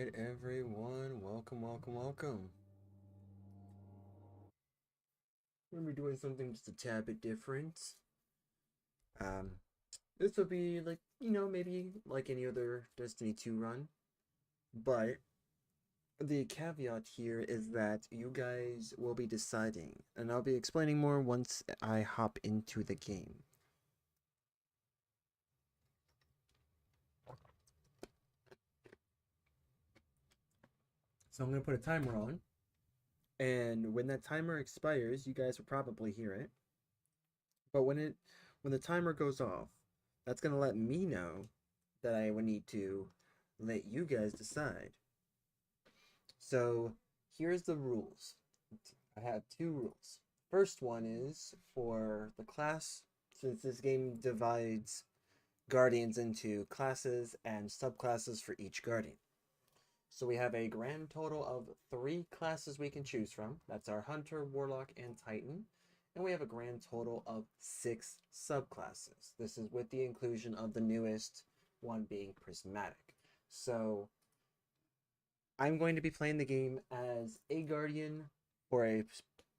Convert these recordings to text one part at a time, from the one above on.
right, everyone. Welcome, welcome, welcome. We're gonna be doing something just a tad bit different. Um, this will be like, maybe like any other Destiny 2 run. But the caveat here is that you guys will be deciding, and I'll be explaining more once I hop into the game. So I'm gonna put a timer on, and when that timer expires, you guys will probably hear it. But when the timer goes off, that's gonna let me know that I would need to let you guys decide. So here's the rules. I have two rules. First one is for the class, since this game divides guardians into classes and subclasses for each guardian. So we have a grand total of 3 classes we can choose from. That's our Hunter, Warlock, and Titan. And we have a grand total of 6 subclasses. This is with the inclusion of the newest one being Prismatic. So I'm going to be playing the game as a Guardian for a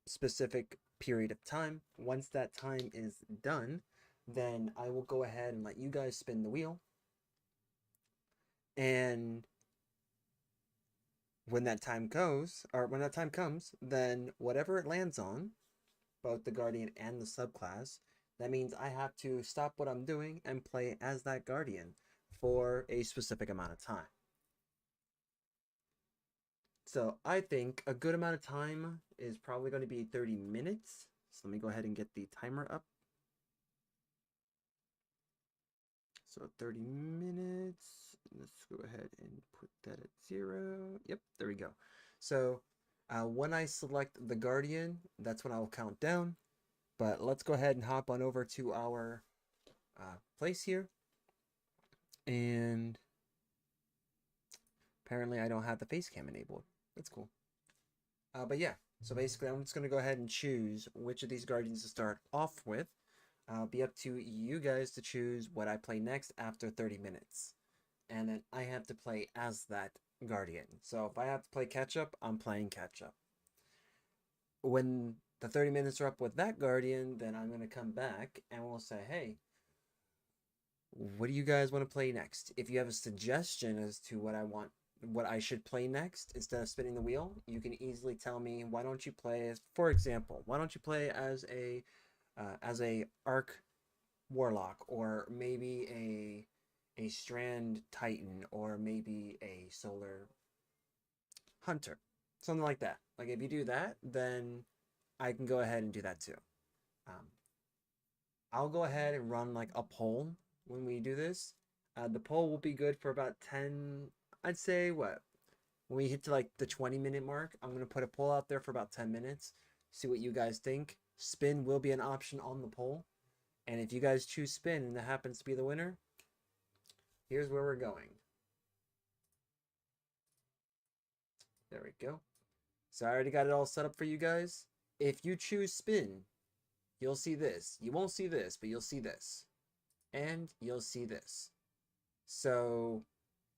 specific period of time. Once that time is done, then I will go ahead and let you guys spin the wheel. And when that time comes, then whatever it lands on, both the Guardian and the subclass, that means I have to stop what I'm doing and play as that Guardian for a specific amount of time. So I think a good amount of time is probably going to be 30 minutes. So let me go ahead and get the timer up. So 30 minutes. Let's go ahead and put that at 0. Yep, there we go. So when I select the Guardian, that's when I will count down. But let's go ahead and hop on over to our place here. And apparently I don't have the face cam enabled. That's cool. But yeah, so basically I'm just going to go ahead and choose which of these Guardians to start off with. It'll be up to you guys to choose what I play next after 30 minutes. And then I have to play as that Guardian. So if I have to play catch up, I'm playing catch up. When the 30 minutes are up with that Guardian, then I'm going to come back and we'll say, hey, what do you guys want to play next? If you have a suggestion as to what I should play next instead of spinning the wheel, you can easily tell me, why don't you play as, for example, why don't you play as a Arc Warlock, or maybe a Strand Titan, or maybe a Solar Hunter, something like that. Like if you do that, then I can go ahead and do that too. Um, I'll go ahead and run like a poll when we do this. The poll will be good for about 10. I'd say what, when we hit to like the 20-minute mark, I'm gonna put a poll out there for about 10 minutes. See what you guys think. Spin will be an option on the poll. And if you guys choose spin and that happens to be the winner, here's where we're going. There we go. So I already got it all set up for you guys. If you choose spin, you'll see this. You won't see this, but you'll see this. And you'll see this. So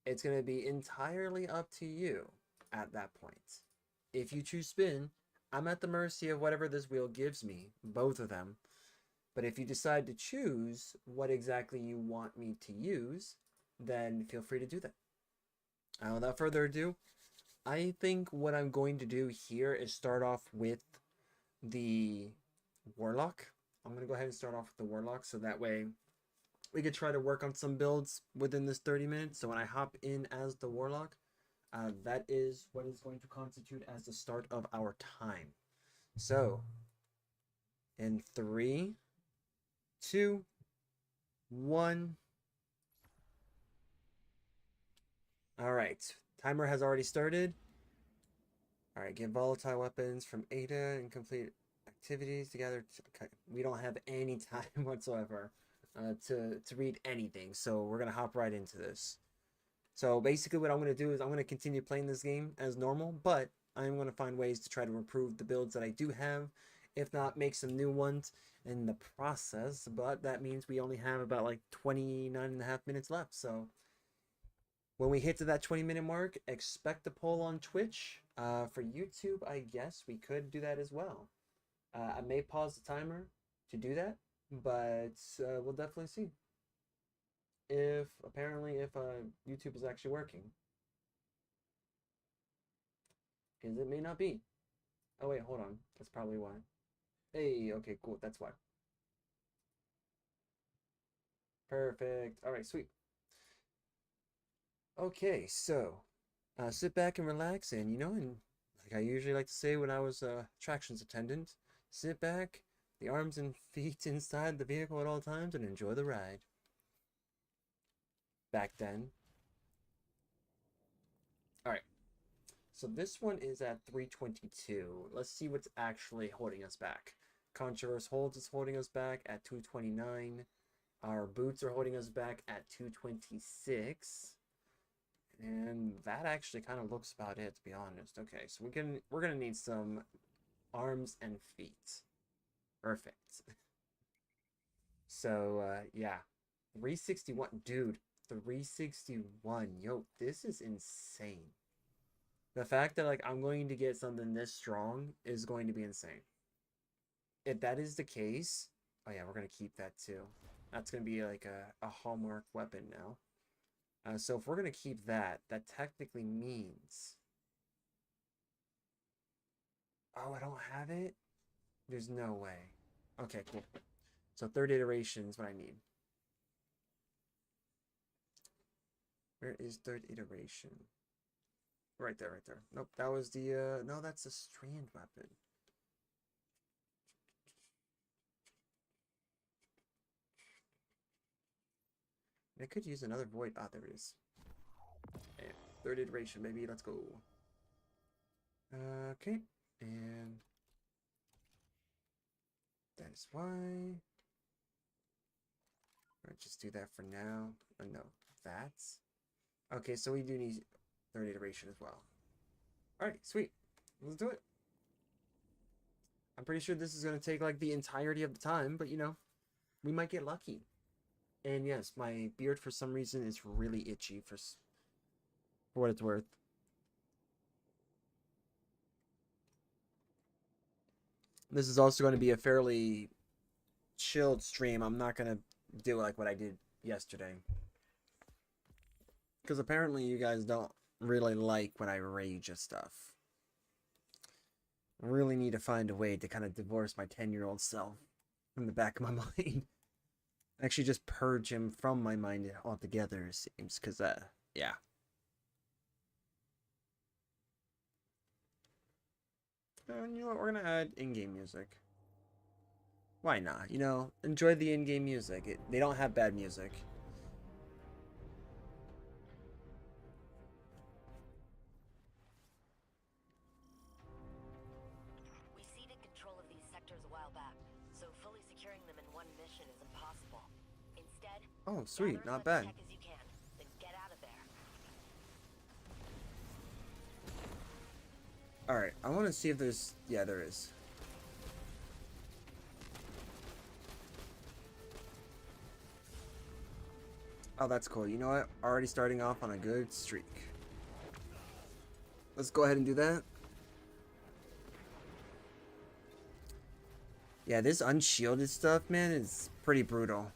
it's going to be entirely up to you at that point. If you choose spin, I'm at the mercy of whatever this wheel gives me, both of them. But if you decide to choose what exactly you want me to use, then feel free to do that. Without further ado, I think what I'm going to do here is start off with the Warlock. I'm going to go ahead and start off with the Warlock, so that way we could try to work on some builds within this 30 minutes. So when I hop in as the Warlock, that is what is going to constitute as the start of our time. So in 3, 2, 1. All right, timer has already started. All right, get volatile weapons from Ada and complete activities together. Okay, we don't have any time whatsoever to read anything, so we're gonna hop right into this. So basically what I'm gonna do is I'm gonna continue playing this game as normal, but I'm gonna find ways to try to improve the builds that I do have, if not make some new ones in the process. But that means we only have about like 29 and a half minutes left, so When we hit to that 20-minute mark, expect a poll on Twitch. For YouTube, I guess we could do that as well. I may pause the timer to do that, but we'll definitely see if YouTube is actually working, because it may not be. Oh wait, hold on, that's probably why. Hey, okay, cool, that's why. Perfect. All right, sweet. Okay, so sit back and relax, and and like I usually like to say when I was attractions attendant, sit back, the arms and feet inside the vehicle at all times, and enjoy the ride. Back then. All right. So this one is at 322. Let's see what's actually holding us back. Controverse Holds is holding us back at 229. Our boots are holding us back at 226. And that actually kind of looks about it, to be honest. Okay, so we're gonna need some arms and feet. Perfect. So yeah, 361, dude. 361. Yo, this is insane. The fact that like I'm going to get something this strong is going to be insane. If that is the case, oh yeah, we're gonna keep that too. That's gonna be like a hallmark weapon now. So if we're gonna keep that, that technically means. Oh, I don't have it? There's no way. Okay, cool. So third iteration is what I need. Where is third iteration? Right there, right there. Nope, that was the, no, that's a strand weapon. I could use another void. Ah, there it is. Okay, third iteration, baby. Let's go. Okay, and that is why. Let's just do that for now. Oh, no, that's okay. So we do need third iteration as well. All right, sweet. Let's do it. I'm pretty sure this is gonna take like the entirety of the time, but we might get lucky. And yes, my beard for some reason is really itchy for what it's worth. This is also going to be a fairly chilled stream. I'm not going to do like what I did yesterday. Because apparently you guys don't really like when I rage at stuff. I really need to find a way to kind of divorce my 10-year-old self from the back of my mind. Actually just purge him from my mind altogether, it seems. Because, yeah. And you know what? We're going to add in-game music. Why not? Enjoy the in-game music. They don't have bad music. We ceded control of these sectors a while back, so fully securing them in one mission is impossible. Instead, oh, sweet, not bad. Check as you can, then get out of there. All right, I want to see if there's. Yeah, there is. Oh, that's cool. You know what? Already starting off on a good streak. Let's go ahead and do that. Yeah, this unshielded stuff, man, is pretty brutal.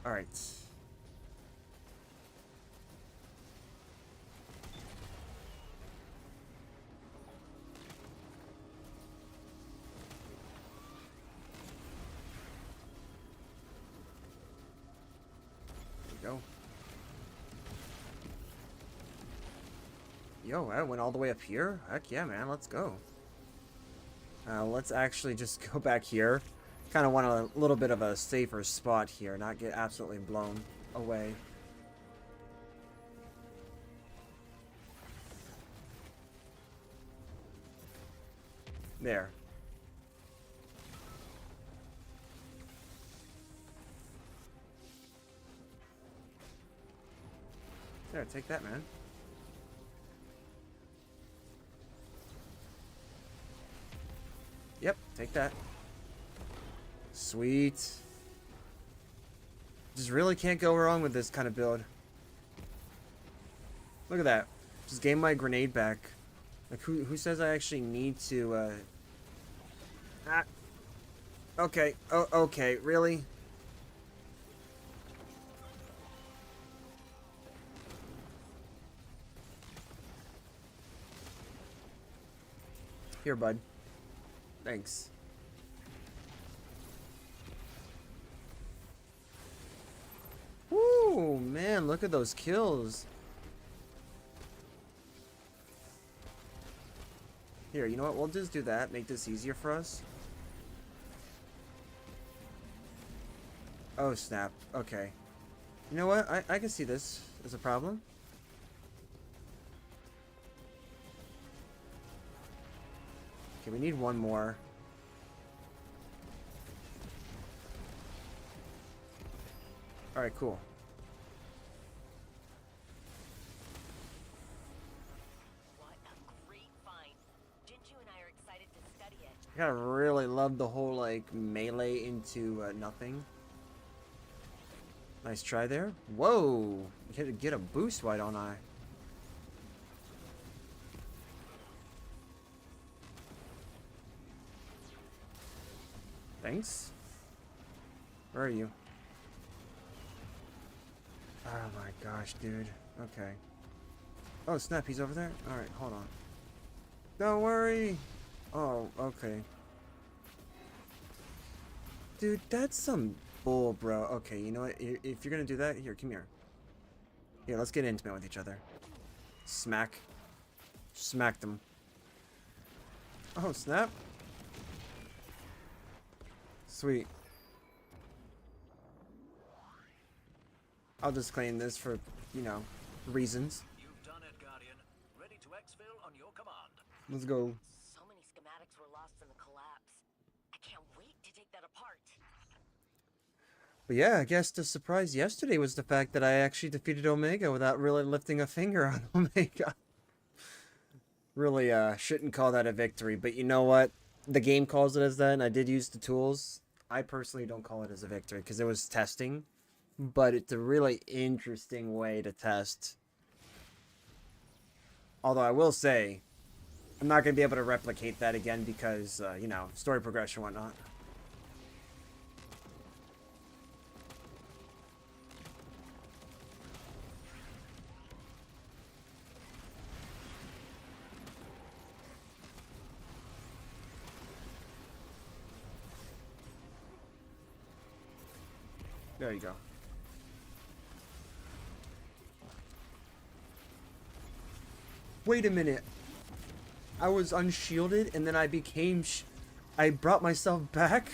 All right. Go. Yo, I went all the way up here? Heck yeah, man, let's go. Let's actually just go back here. Kind of want a little bit of a safer spot here, not get absolutely blown away. There. There, take that, man. Yep, take that. Sweet. Just really can't go wrong with this kind of build. Look at that. Just gained my grenade back. Like, who says I actually need to, Okay. Oh, okay. Really? Here, bud. Thanks. Woo, man, look at those kills. Here, you know what? We'll just do that. Make this easier for us. Oh, snap. Okay. You know what? I can see this as a problem. Okay, we need one more. Alright, cool. What a great find. Jinju and I are excited to study it. I gotta really love the whole, like, melee into nothing. Nice try there. Whoa! You had to get a boost, why don't I? Thanks. Where are you? Oh my gosh, dude. Okay. Oh, snap, he's over there? Alright, hold on. Don't worry! Oh, okay. Dude, that's some bull, bro. Okay, you know what? If you're gonna do that, here, come here. Here, let's get intimate with each other. Smack. Smack them. Oh, snap. Sweet. I'll just claim this for, you know, reasons. You've done it, Guardian. Ready to exfil on your command. Let's go. So many schematics were lost in the collapse. I can't wait to take that apart. But yeah, I guess the surprise yesterday was the fact that I actually defeated Omega without really lifting a finger on Omega. Really, shouldn't call that a victory, but you know what? The game calls it as that, and I did use the tools. I personally don't call it as a victory, because it was testing. But it's a really interesting way to test. Although I will say, I'm not going to be able to replicate that again because, you know, story progression and whatnot. There you go. Wait a minute. I was unshielded and then I became I brought myself back?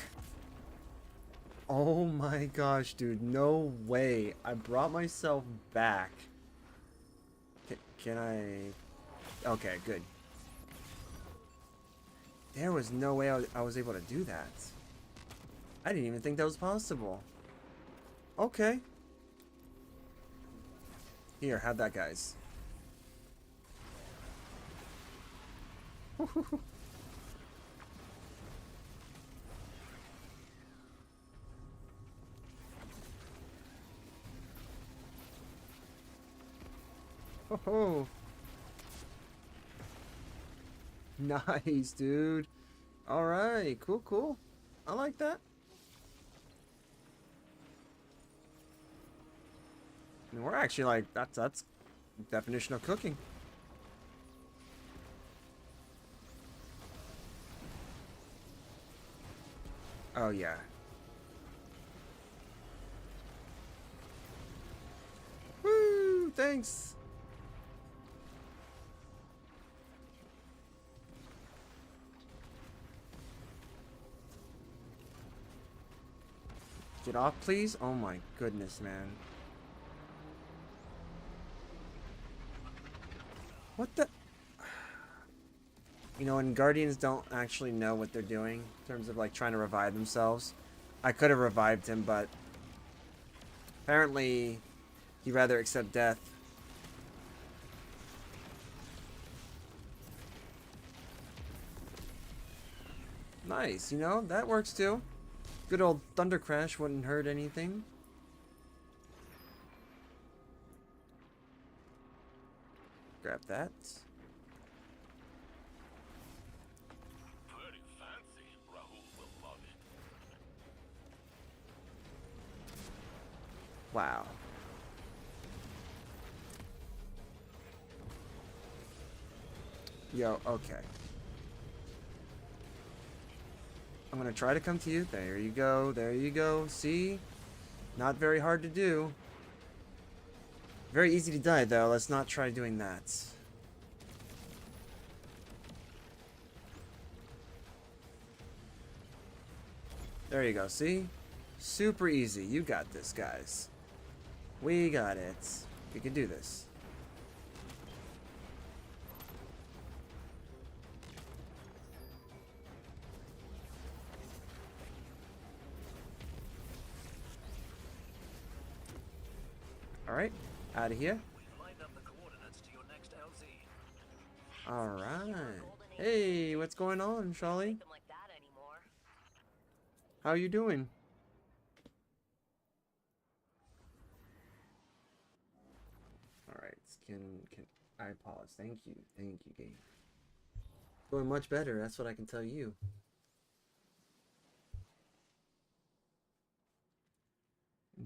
Oh my gosh, dude. No way. I brought myself back. Can I... Okay, good. There was no way I was able to do that. I didn't even think that was possible. Okay. Here, have that, guys. Oh, nice, dude. All right, cool, cool. I like that. I mean, we're actually like that's definition of cooking. Oh yeah. Woo! Thanks. Get off, please. Oh my goodness, man. What the? You know, when Guardians don't actually know what they're doing in terms of like trying to revive themselves, I could have revived him, but apparently he'd rather accept death. Nice, you know, that works too. Good old Thunder Crash wouldn't hurt anything. Grab that. Pretty fancy. Rahul will love it. Wow. Yo, okay. I'm gonna try to come to you. There you go. There you go. See? Not very hard to do. Very easy to die, though. Let's not try doing that. There you go. See? Super easy. You got this, guys. We got it. We can do this. Alright, out of here. We've lined up the coordinates to your next LZ. Alright. Hey, what's going on, Charlie? Make them like that anymore. How you doing? Alright, can I pause? Thank you, game. Doing much better, that's what I can tell you.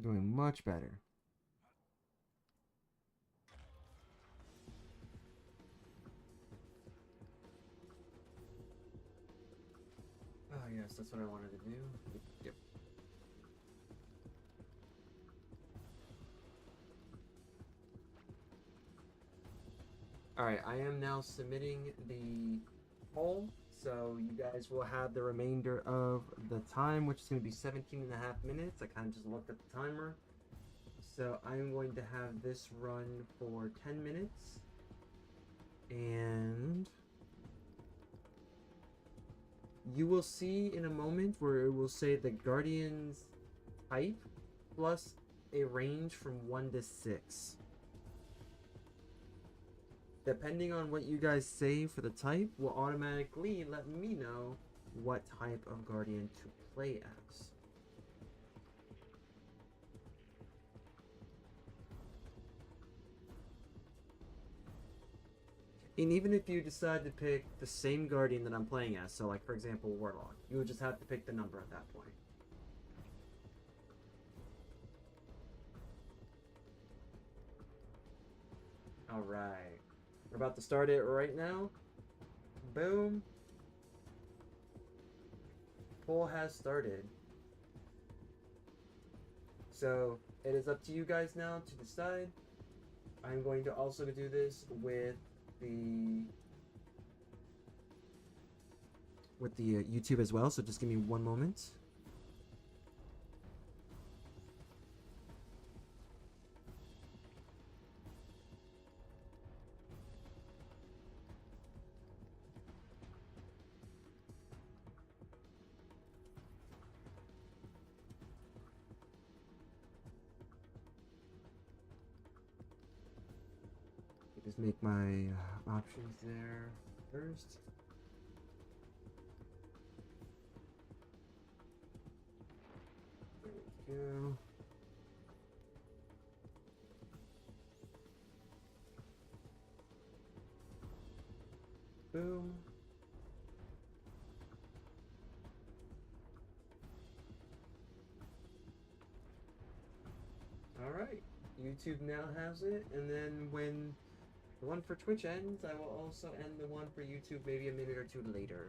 Doing much better. Oh yes, that's what I wanted to do. Yep. Alright, I am now submitting the poll, so you guys will have the remainder of the time, which is going to be 17 and a half minutes. I kind of just looked at the timer. So I'm going to have this run for 10 minutes. And you will see in a moment where it will say the Guardian's type plus a range from 1 to 6. Depending on what you guys say for the type, will automatically let me know what type of Guardian to play as. And even if you decide to pick the same Guardian that I'm playing as, so like for example Warlock, you would just have to pick the number at that point. Alright. We're about to start it right now. Boom. Poll has started. So it is up to you guys now to decide. I'm going to also do this with the YouTube as well, so just give me one moment. Just make my options there first. There we go. Boom. Alright, YouTube now has it, and then when the one for Twitch ends, I will also end the one for YouTube maybe a minute or two later.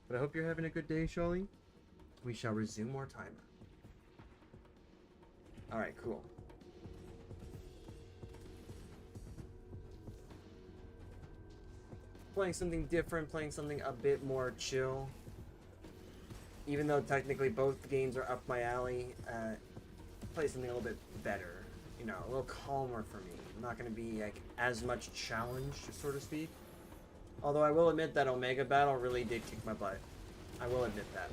But I hope you're having a good day, Charlie. We shall resume our timer. Alright, cool. Playing something different, playing something a bit more chill. Even though technically both games are up my alley, play something a little bit better. You know, a little calmer for me. Not going to be like as much challenge, so to speak. Although I will admit that Omega Battle really did kick my butt. I will admit that.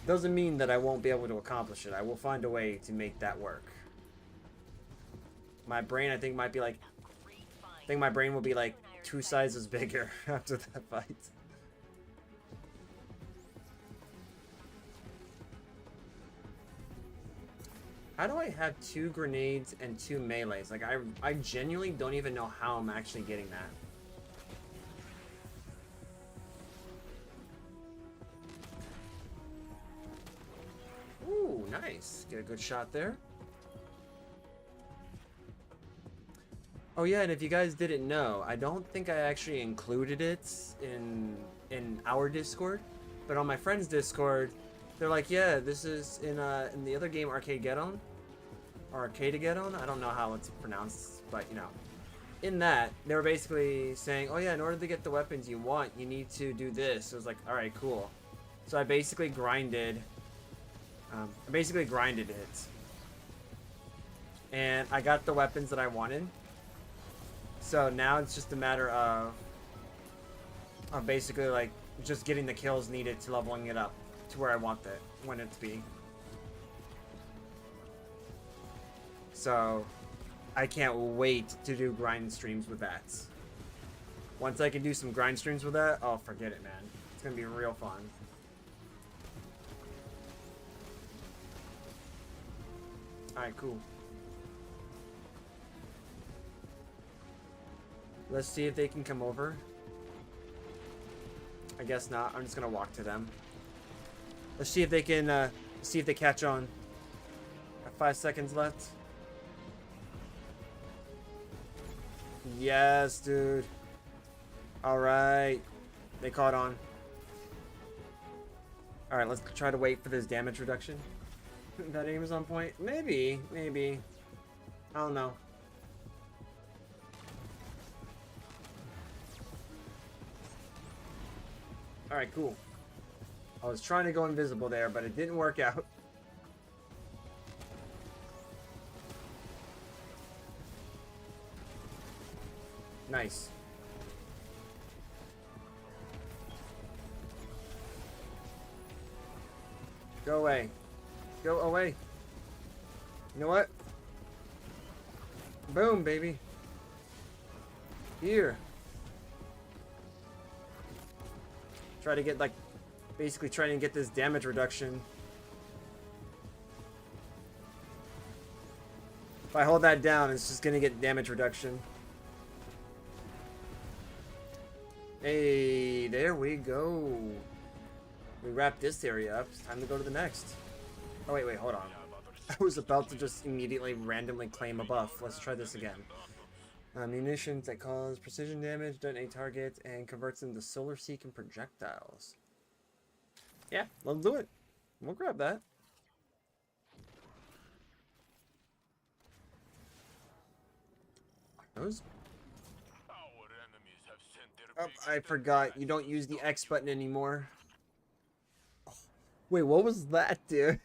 Doesn't mean that I won't be able to accomplish it. I will find a way to make that work. My brain, I think, might be like... I think my brain will be like 2 sizes bigger after that fight. How do I have 2 grenades and 2 melees? Like, I genuinely don't even know how I'm actually getting that. Ooh, nice. Get a good shot there. Oh yeah, and if you guys didn't know, I don't think I actually included it in our Discord, but on my friend's Discord, they're like, yeah, this is in the other game Arcadegeddon, or Arcadegeddon. I don't know how it's pronounced, but you know, in that they were basically saying, oh yeah, in order to get the weapons you want, you need to do this. It was like, all right, cool. So I basically grinded. It, and I got the weapons that I wanted. So now it's just a matter of basically like just getting the kills needed to leveling it up to where I want it to be. So I can't wait to do grind streams with that. Once I can do some grind streams with that, oh, forget it, man. It's gonna be real fun. Alright, cool. Let's see if they can come over. I guess not. I'm just gonna walk to them. Let's see if they can, see if they catch on. Got 5 seconds left. Yes, dude. Alright. They caught on. Alright, let's try to wait for this damage reduction. That aim is on point? Maybe. Maybe. I don't know. Alright, cool. I was trying to go invisible there, but it didn't work out. Nice. Go away. Go away. You know what? Boom, baby. Here. Try to get, like, basically trying to get this damage reduction. If I hold that down, it's just gonna get damage reduction. Hey, there we go. We wrapped this area up. It's time to go to the next. Oh, wait, hold on. I was about to just immediately randomly claim a buff. Let's try this again. Munitions that cause precision damage, detonate targets, and converts them to solar-seeking projectiles. Yeah, let's do it. We'll grab that. Those. Oh, I forgot. You don't use the X button anymore. Oh, wait, what was that, dude?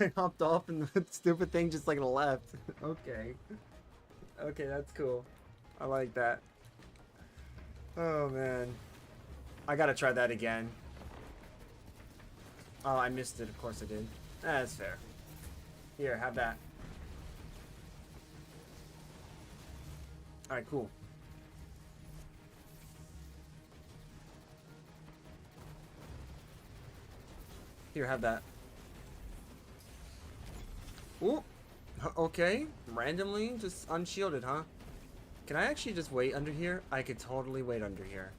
I hopped off and the stupid thing just like left. Okay. Okay, that's cool. I like that. Oh, man. I gotta try that again. Oh, I missed it. Of course I did. That's fair. Here, have that. Alright, cool. Here, have that. Ooh. Okay. Randomly, just unshielded, huh? Can I actually just wait under here? I could totally wait under here.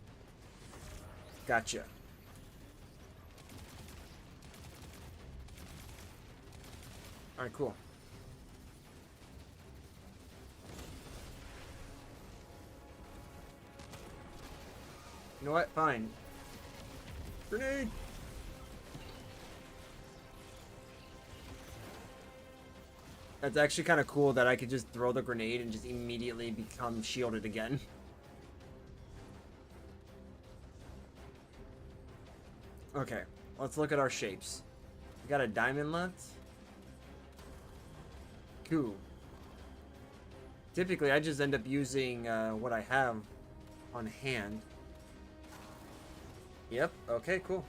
Gotcha. Alright, cool. You know what? Fine. Grenade! That's actually kind of cool that I could just throw the grenade and just immediately become shielded again. Okay, let's look at our shapes. We got a diamond left. Cool. Typically, I just end up using what I have on hand. Yep, okay, cool.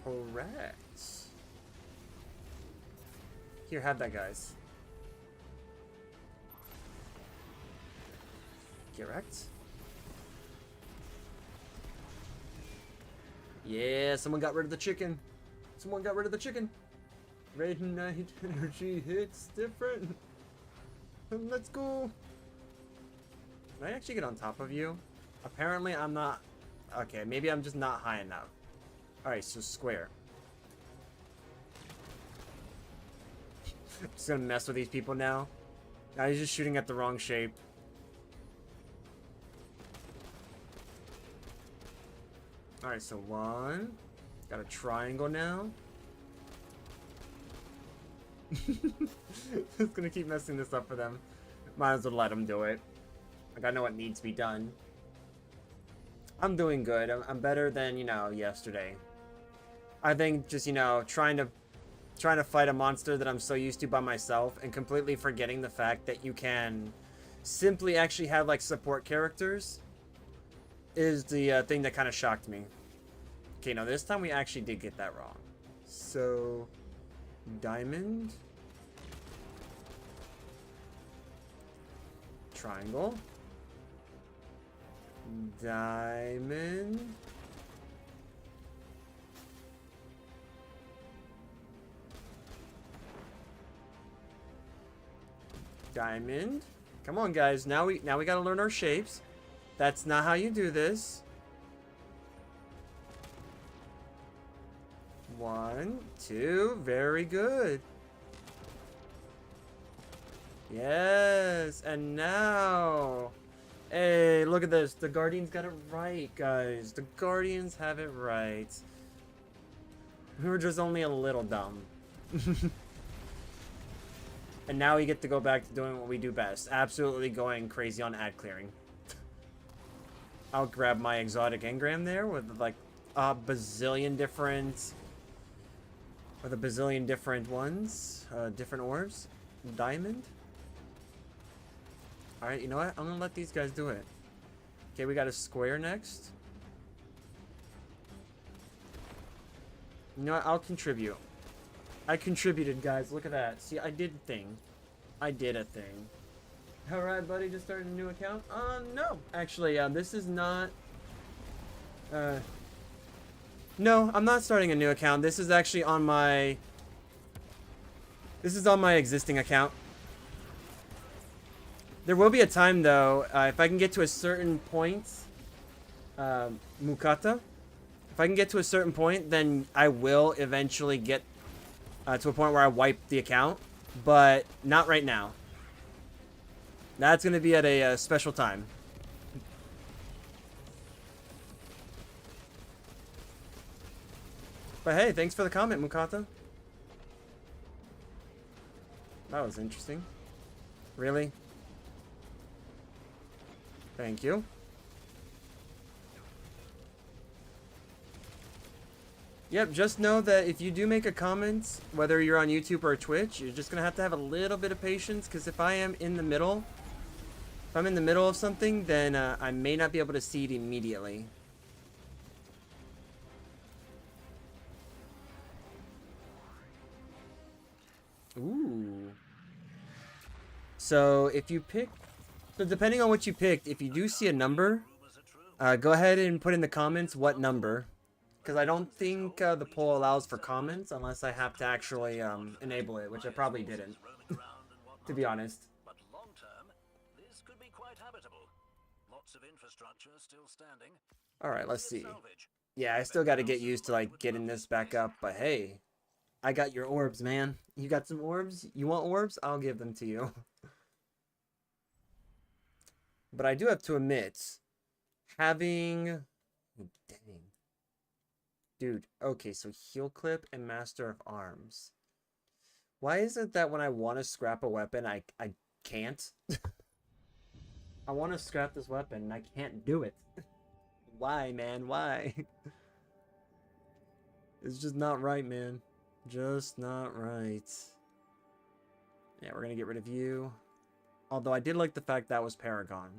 Correct. Here, have that, guys. Correct. Yeah, someone got rid of the chicken. Someone got rid of the chicken. Raiden Knight energy hits different. Let's go. Can I actually get on top of you? Apparently I'm not. Okay, maybe I'm just not high enough. Alright, so square. Just gonna mess with these people now. Now he's just shooting at the wrong shape. Alright, so one. Got a triangle now. Just gonna keep messing this up for them. Might as well let them do it. Like, I know what needs to be done. I'm doing good. I'm better than, you know, yesterday. I think just, you know, trying to fight a monster that I'm so used to by myself and completely forgetting the fact that you can simply actually have, like, support characters is the thing that kind of shocked me. Okay, no, this time we actually did get that wrong. So, diamond. Triangle. Diamond. Diamond. Come on, guys. Now we gotta learn our shapes. That's not how you do this. 1, 2. Very good. Yes. And now. Hey, look at this. The Guardians got it right, guys. The Guardians have it right. We were just only a little dumb. And now we get to go back to doing what we do best. Absolutely going crazy on ad clearing. I'll grab my exotic engram there with like a bazillion different... With a bazillion different ones. Different orbs. Diamond. Alright, you know what? I'm gonna let these guys do it. Okay, we got a square next. You know what? I'll contribute. I contributed, guys. Look at that. See, I did a thing. I did a thing. Alright, buddy. Just started a new account? No. Actually, this is not... No, I'm not starting a new account. This is actually on my... This is on my existing account. There will be a time, though, if I can get to a certain point... Mukata. If I can get to a certain point, then I will eventually get... to a point where I wipe the account, but not right now. That's going to be at a special time. But hey, thanks for the comment, Mukata. That was interesting. Really? Thank you. Yep, just know that if you do make a comment, whether you're on YouTube or Twitch, you're just going to have a little bit of patience, because if I am in the middle, if I'm in the middle of something, then I may not be able to see it immediately. Ooh. So, if you pick... So, depending on what you picked, if you do see a number, go ahead and put in the comments what number. Because I don't think the poll allows for comments unless I have to actually enable it, which I probably didn't, to be honest. But long term, this could be quite habitable. Lots of infrastructure still standing. All right, let's see. Yeah, I still got to get used to like getting this back up, but hey, I got your orbs, man. You got some orbs? You want orbs? I'll give them to you. But I do have to admit, having... Dang. Dude, okay, so Heel Clip and Master of Arms. Why is it that when I want to scrap a weapon, I can't? I want to scrap this weapon and I can't do it. Why, man? Why? It's just not right, man. Just not right. Yeah, we're going to get rid of you. Although I did like the fact that was Paragon.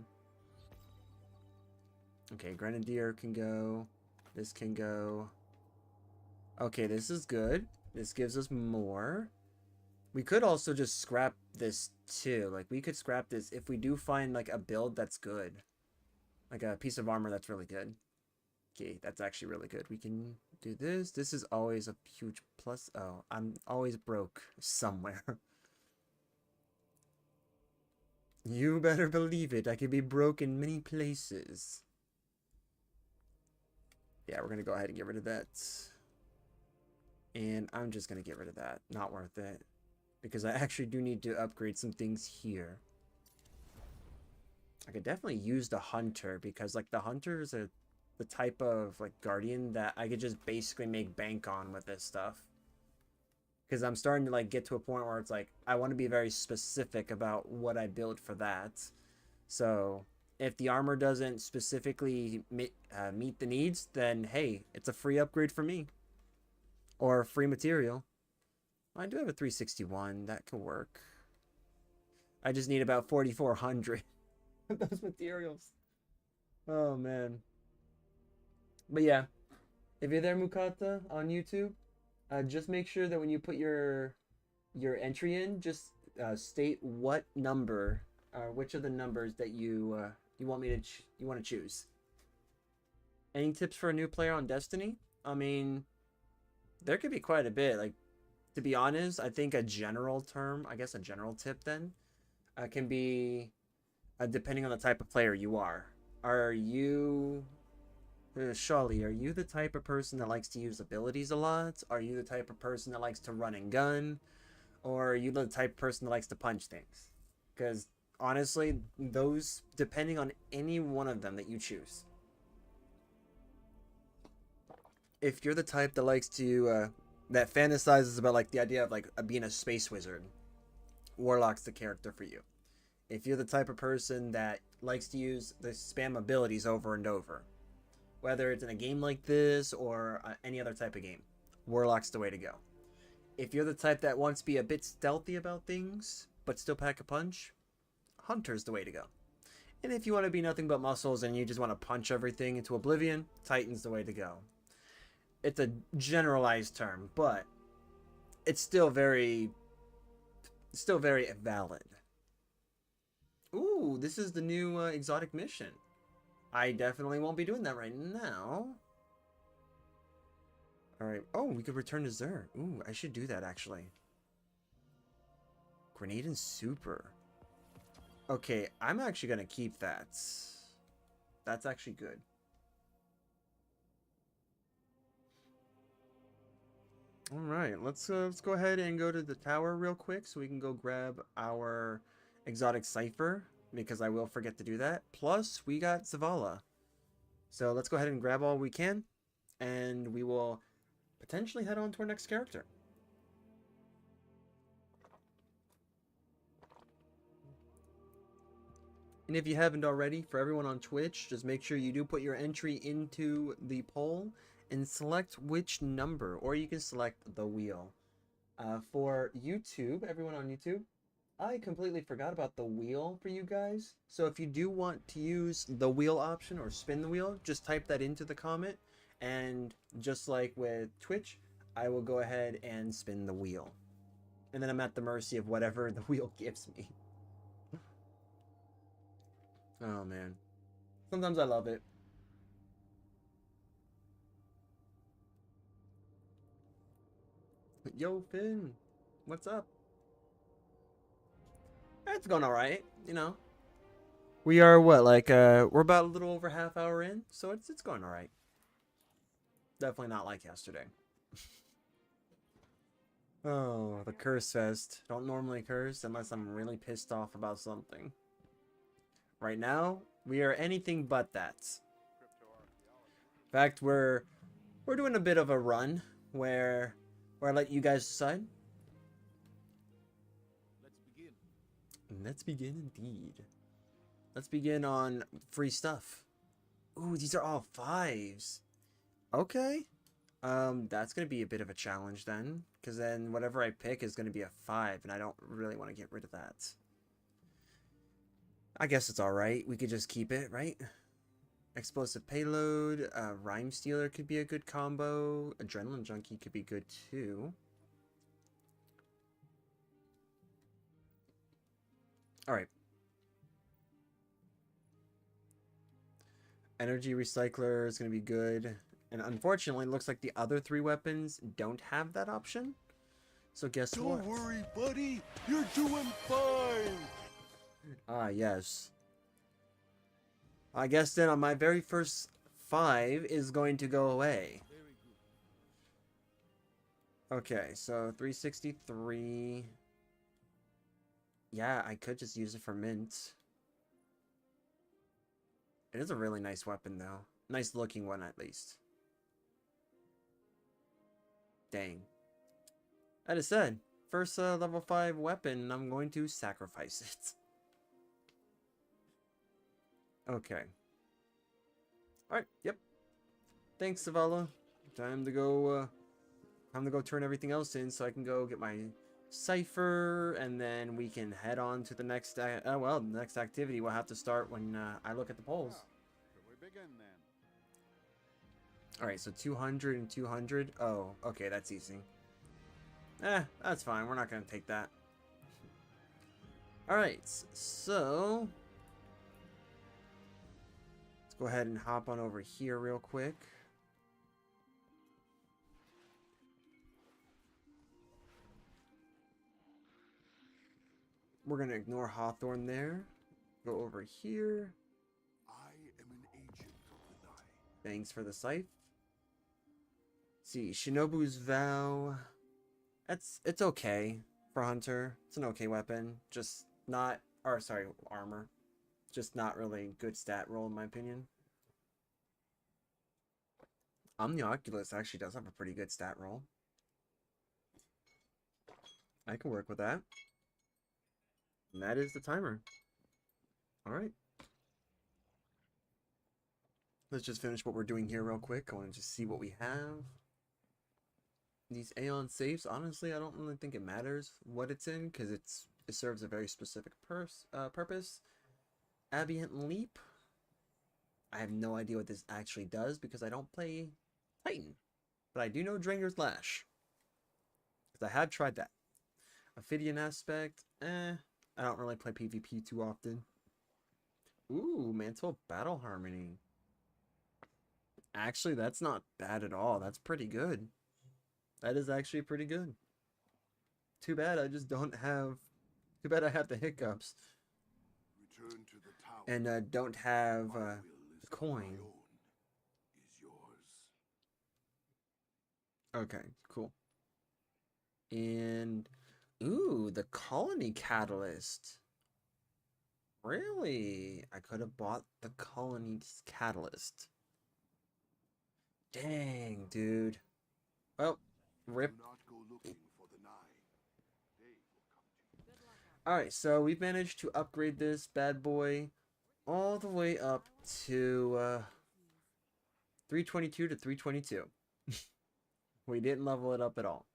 Okay, Grenadier can go. This can go. Okay, this is good. This gives us more. We could also just scrap this too. Like, we could scrap this if we do find, like, a build that's good. Like a piece of armor that's really good. Okay, that's actually really good. We can do this. This is always a huge plus. Oh, I'm always broke somewhere. You better believe it. I could be broke in many places. Yeah, we're gonna go ahead and get rid of that. And I'm just gonna get rid of that. Not worth it. Because I actually do need to upgrade some things here. I could definitely use the hunter, because like the hunter is the type of like guardian that I could just basically make bank on with this stuff. Because I'm starting to like get to a point where it's like I want to be very specific about what I build for that. So if the armor doesn't specifically meet the needs, then hey, it's a free upgrade for me. Or free material. I do have a 361. That could work. I just need about 4,400 of those materials. Oh, man. But yeah, if you're there, Mukata, on YouTube, just make sure that when you put your entry in, just state what number, which of the numbers that you want me to you want to choose. Any tips for a new player on Destiny? I mean, there could be quite a bit. Like, to be honest, I think a general term, I guess a general tip then, can be depending on the type of player you are. Are you, Shawley, are you the type of person that likes to use abilities a lot? Are you the type of person that likes to run and gun? Or are you the type of person that likes to punch things? Because honestly, those, depending on any one of them that you choose. If you're the type that likes to, that fantasizes about like the idea of like being a space wizard, Warlock's the character for you. If you're the type of person that likes to use the spam abilities over and over, whether it's in a game like this or any other type of game, Warlock's the way to go. If you're the type that wants to be a bit stealthy about things, but still pack a punch, Hunter's the way to go. And if you want to be nothing but muscles and you just want to punch everything into oblivion, Titan's the way to go. It's a generalized term, but it's still very valid. Ooh, this is the new exotic mission. I definitely won't be doing that right now. Alright. Oh, we could return to Xur. Ooh, I should do that, actually. Grenade and super. Okay, I'm actually going to keep that. That's actually good. Alright, let's go ahead and go to the tower real quick so we can go grab our exotic cipher, because I will forget to do that. Plus, we got Zavala. So let's go ahead and grab all we can, and we will potentially head on to our next character. And if you haven't already, for everyone on Twitch, just make sure you do put your entry into the poll and select which number, or you can select the wheel. For YouTube, everyone on YouTube, I completely forgot about the wheel for you guys. So if you do want to use the wheel option or spin the wheel, just type that into the comment. And just like with Twitch, I will go ahead and spin the wheel. And then I'm at the mercy of whatever the wheel gives me. Oh man. Sometimes I love it. Yo, Finn. What's up? It's going alright, you know. We are what, like we're about a little over half hour in, so it's going alright. Definitely not like yesterday. Oh, the curse fest. Don't normally curse unless I'm really pissed off about something. Right now, we are anything but that. In fact, we're doing a bit of a run where I let you guys decide. Let's begin indeed. Let's begin on free stuff. Ooh, these are all 5s. Okay. That's gonna be a bit of a challenge then, because then whatever I pick is gonna be a 5, and I don't really want to get rid of that. I guess it's alright. We could just keep it, right? Explosive payload, Rhyme Stealer could be a good combo. Adrenaline Junkie could be good too. Alright. Energy Recycler is going to be good. And unfortunately, it looks like the other 3 weapons don't have that option. So guess what? Don't worry, buddy. You're doing fine. Ah, yes. I guess then on my very first 5 is going to go away. Okay, so 363. Yeah, I could just use it for mint. It is a really nice weapon, though. Nice looking one, at least. Dang. I just said, first level 5 weapon, I'm going to sacrifice it. Okay. Alright, yep. Thanks, Zavala. Time to go turn everything else in so I can go get my cipher, and then we can head on to the next, the next activity we'll have to start when I look at the polls. Shall we begin then? Alright, so 200 and 200. Oh, okay, that's easy. That's fine. We're not going to take that. Alright, so let's go ahead and hop on over here real quick. We're going to ignore Hawthorne there. Go over here. I am an agent of the night. Thanks for the scythe. See, Shinobu's Vow. It's okay for Hunter. It's an okay weapon. Just not, or sorry, armor. Just not really good stat roll in my opinion. Omnioculus actually does have a pretty good stat roll. I can work with that. And that is the timer. Alright. Let's just finish what we're doing here real quick. I want to just see what we have. These Aeon safes, honestly, I don't really think it matters what it's in, because it serves a very specific purpose. Ambient Leap. I have no idea what this actually does, because I don't play Titan. But I do know Dranger's Lash. Because I have tried that. Ophidian Aspect, I don't really play PvP too often. Ooh, Mantle Battle Harmony. Actually, that's not bad at all. That's pretty good. That is actually pretty good. Too bad I just don't have... Too bad I have the hiccups. Return to the tower. And don't have My will the is not coin. my own, is yours. Okay, cool. And... Ooh, the Colony Catalyst. Really? I could have bought the Colony Catalyst. Dang, dude. Well, rip. Do not go looking for the nine. They will come to you. Alright, so we've managed to upgrade this bad boy all the way up to 322 to 322. We didn't level it up at all.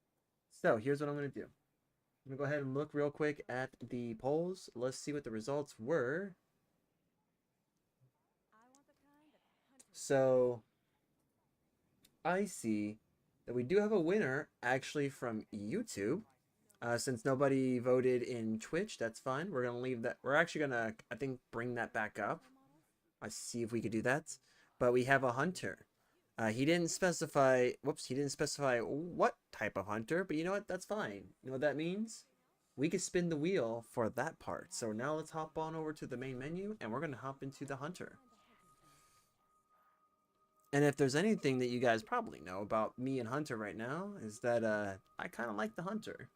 So here's what I'm going to do. I'm going to go ahead and look real quick at the polls. Let's see what the results were. So I see that we do have a winner actually from YouTube. Since nobody voted in Twitch, that's fine. We're going to leave that. We're actually going to, I think, bring that back up. I see if we could do that. But we have a hunter. He didn't specify, whoops, he didn't specify what type of hunter, but you know what? That's fine. You know what that means? We can spin the wheel for that part. So now let's hop on over to the main menu and we're going to hop into the hunter. And if there's anything that you guys probably know about me and Hunter right now, is that I kind of like the Hunter.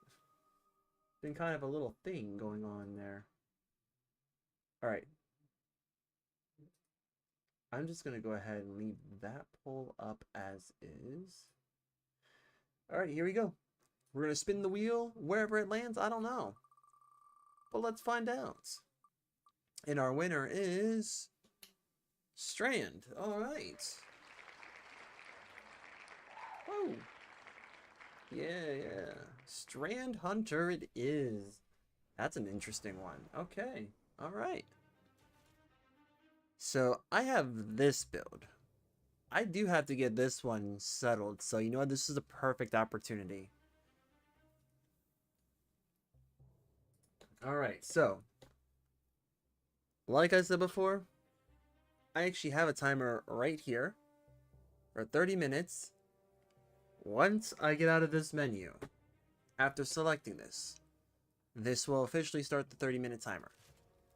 Been kind of a little thing going on there. Alright. I'm just going to go ahead and leave that poll up as is. Alright, here we go. We're going to spin the wheel. Wherever it lands, I don't know. But let's find out. And our winner is... Strand. Alright. Whoa. Yeah. Strand Hunter it is. That's an interesting one. Okay. Alright. So, I have this build. I do have to get this one settled. So, you know what? This is a perfect opportunity. Alright, so. Like I said before, I actually have a timer right here. for 30 minutes. Once I get out of this menu, after selecting this, this will officially start the 30-minute timer.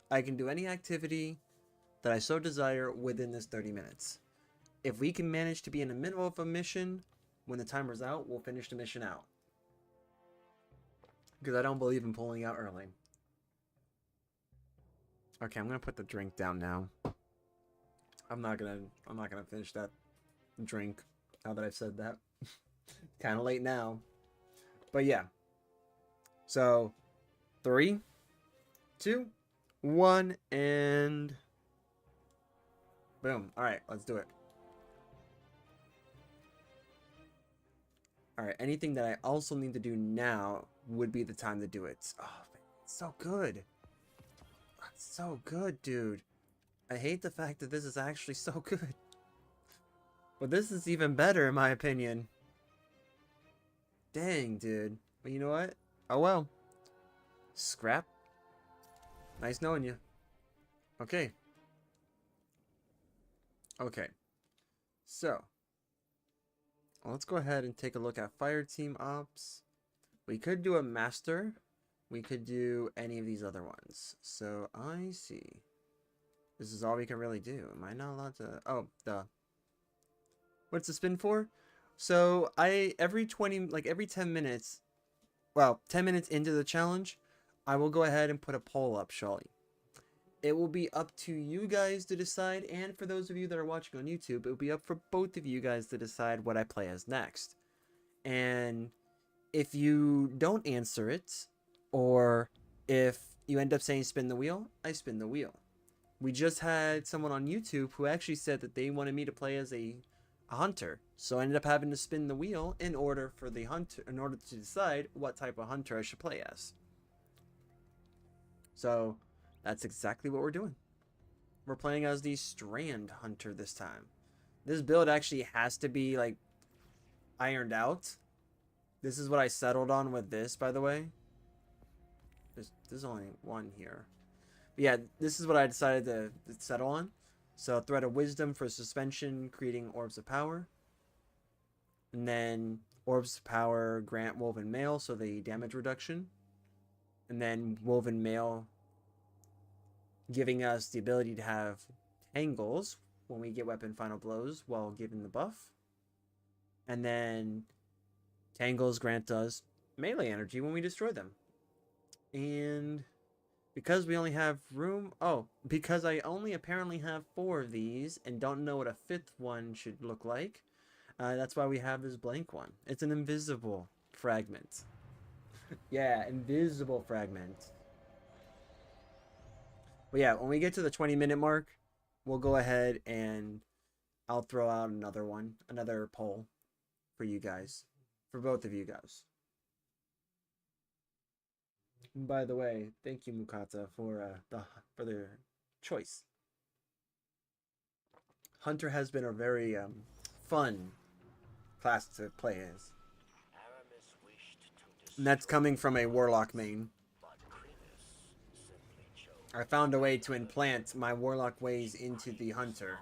I can do any activity that I so desire within this 30 minutes. If we can manage to be in the middle of a mission when the timer's out, we'll finish the mission out. Because I don't believe in pulling out early. Okay, I'm gonna put the drink down now. I'm not gonna finish that drink now that I've said that. Kind of late now. But yeah. So 3, 2, 1, and boom. All right, let's do it. All right, anything that I also need to do now would be the time to do it. Oh, man, it's so good. It's so good, dude. I hate the fact that this is actually so good. But this is even better in my opinion. Dang, dude. But you know what? Oh well. Scrap. Nice knowing you. Okay. Okay. So. Let's go ahead and take a look at fire team ops. We could do a master. We could do any of these other ones. So I see. This is all we can really do. Am I not allowed to? Oh, duh. What's the spin for? So every 10 minutes, well, 10 minutes into the challenge, I will go ahead and put a poll up, Shelly. It will be up to you guys to decide, and for those of you that are watching on YouTube, it will be up for both of you guys to decide what I play as next. And if you don't answer it, or if you end up saying spin the wheel, I spin the wheel. We just had someone on YouTube who actually said that they wanted me to play as a hunter, so I ended up having to spin the wheel in order to decide what type of hunter I should play as. So that's exactly what we're doing. We're playing as the Strand Hunter this time. This build actually has to be like ironed out. This is what I settled on with this, by the way. There's only one here. But yeah, this is what I decided to settle on. So Thread of Wisdom for suspension, creating Orbs of Power. And then Orbs of Power grant Woven Mail, so the damage reduction. And then Woven Mail giving us the ability to have Tangles when we get Weapon Final Blows while given the buff. And then Tangles grant us melee energy when we destroy them. And because we only have room... Oh, because I only apparently have 4 of these and don't know what a 5th one should look like, that's why we have this blank one. It's an invisible fragment. Yeah, invisible fragment. But yeah, when we get to the 20-minute mark, we'll go ahead and I'll throw out another poll for you guys, for both of you guys. And by the way, thank you, Mukata, for the choice. Hunter has been a very fun class to play as. And that's coming from a Warlock main. I found a way to implant my Warlock ways into the Hunter.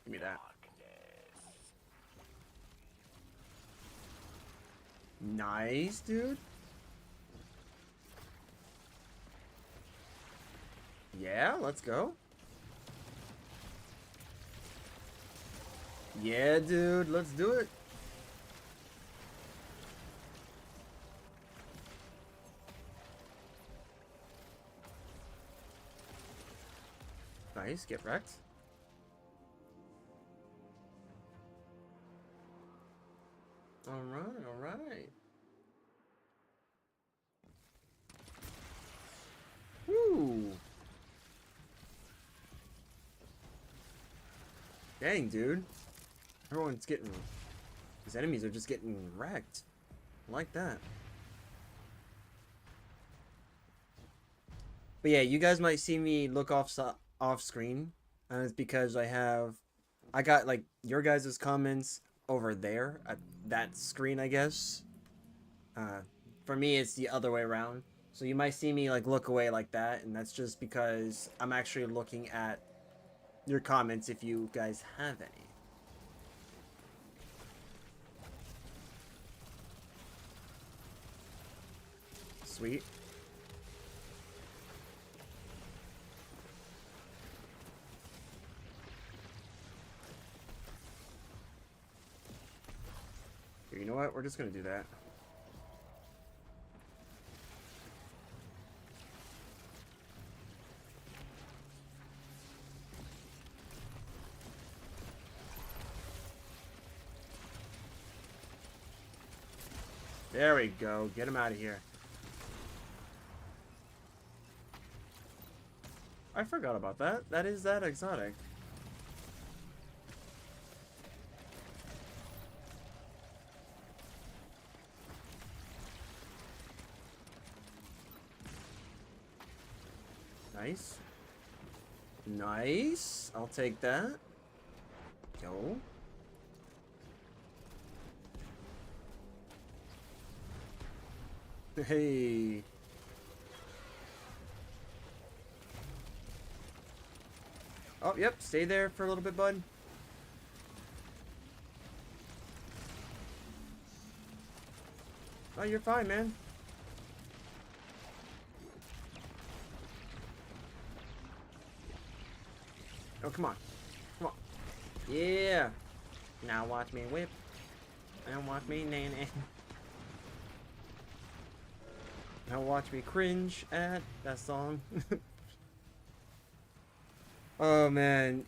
Give me that. Nice, dude. Yeah, let's go. Yeah, dude, let's do it. Nice, get wrecked. Alright, alright. Woo! Dang, dude. Everyone's getting... These enemies are just getting wrecked. I like that. But yeah, you guys might see me look off screen. And it's because I got like your guys' comments over there at that screen, I guess. For me, it's the other way around. So you might see me like look away like that, and that's just because I'm actually looking at your comments if you guys have any. Sweet. Here, you know what? We're just gonna do that. There we go. Get him out of here. I forgot about that. That is that exotic. Nice. Nice. I'll take that. Yo. Hey. Oh, yep. Stay there for a little bit, bud. Oh, you're fine, man. Oh, come on. Come on. Yeah. Now watch me whip. And watch me nan. Now watch me cringe at that song. Oh man.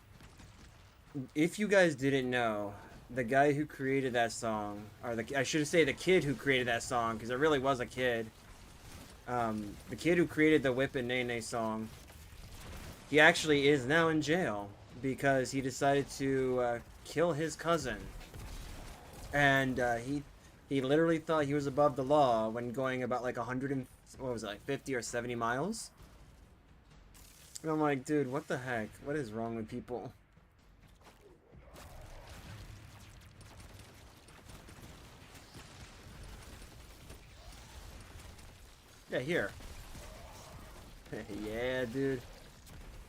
If you guys didn't know, the guy who created that song, or I should say the kid who created that song, because it really was a kid. The kid who created the Whip and Nay Nay song, he actually is now in jail because he decided to kill his cousin. And he literally thought he was above the law when going about like 100 and, what was it, like 50 or 70 miles? And I'm like, dude, what the heck? What is wrong with people? Yeah, here. Yeah, dude.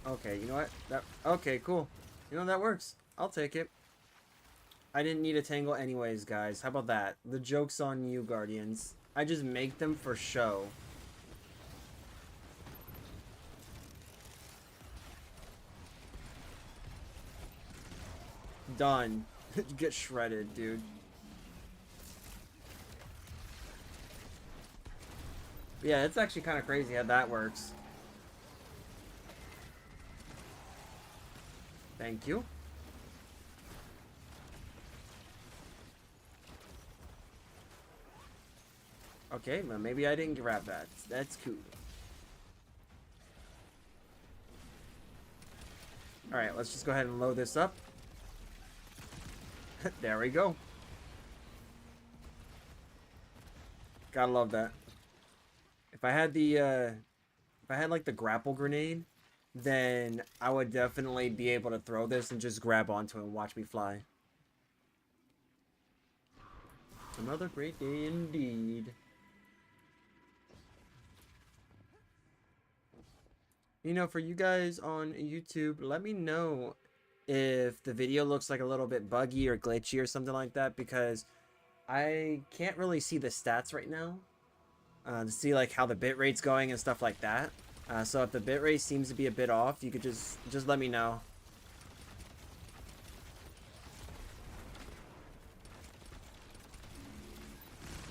Okay, you know what? Okay, cool. You know, that works. I'll take it. I didn't need a tangle anyways, guys. How about that? The joke's on you, Guardians. I just make them for show. Done. Get shredded, dude. Yeah, it's actually kind of crazy how that works. Thank you. Okay, well, maybe I didn't grab that. That's cool. Alright, let's just go ahead and load this up. There we go. Gotta love that. If I had the, if I had like the grapple grenade, then I would definitely be able to throw this and just grab onto it and watch me fly. Another great day indeed. You know, for you guys on YouTube, let me know if the video looks like a little bit buggy or glitchy or something like that, because I can't really see the stats right now to see like how the bitrate's going and stuff like that. So if the bitrate seems to be a bit off, you could just let me know.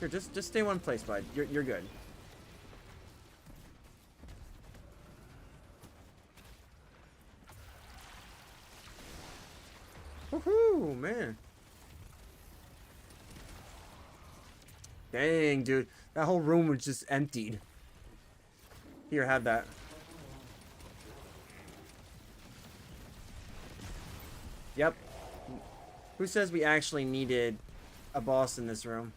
Here, just stay one place, bud. You're good. Woohoo, man. Dang, dude. That whole room was just emptied. Here, have that. Yep. Who says we actually needed a boss in this room?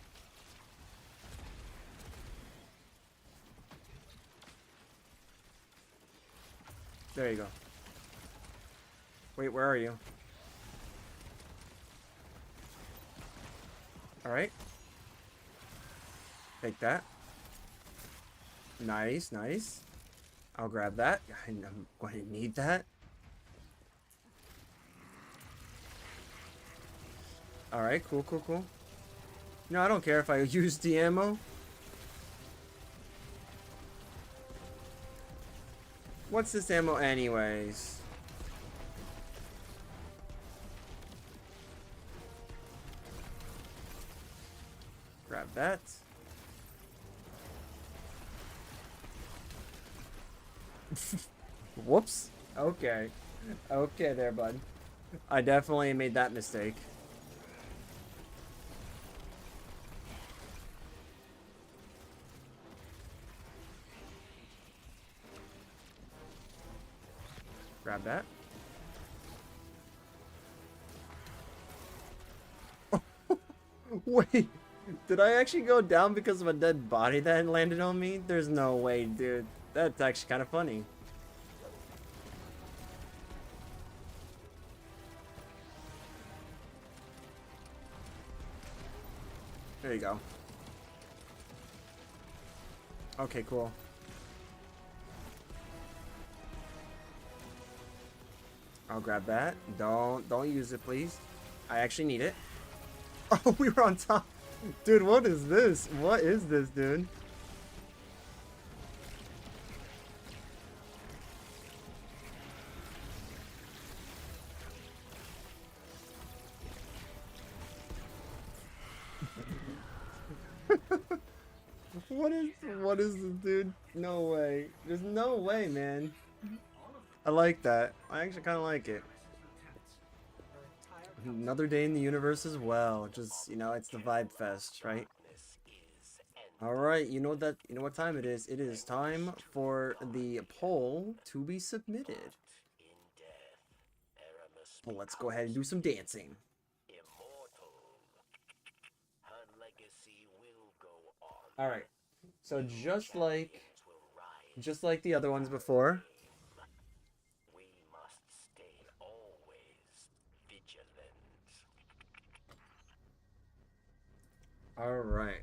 There you go. Wait, where are you? Alright. Take that. Nice, nice. I'll grab that. I'm going to need that. Alright, cool, cool, cool. No, I don't care if I use the ammo. What's this ammo anyways? Grab that. Whoops. Okay. Okay there, bud. I definitely made that mistake. Grab that. Wait, did I actually go down because of a dead body that landed on me? There's no way, dude. That's actually kind of funny. There you go. Okay, cool. I'll grab that. Don't use it, please. I actually need it. Oh, we were on top. Dude, what is this? What is this, dude? What is this, dude? No way. There's no way, man. I like that. I actually kind of like it. Another day in the universe as well. Just, you know, it's the vibe fest, right? Alright, you know what time it is. It is time for the poll to be submitted. Well, let's go ahead and do some dancing. Alright. So just like the other ones before, all right.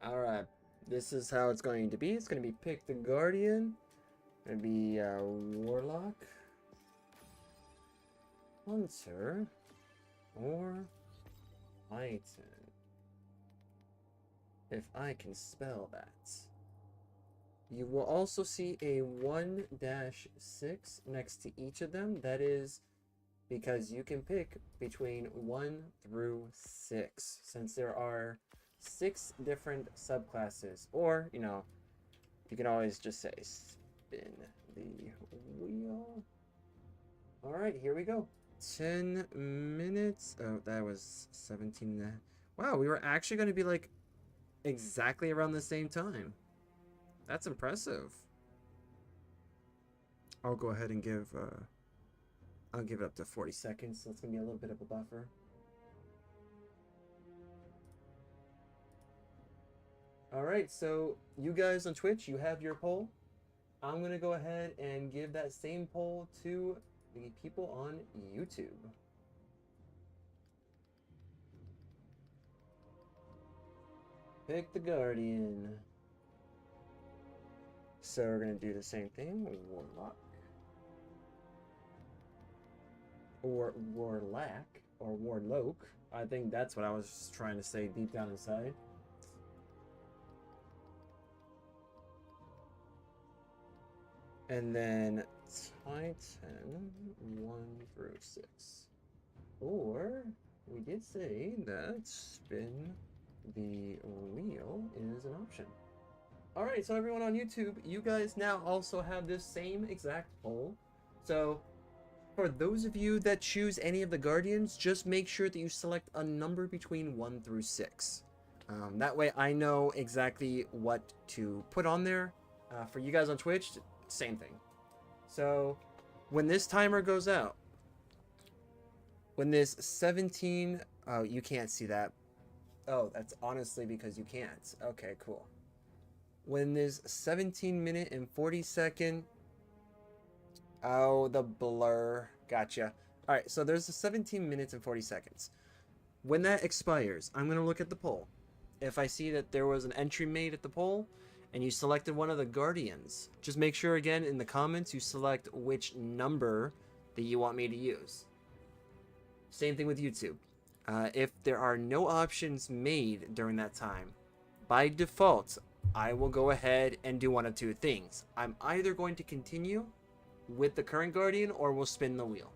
All right. This is how it's going to be. It's going to be pick the Guardian. Going to be Warlock, Hunter, or Titan. If I can spell that. You will also see a 1-6 next to each of them. That is because you can pick between 1 through 6, since there are 6 different subclasses. Or, you know, you can always just say spin the wheel. Alright, here we go. 10 minutes. Oh, that was 17. Wow, we were actually going to be like exactly around the same time. That's impressive. I'll go ahead and give I'll give it up to 40 seconds, so it's gonna be a little bit of a buffer. Alright, so you guys on Twitch, you have your poll. I'm gonna go ahead and give that same poll to the people on YouTube. Pick the Guardian. So we're gonna do the same thing. Warlock. Or Warlack. Or Warloak. I think that's what I was trying to say deep down inside. And then Titan 1 through 6. Or we did say that spin the wheel is an option. Alright, so everyone on YouTube, you guys now also have this same exact poll. So, for those of you that choose any of the Guardians, just make sure that you select a number between 1 through 6. That way I know exactly what to put on there. For you guys on Twitch, same thing. So, when this timer goes out, when this 17... Oh, you can't see that. Oh, that's honestly because you can't. Okay, cool. When this 17 minute and 40 second... Oh, the blur. Gotcha. Alright, so there's a 17 minutes and 40 seconds. When that expires, I'm going to look at the poll. If I see that there was an entry made at the poll and you selected one of the guardians, just make sure again in the comments you select which number that you want me to use. Same thing with YouTube. If there are no options made during that time, by default, I will go ahead and do one of two things. I'm either going to continue with the current guardian or we'll spin the wheel.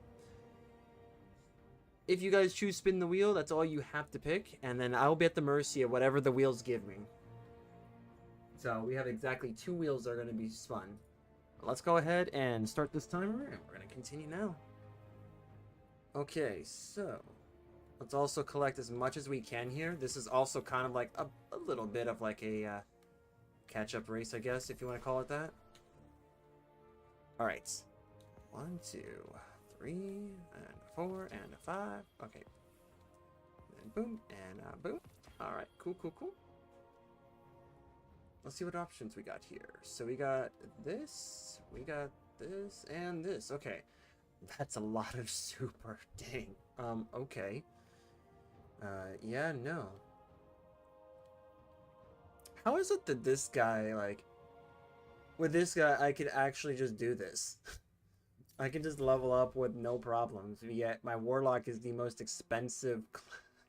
If you guys choose spin the wheel, that's all you have to pick, and then I'll be at the mercy of whatever the wheels give me. So we have exactly 2 wheels that are going to be spun. Let's go ahead and start this timer, and we're going to continue now. Okay, so let's also collect as much as we can here. This is also kind of like a little bit of like a catch-up race, I guess, if you want to call it that. All right, 1, 2, 3, and 4, and 5. Okay. And boom, and boom. Alright, cool. Let's see what options we got here. So we got this, and this. Okay. That's a lot of super. Dang. Okay. Yeah, no. How is it that this guy, like... With this guy, I could actually just do this. I can just level up with no problems, yet my Warlock is the most expensive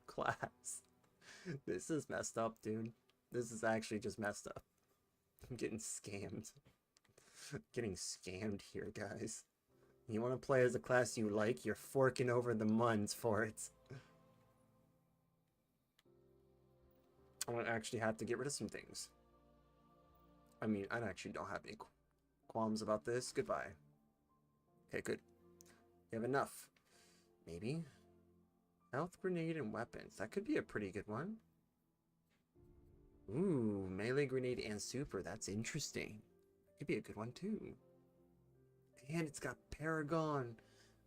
class. This is messed up, dude. This is actually just messed up. I'm getting scammed. Getting scammed here, guys. You want to play as a class you like, you're forking over the muns for it. I want to actually have to get rid of some things. I mean, I actually don't have any qualms about this. Goodbye. Okay, good. You have enough. Maybe. Health grenade and weapons. That could be a pretty good one. Ooh, melee grenade and super. That's interesting. Could be a good one too. And it's got Paragon.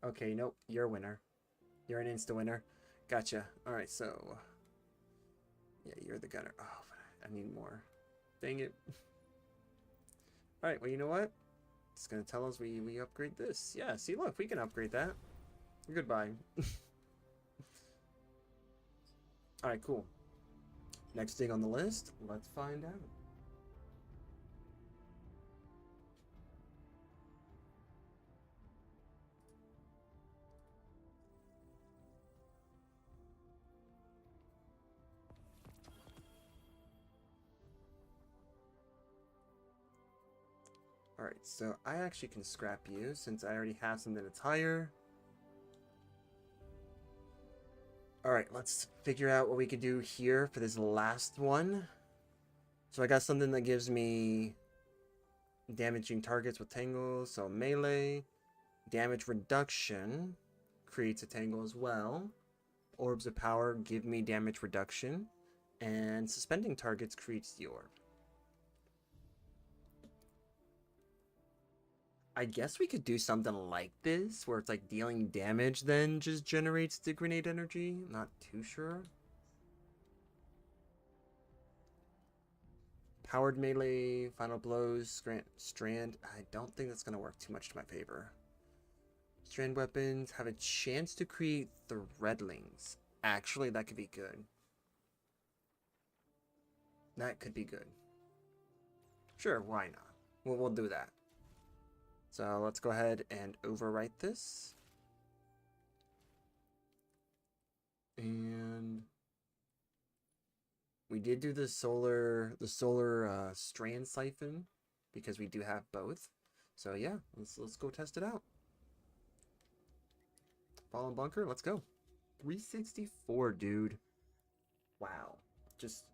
Okay, nope. You're a winner. You're an insta winner. Gotcha. Alright, so... Yeah, you're the gunner. Oh, I need more. Dang it. Alright, well, you know what? It's gonna tell us we upgrade this. Yeah, see, look, we can upgrade that. Goodbye. Alright, cool. Next thing on the list, let's find out. Alright, so I actually can scrap you since I already have something that's higher. Alright, let's figure out what we could do here for this last one. So I got something that gives me damaging targets with tangles, so melee. Damage reduction creates a tangle as well. Orbs of power give me damage reduction. And suspending targets creates the orb. I guess we could do something like this, where it's like dealing damage then just generates the grenade energy. I'm not too sure. Powered melee, final blows, strand. I don't think that's going to work too much to my favor. Strand weapons have a chance to create threadlings. Actually, that could be good. That could be good. Sure, why not? We'll do that. So let's go ahead and overwrite this. And we did do the solar strand siphon because we do have both. So yeah, let's go test it out. Fallen bunker, let's go. 364, dude. Wow. Just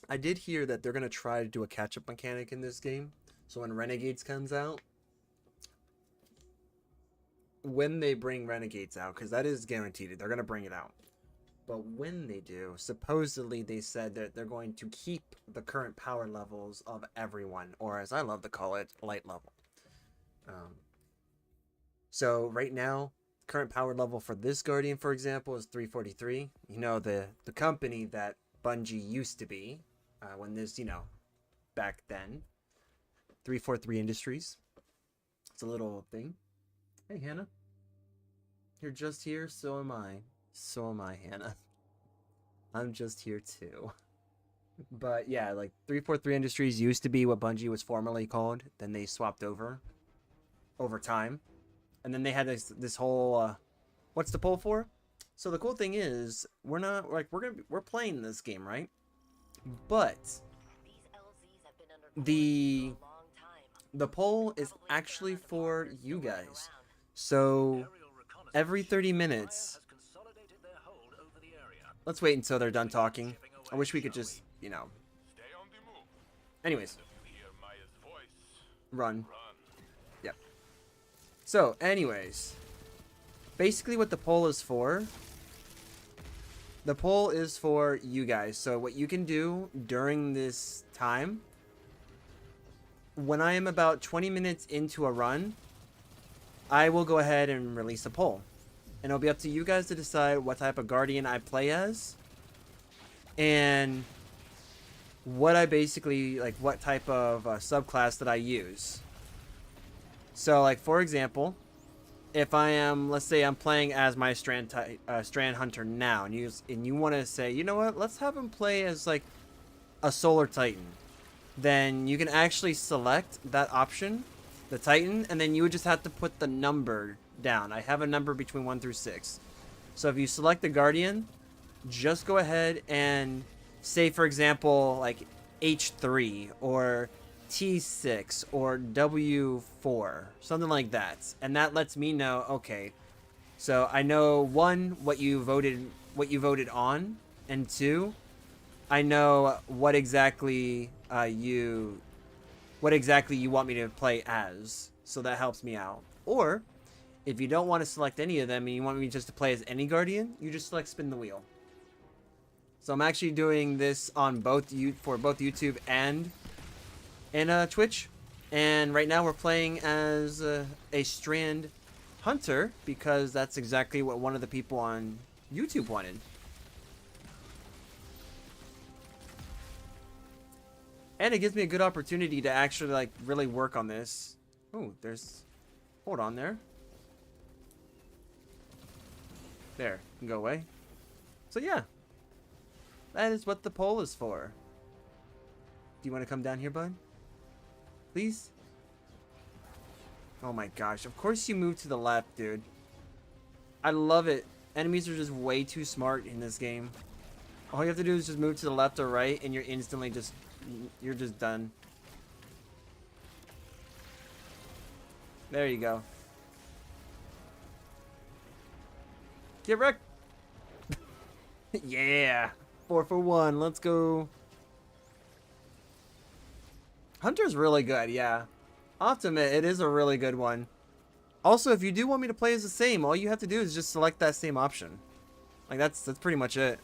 I did hear that they're going to try to do a catch-up mechanic in this game. So when Renegades comes out, when they bring Renegades out, because that is guaranteed, they're going to bring it out. But when they do, supposedly they said that they're going to keep the current power levels of everyone, or as I love to call it, light level. So right now, current power level for this Guardian, for example, is 343. You know, the company that Bungie used to be. When this, you know, back then, 343 Industries. It's a little thing. Hey, Hannah. You're just here, so am I. So am I, Hannah. I'm just here too. But yeah, like 343 Industries used to be what Bungie was formerly called. Then they swapped over time. And then they had this whole what's the poll for? So the cool thing is we're not like we're playing this game, right? But These LZs have been under quarantine the for a long time. the poll is Probably actually sure enough for markers you still running guys. around. So Aerial reconnaissance every 30 shows minutes, Fire has consolidated their hold over the area. let's wait until they're done talking. Chipping I wish we away, could shall just, you know. Stay on the move. Anyways, If you hear Maya's voice, run. run. Yep. So, anyways, basically what the poll is for. The poll is for you guys. So what you can do during this time, when I am about 20 minutes into a run, I will go ahead and release a poll. And it'll be up to you guys to decide what type of Guardian I play as. And what I basically, like, what type of subclass that I use. So, like, for example, if I am, let's say I'm playing as my Strand Hunter now, and you want to say, you know what, let's have him play as, like, a Solar Titan. Then you can actually select that option, the Titan, and then you would just have to put the number down. I have a number between 1 through 6. So if you select the Guardian, just go ahead and say, for example, like H3 or T6 or W4, something like that. And that lets me know, okay, so I know, 1, what you voted on, and 2, I know what exactly you want me to play as. So that helps me out. Or if you don't want to select any of them and you want me just to play as any Guardian, you just select spin the wheel. So I'm actually doing this on both YouTube and Twitch. And right now we're playing as a Strand Hunter because that's exactly what one of the people on YouTube wanted. And it gives me a good opportunity to actually, like, really work on this. Oh, hold on there. There, can go away. So yeah, that is what the poll is for. Do you want to come down here, bud? Please? Oh my gosh, of course you moved to the left, dude. I love it. Enemies are just way too smart in this game. All you have to do is just move to the left or right and you're instantly just, you're just done. There you go. Get wrecked. Yeah. 4 for 1. Let's go. Hunter's really good, yeah. I'll have to admit, it is a really good one. Also, if you do want me to play as the same, all you have to do is just select that same option. Like, that's pretty much it.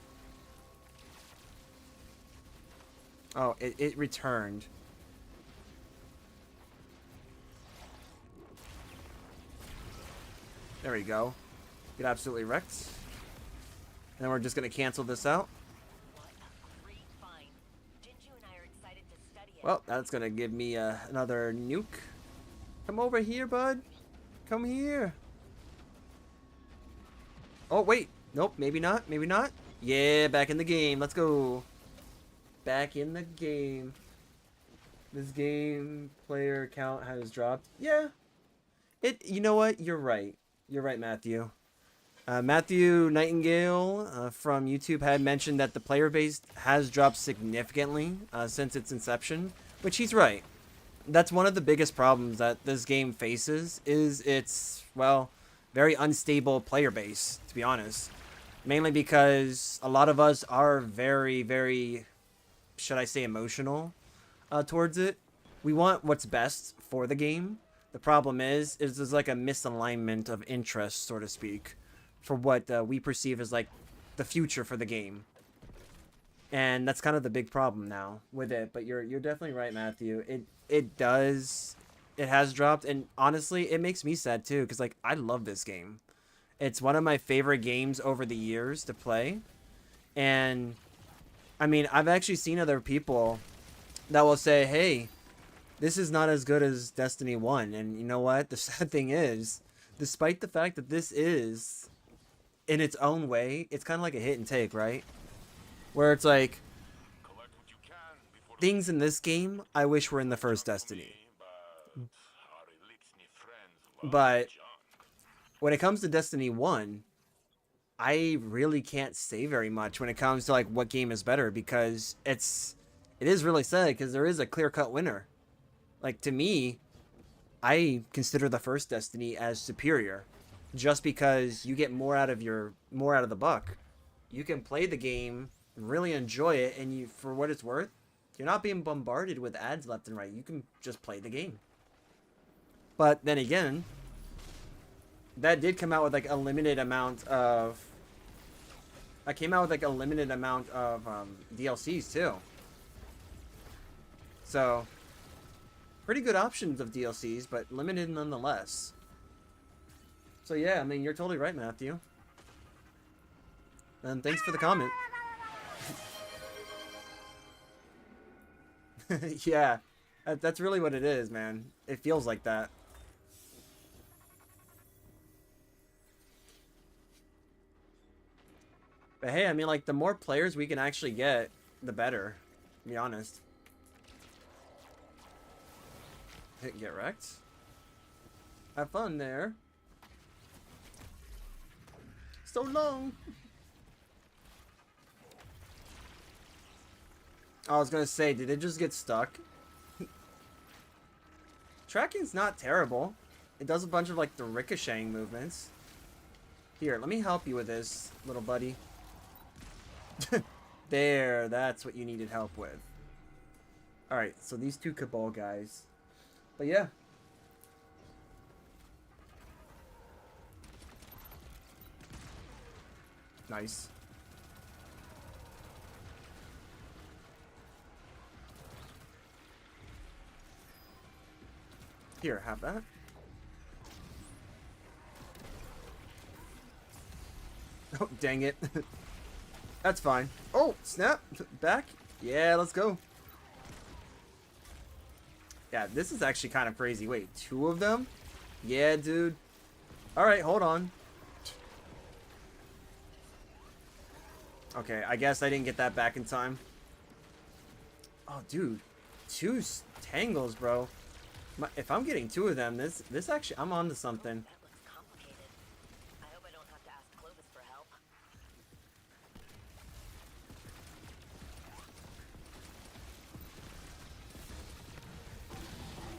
Oh, it returned. There we go. Get absolutely wrecked. And then we're just going to cancel this out. What a great find. Jinju and I are excited to study it. Well, that's going to give me another nuke. Come over here, bud. Come here. Oh, wait. Nope, maybe not. Maybe not. Yeah, back in the game. Let's go. Back in the game. This game player count has dropped. Yeah. You know what? You're right. You're right, Matthew. Matthew Nightingale from YouTube had mentioned that the player base has dropped significantly since its inception, which he's right. That's one of the biggest problems that this game faces is its, well, very unstable player base, to be honest. Mainly because a lot of us are very, very, should I say, emotional towards it. We want what's best for the game. The problem is there's like a misalignment of interest, so to speak, for what we perceive as like the future for the game. And that's kind of the big problem now with it. But you're definitely right, Matthew. It has dropped, and honestly, it makes me sad too, because like I love this game. It's one of my favorite games over the years to play. And I mean, I've actually seen other people that will say, hey, this is not as good as Destiny 1. And you know what? The sad thing is, despite the fact that this is, in its own way, it's kind of like a hit and take, right? Where it's like, things in this game I wish were in the first Destiny. But when it comes to Destiny 1, I really can't say very much when it comes to like what game is better, because it is really sad, because there is a clear-cut winner. Like, to me, I consider the first Destiny as superior, just because you get more out of the buck. You can play the game, really enjoy it, and you, for what it's worth, you're not being bombarded with ads left and right. You can just play the game. But then again, that did come out with like a limited amount of. I came out with like a limited amount of DLCs too. So, pretty good options of DLCs, but limited nonetheless. So yeah, I mean, you're totally right, Matthew. And thanks for the comment. Yeah, that's really what it is, man. It feels like that. But hey, I mean, like, the more players we can actually get, the better, to be honest. Get wrecked. Have fun there. So long. I was gonna say, did it just get stuck? Tracking's not terrible. It does a bunch of like the ricocheting movements. Here, let me help you with this, little buddy. There, that's what you needed help with. Alright, so these two Cabal guys. But yeah. Nice. Here, have that. Oh, dang it. That's fine. Oh, snap. Back. Yeah, let's go. Yeah, this is actually kind of crazy. Wait, two of them? Yeah, dude. Alright, hold on. Okay, I guess I didn't get that back in time. Oh, dude. Two tangles, bro. If I'm getting two of them, this actually, I'm onto something. That looks complicated. I hope I don't have to ask Clovis for help.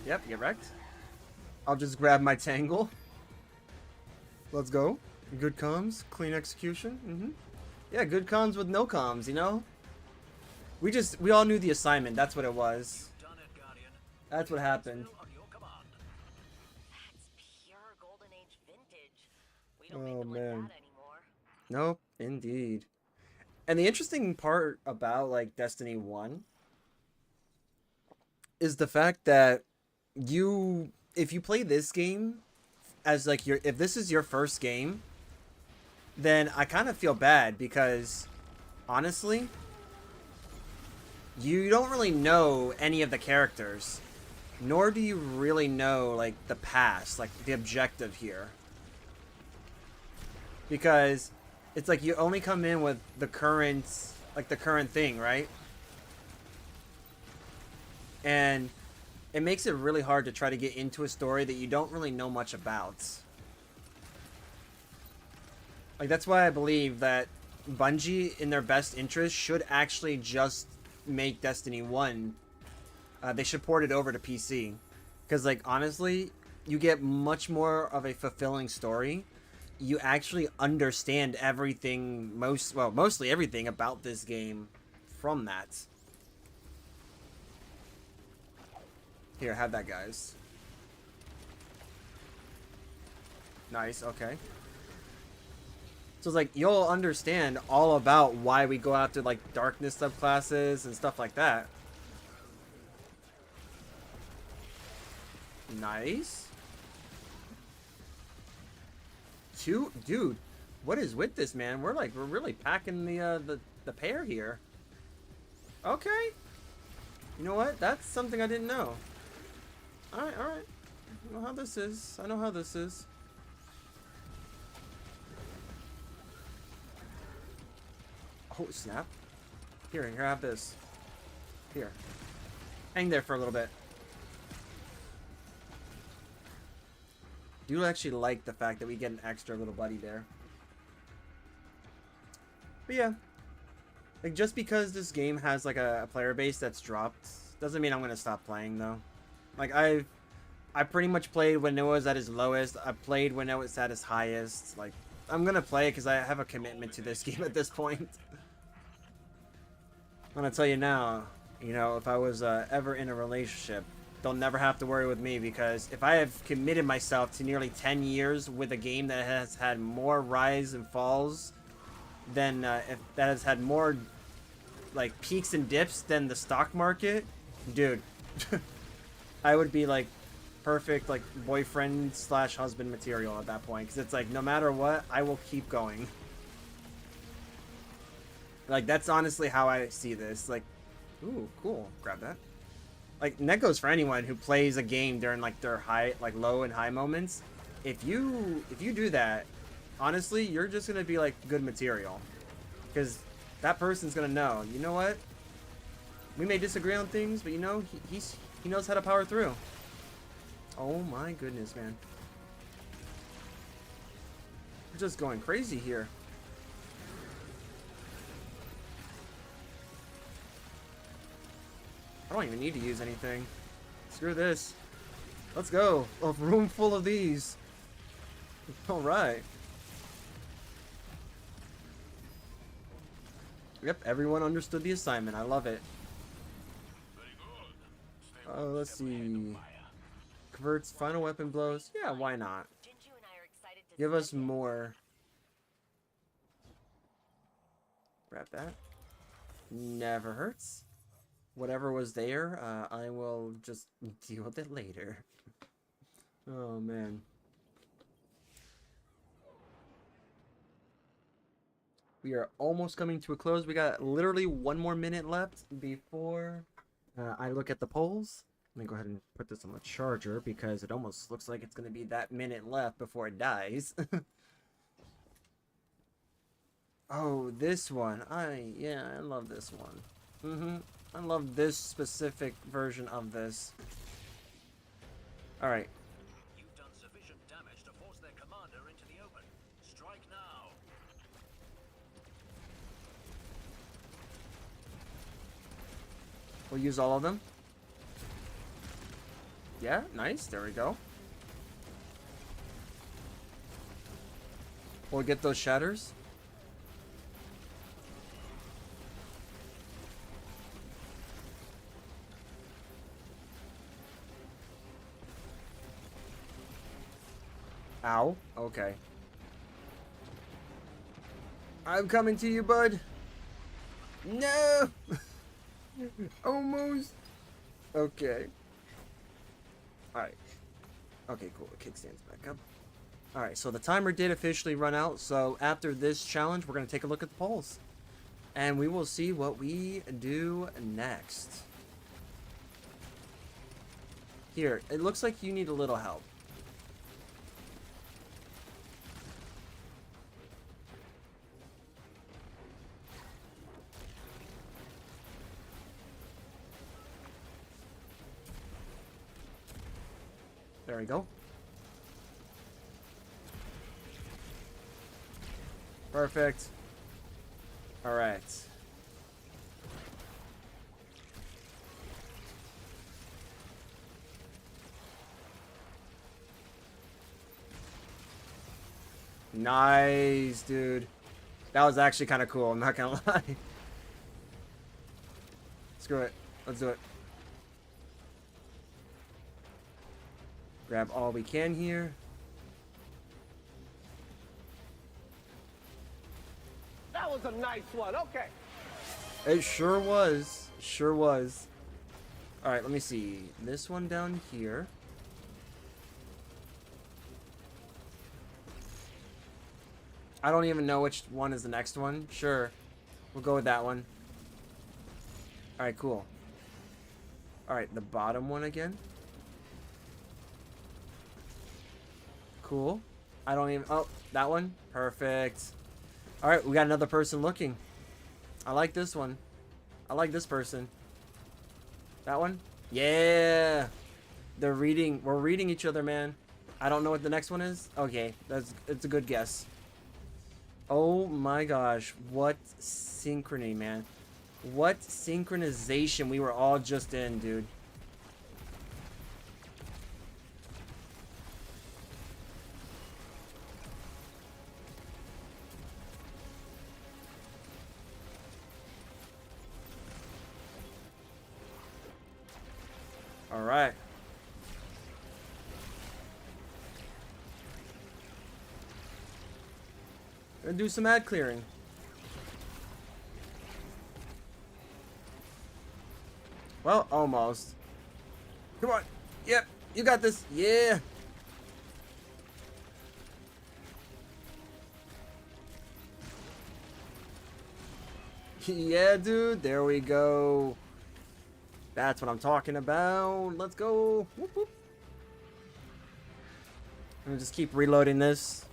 Yep, get wrecked. I'll just grab my tangle. Let's go. Good comms, clean execution. Yeah, good comms with no comms, you know? We all knew the assignment. That's what it was. Done it, Guardian. That's what happened. Still on your command. That's pure Golden Age vintage. We don't make Oh, them like man. that anymore. Nope, indeed. And the interesting part about like Destiny 1 is the fact that if you play this game as like if this is your first game, then I kind of feel bad, because honestly, you don't really know any of the characters, nor do you really know like the past, like the objective here, because it's like you only come in with the current thing, right? And it makes it really hard to try to get into a story that you don't really know much about. Like, that's why I believe that Bungie, in their best interest, should actually just make Destiny 1. They should port it over to PC. Because, like, honestly, you get much more of a fulfilling story. You actually understand everything, mostly everything about this game from that. Here, have that, guys. Nice, okay. So it's like, you'll understand all about why we go after, like, darkness subclasses and stuff like that. Nice. Dude, what is with this, man? We're really packing the pair here. Okay. You know what? That's something I didn't know. Alright. I know how this is. Oh, snap. Here, have this. Here. Hang there for a little bit. Do actually like the fact that we get an extra little buddy there. But yeah. Like, just because this game has, like, a player base that's dropped, doesn't mean I'm gonna stop playing, though. Like, I pretty much played when it was at its lowest. I played when it was at its highest. Like, I'm gonna play it because I have a commitment to this game at this point. I'm gonna tell you now, you know, if I was ever in a relationship, they'll never have to worry with me, because if I have committed myself to nearly 10 years with a game that has had more rise and falls than, if that has had more, like, peaks and dips than the stock market, dude, I would be, like, perfect, like, boyfriend slash husband material at that point, because it's like, no matter what, I will keep going. Like, that's honestly how I see this. Like, ooh, cool, grab that. Like, and that goes for anyone who plays a game during, like, their high, like, low and high moments. If you do that, honestly, you're just gonna be, like, good material, because that person's gonna know, you know what, we may disagree on things, but, you know, he knows how to power through. Oh my goodness, man, we're just going crazy here. I don't even need to use anything. Screw this. Let's go. A room full of these. Alright. Yep, everyone understood the assignment. I love it. Oh, let's see. Converts final weapon blows. Yeah, why not? Jinju and I are excited to Give see us more. Grab that. Never hurts. Whatever was there, I will just deal with it later. Oh, man. We are almost coming to a close. We got literally 1 more minute left before I look at the polls. Let me go ahead and put this on the charger, because it almost looks like it's going to be that minute left before it dies. Oh, this one. Yeah, I love this one. I love this specific version of this. Alright. You've done sufficient damage to force their commander into the open. Strike now. We'll use all of them. Yeah, nice. There we go. We'll get those shatters. Ow. Okay. I'm coming to you, bud. No! Almost. Okay. Alright. Okay, cool. The kickstand's back up. Alright, so the timer did officially run out. So after this challenge, we're going to take a look at the polls. And we will see what we do next. Here, it looks like you need a little help. There we go. Perfect. All right. Nice, dude. That was actually kind of cool, I'm not gonna lie. Screw it. Let's do it. Grab all we can here. That was a nice one. Okay. It sure was. Sure was. Alright, let me see. This one down here. I don't even know which one is the next one. Sure. We'll go with that one. Alright, cool. Alright, the bottom one again. Cool. I don't even... Oh, that one? Perfect. Alright, we got another person looking. I like this one. I like this person. That one? Yeah. We're reading each other, man. I don't know what the next one is. Okay, it's a good guess. Oh my gosh, what synchrony, man. What synchronization we were all just in, dude. All right. Gonna do some ad clearing. Well, almost. Come on. Yep, you got this. Yeah. Yeah, dude. There we go. That's what I'm talking about. Let's go. Whoop, whoop. I'm gonna just keep reloading this.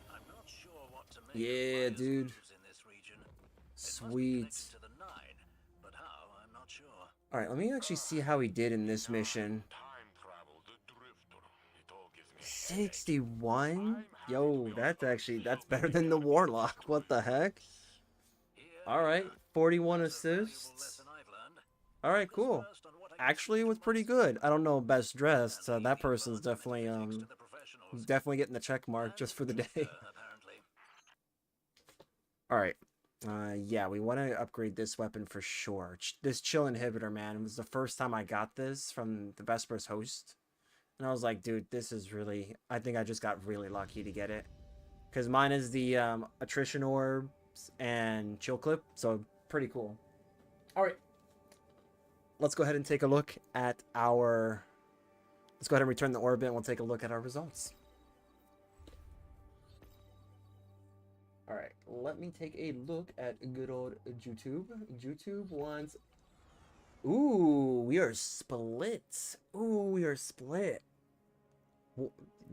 I'm not sure what to make Yeah, of Maya's dude. moves in this region. It must be Sweet. connected to the Nine, but how, I'm not sure. Alright, let me actually see how he did in this mission. Time travel, the drifter. It all gives me 61? Yo, that's better than the Warlock. What the heck? Alright, 41 assists. Alright, cool. Actually, it was pretty good. I don't know best dressed, so that person's definitely getting the check mark just for the day. Alright. Yeah, we want to upgrade this weapon for sure. This chill inhibitor, man, it was the first time I got this from the Vespers host. And I was like, dude, this is really... I think I just got really lucky to get it. Because mine is the attrition orbs and chill clip, so pretty cool. Alright. Let's go ahead and take a look at our... Let's go ahead and return the orbit and we'll take a look at our results. Alright, let me take a look at good old YouTube. YouTube wants... Ooh, we are split. Ooh, we are split.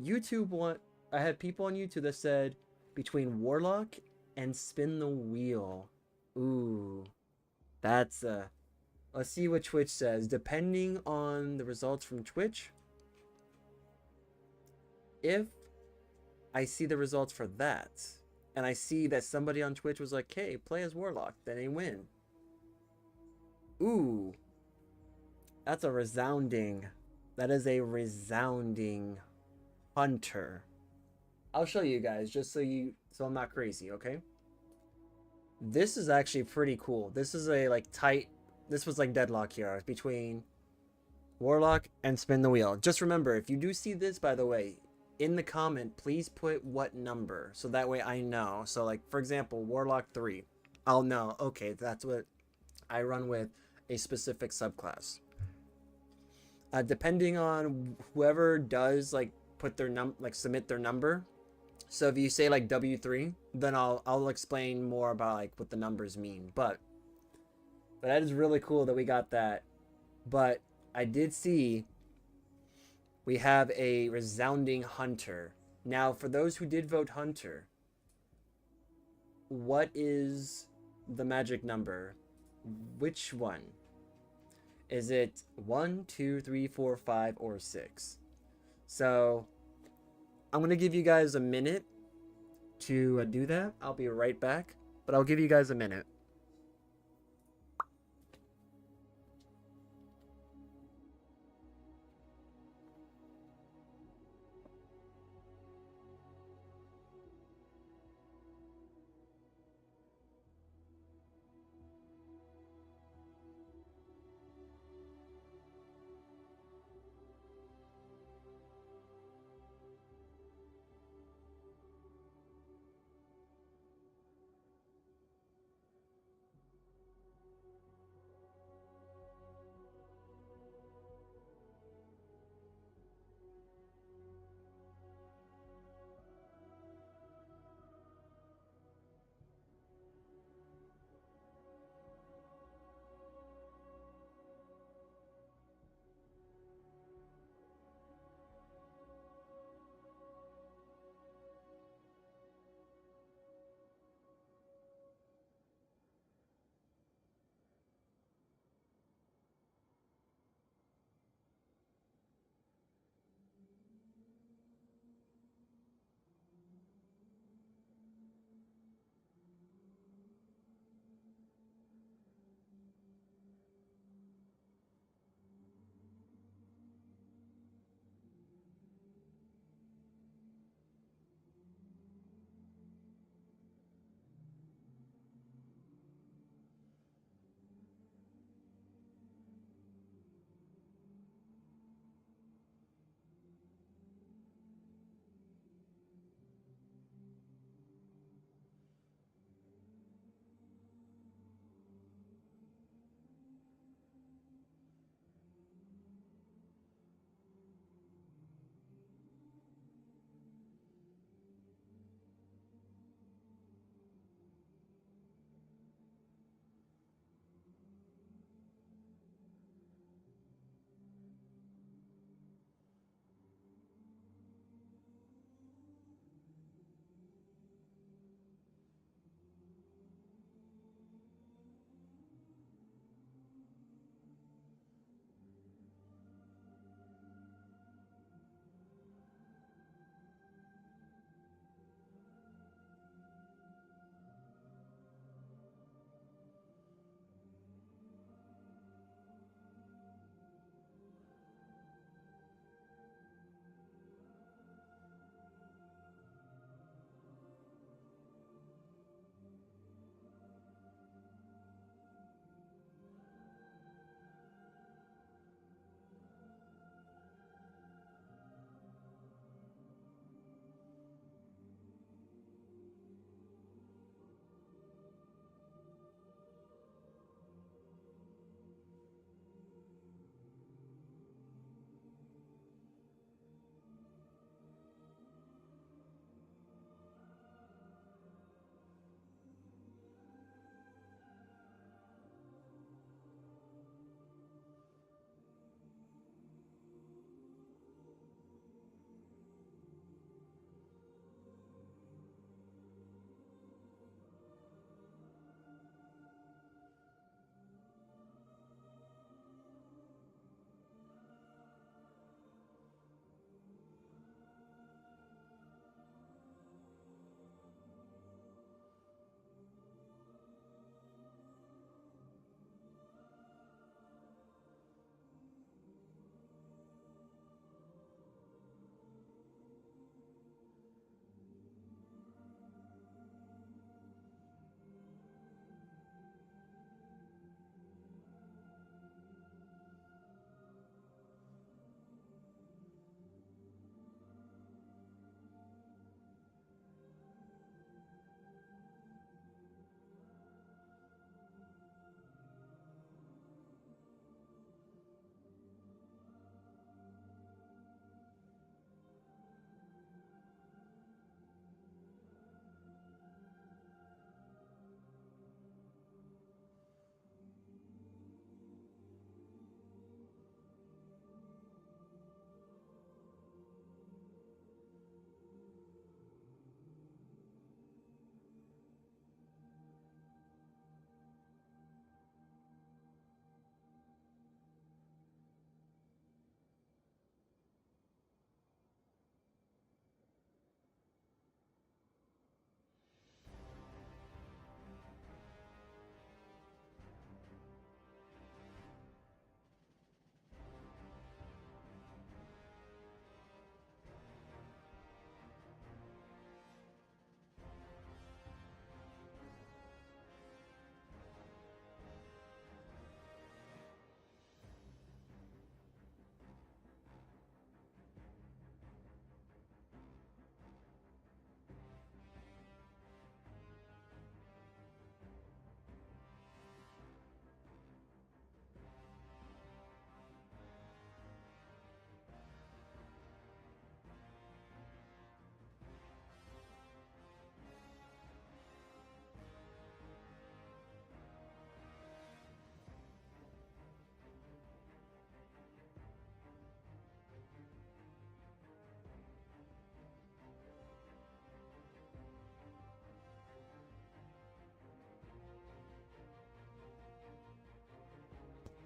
YouTube want... I had people on YouTube that said between Warlock and Spin the Wheel. Ooh. That's let's see what Twitch says. Depending on the results from Twitch, if I see the results for that, and I see that somebody on Twitch was like, hey, play as Warlock, then they win. Ooh. That's a resounding... That is a resounding Hunter. I'll show you guys, just so I'm not crazy, okay? This is actually pretty cool. This is a, like, tight... This was like deadlock here between Warlock and Spin the Wheel. Just remember, if you do see this, by the way, in the comment, please put what number, so that way I know. So, like, for example, Warlock 3. I'll know, okay, that's what I run with a specific subclass. Depending on whoever does, like, put their submit their number. So if you say, like, W3, then I'll explain more about, like, what the numbers mean. But that is really cool that we got that. But I did see we have a resounding Hunter. Now, for those who did vote Hunter, what is the magic number? Which one? Is it 1, 2, 3, 4, 5, or 6? So I'm going to give you guys a minute to do that. I'll be right back, but I'll give you guys a minute.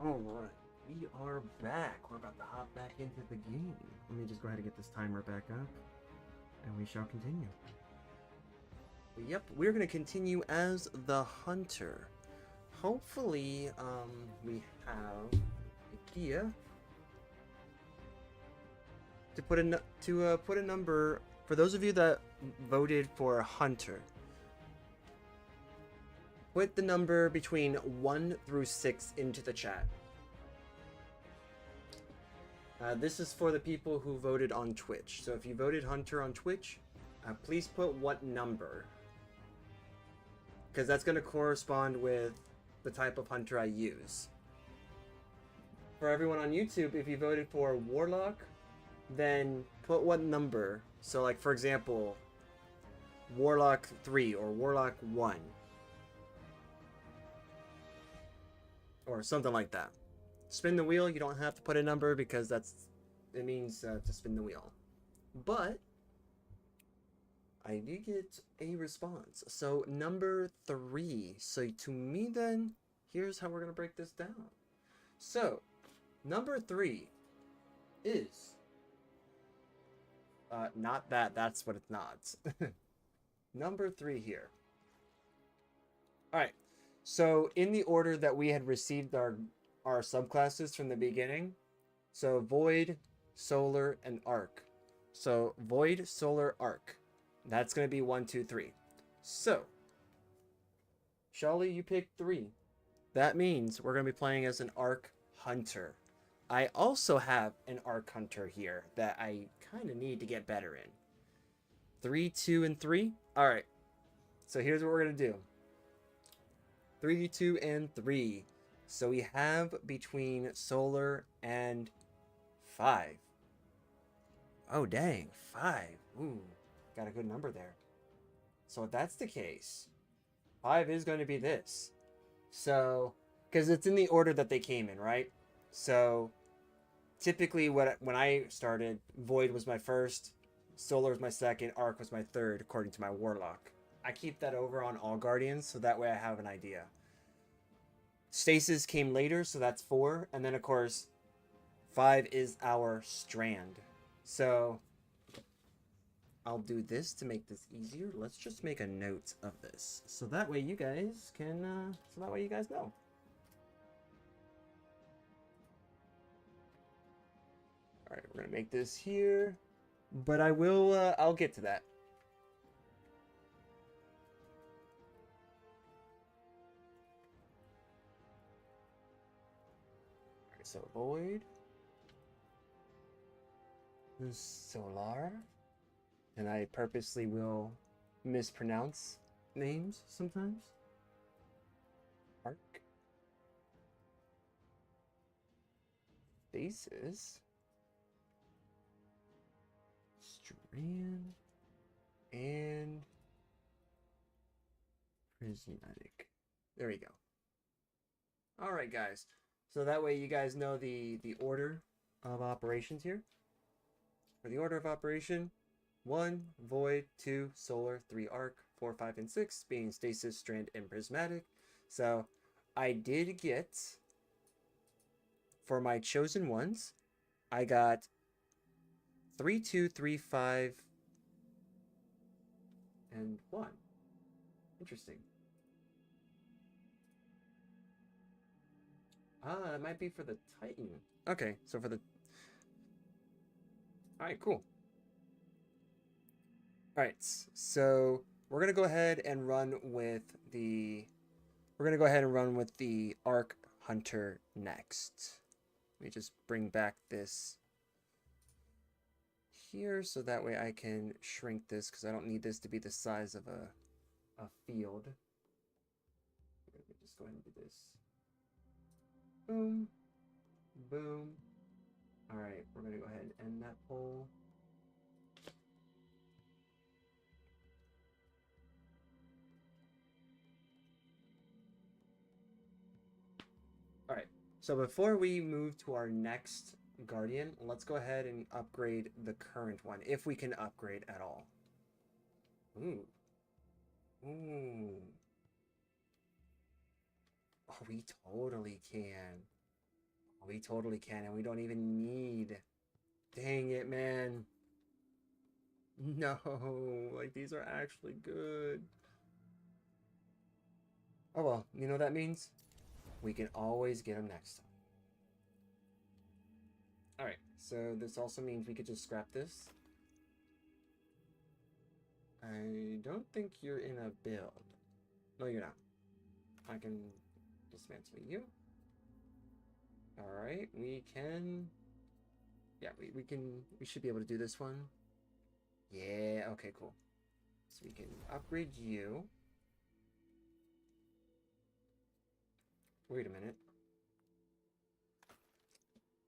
Alright, we are back. We're about to hop back into the game. Let me just go ahead and get this timer back up, and we shall continue. Yep, we're going to continue as the hunter. Hopefully, we have idea to put a number for those of you that voted for hunter. Put the number between 1 through 6 into the chat. This is for the people who voted on Twitch. So if you voted hunter on Twitch, please put what number, because that's going to correspond with the type of hunter I use. For everyone on YouTube, if you voted for warlock, then put what number. So like, for example, warlock 3 or warlock 1 or something like that. Spin the wheel. You don't have to put a number because it means to spin the wheel. But I did get a response. So number 3. So to me then, here's how we're going to break this down. So number 3 is not that. That's what it's not. Number 3 here. All right. So in the order that we had received our subclasses from the beginning, so Void, Solar, and Arc. So Void, Solar, Arc. That's going to be 1, 2, 3. So, Shelly, you picked 3. That means we're going to be playing as an Arc Hunter. I also have an Arc Hunter here that I kind of need to get better in. 3, 2, and 3. All right. So here's what we're going to do. 3, 2, and 3. So we have between Solar and 5. Oh, dang. 5. Ooh. Got a good number there. So if that's the case, 5 is going to be this. So, because it's in the order that they came in, right? So, typically when I started, Void was my first, Solar was my second, Arc was my third, according to my Warlock. I keep that over on all Guardians, so that way I have an idea. Stasis came later, so that's 4. And then, of course, 5 is our Strand. So I'll do this to make this easier. Let's just make a note of this, so that way you guys can, know. All right, we're gonna make this here, but I'll get to that. All right, so Void, Solar. And I purposely will mispronounce names sometimes. Arc. Stasis. Strand. And prismatic. There we go. Alright, guys. So that way you guys know the order of operations here. For the order of operation, 1, Void, 2, Solar, 3, Arc, 4, 5, and 6 being Stasis, Strand, and Prismatic. So I did get, for my chosen ones, I got 3, 2, 3, 5, and 1. Interesting. That might be for the Titan. Okay, so for the... Alright, cool. Alright, so we're going to go ahead and run with the... Arc Hunter next. Let me just bring back this here, so that way I can shrink this, because I don't need this to be the size of a field. Let me just go ahead and do this. Boom. Boom. Alright, we're going to go ahead and end that poll. Alright, so before we move to our next Guardian, let's go ahead and upgrade the current one, if we can upgrade at all. Ooh. Ooh. Oh, we totally can. We totally can, and we don't even need. Dang it, man. No, like these are actually good. Oh well, you know what that means? We can always get them next time. Alright, so this also means we could just scrap this. I don't think you're in a build. No, you're not. I can dismantle you. Alright, we can... Yeah, we should be able to do this one. Yeah, okay, cool. So we can upgrade you. Wait a minute.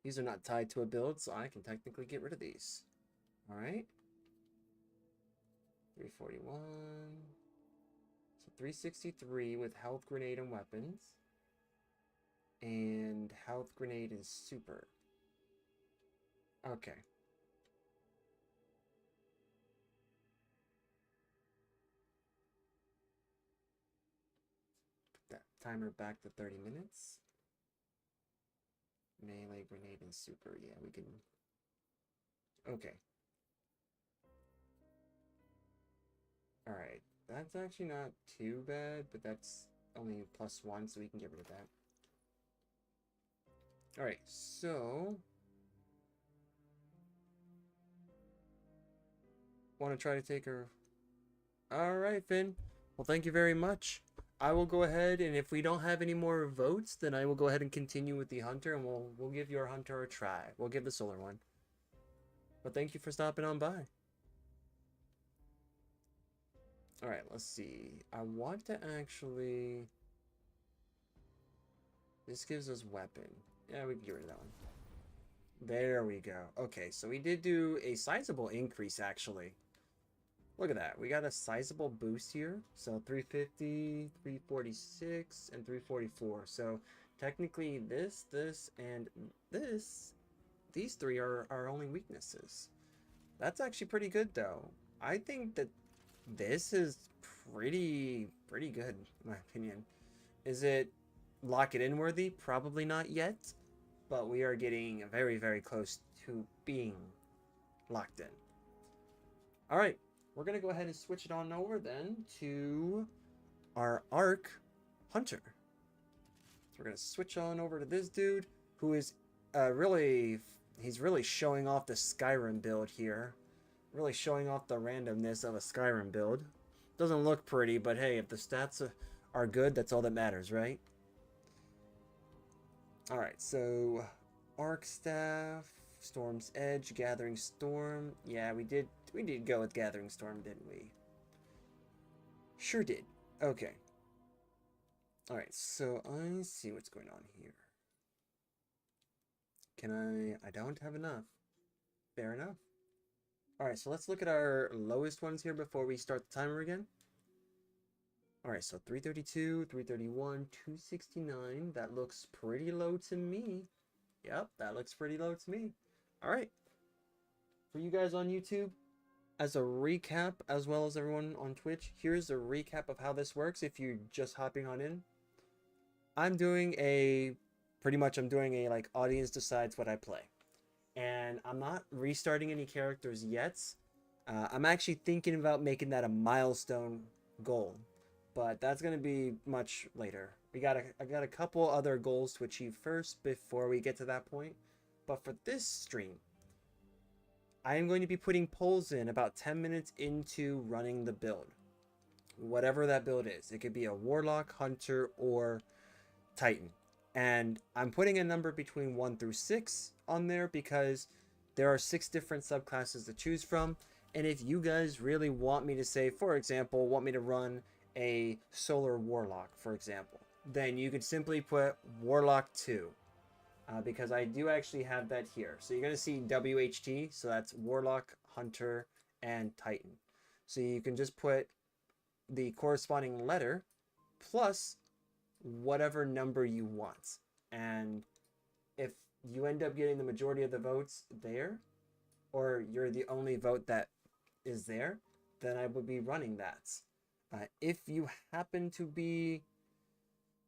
These are not tied to a build, so I can technically get rid of these. Alright. 341. So 363 with health grenade and weapons. And health grenade is super. Okay. Put that timer back to 30 minutes. Melee, grenade, and super. Yeah, we can... Okay. Alright. That's actually not too bad, but that's only +1, so we can get rid of that. Alright, so... Want to try to take her... Alright, Finn. Well, thank you very much. I will go ahead, and if we don't have any more votes, then I will go ahead and continue with the hunter, and we'll give your hunter a try. We'll give the solar one. But thank you for stopping on by. Alright, let's see. I want to actually... This gives us weapon. Yeah, we can get rid of that one. There we go. Okay, so we did do a sizable increase, actually. Look at that. We got a sizable boost here. So 350, 346, and 344. So technically this, and this, these three are our only weaknesses. That's actually pretty good, though. I think that this is pretty good, in my opinion. Is it lock it in worthy? Probably not yet. But we are getting very, very close to being locked in. Alright. We're going to go ahead and switch it on over then to our Arc Hunter. So we're going to switch on over to this dude who is he's really showing off the Skyrim build here. Really showing off the randomness of a Skyrim build. Doesn't look pretty, but hey, if the stats are good, that's all that matters, right? Alright, so Arc Staff, Storm's Edge, Gathering Storm. Yeah, we did go with Gathering Storm, didn't we? Sure did. Okay. Alright, so I see what's going on here. I don't have enough. Fair enough. Alright, so let's look at our lowest ones here before we start the timer again. Alright, so 332, 331, 269. That looks pretty low to me. Yep, that looks pretty low to me. Alright. For you guys on YouTube, as a recap, as well as everyone on Twitch, here's a recap of how this works if you're just hopping on in. I'm doing a like audience decides what I play. And I'm not restarting any characters yet. I'm actually thinking about making that a milestone goal. But that's going to be much later. I got a couple other goals to achieve first before we get to that point. But for this stream, I am going to be putting polls in about 10 minutes into running the build. Whatever that build is. It could be a Warlock, Hunter, or Titan. And I'm putting a number between 1 through 6 on there because there are 6 different subclasses to choose from. And if you guys really want me to say, for example, want me to run a Solar Warlock, for example, then you could simply put Warlock 2. Because I do actually have that here. So you're going to see WHT, so that's Warlock, Hunter, and Titan. So you can just put the corresponding letter plus whatever number you want. And if you end up getting the majority of the votes there, or you're the only vote that is there, then I would be running that. If you happen to be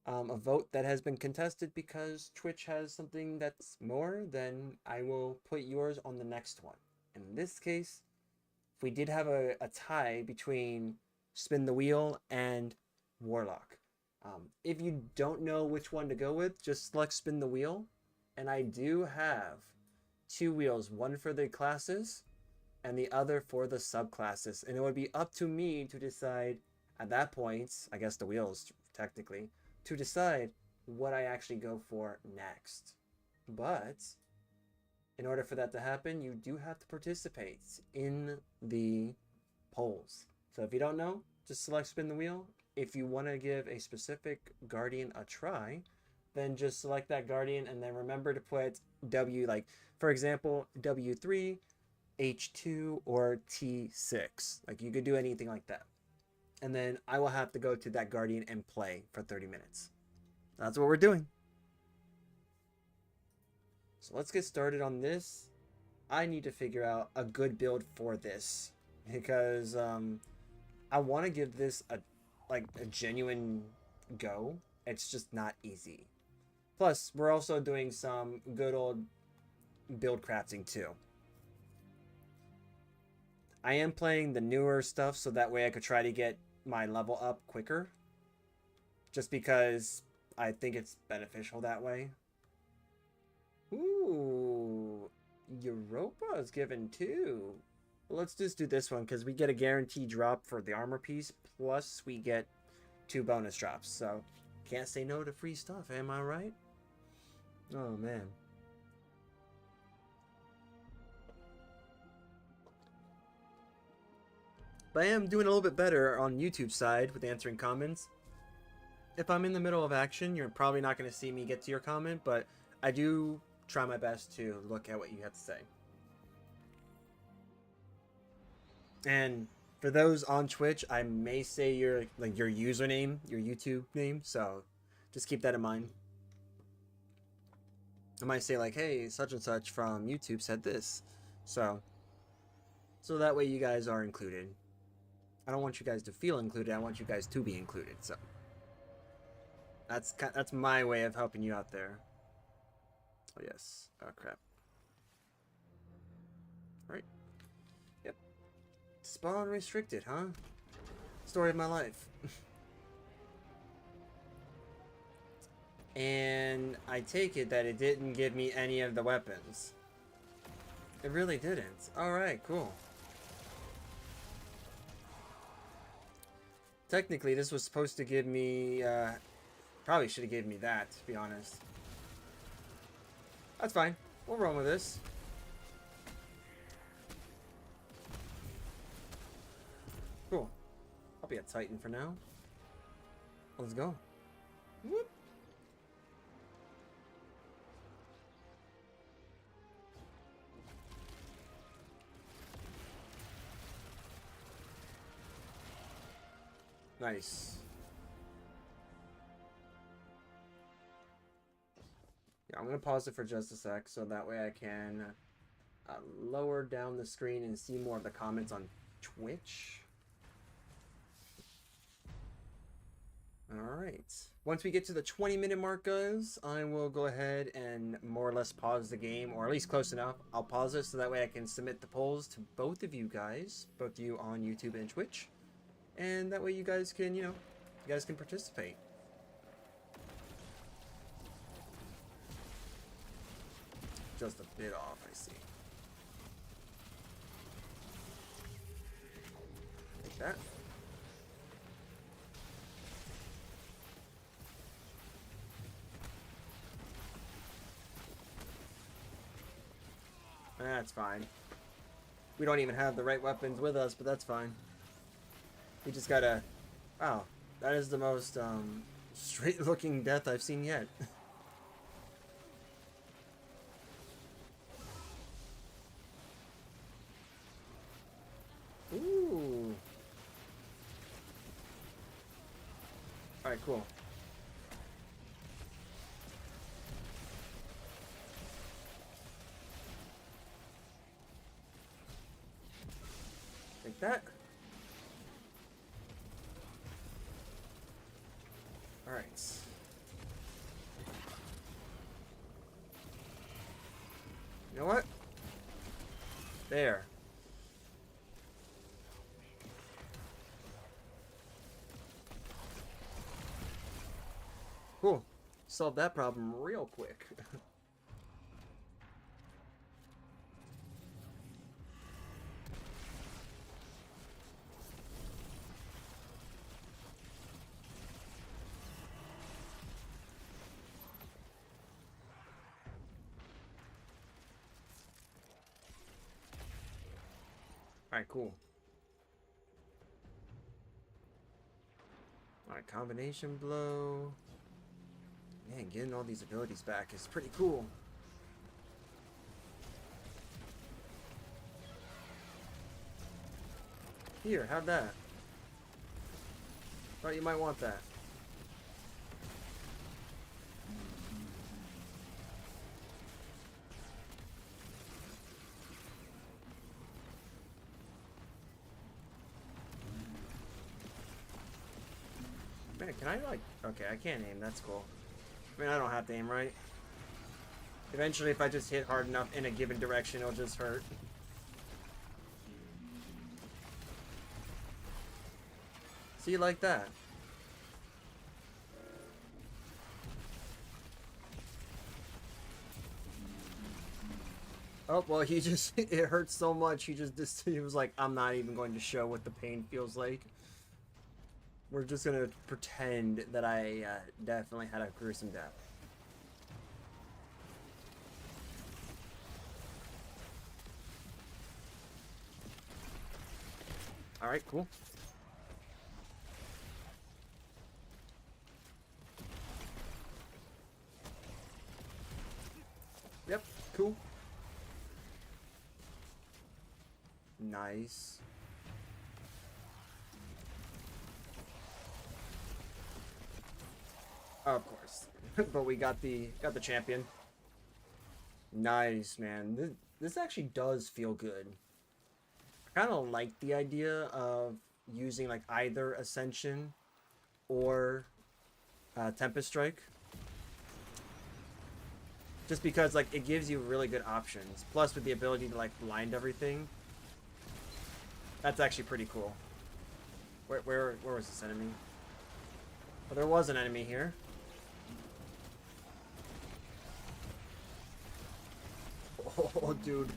a vote that has been contested because Twitch has something that's more, then I will put yours on the next one. In this case, if we did have a tie between Spin the Wheel and Warlock. If you don't know which one to go with, just select Spin the Wheel. And I do have 2 wheels, one for the classes and the other for the subclasses. And it would be up to me to decide at that point, I guess the wheels technically, to decide what I actually go for next. But in order for that to happen, you do have to participate in the polls. So if you don't know, just select Spin the Wheel. If you want to give a specific Guardian a try, then just select that Guardian and then remember to put W, like for example, W3, H2, or T6. Like you could do anything like that. And then I will have to go to that Guardian and play for 30 minutes. That's what we're doing. So let's get started on this. I need to figure out a good build for this because I want to give this a genuine go. It's just not easy. Plus, we're also doing some good old build crafting too. I am playing the newer stuff so that way I could try to get my level up quicker. Just because I think it's beneficial that way. Ooh, Europa is given 2. Well, let's just do this one because we get a guaranteed drop for the armor piece. Plus, we get 2 bonus drops. So, can't say no to free stuff, am I right? Oh, man. But I am doing a little bit better on YouTube side with answering comments. If I'm in the middle of action, you're probably not going to see me get to your comment, but I do try my best to look at what you have to say. And for those on Twitch, I may say your username, your YouTube name, so just keep that in mind. I might say like, hey, such and such from YouTube said this. So that way you guys are included. I don't want you guys to feel included. I want you guys to be included. So that's my way of helping you out there. Oh yes. Oh crap. All right. Yep. Spawn restricted, huh? Story of my life. And I take it that it didn't give me any of the weapons. It really didn't. Alright, cool. Technically, this was supposed to give me, probably should have given me that, to be honest. That's fine. We'll run with this. Cool. I'll be a Titan for now. Let's go. Whoop. Nice. Yeah, I'm gonna pause it for just a sec so that way I can lower down the screen and see more of the comments on Twitch. Alright. Once we get to the 20-minute mark, guys, I will go ahead and more or less pause the game, or at least close enough. I'll pause it so that way I can submit the polls to both of you guys, both of you on YouTube and Twitch. And that way you guys can, you guys can participate. Just a bit off, I see. Like that. That's fine. We don't even have the right weapons with us, but that's fine. We just gotta... Wow, that is the most straight-looking death I've seen yet. Ooh. Alright, cool. Like that. Alright. know what? There. Cool. Solved that problem real quick. Alright, cool. Alright, combination blow. Man, getting all these abilities back is pretty cool. Here, have that. Thought you might want that. Man, can I like... Okay, I can't aim. That's cool. I mean, I don't have to aim, right? Eventually, if I just hit hard enough in a given direction, it'll just hurt. See, like that. Oh, well, he just... It hurts so much, he was like, I'm not even going to show what the pain feels like. We're just gonna pretend that I definitely had a gruesome death. Alright, cool. Yep, cool. Nice. Oh, of course. But we got the champion. Nice, man. This actually does feel good. I kind of like the idea of using like either Ascension or Tempest Strike. Just because like it gives you really good options. Plus with the ability to like blind everything. That's actually pretty cool. Where was this enemy? Oh, there was an enemy here. Oh, dude.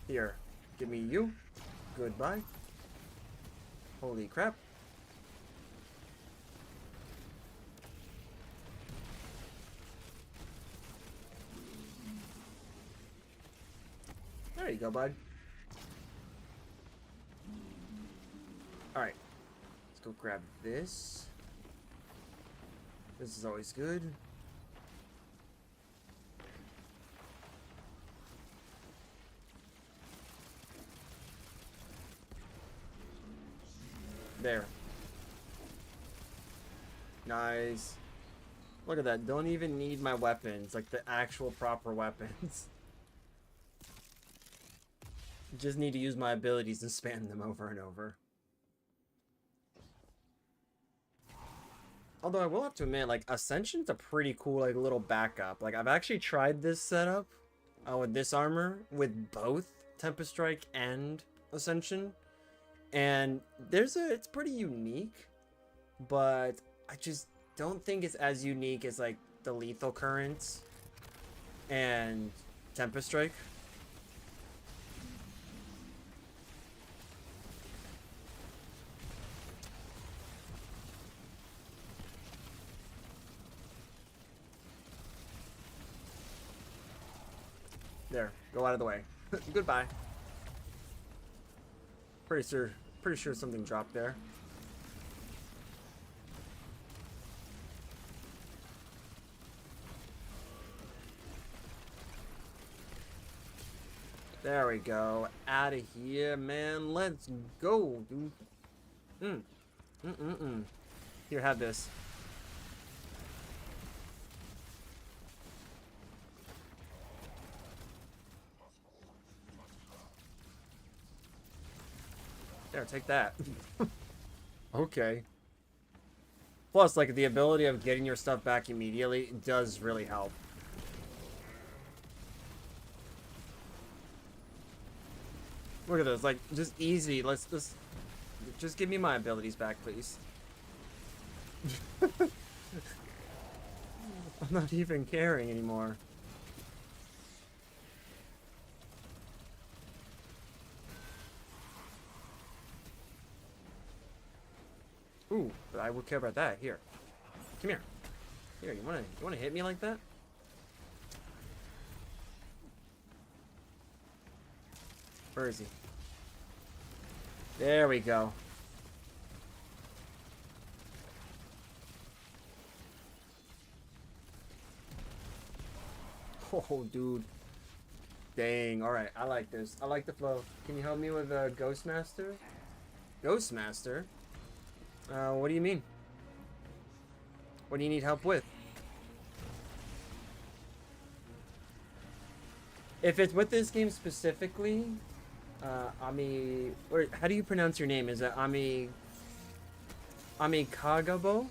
Here, give me you. Goodbye. Holy crap. There you go, bud. Alright. Let's go grab this. This is always good. There. Nice. Look at that. Don't even need my weapons. Like the actual proper weapons. Just need to use my abilities and spam them over and over. Although I will have to admit, like, Ascension's a pretty cool, like, little backup. Like, I've actually tried this setup with this armor with both Tempest Strike and Ascension. And it's pretty unique, but I just don't think it's as unique as like the Lethal Currents and Tempest Strike. There, go out of the way. Goodbye. Pretty sure something dropped there. There we go. Out of here, man. Let's go, dude. Here, have this. There, take that. Okay. Plus, like, the ability of getting your stuff back immediately does really help. Look at this, like, just easy. Let's just give me my abilities back, please. I'm not even caring anymore. Ooh, but I would care about that. Here. Come here. Here, you wanna hit me like that? Where is he? There we go. Oh, dude. Dang. Alright, I like this. I like the flow. Can you help me with Ghostmaster? Ghostmaster? What do you mean? What do you need help with? If it's with this game specifically, Ami, or how do you pronounce your name? Is it Kagabo?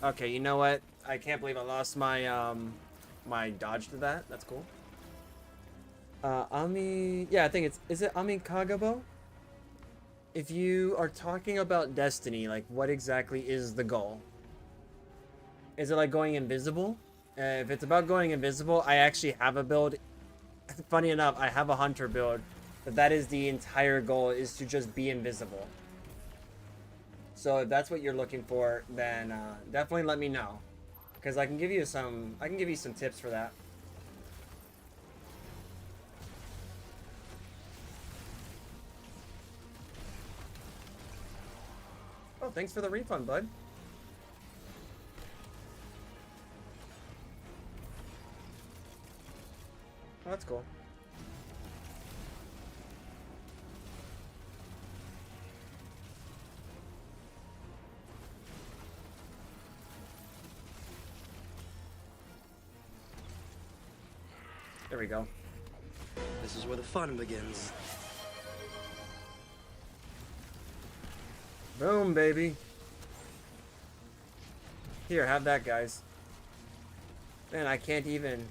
Okay, you know what? I can't believe I lost my my dodge to that. That's cool. Yeah, I think is it Ami Kagabo? If you are talking about Destiny, like what exactly is the goal? Is it like going invisible? If it's about going invisible, I actually have a build. Funny enough, I have a hunter build, but that is the entire goal, is to just be invisible. So if that's what you're looking for, then definitely let me know, because I can give you some tips for that. Oh, thanks for the refund, bud. Oh, that's cool. There we go. This is where the fun begins. Boom, baby. Here, have that, guys. Man, I can't even...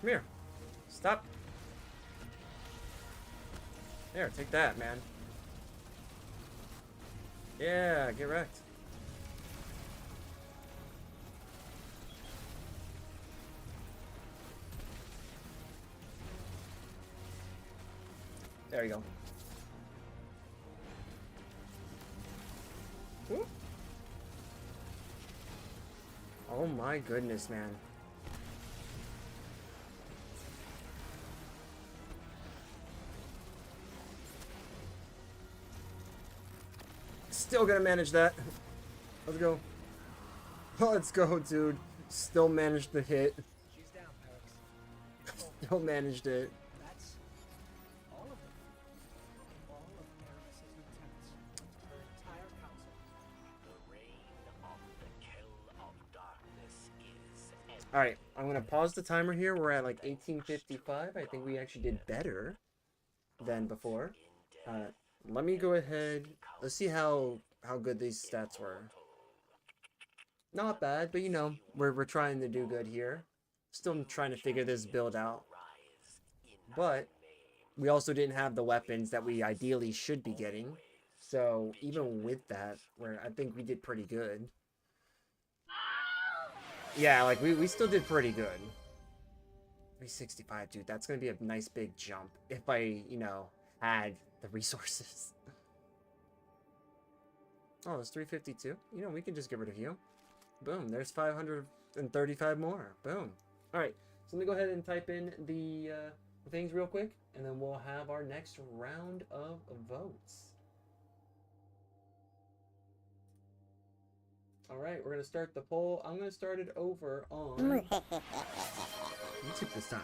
Come here. Stop. There, take that, man. Yeah, get wrecked. There you go. Whoop. Oh my goodness, man. Still gonna manage that. Let's go. Let's go, dude. Still managed the hit. She's down, Paris. Still managed it. That's all of them. All of Paris' lieutenants. Her entire council. The reign of the Kill of Darkness is ended. Alright, I'm gonna pause the timer here. We're at like 1855. I think we actually did better than before. Let me go ahead. Let's see how good these stats were. Not bad, but you know, we're trying to do good here. Still trying to figure this build out. But we also didn't have the weapons that we ideally should be getting. So even with that, I think we did pretty good. Yeah, like we still did pretty good. 365, dude. That's gonna be a nice big jump if I, you know, had the resources. Oh, it's 352. You know, we can just get rid of you. Boom, there's 535 more. Boom. Alright, so let me go ahead and type in the things real quick, and then we'll have our next round of votes. Alright, we're going to start the poll. I'm going to start it over on YouTube this time.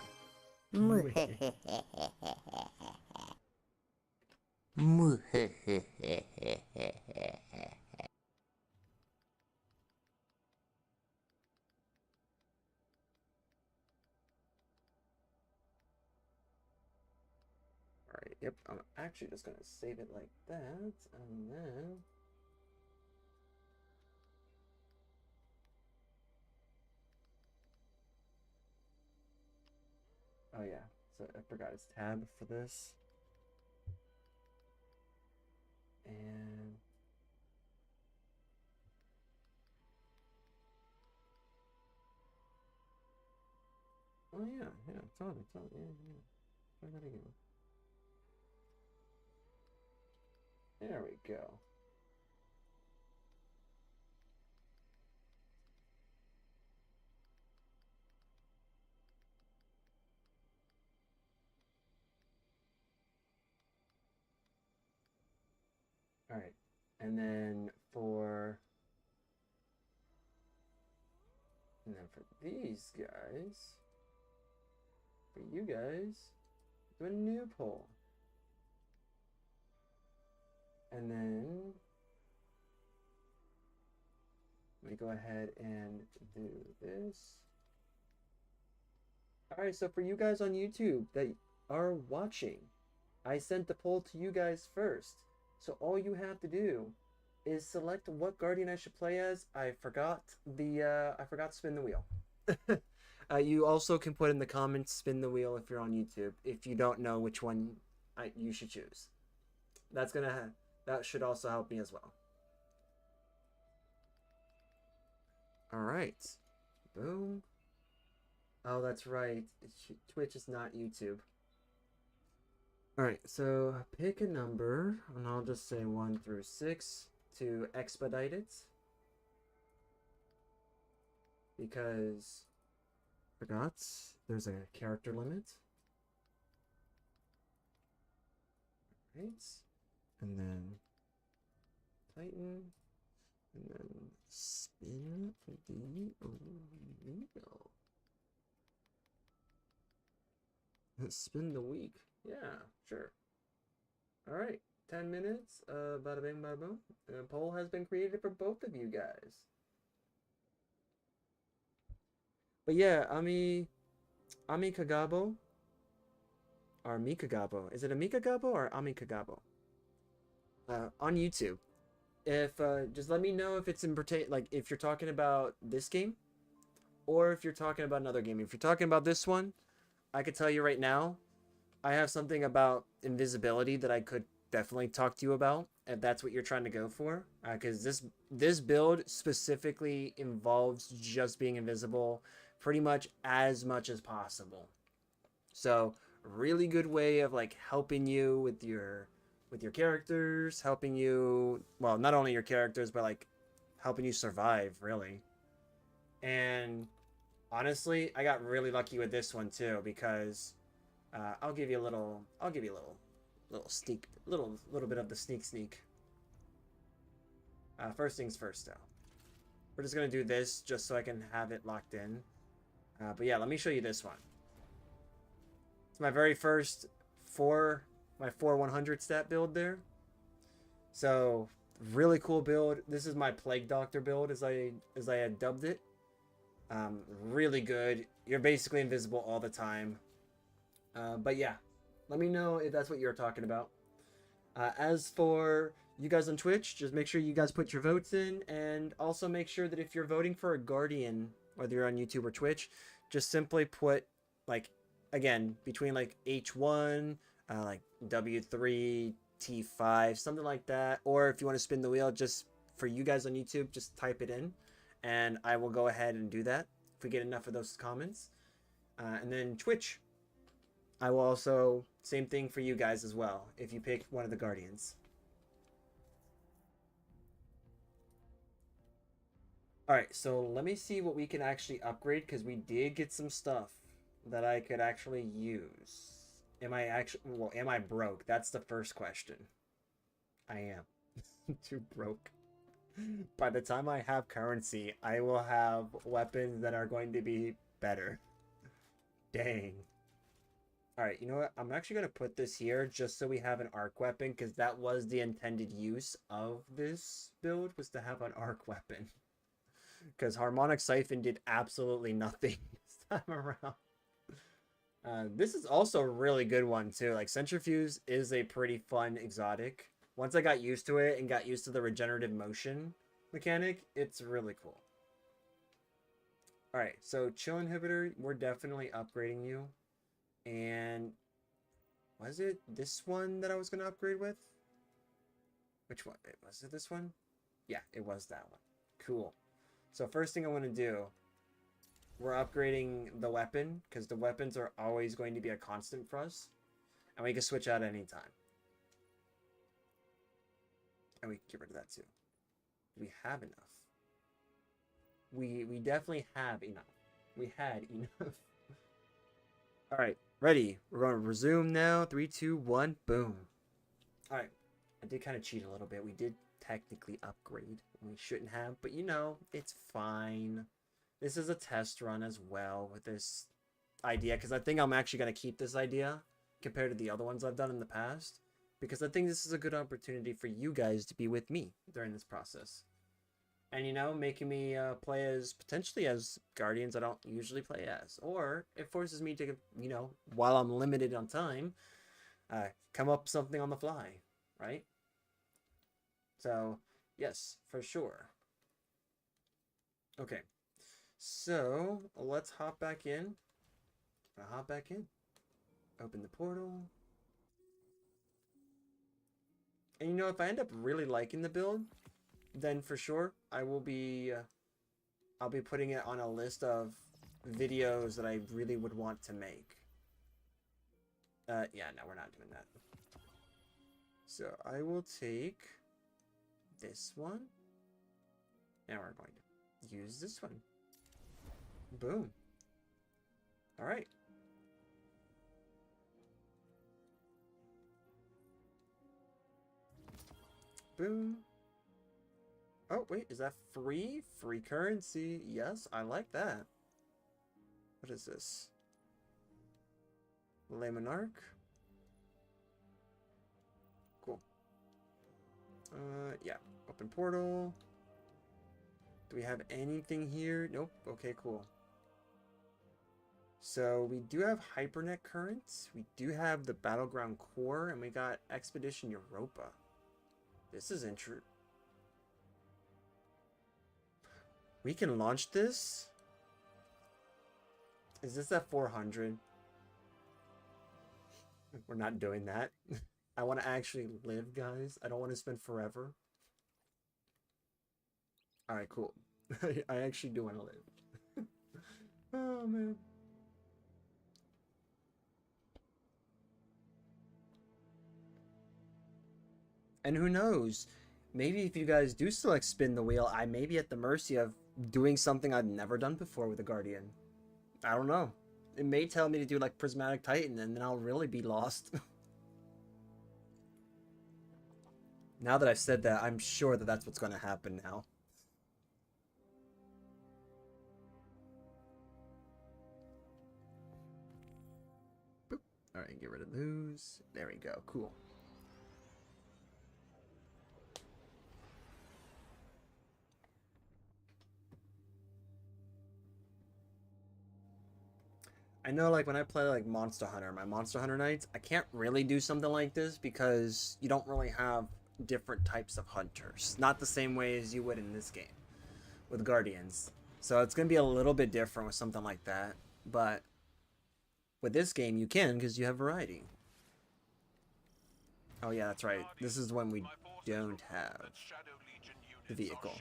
Alright, yep, I'm actually just going to save it like that, and then... yeah, so I forgot it's tab for this. And oh yeah, totally, yeah. Try that again. There we go. All right, and then for these guys, for you guys, do a new poll, and then let me go ahead and do this. All right, so for you guys on YouTube that are watching, I sent the poll to you guys first. So all you have to do is select what Guardian I should play as. I forgot to spin the wheel. You also can put in the comments, spin the wheel if you're on YouTube, if you don't know which one you should choose. That should also help me as well. All right. Boom. Oh, that's right. Twitch is not YouTube. Alright, so pick a number, and I'll just say 1 through 6 to expedite it. Because, forgot, there's a character limit. Alright, and then tighten, and then spin the wheel. Spin the week. Yeah, sure. All right, 10 minutes. Bada bing, bada boom. A poll has been created for both of you guys. But yeah, Ami Kagabo. Or Mikagabo. Is it a Mikagabo or Ami Kagabo? On YouTube. If just let me know if it's in pertain, like if you're talking about this game, or if you're talking about another game. If you're talking about this one, I could tell you right now, I have something about invisibility that I could definitely talk to you about, if that's what you're trying to go for. Because this build specifically involves just being invisible pretty much as possible. So really good way of like helping you with your characters, helping you, well, not only your characters, but like helping you survive, really. And honestly, I got really lucky with this one too, because I'll give you a little sneak, little bit of the sneak. First things first, though. We're just gonna do this just so I can have it locked in. But yeah, let me show you this one. It's my very first 4-100 stat build there. So really cool build. This is my Plague Doctor build, as I had dubbed it. Really good. You're basically invisible all the time. But yeah, let me know if that's what you're talking about. As for you guys on Twitch, just make sure you guys put your votes in, and also make sure that if you're voting for a Guardian, whether you're on YouTube or Twitch, just simply put, like, again, between like H1, like W3, T5, something like that. Or if you want to spin the wheel, just for you guys on YouTube, just type it in, and I will go ahead and do that if we get enough of those comments. And then Twitch, I will also, same thing for you guys as well, if you pick one of the Guardians. Alright, so let me see what we can actually upgrade, because we did get some stuff that I could actually use. Am I broke? That's the first question. I am. Too broke. By the time I have currency, I will have weapons that are going to be better. Dang. Alright, you know what? I'm actually going to put this here just so we have an arc weapon, because that was the intended use of this build, was to have an arc weapon. Because Harmonic Siphon did absolutely nothing this time around. This is also a really good one too. Like, Centrifuge is a pretty fun exotic. Once I got used to it and got used to the regenerative motion mechanic, it's really cool. Alright, so Chill Inhibitor, we're definitely upgrading you. And was it this one that I was gonna upgrade with? Which one? Was it this one? Yeah, it was that one. Cool. So first thing I want to do, we're upgrading the weapon, because the weapons are always going to be a constant for us. And we can switch out any time. And we can get rid of that too. Do we have enough? We definitely have enough. We had enough. Alright, ready. We're going to resume now. 3, 2, 1, boom. Alright. I did kind of cheat a little bit. We did technically upgrade. We shouldn't have, but you know, it's fine. This is a test run as well with this idea, because I think I'm actually going to keep this idea compared to the other ones I've done in the past, because I think this is a good opportunity for you guys to be with me during this process. And, you know, making me play as, potentially as Guardians I don't usually play as. Or it forces me to, you know, while I'm limited on time, come up something on the fly, right? So, yes, for sure. Okay. So, let's hop back in. Open the portal. And you know, if I end up really liking the build, then for sure I will be I'll be putting it on a list of videos that I really would want to make. Yeah, no, we're not doing that. So I will take this one, and we're going to use this one. Boom. All right. Boom. Oh, wait, is that free? Free currency. Yes, I like that. What is this? Le Monarch. Cool. Yeah. Open portal. Do we have anything here? Nope. Okay, cool. So we do have Hypernet Currents. We do have the Battleground Core, and we got Expedition Europa. This is interesting. We can launch this? Is this at 400? We're not doing that. I want to actually live, guys. I don't want to spend forever. Alright, cool. I actually do want to live. Oh, man. And who knows? Maybe if you guys do select spin the wheel, I may be at the mercy of doing something I've never done before with a Guardian. I don't know. It may tell me to do like Prismatic Titan, and then I'll really be lost. Now that I've said that, I'm sure that that's what's going to happen now. Boop. Alright, get rid of those. There we go. Cool. I know, like, when I play, like, Monster Hunter, my Monster Hunter Nights, I can't really do something like this because you don't really have different types of hunters. Not the same way as you would in this game with Guardians. So it's going to be a little bit different with something like that. But with this game, you can because you have variety. Oh, yeah, that's right. This is when we don't have the vehicle.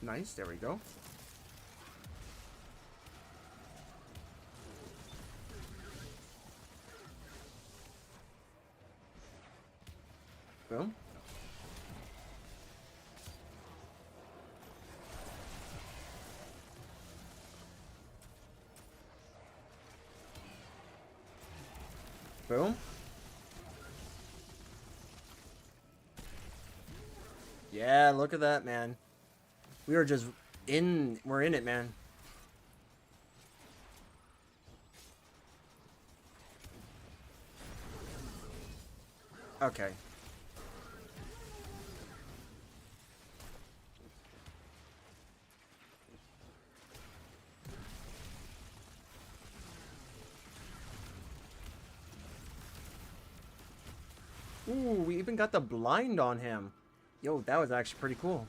Nice, there we go. Boom. Boom. Yeah, look at that, man. We are just we're in it, man. Okay. Ooh, we even got the blind on him. Yo, that was actually pretty cool.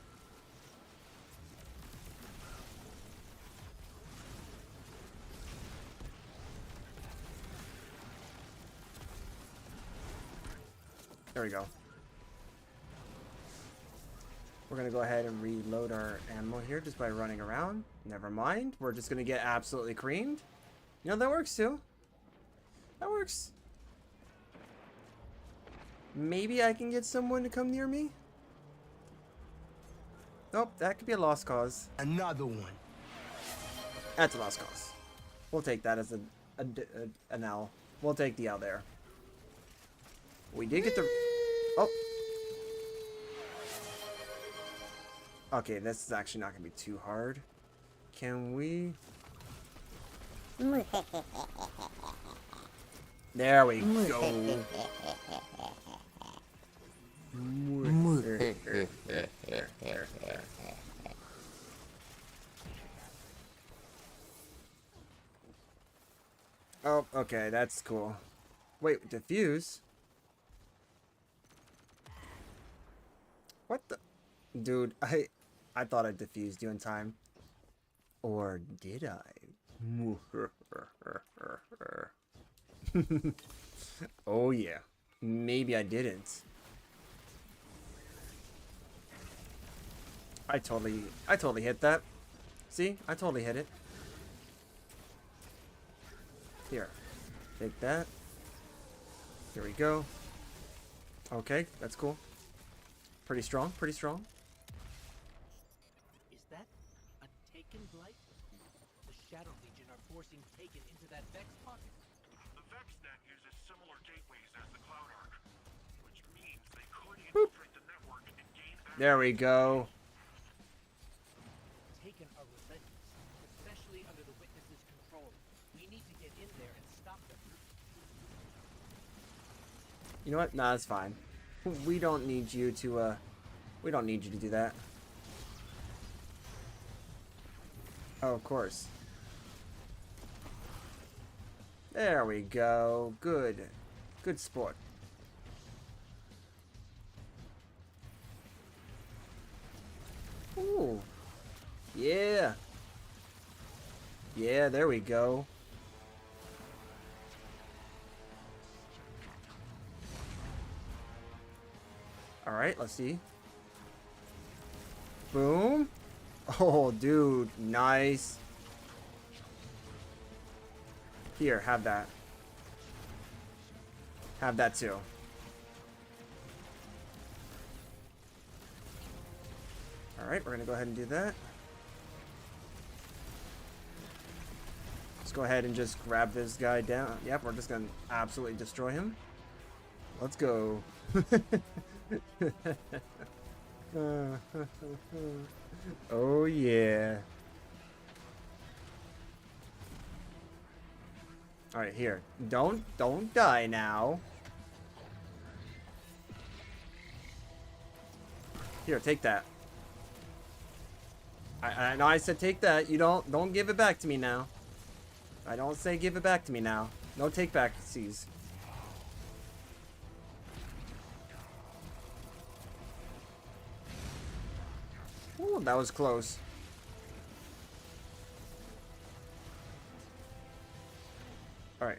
There we go. We're gonna go ahead and reload our ammo here just by running around. Never mind. We're just gonna get absolutely creamed. You know, that works too. That works. Maybe I can get someone to come near me? Nope, that could be a lost cause. Another one. That's a lost cause. We'll take that as an L. We'll take the L there. We did get the... Oh. Okay, this is actually not going to be too hard. Can we... There we go. Oh, okay, that's cool. Wait, diffuse? What the? Dude, I thought I diffused you in time. Or did I? Oh yeah. Maybe I didn't. I totally hit that. See? I totally hit it. Here. Take that. Here we go. Okay, that's cool. Pretty strong, pretty strong. Is that a Taken Blight? The Shadow Legion are forcing Taken into that Vex pocket. The VexNet uses similar gateways as the Cloud Arc, which means they could infiltrate the network and gain access. There we go. Taken are relentless, especially under the Witness's control. We need to get in there and stop them. You know what? Nah, that's fine. We don't need you to, we don't need you to do that. Oh, of course. There we go. Good. Good sport. Ooh. Yeah. Yeah, there we go. Alright, let's see. Boom. Oh, dude. Nice. Here, have that. Have that too. Alright, we're gonna go ahead and do that. Let's go ahead and just grab this guy down. Yep, we're just gonna absolutely destroy him. Let's go. Oh yeah. All right, here. Don't die now. Here, take that. I know I said take that. You don't give it back to me now. I don't say give it back to me now. No take back, sees. Ooh, that was close. All right.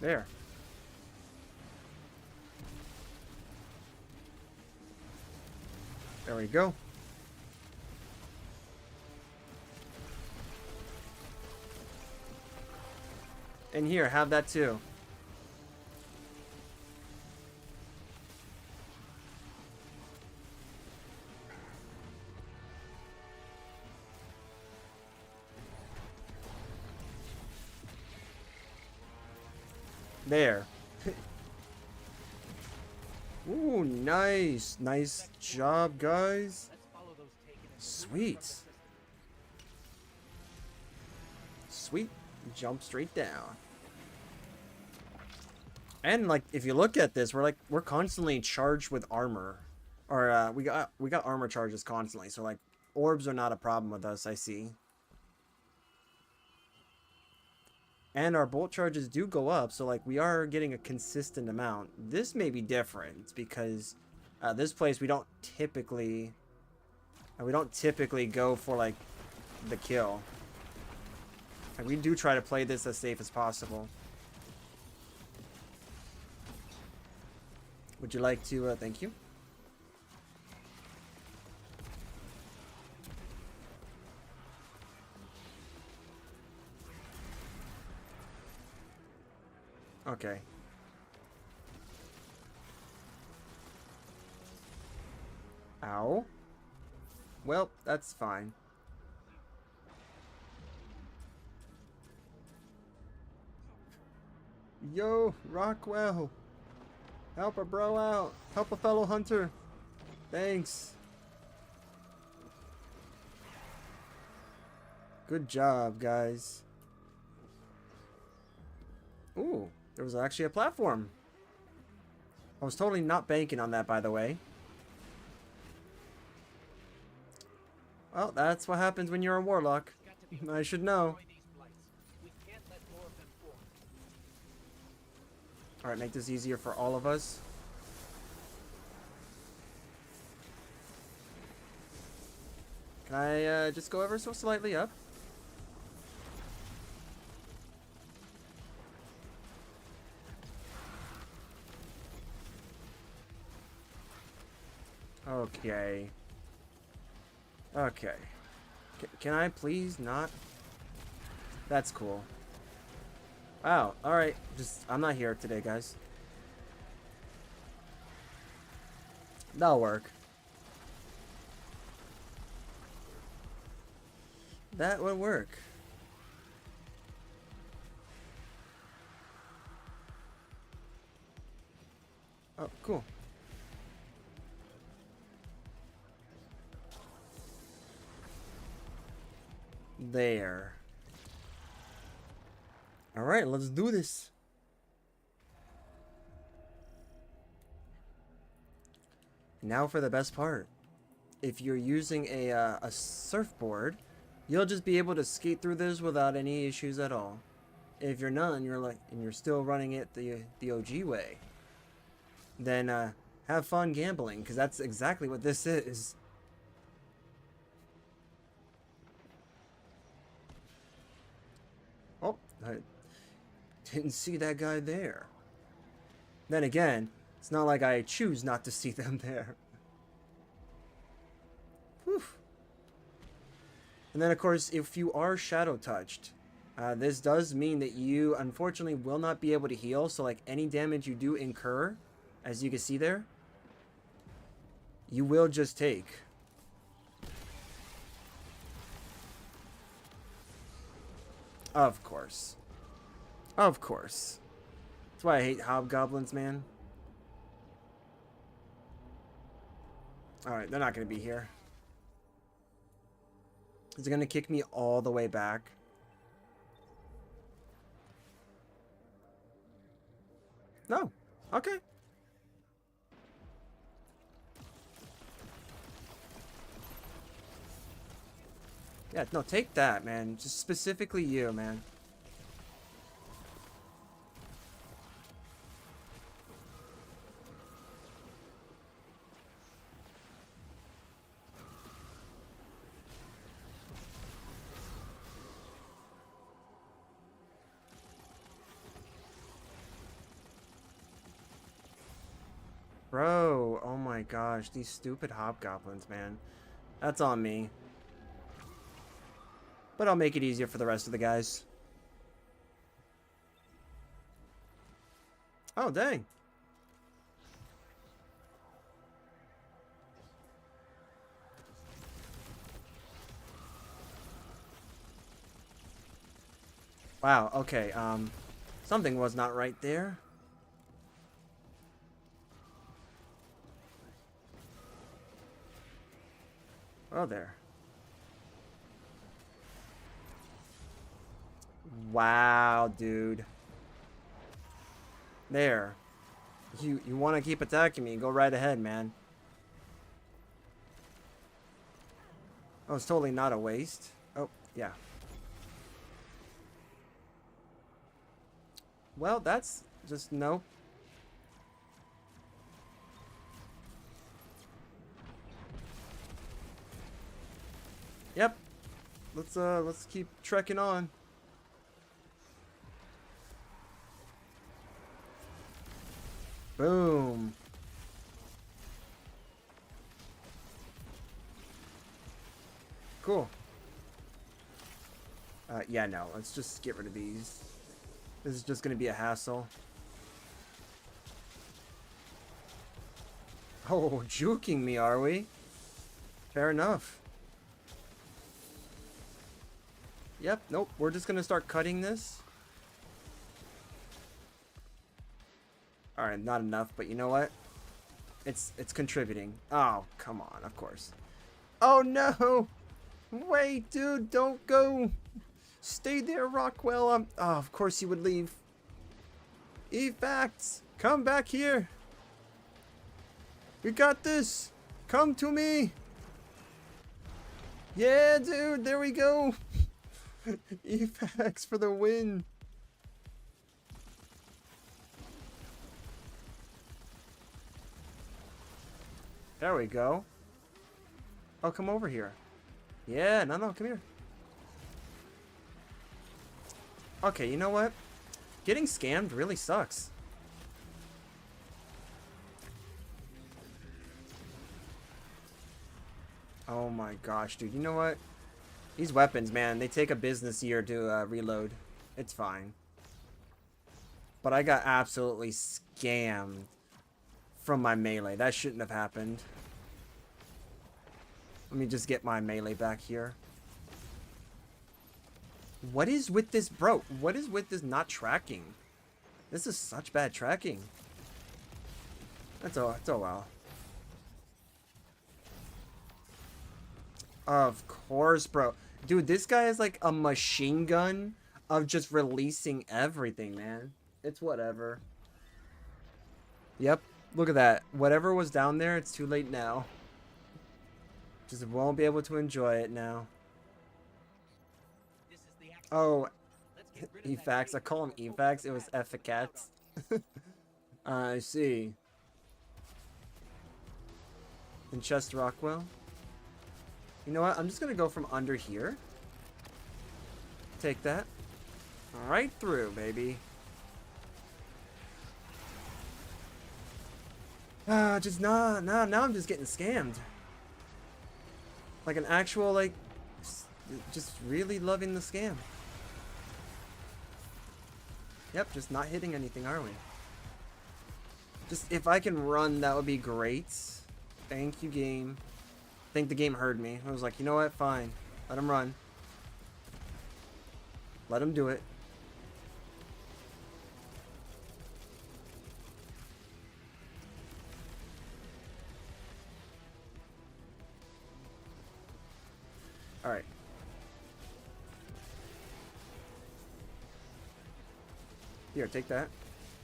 There. There we go. And here, have that too. There. Ooh, nice. Nice job, guys. Let's follow those Taken. Sweet. Sweet. Jump straight down. And like, if you look at this, we're constantly charged with armor. Or we got armor charges constantly. So like, orbs are not a problem with us, I see. and our bolt charges do go up, so like we are getting a consistent amount. This may be different because this place we don't typically go for like the kill. Like, we do try to play this as safe as possible. Would you like to thank you? Okay. Ow. Well, that's fine. Yo, Rockwell. Help a bro out. Help a fellow hunter. Thanks. Good job, guys. Ooh, there was actually a platform. I was totally not banking on that, by the way. Well, that's what happens when you're a warlock. I should know. Alright, make this easier for all of us. Can I just go ever so slightly up? Okay. Okay. Can I please not? That's cool. Wow, alright. I'm not here today, guys. That'll work. That would work. Oh, cool. There. Alright, let's do this. Now for the best part. If you're using a surfboard, you'll just be able to skate through this without any issues at all. If you're not, and you're still running it the OG way, then have fun gambling, because that's exactly what this is. Oh, I didn't see that guy there. Then again, it's not like I choose not to see them there. Whew. And then, of course, if you are shadow touched, this does mean that you unfortunately will not be able to heal. So, like, any damage you do incur, as you can see there, you will just take. Of course. Of course. That's why I hate hobgoblins, man. Alright, they're not going to be here. Is it going to kick me all the way back? No. Okay. Yeah, no, take that, man. Just specifically you, man. Bro, oh my gosh, these stupid hobgoblins, man. That's on me. But I'll make it easier for the rest of the guys. Oh, dang. Wow, okay, something was not right there. Oh, there. Wow, dude. There. You want to keep attacking me, go right ahead, man. Oh, it's totally not a waste. Oh, yeah. Well, that's just nope. Yep. Let's keep trekking on. Boom. Cool. Yeah, no. Let's just get rid of these. This is just gonna be a hassle. Oh, juking me, are we? Fair enough. Yep, nope. We're just gonna start cutting this. Alright, not enough, but you know what? It's contributing. Oh, come on, of course. Oh no! Wait, dude, don't go! Stay there, Rockwell. Oh, of course you would leave. Efax, come back here. We got this. Come to me. Yeah, dude, there we go. Efax for the win. There we go. Oh, come over here. Yeah, no, come here. Okay, you know what? Getting scammed really sucks. Oh my gosh, dude. You know what? These weapons, man, they take a business year to reload. It's fine. But I got absolutely scammed from my melee. That shouldn't have happened. Let me just get my melee back here. What is with this, bro? What is with this not tracking? This is such bad tracking. That's all well. Of course, bro. Dude, this guy is like a machine gun of just releasing everything, man. It's whatever. Yep, look at that. Whatever was down there, it's too late now. Just won't be able to enjoy it now. Oh, Efax. I call him Efax. It was Efficats. I see. And Chest Rockwell. You know what? I'm just gonna go from under here. Take that. Right through, baby. Just now I'm just getting scammed. Like an actual, like, just really loving the scam. Yep, just not hitting anything, are we? Just, if I can run, that would be great. Thank you, game. I think the game heard me. I was like, you know what? Fine. Let him run. Let him do it. Alright. Here, take that.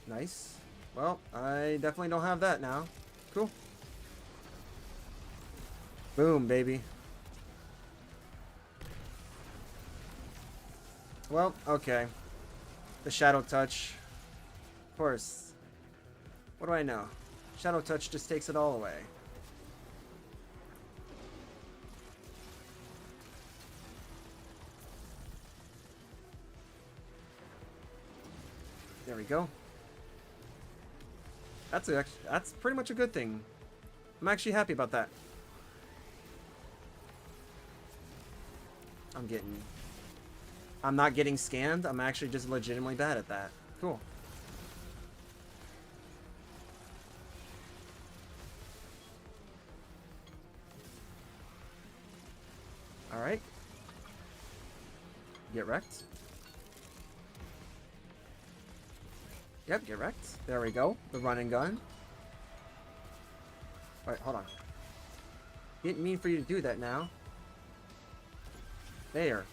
Nice. Well, I definitely don't have that now. Cool. Boom, baby. Well, okay. The Shadow Touch. Of course. What do I know? Shadow Touch just takes it all away. There we go. That's pretty much a good thing. I'm actually happy about that. I'm not getting scammed. I'm actually just legitimately bad at that. Cool. Alright. Get wrecked. Yep, get wrecked. There we go. The run and gun. Alright, hold on. Didn't mean for you to do that now. There.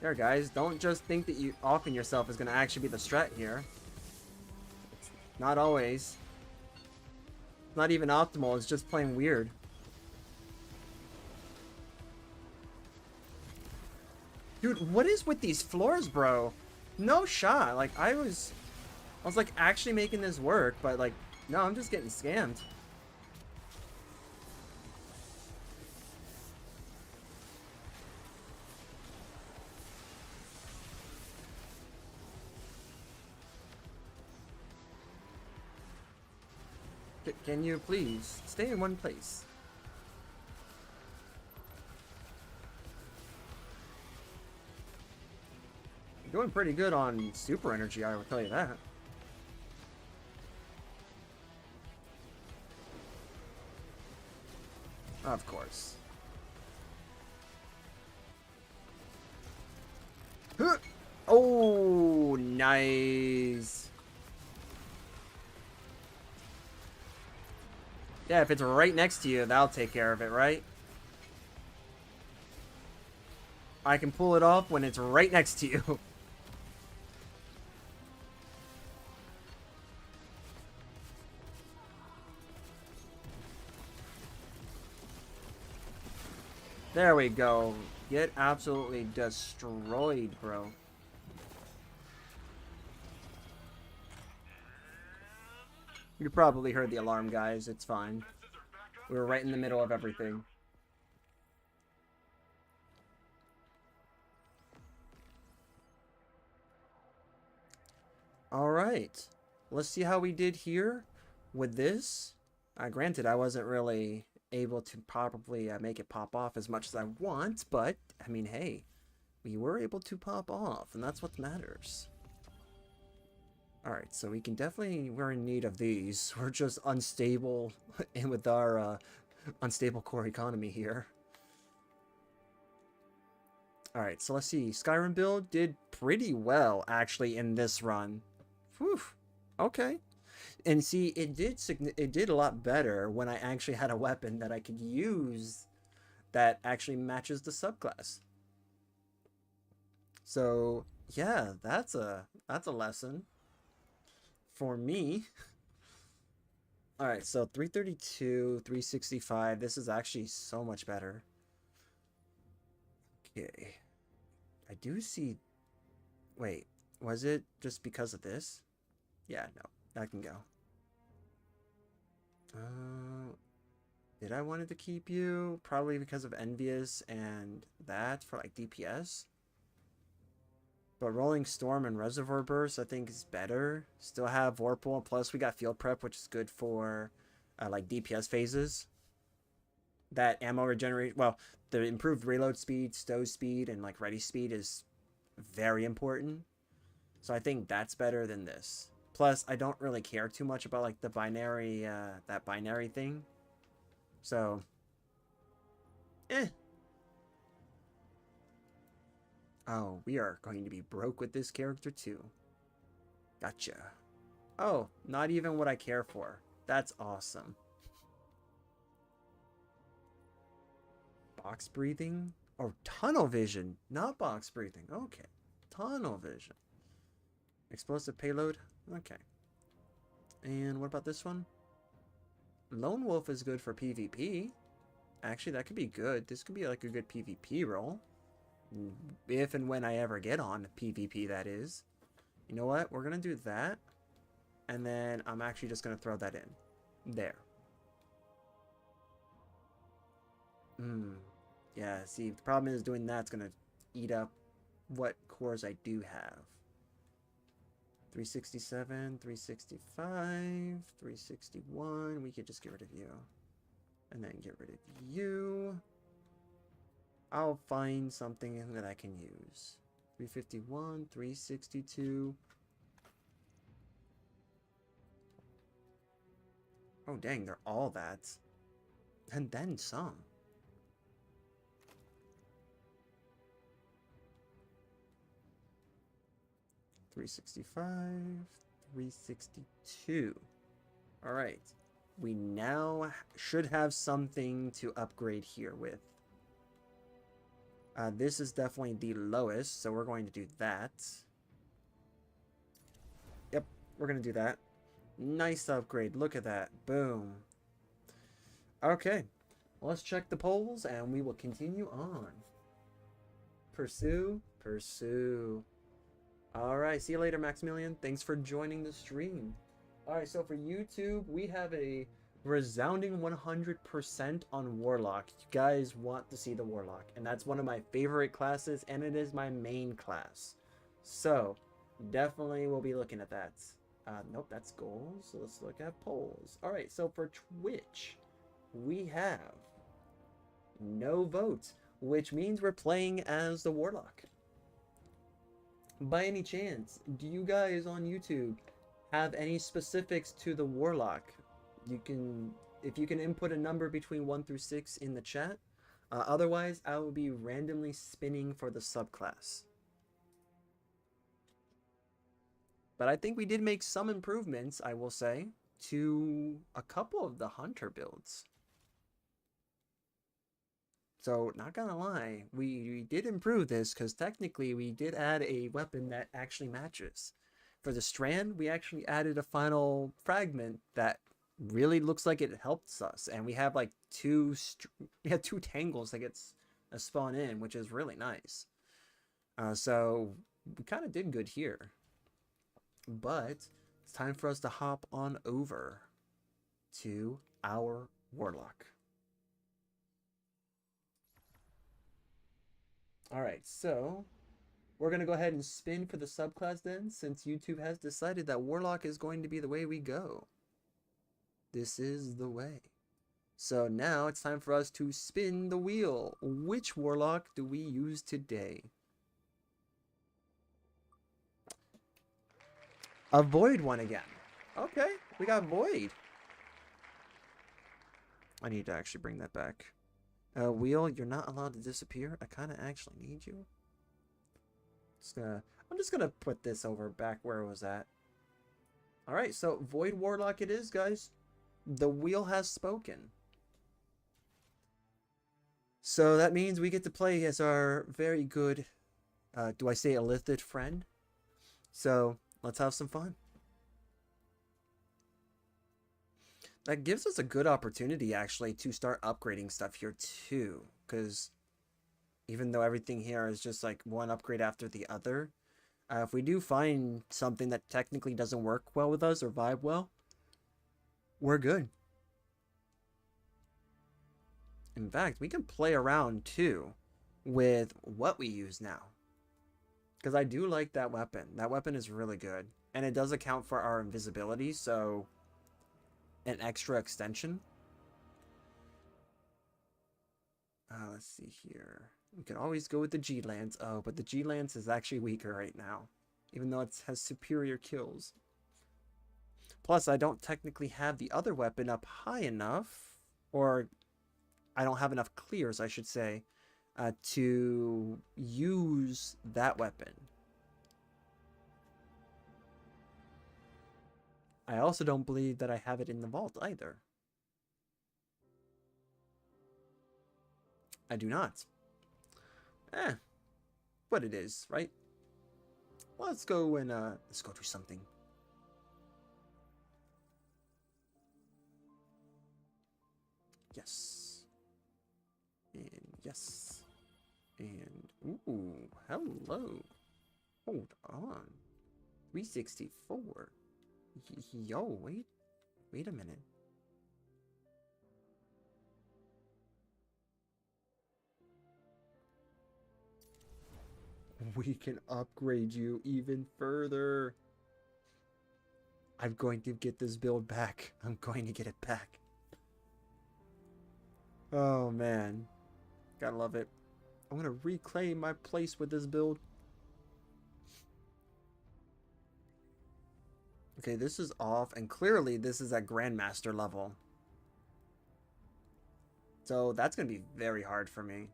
There, guys. Don't just think that you offing yourself is going to actually be the strat here. It's not always. Not even optimal. It's just plain weird. Dude, what is with these floors, bro? No shot. Like, I was I was like actually making this work, but like, no, I'm just getting scammed. Can you please stay in one place? You're doing pretty good on super energy, I will tell you that. Of course. Huh. Oh, nice. Yeah, if it's right next to you, that'll take care of it, right? I can pull it off when it's right next to you. There we go. Get absolutely destroyed, bro. You probably heard the alarm, guys. It's fine. We were right in the middle of everything. Alright. Let's see how we did here with this. Granted, I wasn't really able to probably make it pop off as much as I want, but, I mean, hey, we were able to pop off, and that's what matters. Alright, so we can definitely, we're in need of these. We're just unstable, and with our unstable core economy here. Alright, so let's see. Skyrim build did pretty well, actually, in this run. Whew. Okay. And see, it did a lot better when I actually had a weapon that I could use that actually matches the subclass. So, yeah, that's a lesson for me. Alright, so 332, 365. This is actually so much better. Okay. I do see... Wait, was it just because of this? Yeah, no. That can go. Did I wanted to keep you? Probably because of Envious and that for like DPS. But Rolling Storm and Reservoir Burst I think is better. Still have Vorpal, plus we got Field Prep, which is good for like DPS phases. That ammo regenerate, well, the improved reload speed, stow speed, and like ready speed is very important. So I think that's better than this. Plus, I don't really care too much about like the binary, that binary thing. So, Oh, we are going to be broke with this character too. Gotcha. Oh, not even what I care for. That's awesome. Box breathing? Or tunnel vision, not box breathing. Okay. Tunnel vision. Explosive payload? Okay. And what about this one? Lone Wolf is good for PvP. Actually, that could be good. This could be like a good PvP role. If and when I ever get on PvP, that is. You know what? We're going to do that. And then I'm actually just going to throw that in. There. Yeah, see, the problem is doing that's going to eat up what cores I do have. 367, 365, 361. We could just get rid of you. And then get rid of you. I'll find something that I can use. 351, 362. Oh, dang, they're all that. And then some. $365, $362. All right. We now should have something to upgrade here with. This is definitely the lowest, so we're going to do that. Yep, we're going to do that. Nice upgrade. Look at that. Boom. Okay. Let's check the polls, and we will continue on. Pursue. Pursue. All right, see you later, Maximilian. Thanks for joining the stream. All right, so for YouTube, we have a resounding 100% on Warlock. You guys want to see the Warlock, and that's one of my favorite classes, and it is my main class. So, definitely we'll be looking at that. Nope, that's goals. So let's look at polls. All right, so for Twitch, we have no votes, which means we're playing as the Warlock. By any chance, do you guys on YouTube have any specifics to the Warlock? If you can input a number between 1 through 6 in the chat. Otherwise, I will be randomly spinning for the subclass. But I think we did make some improvements, I will say, to a couple of the Hunter builds. So, not gonna lie, we did improve this because technically we did add a weapon that actually matches. For the Strand, we actually added a final fragment that really looks like it helps us, and we have like two tangles that gets a spawn in, which is really nice. So we kind of did good here. But it's time for us to hop on over to our Warlock. Alright, so we're going to go ahead and spin for the subclass then, since YouTube has decided that Warlock is going to be the way we go. This is the way. So now it's time for us to spin the wheel. Which Warlock do we use today? A Void one again. Okay, we got Void. I need to actually bring that back. Wheel, you're not allowed to disappear. I kind of actually need you. I'm just gonna put this over back where it was at. Alright, so Void Warlock it is, guys. The wheel has spoken. So that means we get to play as our very good, do I say illithid friend? So let's have some fun. That gives us a good opportunity actually to start upgrading stuff here too, because even though everything here is just like one upgrade after the other, if we do find something that technically doesn't work well with us or vibe well, we're good. In fact, we can play around too with what we use now, because I do like that weapon. That weapon is really good, and it does account for our invisibility, so an extra extension. Let's see here. We can always go with the G-Lance. Oh, but the G-Lance is actually weaker right now, even though it has superior kills. Plus, I don't technically have the other weapon up high enough, or I don't have enough clears, I should say, to use that weapon. I also don't believe that I have it in the vault either. I do not. But it is, right? Well, let's go and let's go do something. Yes. And yes. And ooh, hello. Hold on. 364. Yo, wait a minute. We can upgrade you even further. I'm going to get this build back. I'm going to get it back. Oh man, gotta love it. I'm gonna reclaim my place with this build. Okay, this is off, and clearly this is at Grandmaster level. So that's gonna be very hard for me.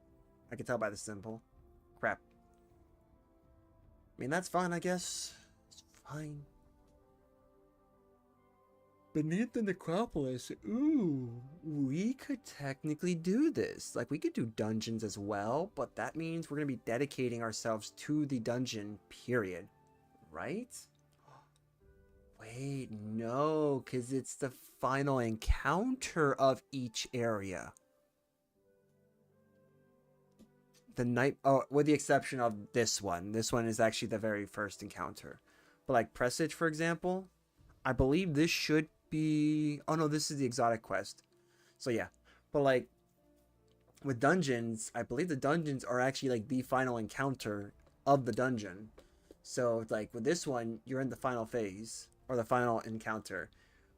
I can tell by the symbol. Crap. I mean, that's fine, I guess. It's fine. Beneath the Necropolis. Ooh, we could technically do this. Like, we could do dungeons as well, but that means we're gonna be dedicating ourselves to the dungeon, period. Right? Wait, no, because it's the final encounter of each area. the night, oh, with the exception of this one. This one is actually the very first encounter. But like Presage, for example, I believe this should be, oh no, this is the exotic quest. So yeah, but like with dungeons, I believe the dungeons are actually like the final encounter of the dungeon. So like with this one, you're in the final phase or the final encounter.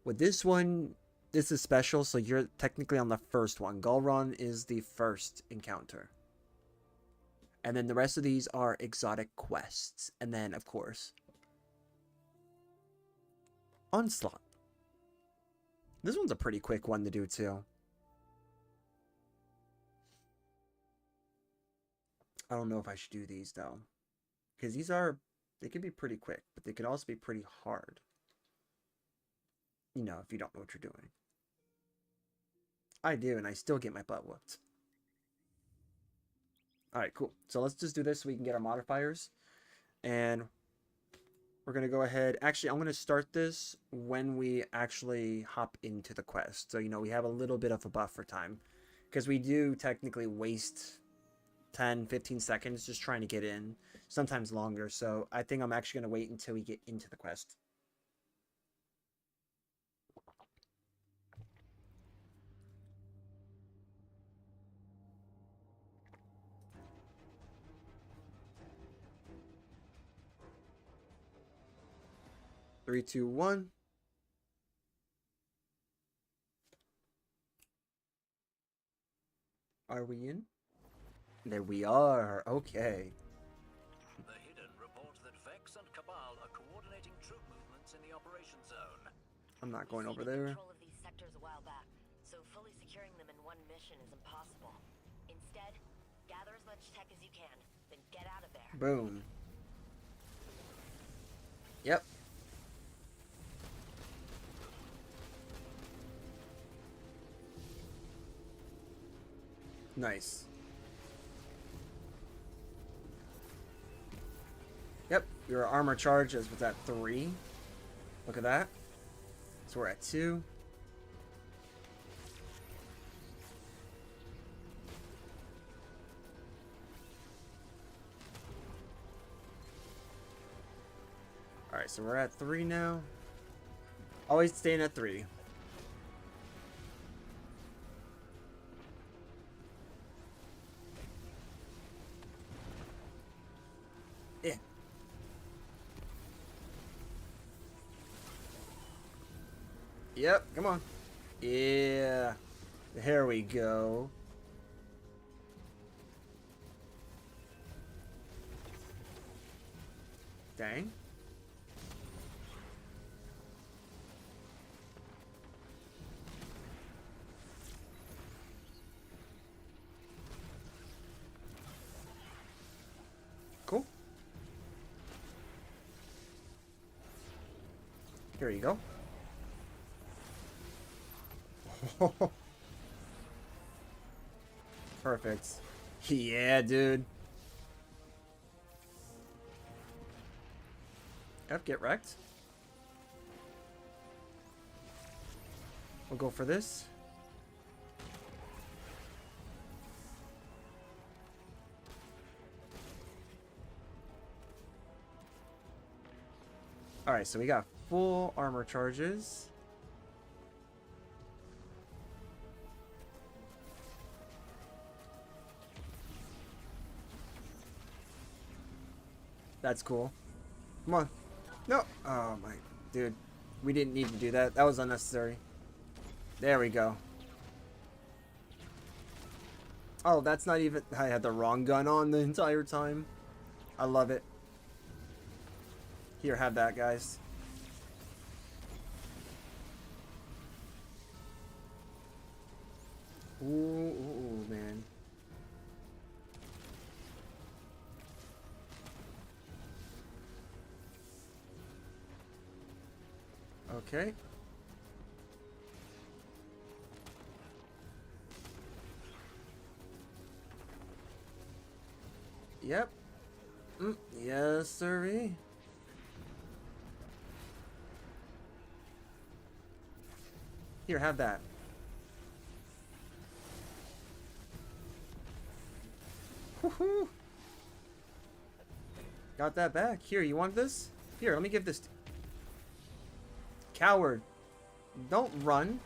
With this one, this is special, so you're technically on the first one. Galron is the first encounter. And then the rest of these are exotic quests. And then, of course, Onslaught. This one's a pretty quick one to do, too. I don't know if I should do these, though. Because these are, they can be pretty quick, but they can also be pretty hard. You know, if you don't know what you're doing. I do, and I still get my butt whooped. Alright, cool. So let's just do this so we can get our modifiers. And we're going to go ahead. Actually, I'm going to start this when we actually hop into the quest. So, you know, we have a little bit of a buffer time. Because we do technically waste 10, 15 seconds just trying to get in. Sometimes longer. So I think I'm actually going to wait until we get into the quest. Three, two, one. Are we in? There we are. Okay. The Hidden report that Vex and Cabal are coordinating troop movements in the operation zone. I'm not going We over ceded there. control of these sectors a while back, so fully securing them in one mission is impossible. Instead, gather as much tech as you can, then get out of there. Boom. Yep. Nice. Yep, your armor charge is was at 3. Look at that. So we're at 2. Alright, so we're at 3 now. Always staying at 3. Yeah. Yep, come on. Yeah. Here we go. Dang. Cool. Here you go. Perfect. Yeah, dude. Yep, get wrecked. We'll go for this. Alright, so we got full armor charges. That's cool. Come on. No. Oh my. Dude. We didn't need to do that. That was unnecessary. There we go. Oh, that's not even... I had the wrong gun on the entire time. I love it. Here, have that, guys. Ooh, man. Okay. Yep. Yes, sirree. Here, have that. Woohoo! Got that back. Here, you want this? Here, let me give this to Coward. Don't run.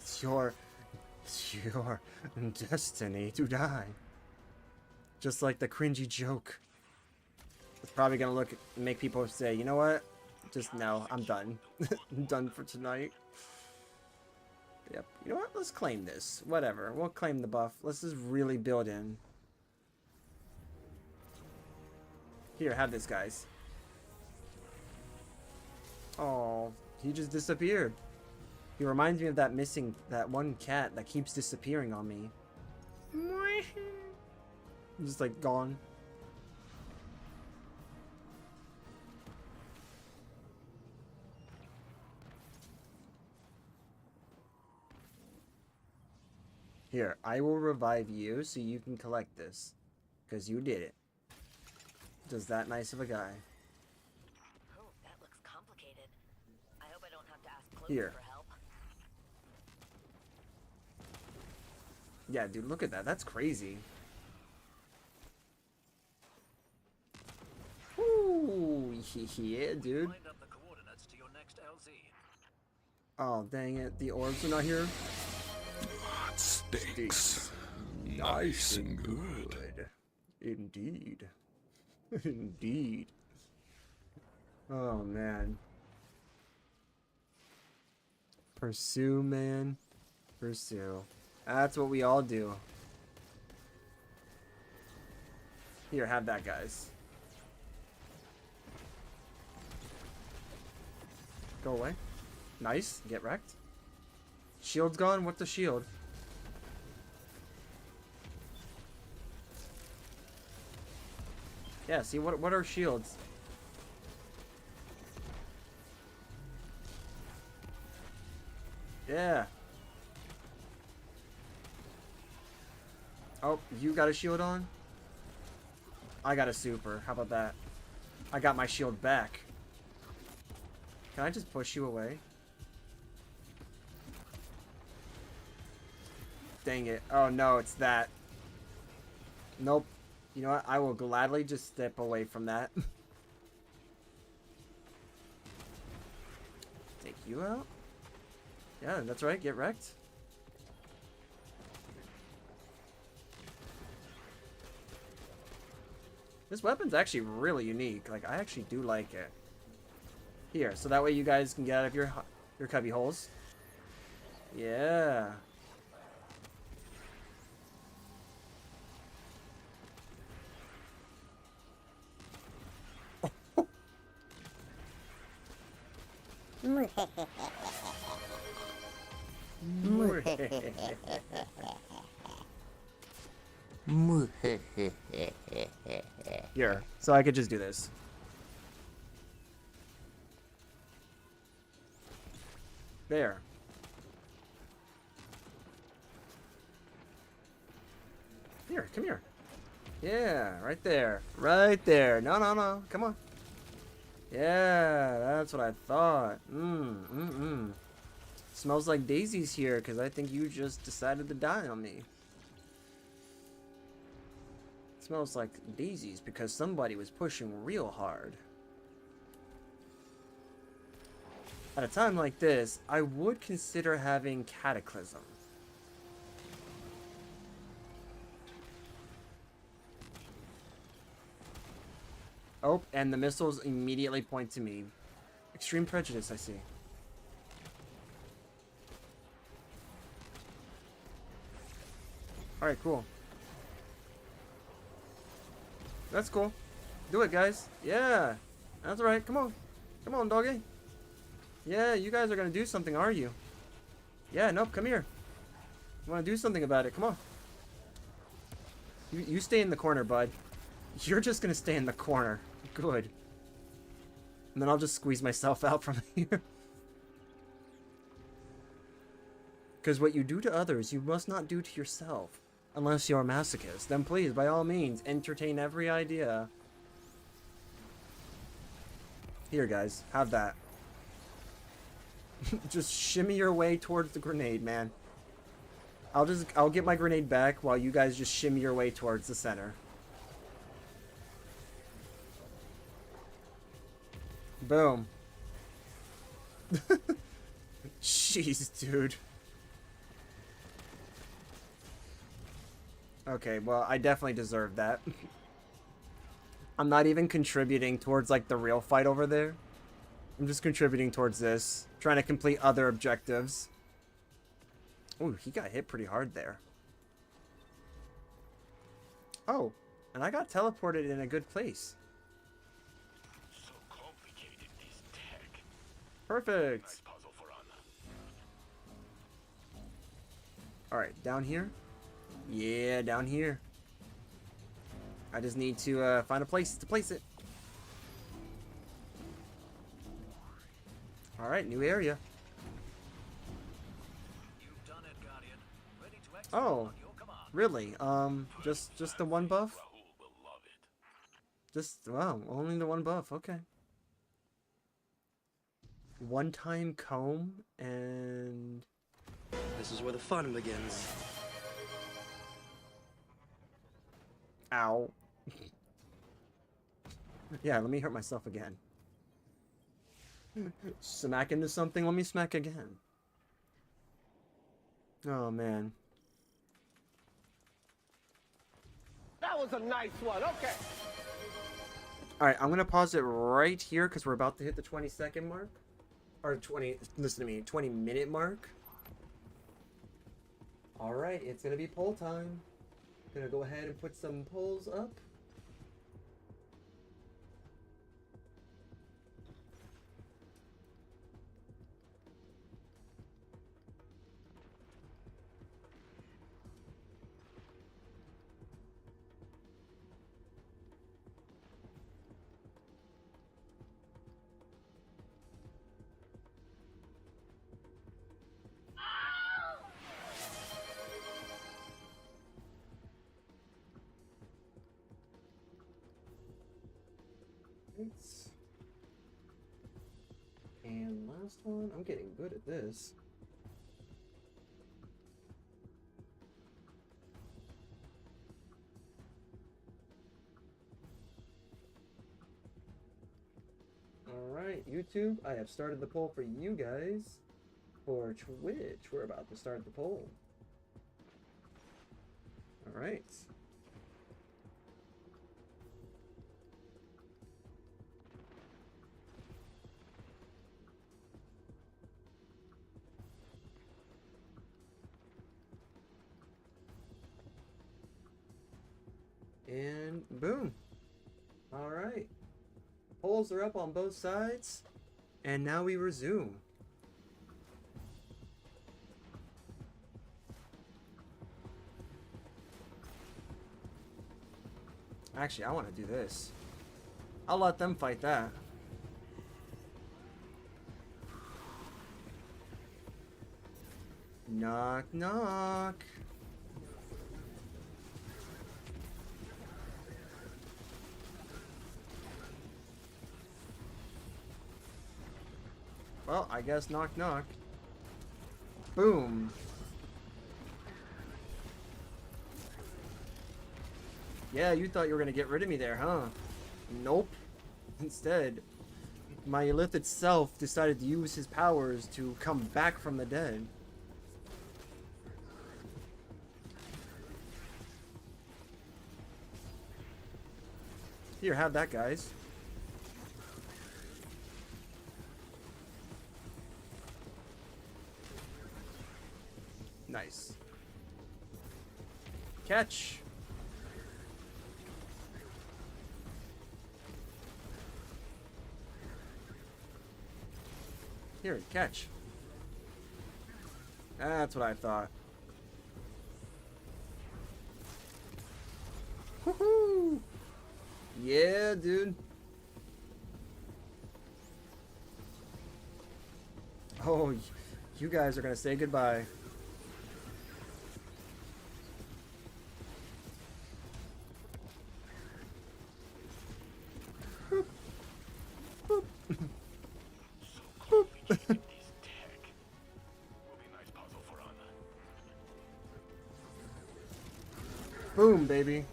It's your destiny to die. Just like the cringy joke. It's probably gonna make people say, you know what? Just no, I'm done. I'm done for tonight. Yep. You know what? Let's claim this. Whatever. We'll claim the buff. Let's just really build in. Here, have this, guys. Oh, he just disappeared. He reminds me of that one cat that keeps disappearing on me. Just like gone. Here, I will revive you so you can collect this. Because you did it. Just that nice of a guy. Oh, that looks complicated. I hope I don't have to ask Chloe Here. for help. Yeah, dude, look at that. That's crazy. Ooh, yeah, dude. Find up the coordinates to your next LZ. Oh, dang it. The orbs are not here. Stinks. Nice and good. Good. Indeed. Indeed. Oh, man. Pursue, man. Pursue. That's what we all do. Here, have that, guys. Go away. Nice. Get wrecked. Shield's gone. What's the shield? Yeah, see, what are shields? Yeah. Oh, you got a shield on? I got a super. How about that? I got my shield back. Can I just push you away? Dang it. Oh no, it's that. Nope. You know what? I will gladly just step away from that. Take you out? Yeah, that's right. Get wrecked. This weapon's actually really unique. Like, I actually do like it. Here, so that way you guys can get out of your cubby holes. Yeah. Here, so I could just do this. There. Here, come here. Yeah, right there. Right there. No, no, no. Come on. Yeah, that's what I thought. Smells like daisies here, because I think you just decided to die on me. Smells like daisies because somebody was pushing real hard. At a time like this, I would consider having Cataclysm. Oh, and the missiles immediately point to me. Extreme prejudice, I see. Alright, cool. That's cool. Do it, guys. Yeah. That's right. Come on. Come on, doggy. Yeah, you guys are gonna do something, are you? Yeah, nope, come here. You wanna do something about it. Come on. You stay in the corner, bud. You're just gonna stay in the corner. Good. And then I'll just squeeze myself out from here. Because what you do to others, you must not do to yourself. Unless you're a masochist. Then please, by all means, entertain every idea. Here, guys. Have that. Just shimmy your way towards the grenade, man. I'll get my grenade back while you guys just shimmy your way towards the center. Boom. Jeez, dude. Okay, well, I definitely deserve that. I'm not even contributing towards, like, the real fight over there. I'm just contributing towards this. Trying to complete other objectives. Ooh, he got hit pretty hard there. Oh, and I got teleported in a good place. So complicated, this tech. Perfect. Nice puzzle for Anna. Alright, down here? Yeah, down here. I just need to find a place to place it. Alright, new area. You've done it, Guardian. Ready to execute Oh, on your command. really? Just the one buff? Rahul will love it. Just, wow, only the one buff, okay. One-time comb, and... This is where the fun begins. Ow. Yeah, let me hurt myself again. Smack into something, let me smack again. Oh, man. That was a nice one. Okay. Alright, I'm gonna pause it right here because we're about to hit the 20-second mark. Or 20, listen to me, 20-minute mark. Alright, it's gonna be poll time. Gonna go ahead and put some polls up. And last one, I'm getting good at this. Alright, YouTube, I have started the poll for you guys. For Twitch, we're about to start the poll. Alright. And boom. Alright. Polls are up on both sides. And now we resume. Actually, I want to do this. I'll let them fight that. Knock, knock. Well, I guess knock knock. Boom. Yeah, you thought you were gonna get rid of me there, huh? Nope. Instead, my illithid self decided to use his powers to come back from the dead. Here, have that, guys. Nice. Catch. Here, catch. That's what I thought. Woohoo! Yeah, dude. Oh, you guys are gonna say goodbye. fun, baby.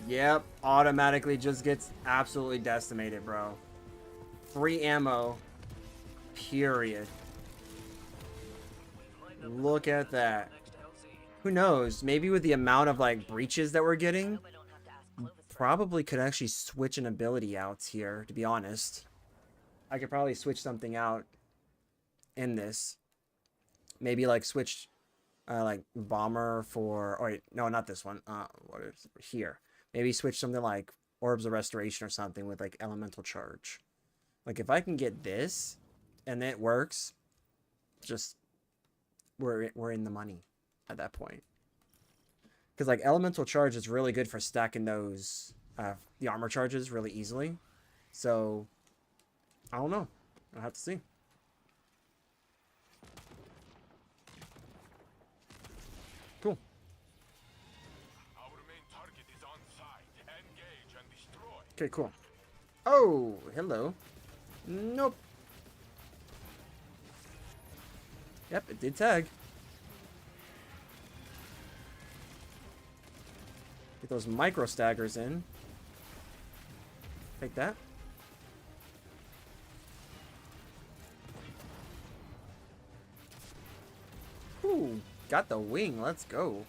Yep, automatically just gets absolutely decimated, bro. Free ammo. Period. Look at that. Who knows? Maybe with the amount of like breaches that we're getting, Hope I don't have to ask Clovis for probably could actually switch an ability out here, to be honest. I could probably switch something out in this. Maybe like switch like bomber for, oh wait, no, not this one. What is here? Maybe switch something like orbs of restoration or something with like elemental charge. Like if I can get this and it works, just we're in the money at that point. Because like elemental charge is really good for stacking those the armor charges really easily. So I don't know. I'll have to see. Cool. Our main target is on site. Engage and destroy. Okay, cool. Oh, hello. Nope. Yep, it did tag. Get those micro staggers in. Take that. Ooh, got the wing. Let's go.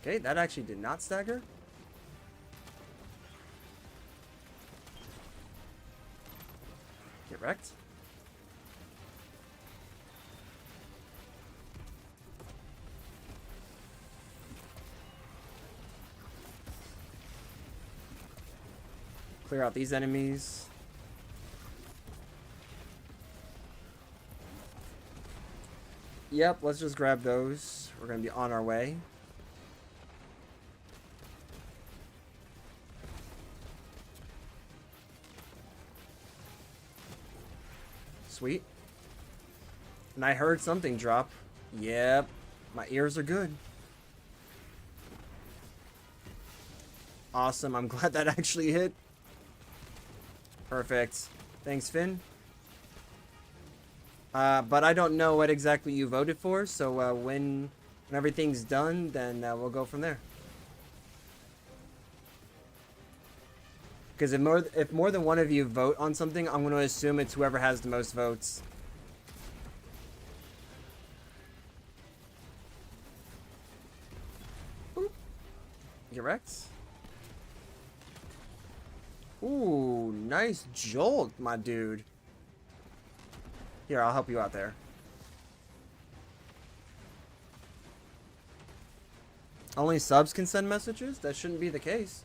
Okay, that actually did not stagger. Get wrecked. Clear out these enemies. Yep, let's just grab those. We're gonna be on our way. Sweet. And I heard something drop. Yep, my ears are good. Awesome, I'm glad that actually hit. Perfect. Thanks, Finn. But I don't know what exactly you voted for, so when everything's done, then we'll go from there. Because if more than one of you vote on something, I'm going to assume it's whoever has the most votes. Boop. Get wrecked. Ooh, nice jolt, my dude. Here, I'll help you out there. Only subs can send messages? That shouldn't be the case.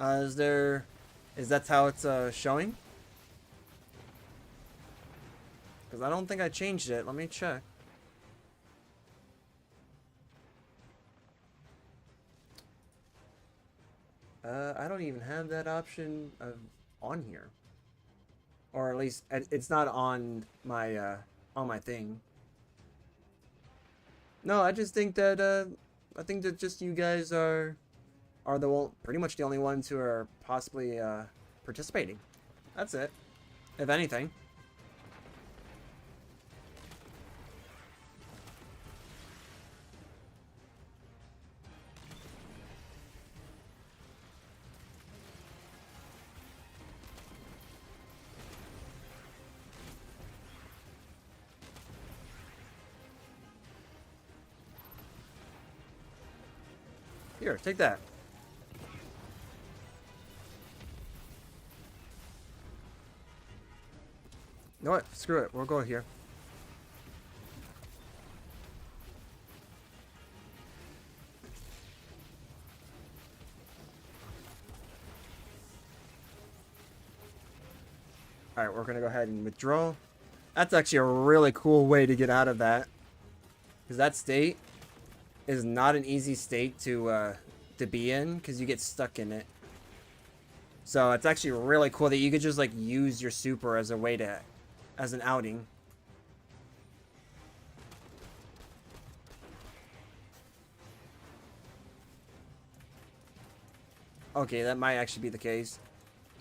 Is that how it's showing? Because I don't think I changed it. Let me check. I don't even have that option on here. Or at least it's not on my thing. No, I just think that I think that just you guys are pretty much the only ones who are possibly participating. That's it. If anything. Here, take that. You know what? Screw it. We'll go here. Alright, we're going to go ahead and withdraw. That's actually a really cool way to get out of that. Because that state is not an easy state to be in, because you get stuck in it. So it's actually really cool that you could just like use your super as a way to, as an outing. Okay, that might actually be the case.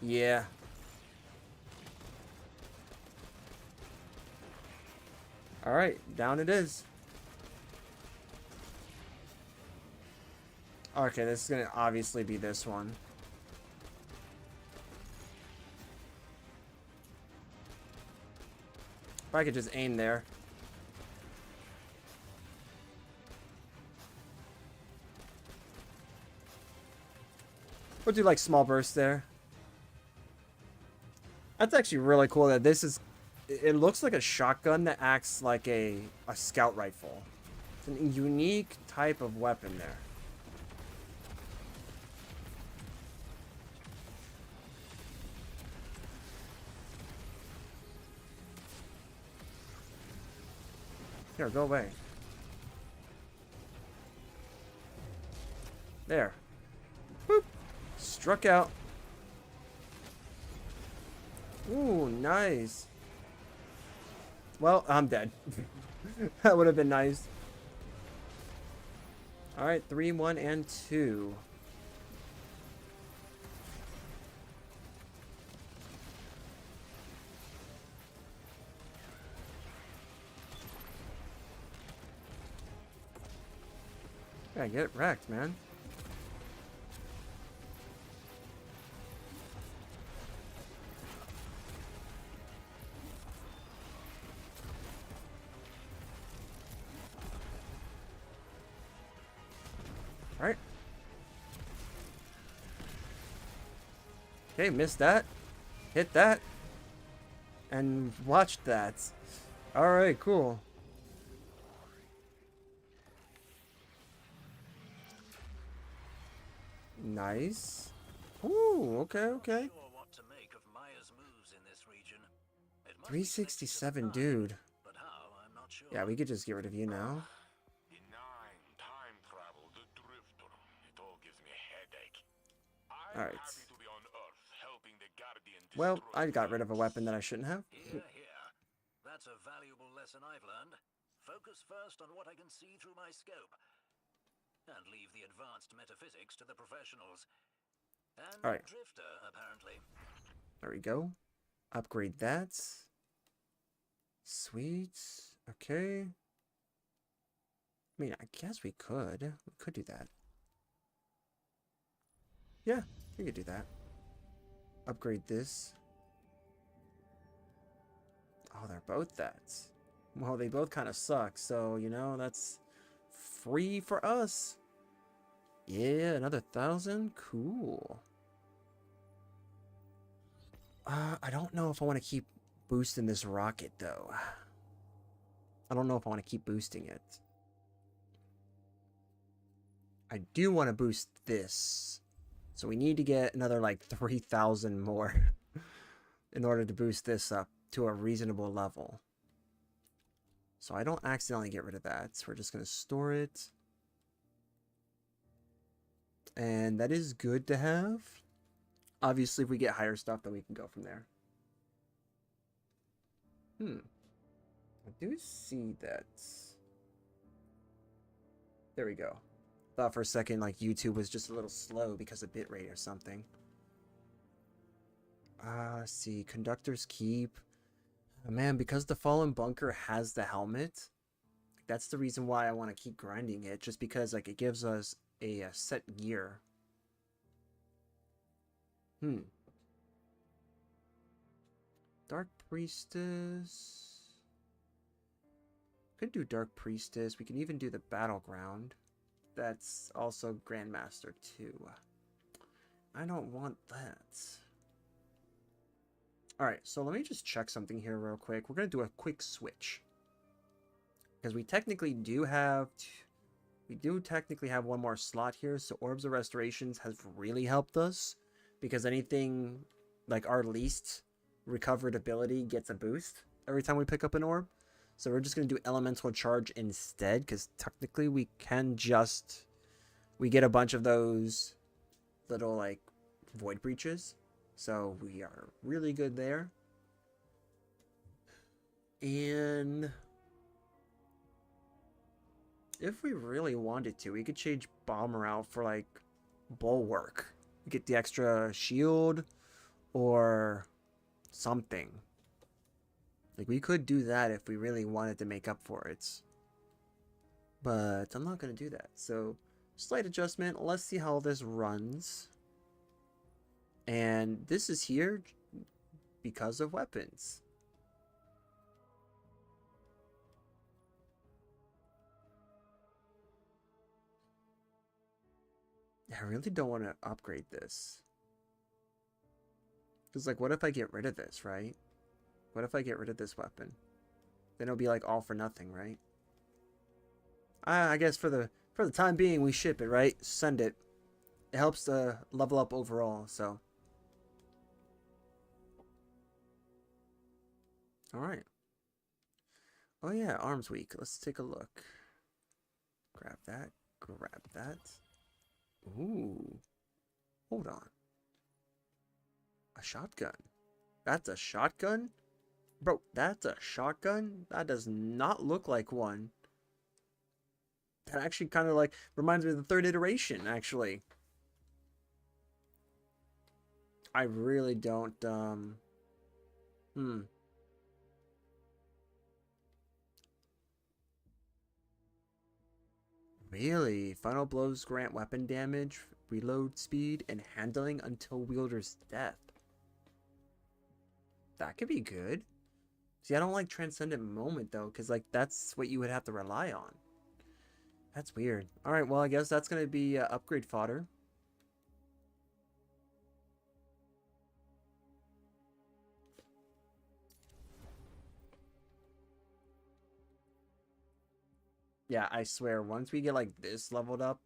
Yeah. Alright, down it is. Okay, this is gonna obviously be this one. If I could just aim there. We'll do like small bursts there. That's actually really cool that this is... It looks like a shotgun that acts like a scout rifle. It's a unique type of weapon there. Here, go away. There. Boop. Struck out. Ooh, nice. Well, I'm dead. That would have been nice. Alright, 3, 1, and 2. Yeah, get wrecked, man. Alright. Okay, missed that. Hit that. And watched that. Alright, cool. Nice. Ooh, okay, okay. Sure what to make of Maya's moves in this region. It must be 367, connected to the dude. Nine, but how, I'm not sure. Yeah, we could just get rid of you now. The Nine, time travel, the Drifter. It all gives me a headache. I'm Alright. happy to be on Earth, helping the Guardian Well, destroy I got rid of a things. weapon that I shouldn't have. Here, here. That's a valuable lesson I've learned. Focus first on what I can see through my scope. And leave the advanced metaphysics to the professionals. And All right. Drifter, apparently. There we go. Upgrade that. Sweet. Okay. I mean, I guess we could. We could do that. Yeah, we could do that. Upgrade this. Oh, they're both that. Well, they both kind of suck, so, you know, that's free for us. Yeah, another 1,000? Cool. I don't know if I want to keep boosting this rocket, though. I don't know if I want to keep boosting it. I do want to boost this. So we need to get another, like, 3,000 more in order to boost this up to a reasonable level. So I don't accidentally get rid of that. So we're just going to store it. And that is good to have. Obviously, if we get higher stuff, then we can go from there. I do see that. There we go. Thought for a second like YouTube was just a little slow because of bitrate or something. See, Conductor's Keep. Oh, man, because the Fallen Bunker has the helmet, that's the reason why I want to keep grinding it, just because like it gives us a set gear. Dark Priestess. Could do Dark Priestess. We can even do the Battleground. That's also Grandmaster too. I don't want that. Alright, so let me just check something here real quick. We're going to do a quick switch. Because we technically do have... We do technically have one more slot here, so Orbs of Restorations has really helped us. Because anything like our least recovered ability gets a boost every time we pick up an orb. So we're just going to do Elemental Charge instead, because technically we can just... We get a bunch of those little, like, Void Breaches. So we are really good there. And... if we really wanted to, we could change Bomber out for, like, Bulwark. get the extra shield or something. Like, we could do that if we really wanted to make up for it. But I'm not going to do that. So, slight adjustment. Let's see how this runs. And this is here because of weapons. I really don't want to upgrade this. Because, like, what if I get rid of this, right? What if I get rid of this weapon? Then it'll be, like, all for nothing, right? I guess for the time being, we ship it, right? Send it. It helps to level up overall, so. Alright. Oh, yeah, Arms Week. Let's take a look. Grab that. Grab that. Ooh. Hold on. A shotgun. That's a shotgun? Bro, that's a shotgun? That does not look like one. That actually kind of like reminds me of the third iteration, actually. I really don't, Really? Final blows grant weapon damage, reload speed, and handling until wielder's death. That could be good. See, I don't like Transcendent Moment, though, because, like, that's what you would have to rely on. That's weird. Alright, well, I guess that's going to be upgrade fodder. Yeah, I swear, once we get, like, this leveled up,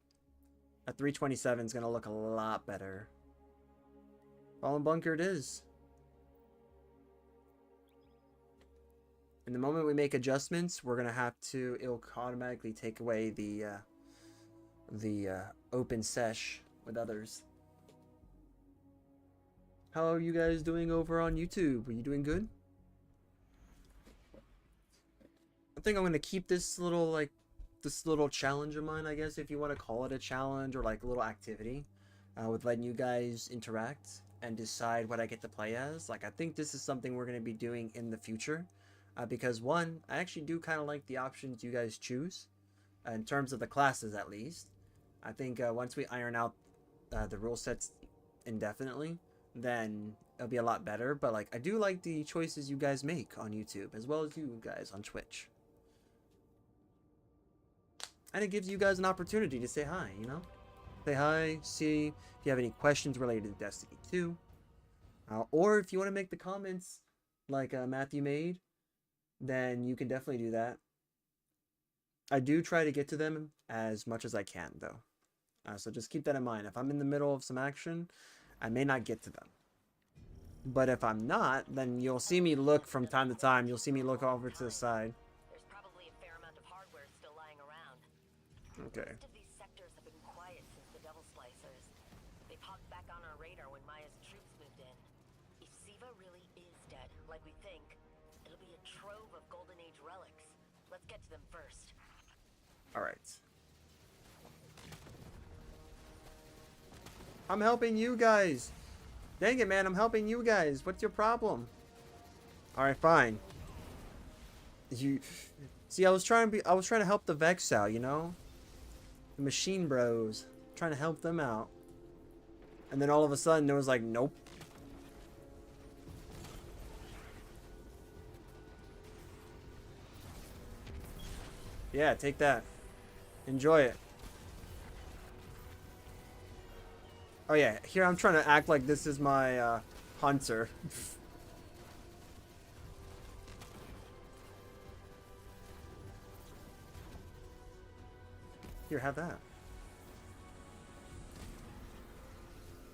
a 327 is going to look a lot better. Fallen Bunker it is. And the moment we make adjustments, we're going to have to, it'll automatically take away the open sesh with others. How are you guys doing over on YouTube? Are you doing good? I think I'm going to keep this little, like, this little challenge of mine, I guess, if you want to call it a challenge or like a little activity, with letting you guys interact and decide what I get to play as. Like, I think this is something we're going to be doing in the future, because one, I actually do kind of like the options you guys choose, in terms of the classes at least. I think once we iron out the rule sets indefinitely, then it'll be a lot better. But like, I do like the choices you guys make on YouTube, as well as you guys on Twitch. And it gives you guys an opportunity to say hi, you know? Say hi, see if you have any questions related to Destiny 2. Or if you want to make the comments like Matthew made, then you can definitely do that. I do try to get to them as much as I can, though. So just keep that in mind. If I'm in the middle of some action, I may not get to them. But if I'm not, then you'll see me look from time to time. You'll see me look over to the side. Okay. Most of these sectors have been quiet since the Devil Splicers. They popped back on our radar when Maya's troops moved in. If Siva really is dead, like we think, it'll be a trove of Golden Age relics. Let's get to them first. Alright. I'm helping you guys. Dang it, man, I'm helping you guys. What's your problem? Alright, fine. You see, I was trying to help the Vex out, you know? The Machine Bros, trying to help them out, and then all of a sudden it was like, nope. Yeah, take that. Enjoy it. Oh yeah, here I'm trying to act like this is my hunter. Here, have that.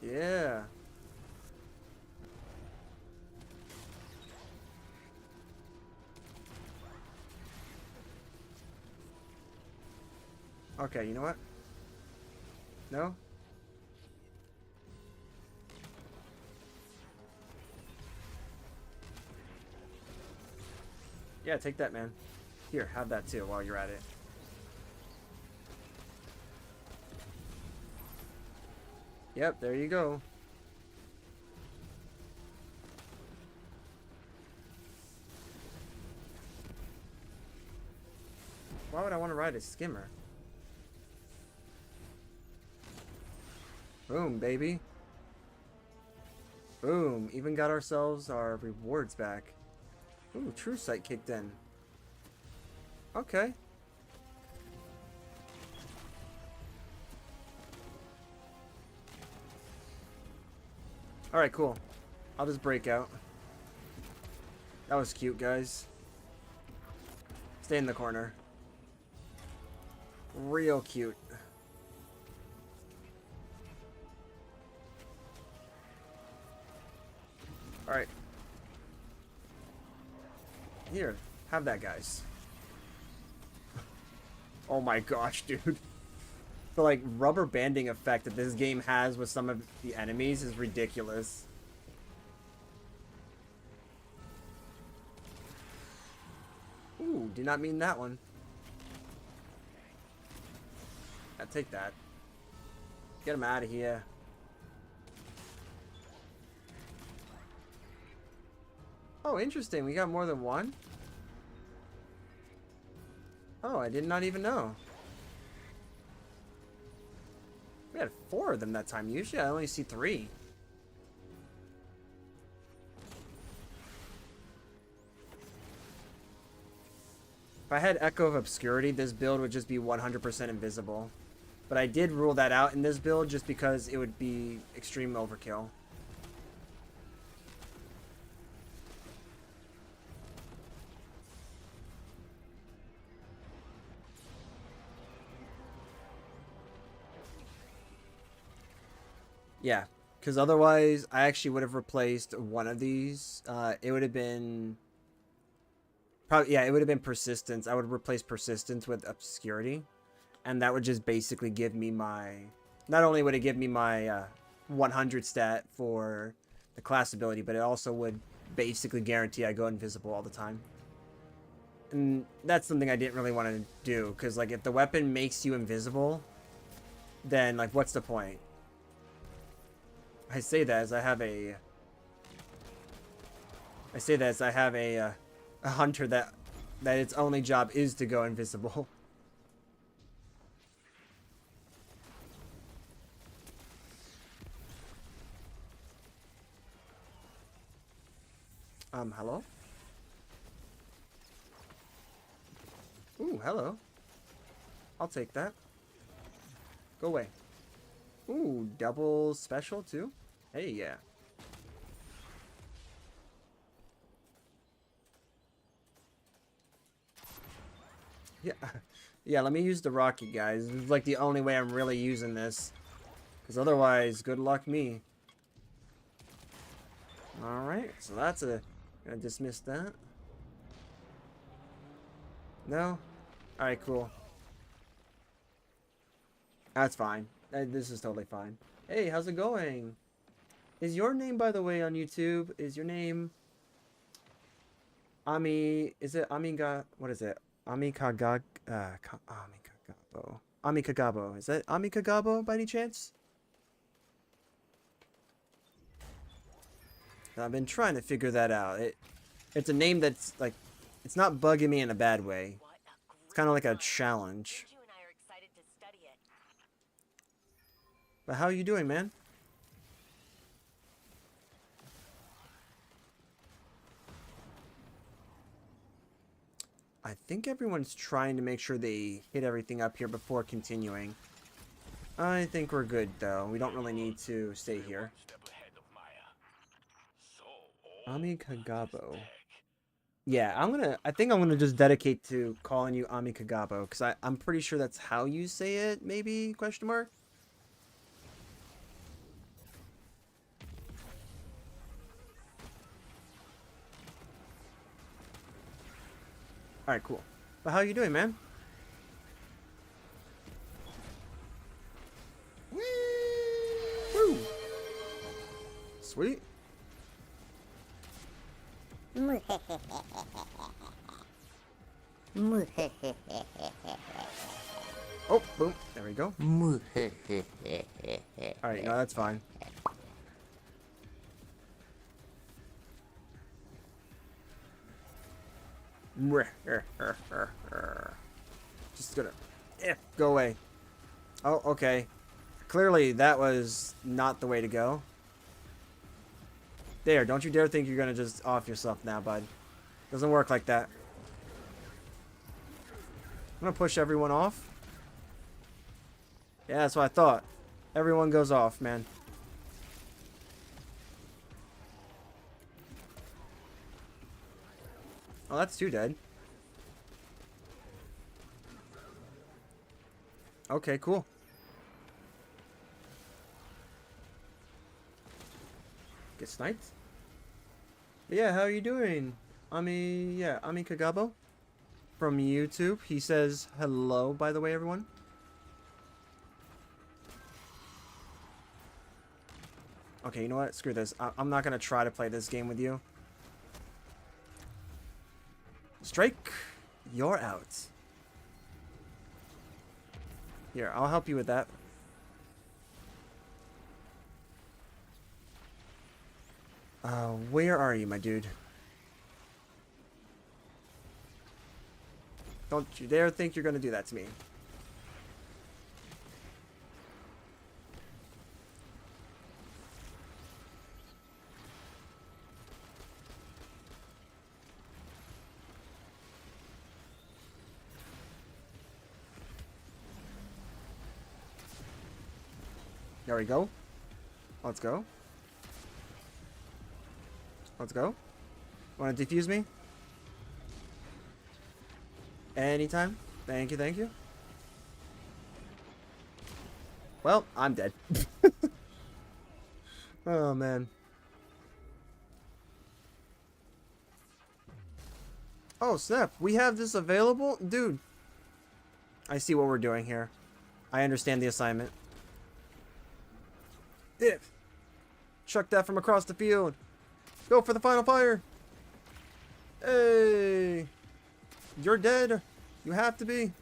Yeah. Okay, you know what? No? Yeah, take that, man. Here, have that too while you're at it. Yep, there you go. Why would I want to ride a skimmer? Boom, baby. Boom. Even got ourselves our rewards back. Ooh, True Sight kicked in. Okay. Alright, cool. I'll just break out. That was cute, guys. Stay in the corner. Real cute. Alright. Here, have that, guys. Oh my gosh, dude. The like rubber banding effect that this game has with some of the enemies is ridiculous. Ooh, did not mean that one. Yeah, take that. Get him out of here. Oh, interesting. We got more than one? Oh, I did not even know. We had 4 of them that time. Usually I only see 3. If I had Echo of Obscurity, this build would just be 100% invisible. But I did rule that out in this build just because it would be extreme overkill. Yeah, because otherwise I actually would have replaced one of these. It would have been... Probably, yeah, it would have been Persistence. I would replace Persistence with Obscurity. And that would just basically give me my... Not only would it give me my 100 stat for the class ability, but it also would basically guarantee I go invisible all the time. And that's something I didn't really want to do, because like if the weapon makes you invisible, then like what's the point? I say that as I have a... I say that as I have a hunter that its only job is to go invisible. Hello? Ooh, hello. I'll take that. Go away. Ooh, double special too? Hey, yeah. Yeah, yeah, let me use the rocket, guys. This is like the only way I'm really using this. Because otherwise, good luck me. Alright, so that's a... Gonna dismiss that. No? Alright, cool. That's fine. This is totally fine. Hey, how's it going? Is your name, by the way, on YouTube? Is your name... Is it Amiga... What is it? Amikagabo. Amikagabo. Is that Amikagabo by any chance? I've been trying to figure that out. It's a name that's like, it's not bugging me in a bad way. It's kind of like a challenge. But how are you doing, man? I think everyone's trying to make sure they hit everything up here before continuing. I think we're good, though. We don't really need to stay here. Amikagabo. Yeah, I think I'm gonna just dedicate to calling you Amikagabo, because I'm pretty sure that's how you say it, maybe? Question mark? Alright, cool. But how you doing, man? Woo! Sweet. Oh, boom. There we go. Alright, no, that's fine. Just gonna go away. Oh, okay. Clearly that was not the way to go. There, don't you dare think you're gonna just off yourself now, bud. Doesn't work like that. I'm gonna push everyone off. Yeah, that's what I thought. Everyone goes off, man. Oh, that's two dead. Okay, cool. Get sniped? Yeah, how are you doing? Ami Kagabo from YouTube. He says hello, by the way, everyone. Okay, you know what? Screw this. I'm not gonna try to play this game with you. Strike, you're out. Here, I'll help you with that. Where are you, my dude? Don't you dare think you're gonna do that to me. There we go. Let's go. Let's go. Want to defuse me? Anytime. Thank you, thank you. Well, I'm dead. Oh, man. Oh, snap. We have this available? Dude. I see what we're doing here. I understand the assignment. If. Chuck that from across the field. Go for the final fire. Hey. You're dead. You have to be.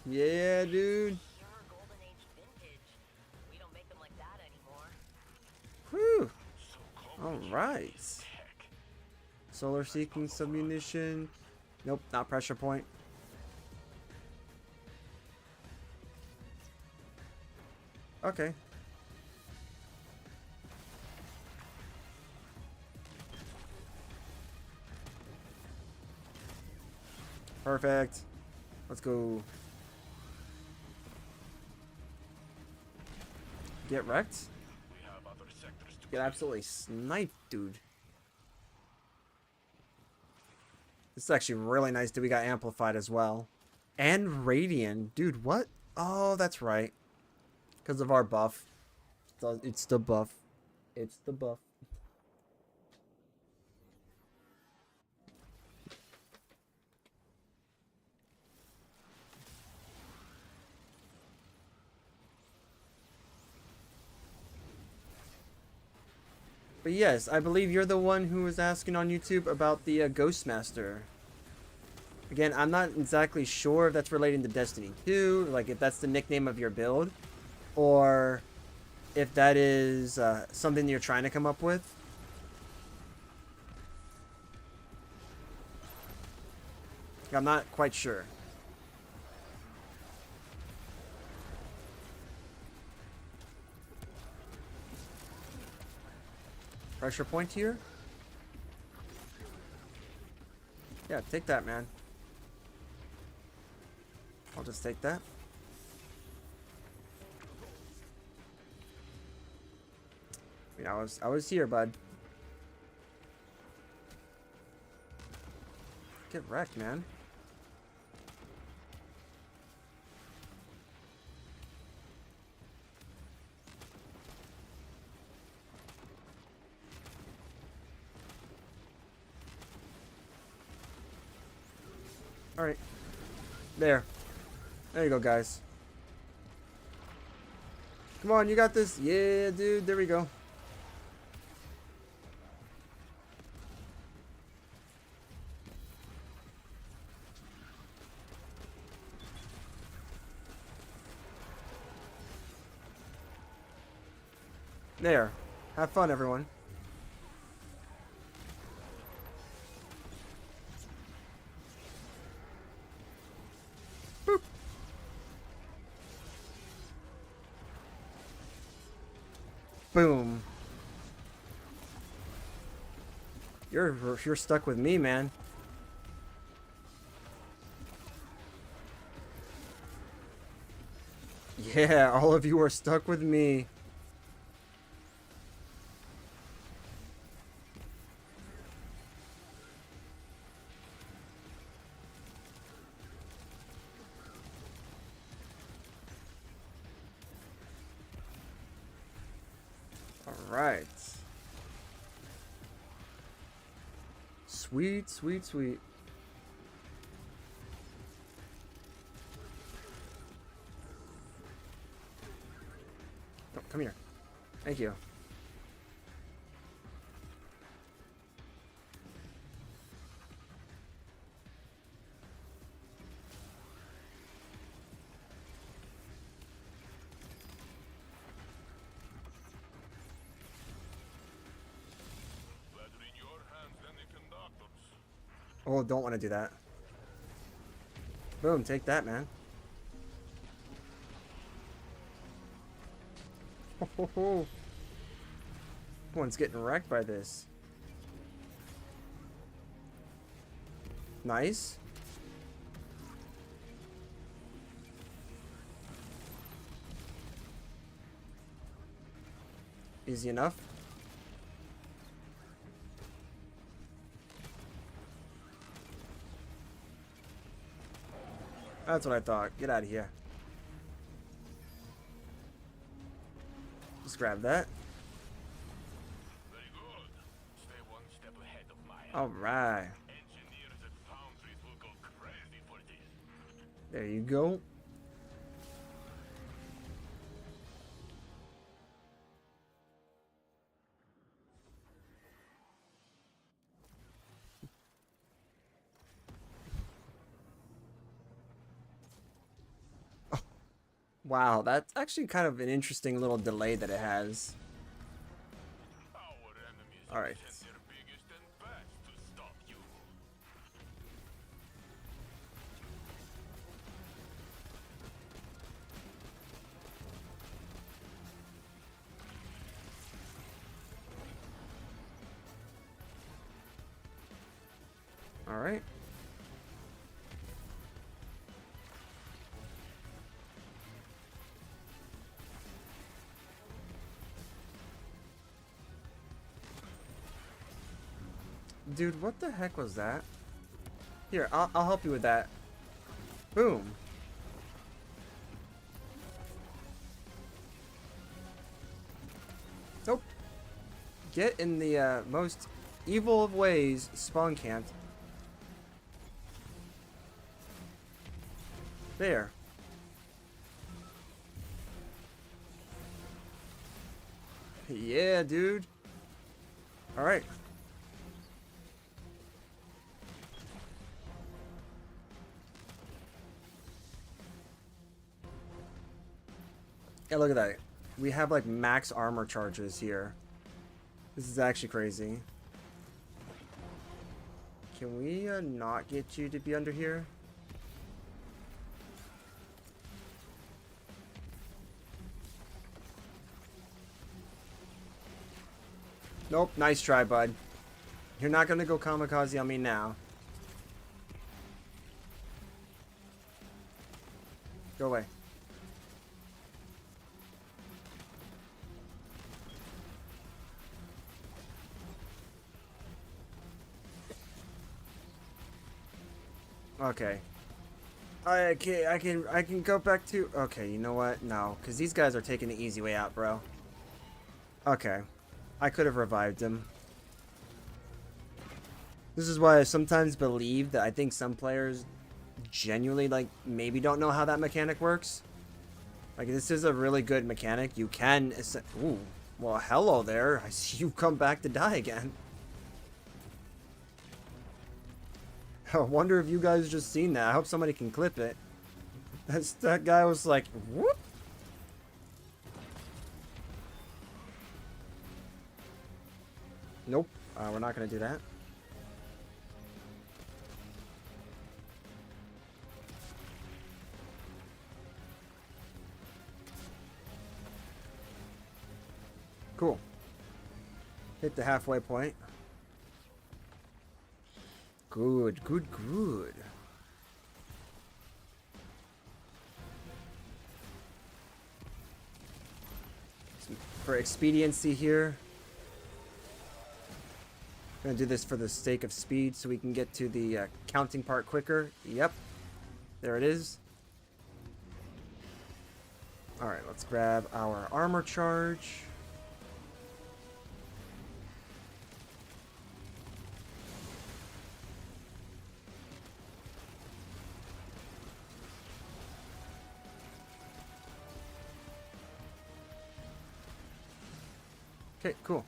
Yeah, dude. Pure Golden Age vintage. We don't make them like that anymore. Whew. Alright. Solar seeking submunition. Nope, not pressure point. Okay. Perfect. Let's go. Get wrecked. Get absolutely sniped, dude. This is actually really nice that we got amplified as well. And radiant. Dude, what? Oh, that's right. Because of our buff. It's the buff. It's the buff. But yes, I believe you're the one who was asking on YouTube about the Ghostmaster. Again, I'm not exactly sure if that's relating to Destiny 2, like if that's the nickname of your build, or if that is something you're trying to come up with. I'm not quite sure. Pressure point here. Yeah, take that, man. I'll just take that. I mean, I was here, bud. Get wrecked, man. Alright. There. There you go, guys. Come on, you got this. Yeah, dude. There we go. There. Have fun, everyone. Boop. Boom. You're stuck with me, man. Yeah, all of you are stuck with me. All right. Sweet, sweet, sweet. Oh, come here. Thank you. Oh, don't want to do that. Boom, take that, man. Ho, ho, ho. Everyone's getting wrecked by this. Nice. Easy enough. That's what I thought. Get out of here. Just grab that. Very good. Stay one step ahead of Maya. All right. Engineers at Foundries will go crazy for this. There you go. Wow, that's actually kind of an interesting little delay that it has. Our enemies All right. sent their biggest and best to stop you. All right. Dude, what the heck was that? Here, I'll help you with that. Boom. Nope. Get in the most evil of ways, spawn camped. There. Yeah, dude. All right. Yeah, look at that. We have like max armor charges here. This is actually crazy. Can we not get you to be under here? Nope, nice try, bud. You're not gonna go kamikaze on me now. Go away. Okay. I can go back to... Okay, you know what? No, because these guys are taking the easy way out, bro. Okay. I could have revived him. This is why I sometimes believe that I think some players genuinely, like, maybe don't know how that mechanic works. Like, this is a really good mechanic. You can... Ooh. Well, hello there. I see you come back to die again. I wonder if you guys just seen that. I hope somebody can clip it. That guy was like, whoop. Nope. We're not gonna do that. Cool. Hit the halfway point. Good, good, good. For expediency here, I'm gonna do this for the sake of speed so we can get to the counting part quicker. Yep, there it is. Alright, let's grab our armor charge. Okay, cool.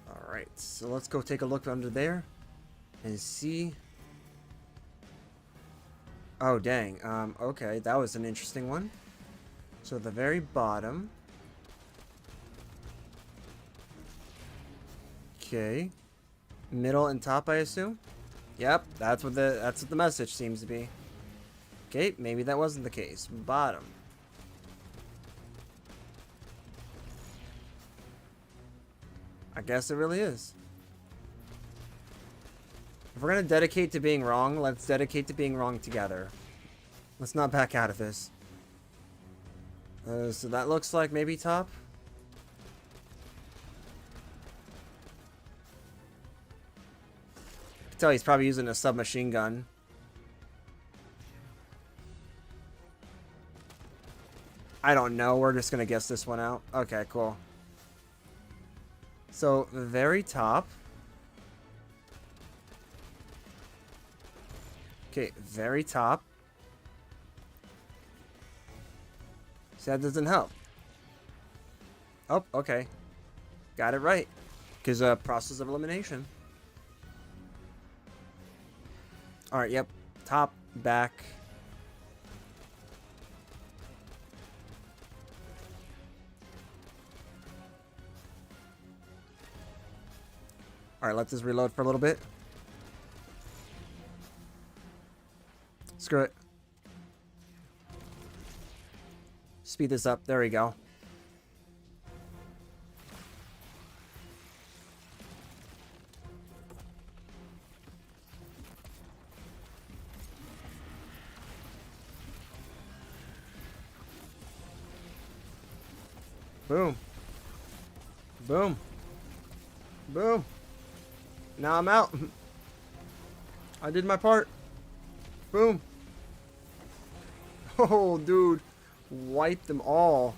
Alright, so let's go take a look under there and see. Oh, dang. Okay, that was an interesting one. So the very bottom. Okay. Middle and top, I assume? Yep, that's what the message seems to be. Okay, maybe that wasn't the case. Bottom. I guess it really is. If we're gonna dedicate to being wrong, let's dedicate to being wrong together. Let's not back out of this. So that looks like maybe top. I can tell he's probably using a submachine gun. I don't know. We're just gonna guess this one out. Okay, cool. So, the very top. Okay, very top. So that doesn't help. Oh, okay. Got it right. Because process of elimination. Alright, yep. Top, back. Alright, let this reload for a little bit. Screw it. Speed this up. There we go. Boom. Boom. Boom. Now I'm out. I did my part. Boom. Oh, dude. Wipe them all.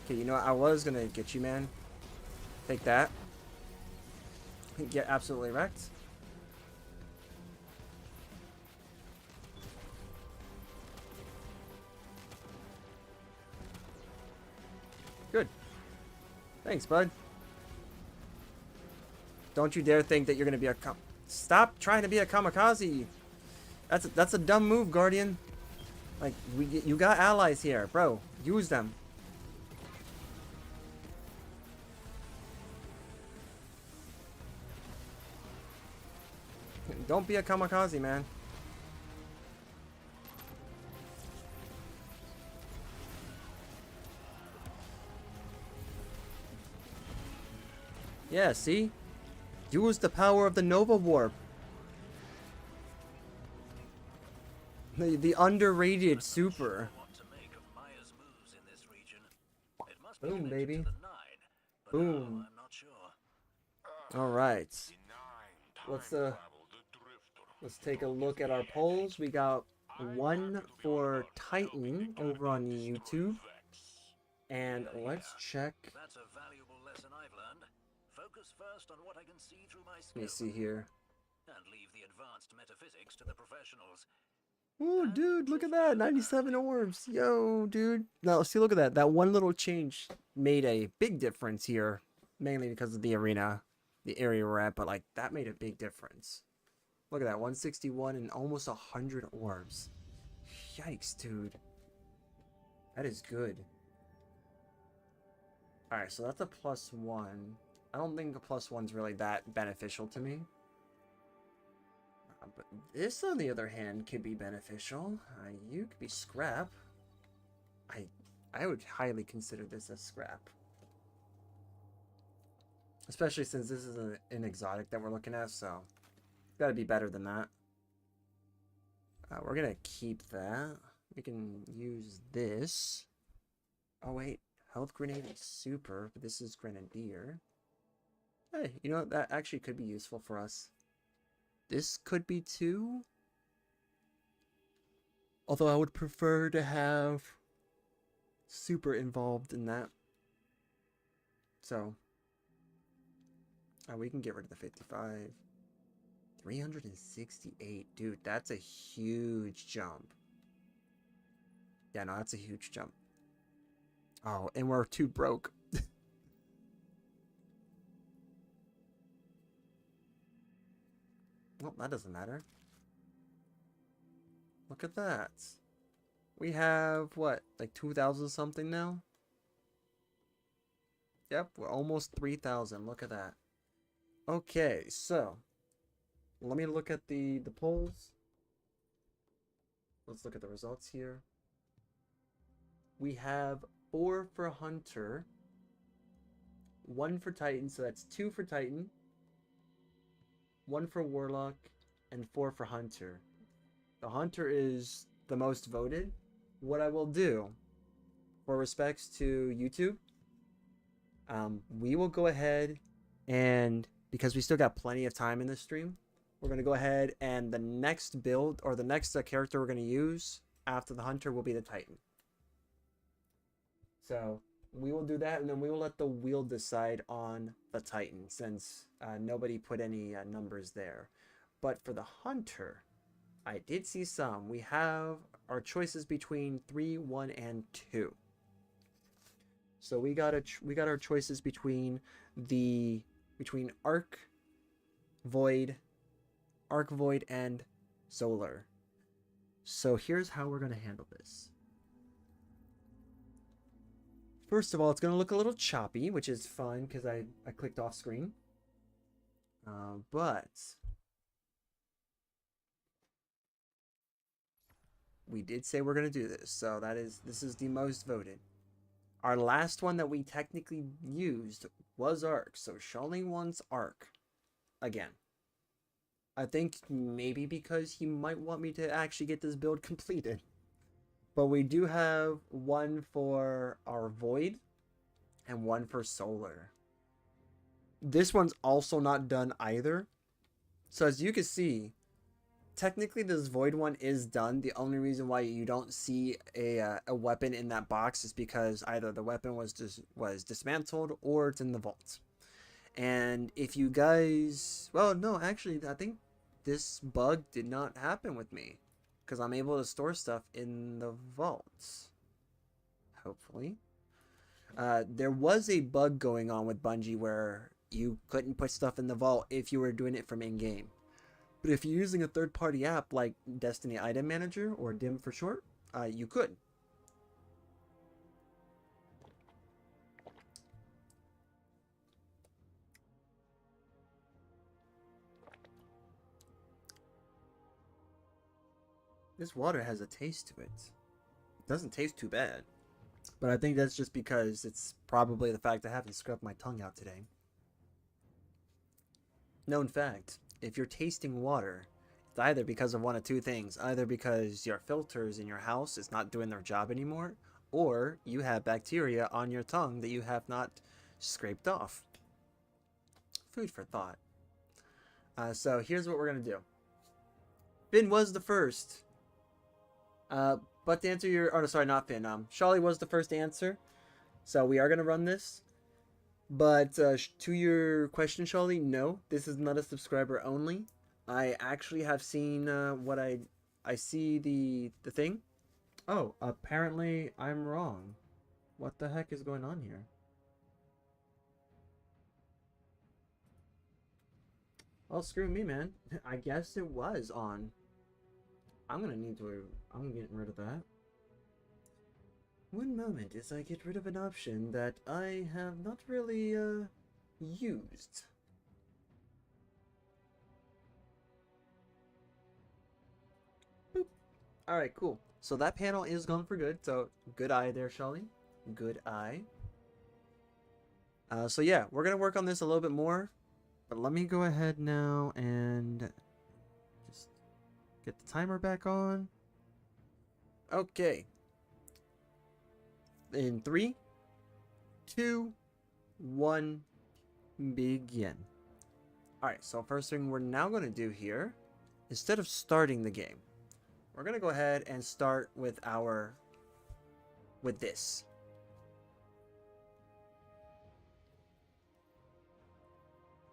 Okay, you know what? I was gonna get you, man. Take that. Get absolutely wrecked. Good. Thanks, bud. Don't you dare think that you're gonna be a Stop trying to be a kamikaze. That's a dumb move, Guardian. Like, you got allies here, bro. Use them. Don't be a kamikaze, man. Yeah, see? Use the power of the Nova Warp. The underrated super. Boom, baby. Boom. All right. Let's take a look at our polls. We got one for Titan over on YouTube. And let's check. That's a valuable lesson I've learned. Focus first on what I can see through my scope. Let me see here. And leave the advanced metaphysics to the professionals. Ooh, dude, look at that. 97 orbs. Yo, dude. Now, see, look at that. That one little change made a big difference here. Mainly because of the arena, the area we're at. But, like, that made a big difference. Look at that. 161 and almost 100 orbs. Yikes, dude. That is good. Alright, so that's a +1. I don't think a +1's really that beneficial to me. But this, on the other hand, could be beneficial. You could be scrap. I would highly consider this as scrap. Especially since this is an exotic that we're looking at, so it's got to be better than that. We're going to keep that. We can use this. Oh, wait. Health Grenade is super, but this is Grenadier. Hey, you know what? That actually could be useful for us. This could be too. Although I would prefer to have super involved in that. So we can get rid of the 55. 368. Dude, that's a huge jump. Yeah, no, that's a huge jump. Oh, and we're too broke. Well, that doesn't matter. Look at that. We have, what, like 2,000 something now? Yep, we're almost 3,000. Look at that. Okay, so let me look at the polls. Let's look at the results here. We have 4 for Hunter, 1 for Titan, so that's 2 for Titan, 1 for Warlock, and 4 for Hunter. The Hunter is the most voted. What I will do, for respects to YouTube, we will go ahead and, because we still got plenty of time in this stream, we're going to go ahead and the next build, or the next character we're going to use after the Hunter will be the Titan. So we will do that, and then we will let the wheel decide on the Titan, since nobody put any numbers there. But for the Hunter, I did see some. We have our choices between 3, 1, and 2. So we got our choices between Arc Void, and Solar. So here's how we're gonna handle this. First of all, it's going to look a little choppy, which is fine because I clicked off screen. But we did say we're going to do this, so this is the most voted. Our last one that we technically used was Arc, so Sholly wants Arc again. I think maybe because he might want me to actually get this build completed. But we do have 1 for our Void and 1 for Solar. This one's also not done either. So as you can see, technically this Void one is done. The only reason why you don't see a weapon in that box is because either the weapon was dismantled or it's in the vault. And if you guys... Well, no, actually, I think this bug did not happen with me, because I'm able to store stuff in the vaults. Hopefully. There was a bug going on with Bungie where you couldn't put stuff in the vault if you were doing it from in-game. But if you're using a third-party app like Destiny Item Manager, or DIM for short, you could. This water has a taste to it. It doesn't taste too bad. But I think that's just because it's probably the fact I haven't scrubbed my tongue out today. Known fact, if you're tasting water, it's either because of one of two things. Either because your filters in your house is not doing their job anymore, or you have bacteria on your tongue that you have not scraped off. Food for thought. So here's what we're going to do. Finn was the first. But to answer your... Oh, no, sorry, not Finn. Sholly was the first answer. So we are going to run this. But to your question, Sholly, no. This is not a subscriber only. I actually have seen what I see the thing. Oh, apparently I'm wrong. What the heck is going on here? Oh, screw me, man. I guess it was on. I'm getting rid of that. One moment as I get rid of an option that I have not really, used. Boop. Alright, cool. So that panel is gone for good, so good eye there, Shelly. Good eye. So yeah, we're gonna work on this a little bit more, but let me go ahead now and just get the timer back on. Okay. In 3, 2, 1, begin. Alright, so first thing we're now going to do here, instead of starting the game, we're going to go ahead and start with this.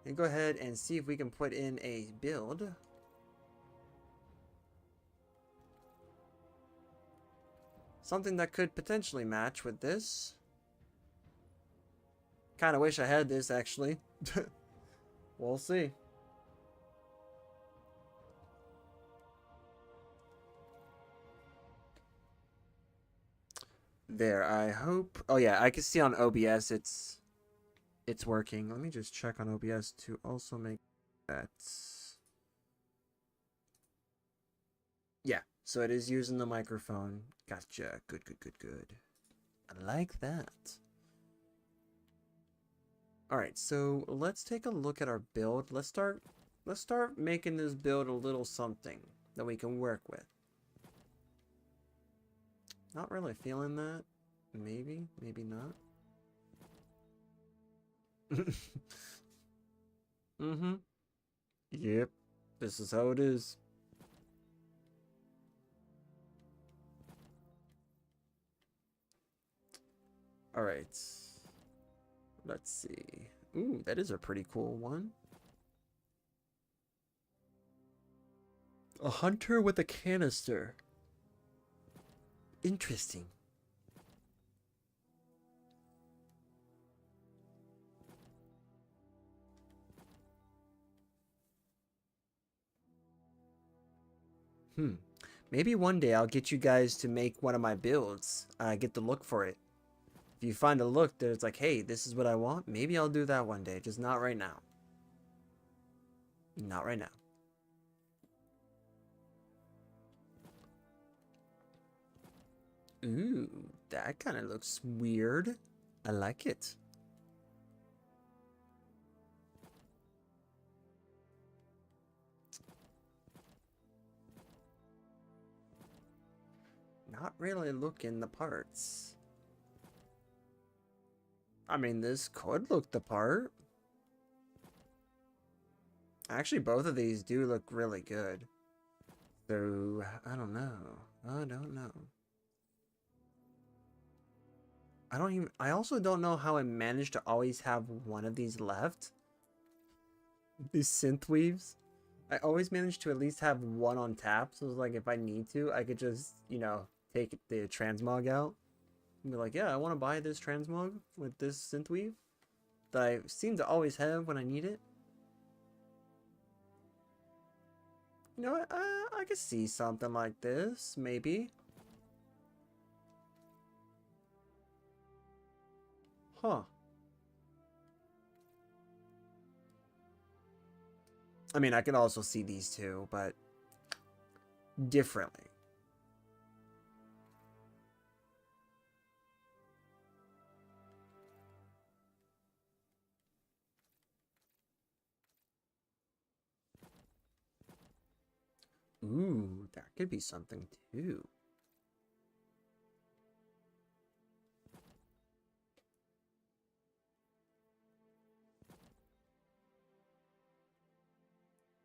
And go ahead and see if we can put in a build. Something that could potentially match with this. Kind of wish I had this, actually. We'll see. There, I hope. Oh yeah, I can see on OBS it's working. Let me just check on OBS to also make that. Yeah, so it is using the microphone. Gotcha. Good, good, good, good. I like that. Alright, so let's take a look at our build. Let's start making this build a little something that we can work with. Not really feeling that. Maybe, maybe not. Mm-hmm. Yep. This is how it is. Alright. Let's see. Ooh, that is a pretty cool one. A hunter with a canister. Interesting. Maybe one day I'll get you guys to make one of my builds. Get the look for it. If you find a look that it's like, hey, this is what I want, maybe I'll do that one day. Just not right now. Not right now. Ooh, that kind of looks weird. I like it. Not really looking the parts. I mean, this could look the part. Actually, both of these do look really good. So, I don't know. I don't know. I also don't know how I managed to always have one of these left. These synth weaves. I always manage to at least have one on tap. So it's like if I need to, I could just, you know, take the transmog out. And be like, yeah, I want to buy this transmog with this synth weave that I seem to always have when I need it. You know what? I could see something like this, maybe. Huh. I mean, I could also see these two, but differently. Ooh, that could be something too.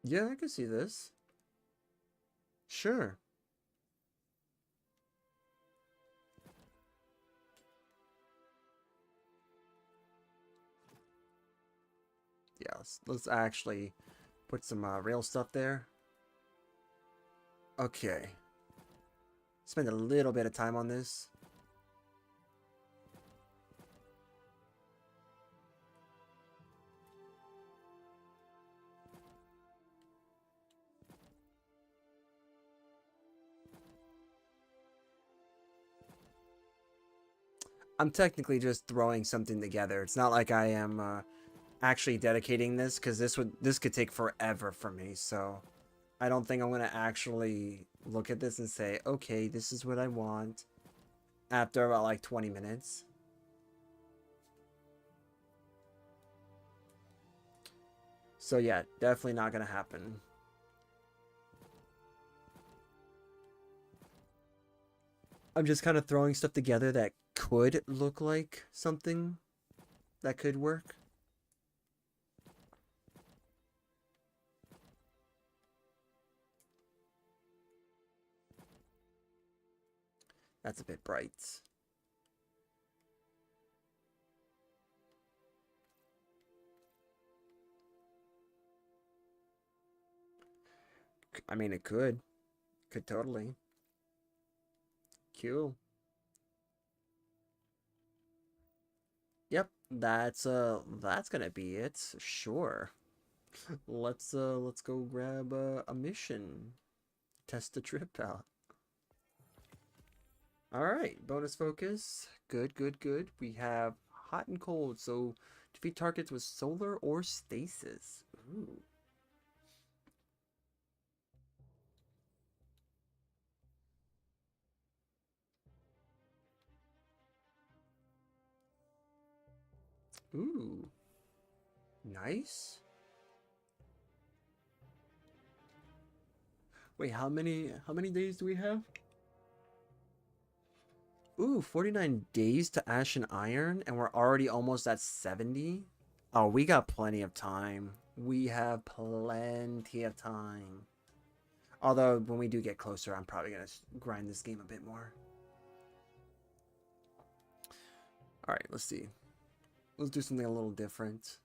Yeah, I can see this. Sure. Yeah, let's actually put some real stuff there. Okay. Spend a little bit of time on this. I'm technically just throwing something together. It's not like I am actually dedicating this, because this could take forever for me. So I don't think I'm gonna actually look at this and say, okay, this is what I want after about like 20 minutes. So yeah, definitely not gonna happen. I'm just kind of throwing stuff together that could look like something that could work. That's a bit bright. I mean, it could. Could totally. Cool. Yep, that's gonna be it. Sure. Let's go grab a mission. Test the trip out. Alright, bonus focus. Good, good, good. We have hot and cold, so defeat targets with solar or stasis. Ooh. Ooh. Nice. Wait, how many days do we have? Ooh, 49 days to Ash and Iron, and we're already almost at 70? Oh, we got plenty of time. We have plenty of time. Although, when we do get closer, I'm probably going to grind this game a bit more. Alright, let's see. Let's do something a little different.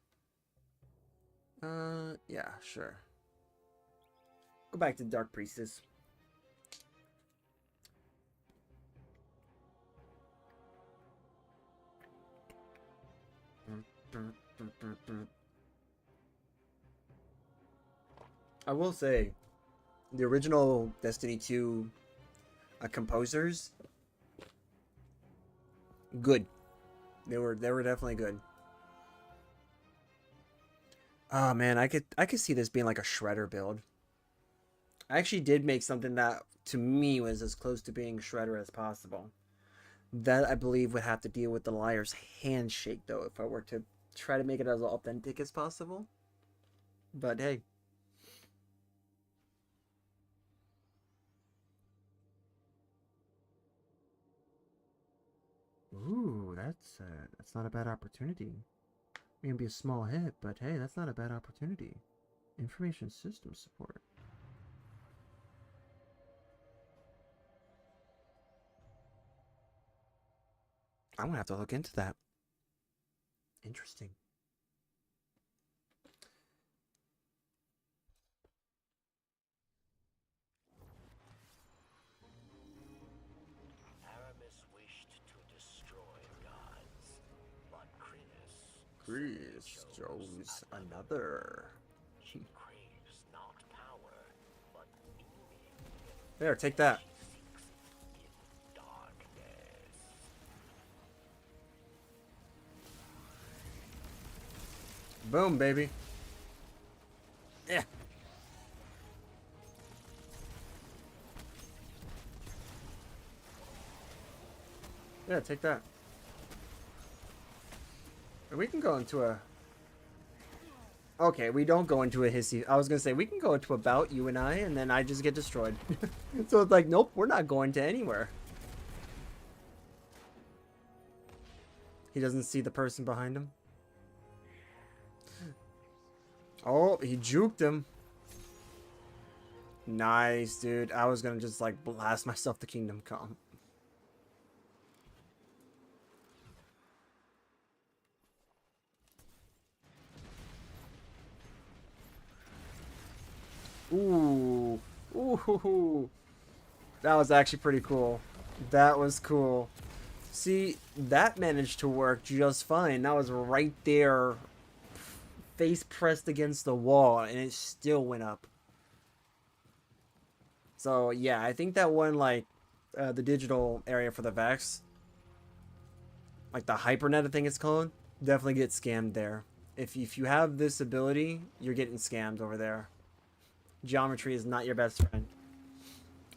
Yeah, sure. Go back to Dark Priestess. I will say, the original Destiny 2 composers, good. They were definitely good. Oh man, I could see this being like a Shredder build. I actually did make something that to me was as close to being Shredder as possible. That I believe would have to deal with the Liar's Handshake though, if I were to try to make it as authentic as possible. But hey. Ooh, that's not a bad opportunity. It can be a small hit, but hey, that's not a bad opportunity. Information system support. I'm gonna have to look into that. Interesting. Aramis wished to destroy gods, but Chris chose another. She craves not power, but meaning. There, take that. She seeks in darkness. Boom, baby. Yeah. Yeah, take that. We can go into a... Okay, we don't go into a hissy... I was gonna say, we can go into a bout, you and I, and then I just get destroyed. So it's like, nope, we're not going to anywhere. He doesn't see the person behind him. Oh, he juked him. Nice, dude. I was gonna just, like, blast myself to Kingdom Come. Ooh. Ooh. That was actually pretty cool. That was cool. See, that managed to work just fine. That was right there, face pressed against the wall, and it still went up. So, yeah, I think that one, like, the digital area for the Vex, like the hypernet, I think it's called, definitely get scammed there. If you have this ability, you're getting scammed over there. Geometry is not your best friend,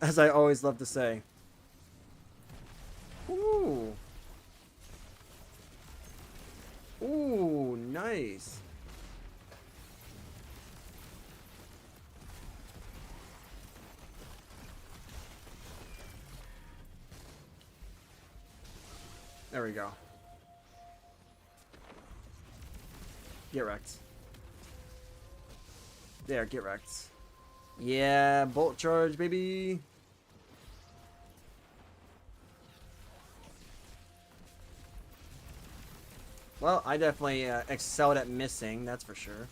as I always love to say. Ooh. Ooh, nice. There we go. Get wrecked. There, get wrecked. Yeah, bolt charge, baby. Well, I definitely excelled at missing, that's for sure.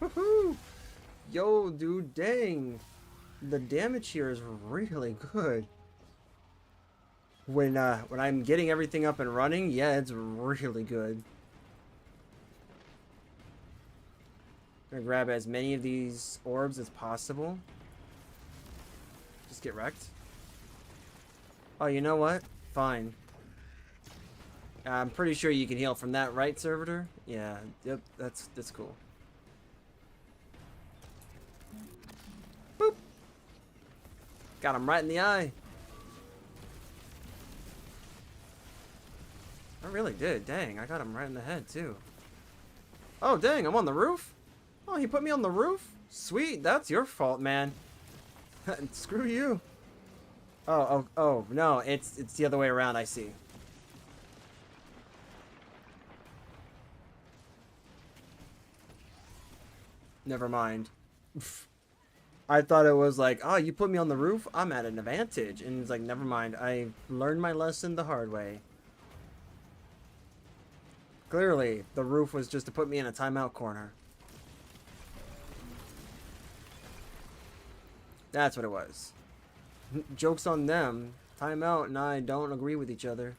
Woohoo! Yo, dude, dang. The damage here is really good. When I'm getting everything up and running, yeah, it's really good. I'm gonna grab as many of these orbs as possible. Just get wrecked. Oh, you know what? Fine. I'm pretty sure you can heal from that, right, Servitor? Yeah, yep, that's cool. Boop! Got him right in the eye. I really did, dang, I got him right in the head, too. Oh, dang, I'm on the roof? Oh, he put me on the roof? Sweet, that's your fault, man. Screw you. Oh, no, it's the other way around, I see. Never mind. I thought it was like, oh, you put me on the roof? I'm at an advantage. And it's like, never mind. I learned my lesson the hard way. Clearly, the roof was just to put me in a timeout corner. That's what it was. Joke's on them. Timeout and I don't agree with each other.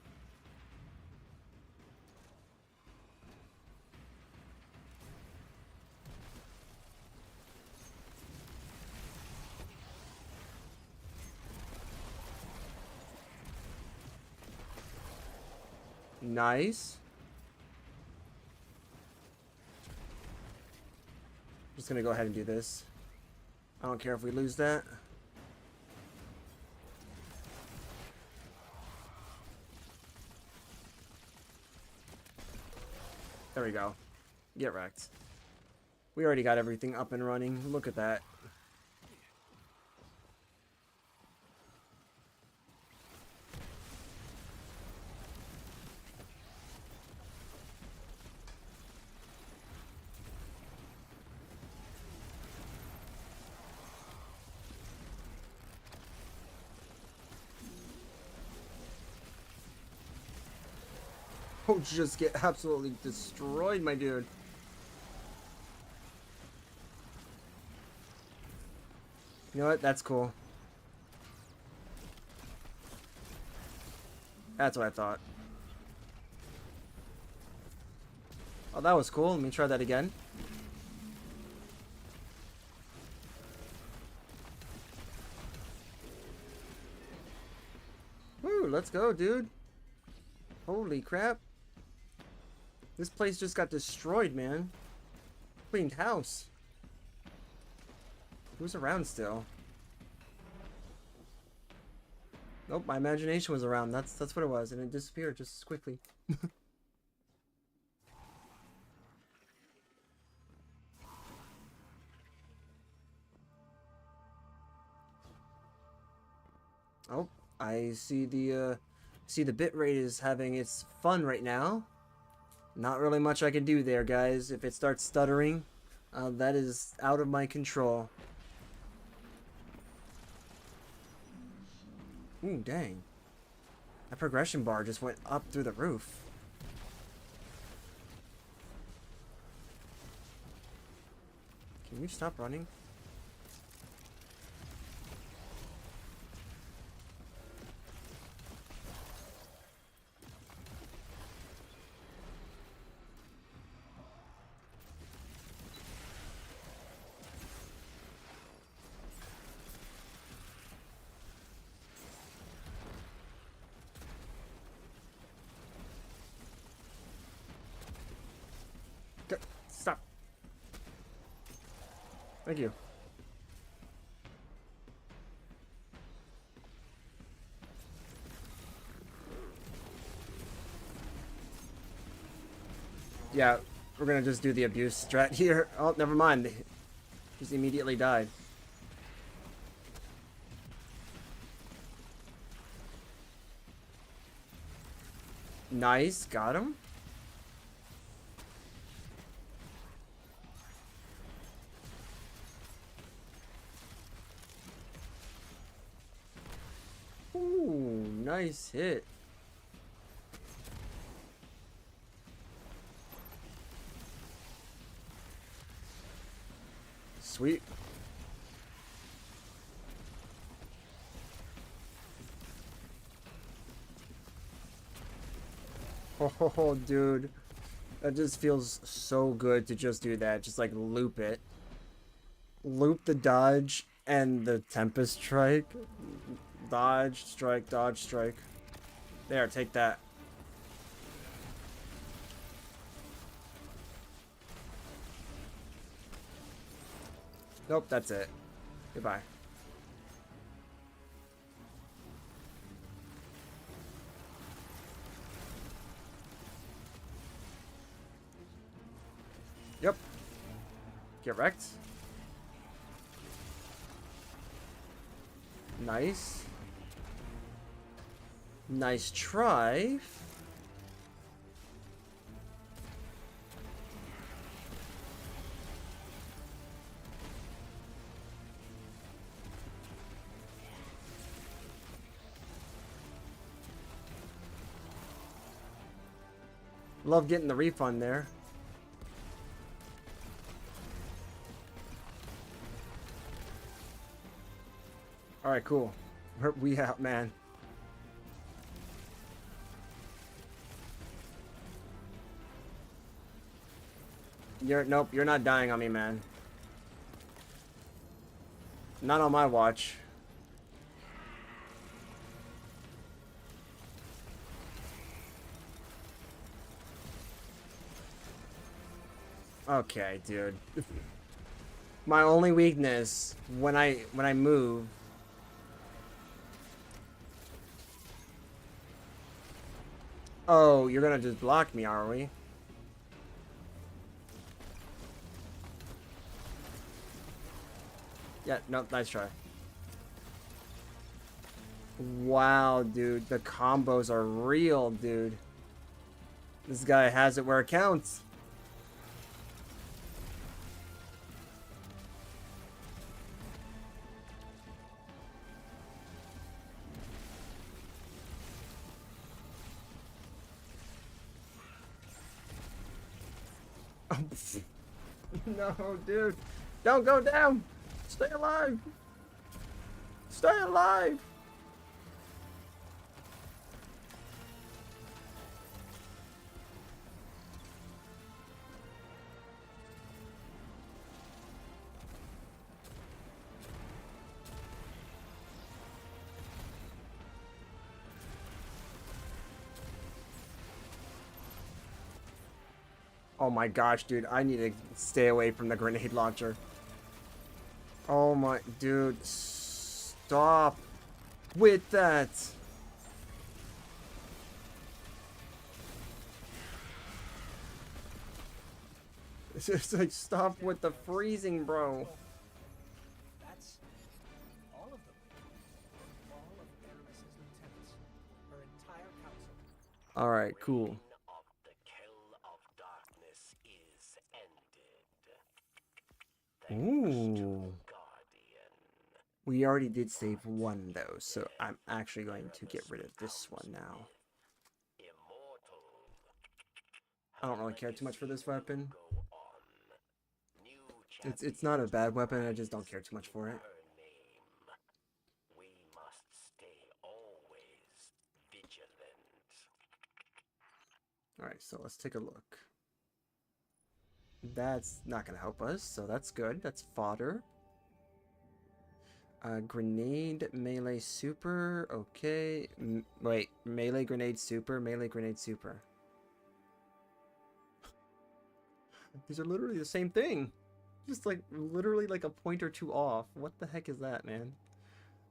Nice. Just gonna go ahead and do this. I don't care if we lose that. There we go. Get wrecked. We already got everything up and running. Look at that. Oh, just get absolutely destroyed, my dude. You know what? That's cool. That's what I thought. Oh, that was cool. Let me try that again. Woo, let's go, dude. Holy crap. This place just got destroyed, man. Cleaned house. Who's around still? Nope, my imagination was around. That's what it was, and it disappeared just as quickly. Oh, I see the bit rate is having its fun right now. Not really much I can do there, guys. If it starts stuttering, that is out of my control. Ooh, dang. That progression bar just went up through the roof. Can you stop running? Thank you. Yeah, we're gonna just do the abuse strat here. Oh, never mind. Just immediately died. Nice, got him. Ooh, nice hit. Sweet. Oh, dude. That just feels so good to just do that. Just like loop it. Loop the dodge and the Tempest Strike. Dodge, strike, dodge, strike. There, take that. Nope, that's it. Goodbye. Yep. Get wrecked. Nice. Nice try. Love getting the refund there. Alright, cool. We out, man. Nope, you're not dying on me, man. Not on my watch. Okay, dude. My only weakness when I move. Oh, you're gonna just block me, are we? Yeah, no, nice try. Wow, dude, the combos are real, dude. This guy has it where it counts. No, dude. Don't go down. Stay alive. Stay alive. Oh my gosh, dude. I need to stay away from the grenade launcher. Oh my... Dude. Stop with that. It's just like, stop with the freezing, bro. That's all of them. All of Aramis's lieutenants. Her entire council. Alright, cool. Of the kill of darkness is ended. Ooh. We already did save one though, so I'm actually going to get rid of this one now. I don't really care too much for this weapon. It's not a bad weapon, I just don't care too much for it. We must stay always vigilant. Alright, so let's take a look. That's not gonna help us, so that's good. That's fodder. Grenade, melee, super. Okay. Wait, melee, grenade, super. Melee, grenade, super. These are literally the same thing. Just like literally like a point or two off. What the heck is that, man?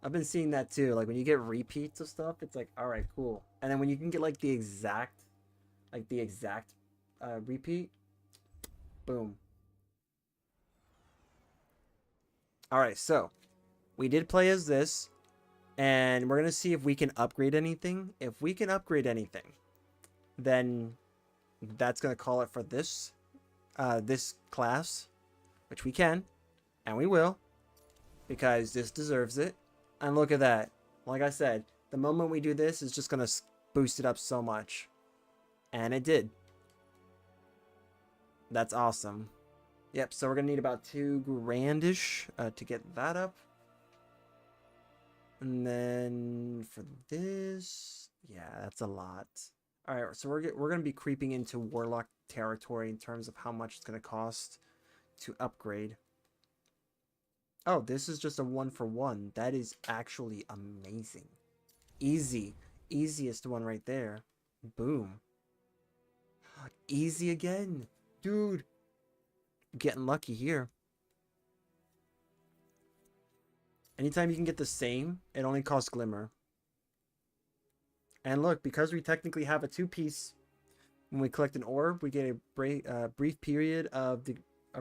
I've been seeing that too. Like when you get repeats of stuff, it's like, all right, cool. And then when you can get like the exact repeat, boom. All right, so we did play as this, and we're gonna see if we can upgrade anything. If we can upgrade anything, then that's gonna call it for this this class, which we can, and we will, because this deserves it. And look at that. Like I said, the moment we do this is just gonna boost it up so much, and it did. That's awesome. Yep, so we're gonna need about $2 grand-ish to get that up. And then for this, yeah, that's a lot. All right, so we're gonna be creeping into Warlock territory in terms of how much it's gonna cost to upgrade. Oh, this is just a 1-for-1. That is actually amazing. Easy, easiest one right there. Boom. Easy again, dude. Getting lucky here. Anytime you can get the same, it only costs Glimmer. And look, because we technically have a 2-piece, when we collect an orb, we get a brief period of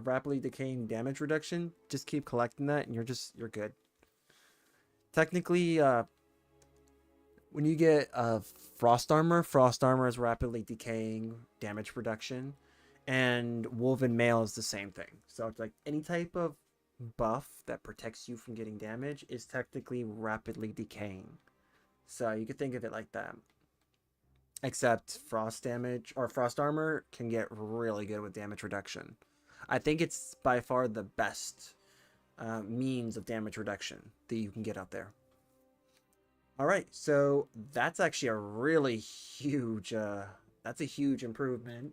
rapidly decaying damage reduction. Just keep collecting that, and you're good. Technically, when you get Frost Armor is rapidly decaying damage reduction, and Woven Mail is the same thing. So it's like any type of buff that protects you from getting damage is technically rapidly decaying. So you could think of it like that. Except frost damage or Frost Armor can get really good with damage reduction. I think it's by far the best means of damage reduction that you can get out there. All right, so that's actually a really huge that's a huge improvement.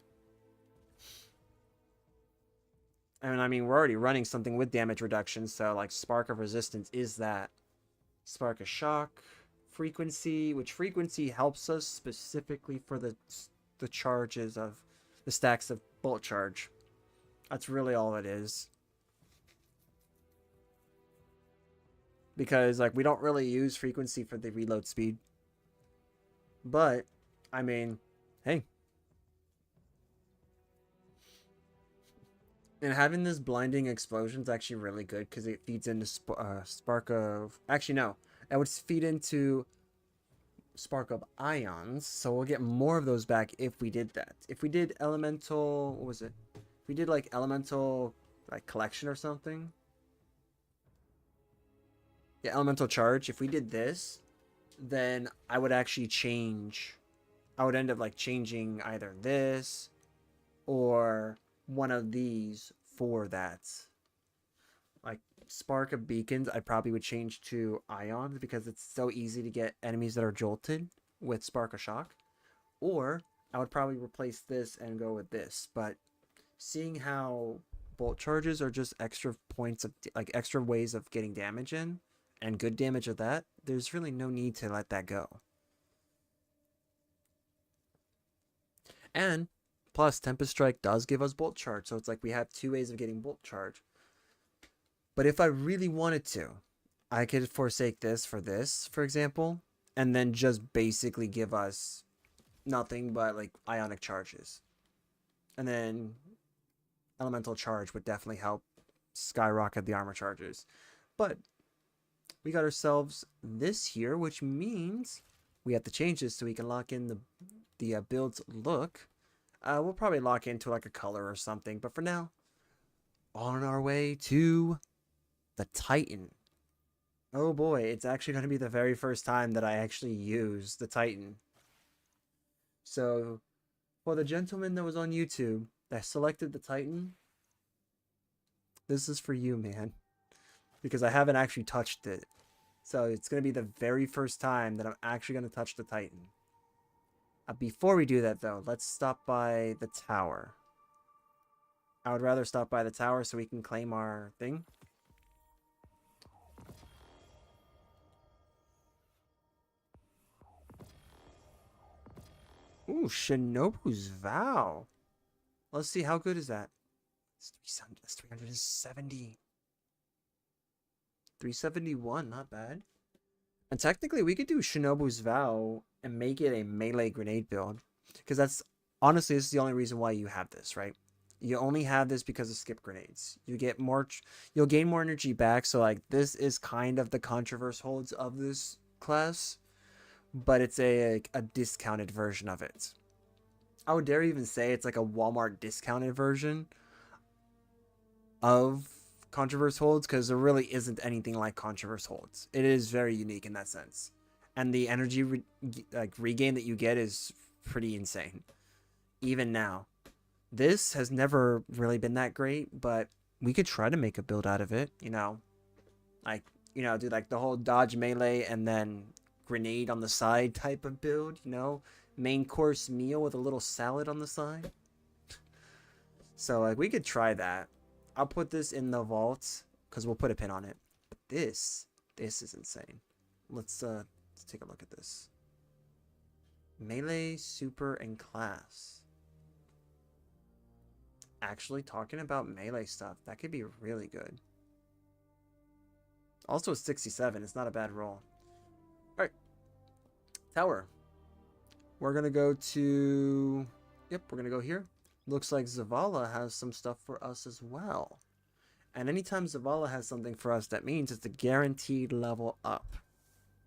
And I mean, we're already running something with damage reduction, so like Spark of Resistance is that. Spark of Shock, Frequency, which frequency helps us specifically for the charges of the stacks of Bolt Charge. That's really all it is. Because like we don't really use frequency for the reload speed. But I mean, hey. And having this blinding explosion is actually really good because it feeds into Spark of... Actually, no. That would feed into Spark of Ions. So we'll get more of those back if we did that. If we did Elemental... What was it? If we did like Elemental like Collection or something. Yeah, Elemental Charge. If we did this, then I would actually change... I would end up like changing either this or one of these for that. Like Spark of Beacons, I probably would change to Ions because it's so easy to get enemies that are jolted with Spark of Shock. Or I would probably replace this and go with this. But seeing how Bolt Charges are just extra points of like extra ways of getting damage in and good damage of that, there's really no need to let that go. And plus, Tempest Strike does give us Bolt Charge, so it's like we have 2 ways of getting Bolt Charge. But if I really wanted to, I could forsake this, for example, and then just basically give us nothing but like Ionic Charges. And then Elemental Charge would definitely help skyrocket the armor charges. But we got ourselves this here, which means we have to change this so we can lock in the build's look. We'll probably lock into like a color or something, but for now, on our way to the Titan. Oh boy, it's actually going to be the very first time that I actually use the Titan. So, for the gentleman that was on YouTube that selected the Titan, this is for you, man. Because I haven't actually touched it. So, it's going to be the very first time that I'm actually going to touch the Titan. Before we do that, though, let's stop by the tower. I would rather stop by the tower so we can claim our thing. Ooh, Shinobu's Vow. Let's see, how good is that? That's 370. 371, not bad. And technically, we could do Shinobu's Vow and make it a melee grenade build. Because that's, honestly, this is the only reason why you have this, right? You only have this because of skip grenades. You get more, you'll gain more energy back. So, like, this is kind of the controverse holds of this class. But it's a discounted version of it. I would dare even say it's like a Walmart discounted version of Controverse Holds, because there really isn't anything like Controverse Holds. It is very unique in that sense. And the energy regain that you get is pretty insane. Even now. This has never really been that great, but we could try to make a build out of it, you know. Like, you know, do like the whole dodge melee and then grenade on the side type of build, you know. Main course meal with a little salad on the side. So, like, we could try that. I'll put this in the vault because we'll put a pin on it. But this is insane. Let's take a look at this. Melee, super, and class. Actually, talking about melee stuff, that could be really good. Also, it's 67. It's not a bad roll. All right, tower. We're gonna go to. Yep, we're gonna go here. Looks like Zavala has some stuff for us as well. And anytime Zavala has something for us, that means it's a guaranteed level up.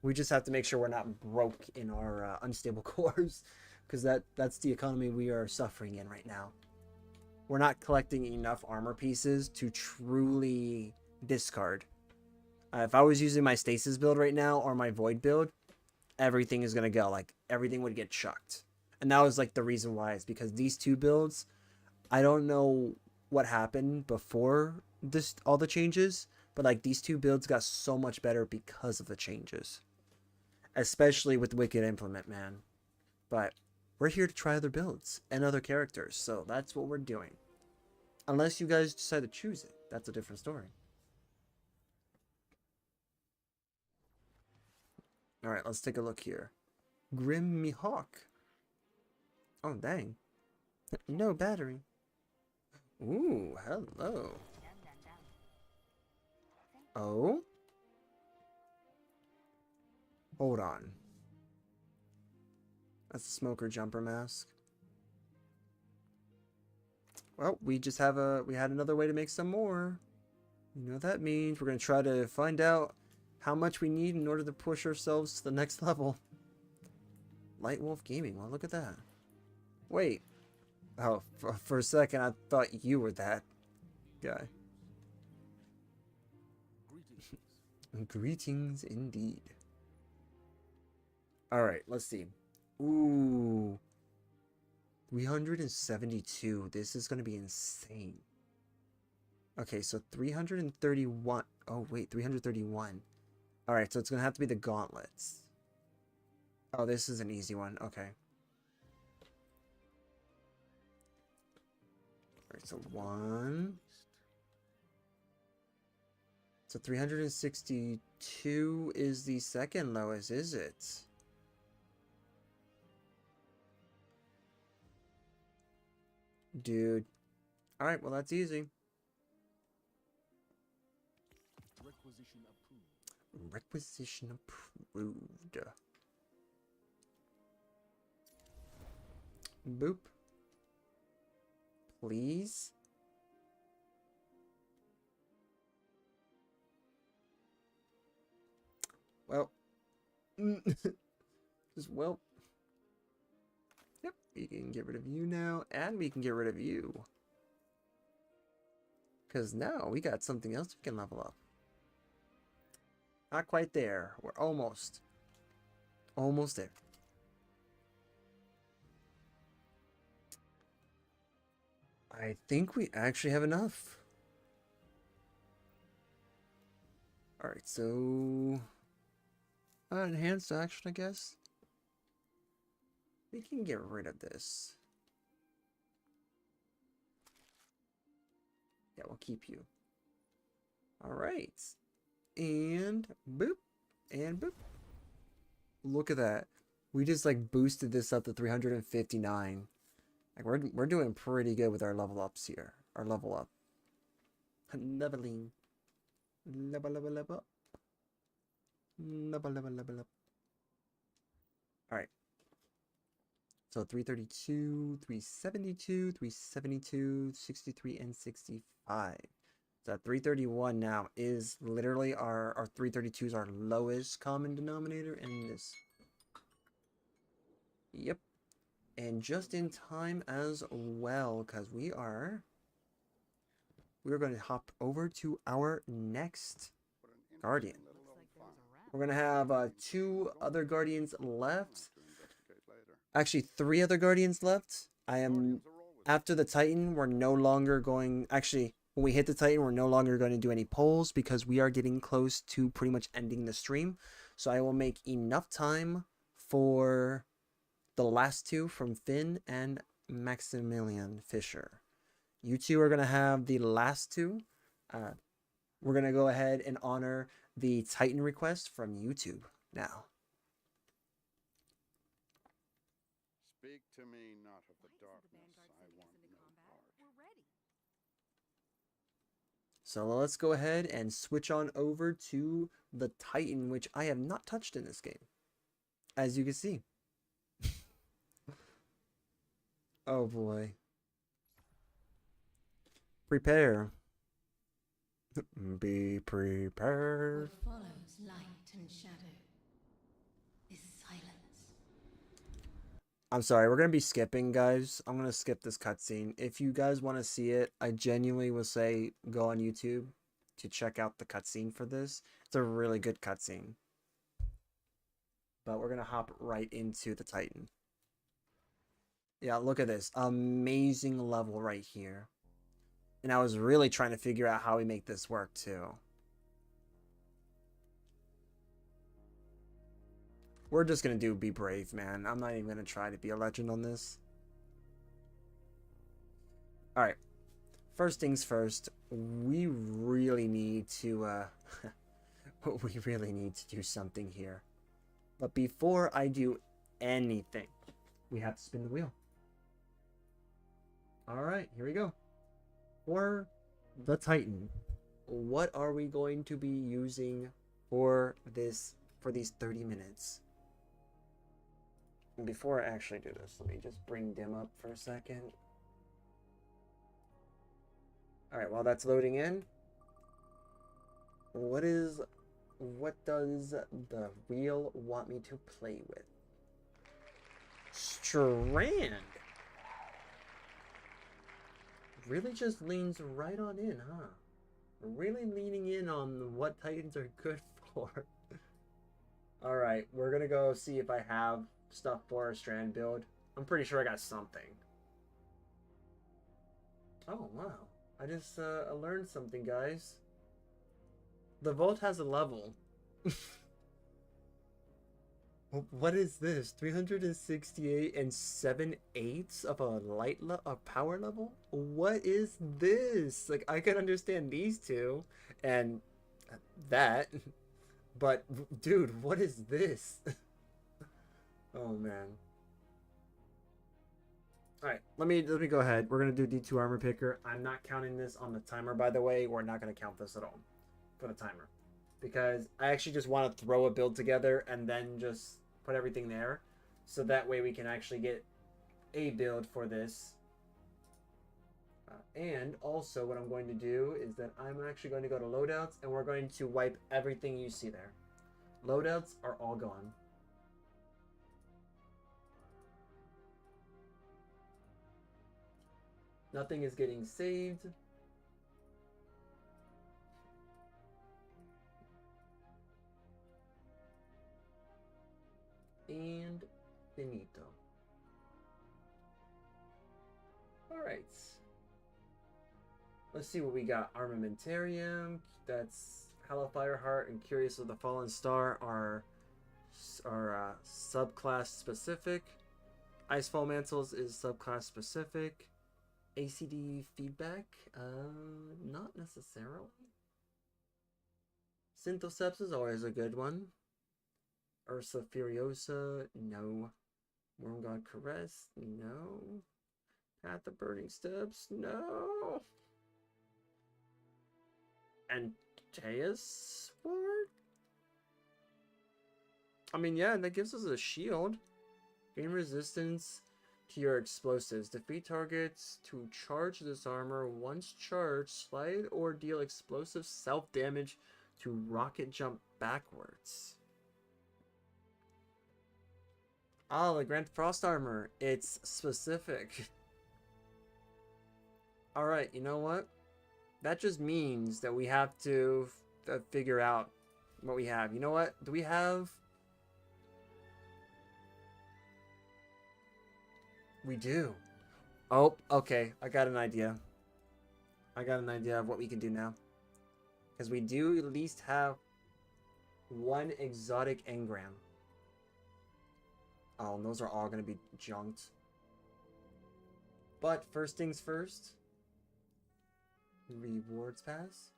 We just have to make sure we're not broke in our unstable cores, because that's the economy we are suffering in right now. We're not collecting enough armor pieces to truly discard. If I was using my stasis build right now or my void build, everything is going to go. Like, everything would get chucked. And that was like the reason why, is because these two builds, I don't know what happened before all the changes, but like these two builds got so much better because of the changes, especially with Wicked Implement, man. But we're here to try other builds and other characters, so that's what we're doing. Unless you guys decide to choose it, that's a different story. All right, let's take a look here. Grim Mihawk. Oh, dang. No battery. Ooh, hello. Oh? Hold on. That's a smoker jumper mask. Well, we had another way to make some more. You know what that means. We're going to try to find out how much we need in order to push ourselves to the next level. Light Wolf Gaming. Well, look at that. Wait. Oh, for a second, I thought you were that guy. Greetings indeed. Alright, let's see. Ooh. 372. This is going to be insane. Okay, so 331. Oh, wait, 331. Alright, so it's going to have to be the gauntlets. Oh, this is an easy one. Okay. Alright, so 1. So 362 is the second lowest, is it? Dude. Alright, well that's easy. Requisition approved. Boop. Please. Well. Just well. Yep, we can get rid of you now, and we can get rid of you. Because now we got something else we can level up. Not quite there. We're almost. Almost there. I think we actually have enough. Alright, so... enhanced action, I guess. We can get rid of this. Yeah, we'll keep you. Alright. And boop. And boop. Look at that. We just like boosted this up to 359. Like we're doing pretty good with our level ups here. Our level up. Leveling. Level, level, level. Level, level, level up. Alright. So 332, 372, 372, 63, and 65. So 331 now is literally our 332 is our lowest common denominator in this. Yep. And just in time as well, because we're going to hop over to our next guardian. We're going to have 2 other guardians left. Actually, 3 other guardians left. After the Titan, we're no longer going, actually, when we hit the Titan, we're no longer going to do any polls because we are getting close to pretty much ending the stream. So I will make enough time for the last 2 from Finn and Maximilian Fisher. You 2 are going to have the last 2. We're going to go ahead and honor the Titan request from YouTube now. Speak to me not of the darkness, I want no part. So let's go ahead and switch on over to the Titan, which I have not touched in this game, as you can see. Oh boy. Prepare. Be prepared. What follows light and shadow is silence. I'm sorry, we're going to be skipping, guys. I'm going to skip this cutscene. If you guys want to see it, I genuinely will say go on YouTube to check out the cutscene for this. It's a really good cutscene. But we're going to hop right into the Titan. Yeah, look at this. Amazing level right here. And I was really trying to figure out how we make this work too. We're just going to do Be Brave, man. I'm not even going to try to be a legend on this. Alright. First things first. We really need to, we really need to do something here. But before I do anything, we have to spin the wheel. Alright, here we go. For the Titan, what are we going to be using for these 30 minutes? And before I actually do this, let me just bring Dim up for a second. Alright, while that's loading in, what does the wheel want me to play with? Strand! Really just leans right on in, huh? Really leaning in on what Titans are good for. Alright, we're gonna go see if I have stuff for a Strand build. I'm pretty sure I got something. Oh, wow. I just learned something, guys. The Vault has a level. What is this? 368 and 7/8 of a power level? What is this? Like, I can understand these two and that, but dude, what is this? Oh man. Alright, let me go ahead. We're gonna do D2 armor picker. I'm not counting this on the timer, by the way. We're not gonna count this at all for the timer. Because I actually just want to throw a build together and then just put everything there. So that way we can actually get a build for this. And also what I'm going to do is that I'm actually going to go to loadouts and we're going to wipe everything you see there. Loadouts are all gone. Nothing is getting saved. And finito. Alright. Let's see what we got. Armamentarium, that's Hellfire Heart and Curious of the Fallen Star are subclass specific. Icefall Mantles is subclass specific. ACD Feedback, not necessarily. Synthoceps is always a good one. Ursa Furiosa, no. Wormgod Caress, no. Path of Burning Steps, no. Antaeus Sword? I mean, yeah, that gives us a shield. Gain resistance to your explosives. Defeat targets to charge this armor. Once charged, slide or deal explosive self-damage to rocket jump backwards. Oh, the Grand Frost armor. It's specific. Alright, you know what? That just means that we have to figure out what we have. You know what? Do we have... We do. Oh, okay. I got an idea. I got an idea of what we can do now. Because we do at least have one exotic engram. Oh, and those are all going to be junked. But first things first. Rewards pass.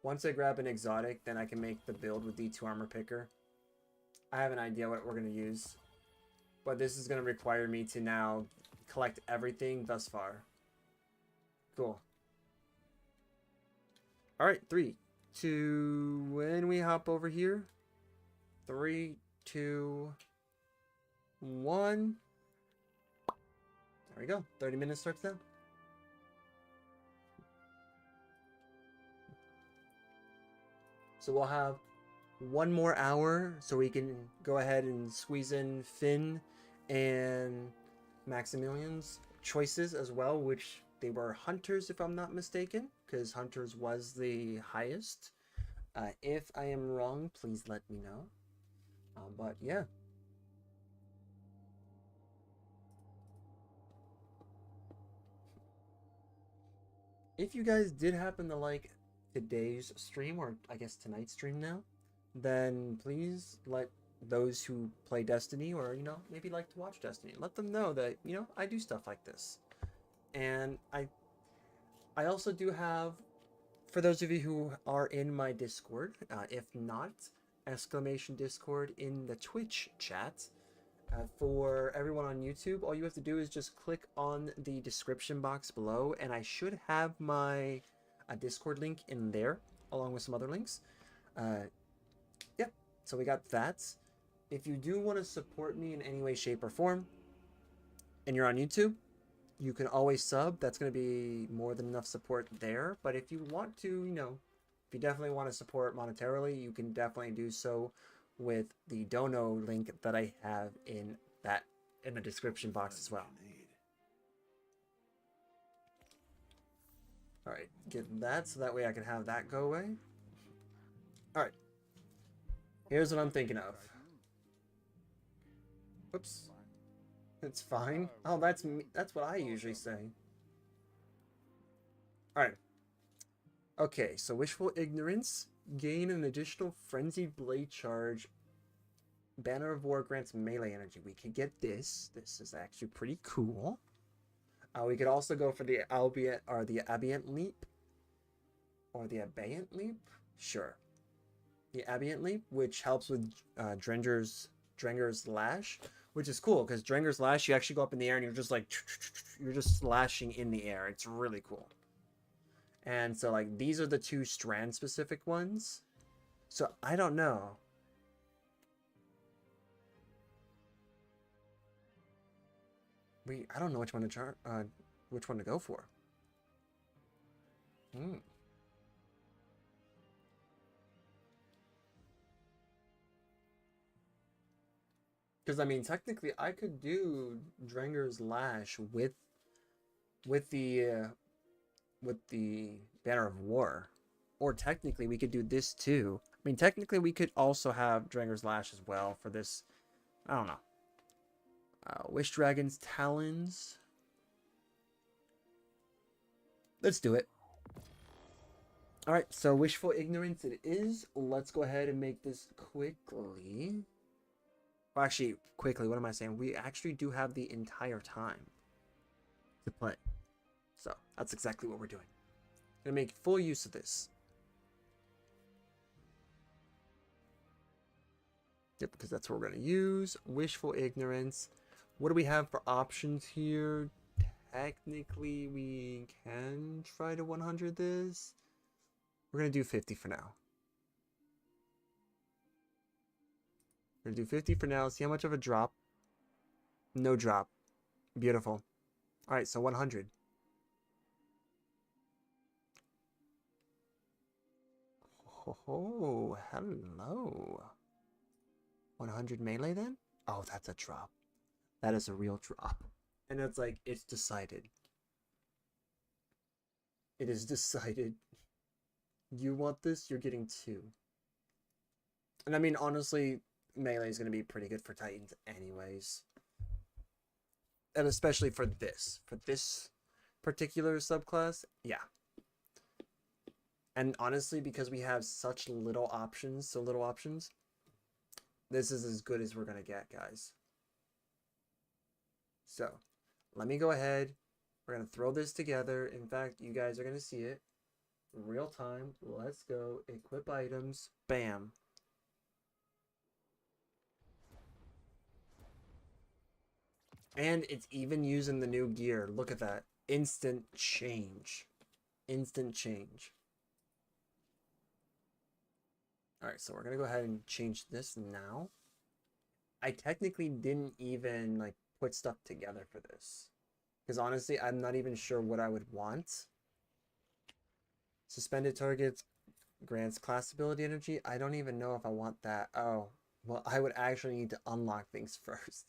Once I grab an exotic, then I can make the build with D2 Armor Picker. I have an idea what we're going to use. But this is going to require me to now collect everything thus far. Cool. Alright, 3, 2, when we hop over here. 3, 2, 1. There we go. 30 minutes starts now. So we'll have one more hour so we can go ahead and squeeze in Finn and Maximilian's choices as well, which they were Hunters if I'm not mistaken, because Hunters was the highest. If I am wrong, please let me know. But yeah. If you guys did happen to like today's stream, or I guess tonight's stream now, then please let those who play Destiny, or you know, maybe like to watch Destiny, let them know that, you know, I do stuff like this. And I also do have, for those of you who are in my Discord, if not, exclamation Discord in the Twitch chat. For everyone on YouTube, all you have to do is just click on the description box below, and I should have my Discord link in there, along with some other links. Yeah, so we got that. If you do want to support me in any way, shape, or form, and you're on YouTube, you can always sub. That's going to be more than enough support there. But if you want to, you know, if you definitely want to support monetarily, you can definitely do so with the Dono link that I have in the description box as well. Alright, get that so that way I can have that go away. Alright. Here's what I'm thinking of. Oops. It's fine. Oh, that's what I usually say. Alright. Okay, so Wishful Ignorance. Gain an additional Frenzied Blade Charge. Banner of War grants melee energy. We could get this. This is actually pretty cool. We could also go for the Abiant Leap. Or the Abiant Leap? Sure. The Abiant Leap, which helps with Drenger's Lash. Which is cool, because Drenger's Lash, you actually go up in the air and you're just like... You're just slashing in the air. It's really cool. And so, like, these are the two strand-specific ones. So, I don't know. I don't know which one to go for. Because I mean, technically, I could do Drenger's Lash with the Banner of War, or technically we could do this too. I mean, technically we could also have Drenger's Lash as well for this. I don't know. Wish Dragon's Talons. Let's do it. Alright, so Wishful Ignorance it is. Let's go ahead and make this quickly. Well, actually, quickly, what am I saying? We actually do have the entire time to play. So, that's exactly what we're doing. Gonna make full use of this. Yep, because that's what we're going to use. Wishful Ignorance. What do we have for options here? Technically, we can try to 100 this. We're going to do 50 for now. We're going to do 50 for now. See how much of a drop. No drop. Beautiful. Alright, so 100. Oh, hello. 100 melee then? Oh, that's a drop. That is a real drop. And it's like, it's decided. It is decided. You want this, you're getting 2. And I mean, honestly, melee is going to be pretty good for Titans anyways. And especially for this. For this particular subclass, yeah. And honestly, because we have such little options, this is as good as we're going to get, guys. So, let me go ahead. We're going to throw this together. In fact, you guys are going to see it. Real time. Let's go. Equip items. Bam. And it's even using the new gear. Look at that. Instant change. Instant change. Alright, so we're going to go ahead and change this now. I technically didn't even like put stuff together for this. Because honestly, I'm not even sure what I would want. Suspended targets grants class ability energy. I don't even know if I want that. Oh, well, I would actually need to unlock things first.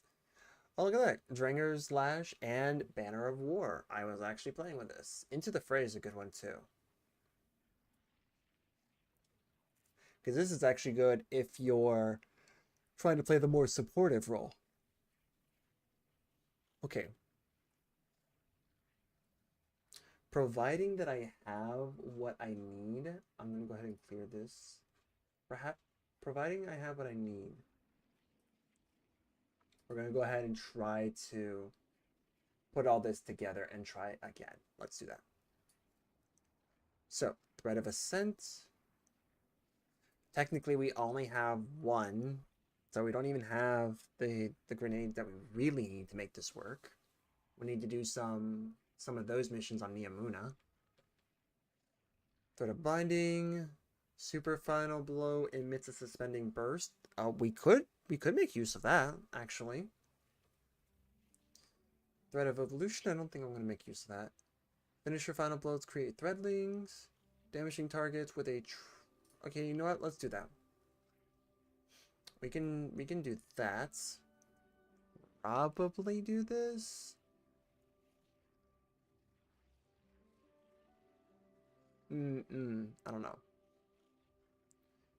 Oh, look at that. Dranger's Lash and Banner of War. I was actually playing with this. Into the Fray is a good one too. Because this is actually good if you're trying to play the more supportive role. Okay. Providing that I have what I need, I'm going to go ahead and clear this. Perhaps, providing I have what I need, we're going to go ahead and try to put all this together and try it again. Let's do that. So, Thread of Ascent. Technically, we only have one, so we don't even have the grenade that we really need to make this work. We need to do some of those missions on Neomuna. Thread of Binding, Super Final Blow emits a suspending burst. We could make use of that, actually. Thread of Evolution, I don't think I'm going to make use of that. Finisher Final Blows create threadlings. Damaging targets with a... Okay, you know what? Let's do that. We can do that. Probably do this. I don't know.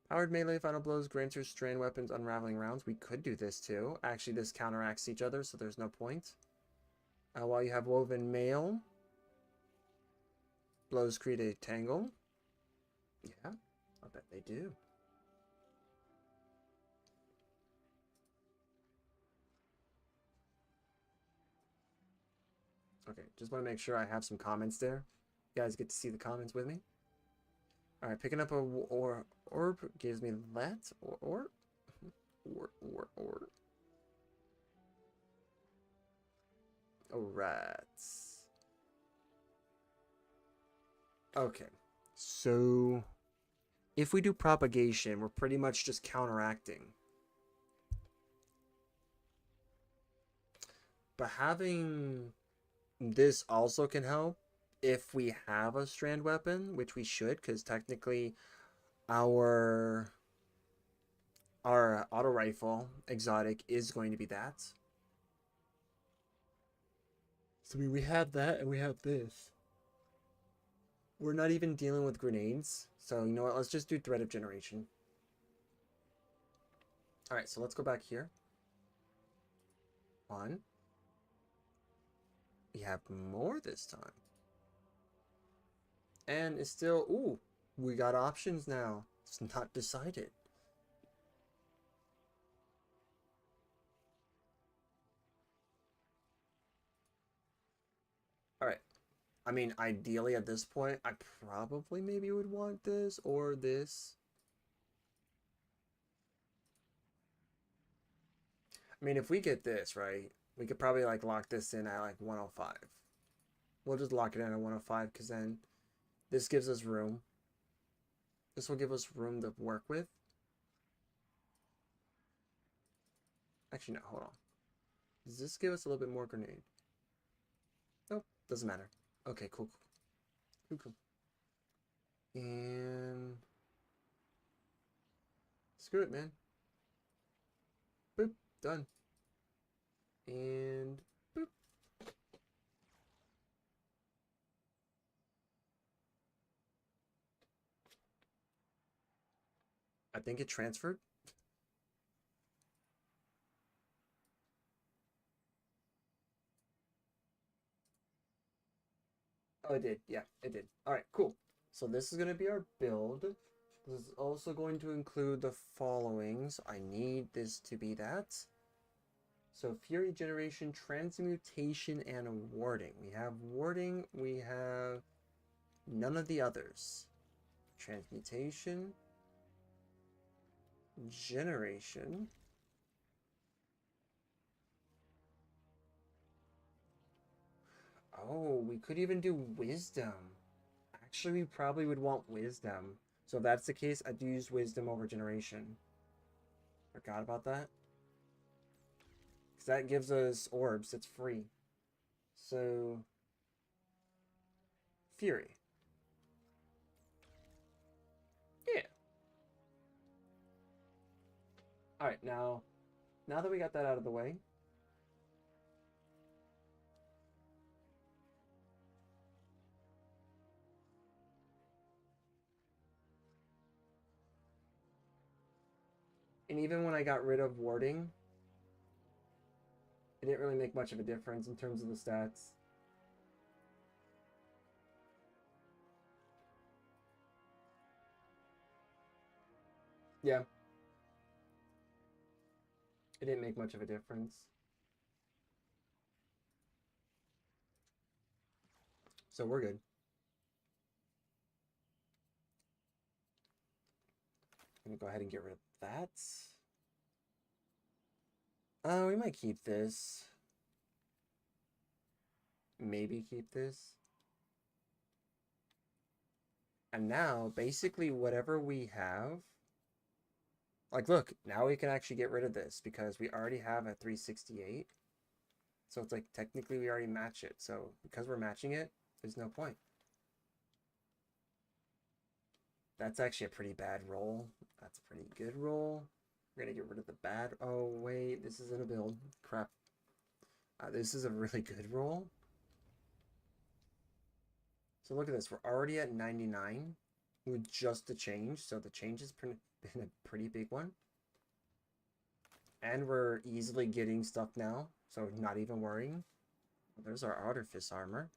Powered melee final blows grants your strand weapons unraveling rounds. We could do this too. Actually, this counteracts each other, so there's no point. While you have woven mail, blows create a tangle. Yeah, I bet they do. Okay, just want to make sure I have some comments there. You guys get to see the comments with me. Alright, picking up a orb gives me that. Or. Alright. Okay. So, if we do propagation, we're pretty much just counteracting. But having this also can help if we have a strand weapon, which we should, because technically our auto rifle exotic is going to be that. So we have that and we have this. We're not even dealing with grenades. So you know what, let's just do Thread of Generation. Alright, so let's go back here. 1. We have more this time. And it's still, ooh, we got options now. It's not decided. Alright. I mean, ideally at this point, I probably maybe would want this or this. I mean, if we get this, right, we could probably like lock this in at like 105. We'll just lock it in at 105 because then this gives us room. This will give us room to work with. Actually, no, hold on. Does this give us a little bit more grenade? Nope, doesn't matter. Okay, cool. Cool. And screw it, man. Boop, done. And boop. I think it transferred. Oh, it did. Yeah, it did. All right, cool. So this is going to be our build. This is also going to include the followings. I need this to be that. So Fury Generation, Transmutation, and Warding. We have Warding. We have none of the others. Transmutation. Generation. Oh, we could even do Wisdom. Actually, we probably would want Wisdom. So if that's the case, I'd use Wisdom over Generation. Forgot about that. Because that gives us orbs. It's free. So, Fury. Yeah. Alright, now that we got that out of the way, and even when I got rid of warding, it didn't really make much of a difference in terms of the stats. Yeah. It didn't make much of a difference. So we're good. I'm gonna go ahead and get rid of that. We might keep this. Maybe keep this. And now, basically, whatever we have... Like, look, now we can actually get rid of this because we already have a 368. So it's like, technically, we already match it. So, because we're matching it, there's no point. That's actually a pretty bad roll. That's a pretty good roll. We're going to get rid of the bad... Oh, wait, this isn't a build. Crap. This is a really good roll. So look at this. We're already at 99 with just the change. So the change has been a pretty big one. And we're easily getting stuff now. So not even worrying. There's our Artifice armor.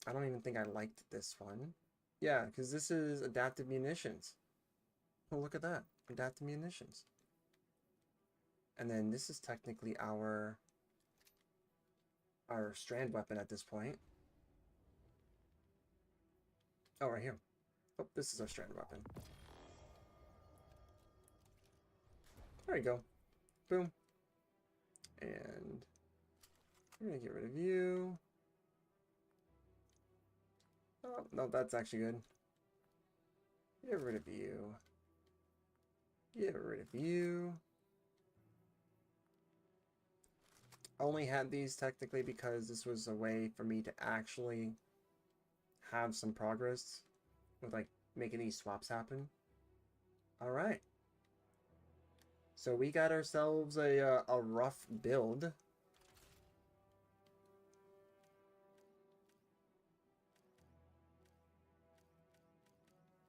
I don't even think I liked this one. Yeah, because this is adaptive munitions. Oh, look at that. Adaptive munitions. And then this is technically our strand weapon at this point. Oh, right here. Oh, this is our strand weapon. There we go. Boom. And we're going to get rid of you. Oh, no, that's actually good. Get rid of you. Get rid of you. I only had these technically because this was a way for me to actually have some progress with like making these swaps happen. All right. So we got ourselves a rough build.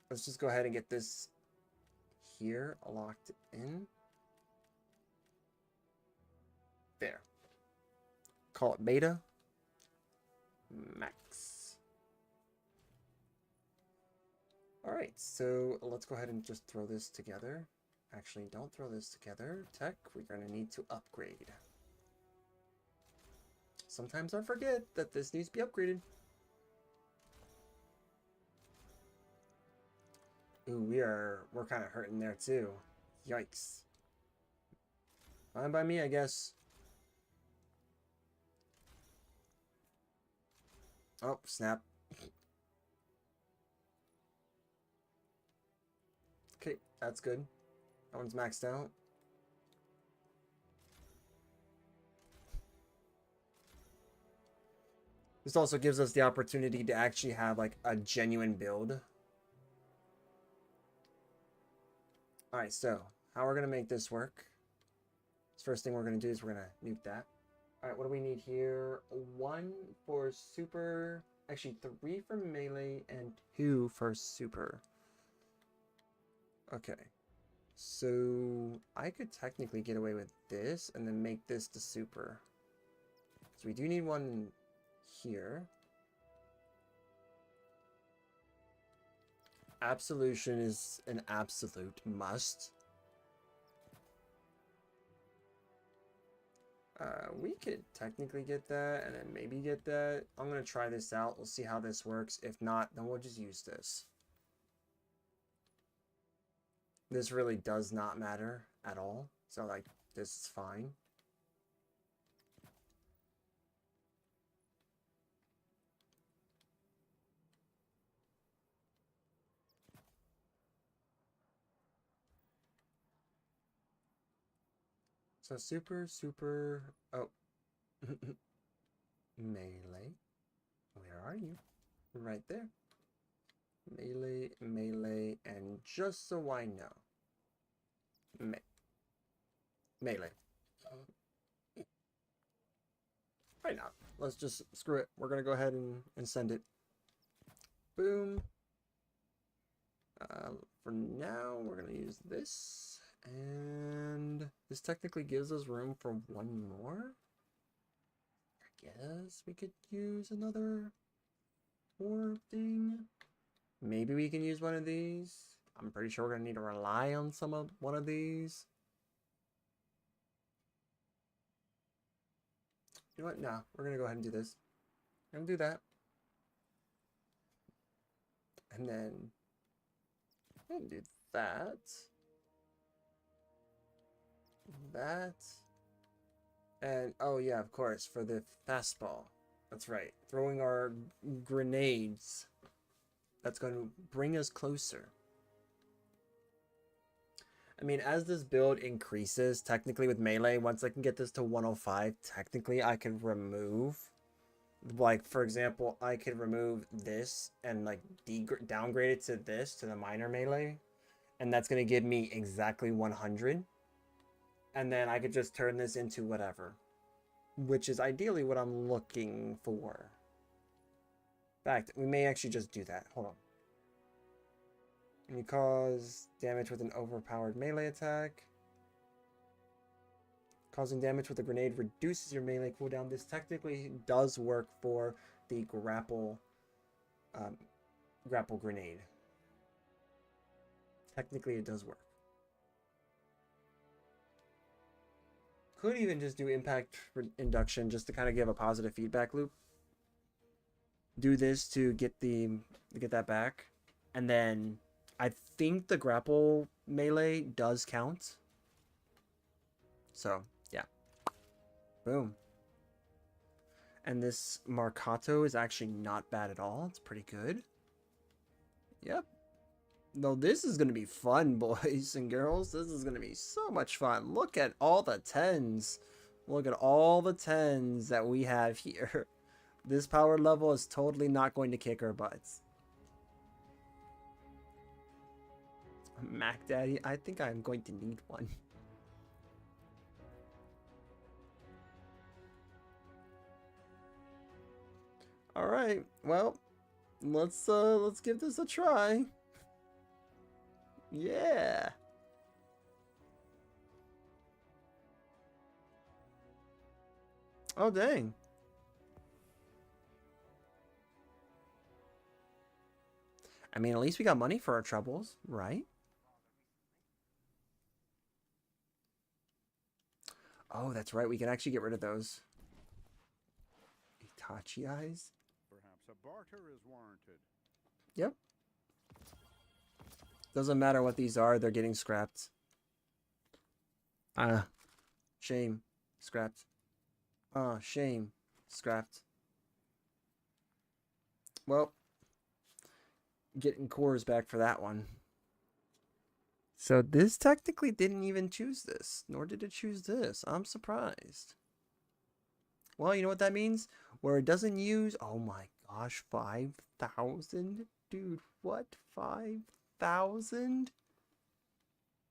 Let's just go ahead and get this here locked in. There. Call it beta. Max. Alright, so let's go ahead and just throw this together. Actually, don't throw this together. Tech, we're going to need to upgrade. Sometimes I forget that this needs to be upgraded. Ooh, we're kind of hurting there too. Yikes. Fine by me, I guess. Oh, snap. Okay, that's good. That one's maxed out. This also gives us the opportunity to actually have like a genuine build. Alright, so how we're going to make this work. First thing we're going to do is we're going to nuke that. Alright, what do we need here? 1 for super. Actually, 3 for melee and 2 for super. Okay. So I could technically get away with this and then make this the super. So we do need one here. Absolution is an absolute must. We could technically get that and then maybe get that. I'm going to try this out. We'll see how this works. If not, then we'll just use this. This really does not matter at all. So, like, this is fine. So super, oh, melee, where are you? Right there. Melee, and just so I know, melee. Right now, let's just screw it. We're gonna go ahead and send it. Boom. For now, we're gonna use this. And this technically gives us room for one more. I guess we could use another orb thing. Maybe we can use one of these. I'm pretty sure we're gonna need to rely on one of these. You know what? No, we're gonna go ahead and do this. I'm gonna do that. And then I'm gonna do that. That. And, oh yeah, of course, for the fastball. That's right. Throwing our grenades. That's going to bring us closer. I mean, as this build increases, technically with melee, once I can get this to 105, technically I can remove, like, for example, I could remove this and, like, downgrade it to this, to the minor melee. And that's going to give me exactly 100. And then I could just turn this into whatever. Which is ideally what I'm looking for. In fact, we may actually just do that. Hold on. And you cause damage with an overpowered melee attack. Causing damage with a grenade reduces your melee cooldown. This technically does work for the grapple grenade. Technically it does work. Could even just do impact induction just to kind of give a positive feedback loop. Do this to get that back, and then I think the grapple melee does count. So yeah, boom. And this Marcato is actually not bad at all. It's pretty good. Yep. No, this is going to be fun, boys and girls. This is going to be so much fun. Look at all the 10s. Look at all the 10s that we have here. This power level is totally not going to kick our butts. Mac Daddy, I think I'm going to need one. All right. Well, let's give this a try. Yeah. Oh, dang. I mean, at least we got money for our troubles, right? Oh, that's right. We can actually get rid of those. Itachi eyes? Perhaps a barter is warranted. Yep. Doesn't matter what these are, they're getting scrapped. Shame. Scrapped. Ah, shame. Scrapped. Well, getting cores back for that one. So this technically didn't even choose this, nor did it choose this. I'm surprised. Well, you know what that means? Where it doesn't use, oh my gosh, 5,000? Dude, what? 5,000?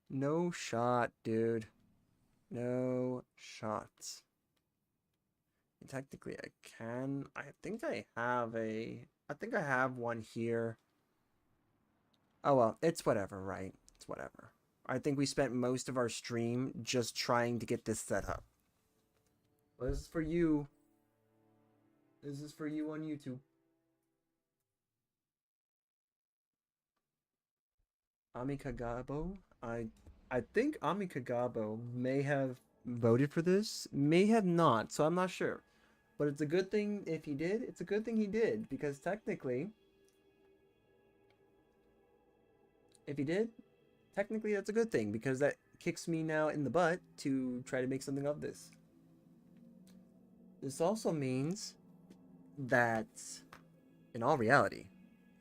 No shot, dude. No shots. Technically, I can. I think I have one here. Oh well, it's whatever, right? It's whatever. I think we spent most of our stream just trying to get this set up. Well, this is for you. This is for you on YouTube. Amikagabo? I think Amikagabo may have voted for this, may have not, so I'm not sure. But it's a good thing if he did. It's a good thing he did, because technically, if he did, technically that's a good thing, because that kicks me now in the butt to try to make something of this. This also means that, in all reality,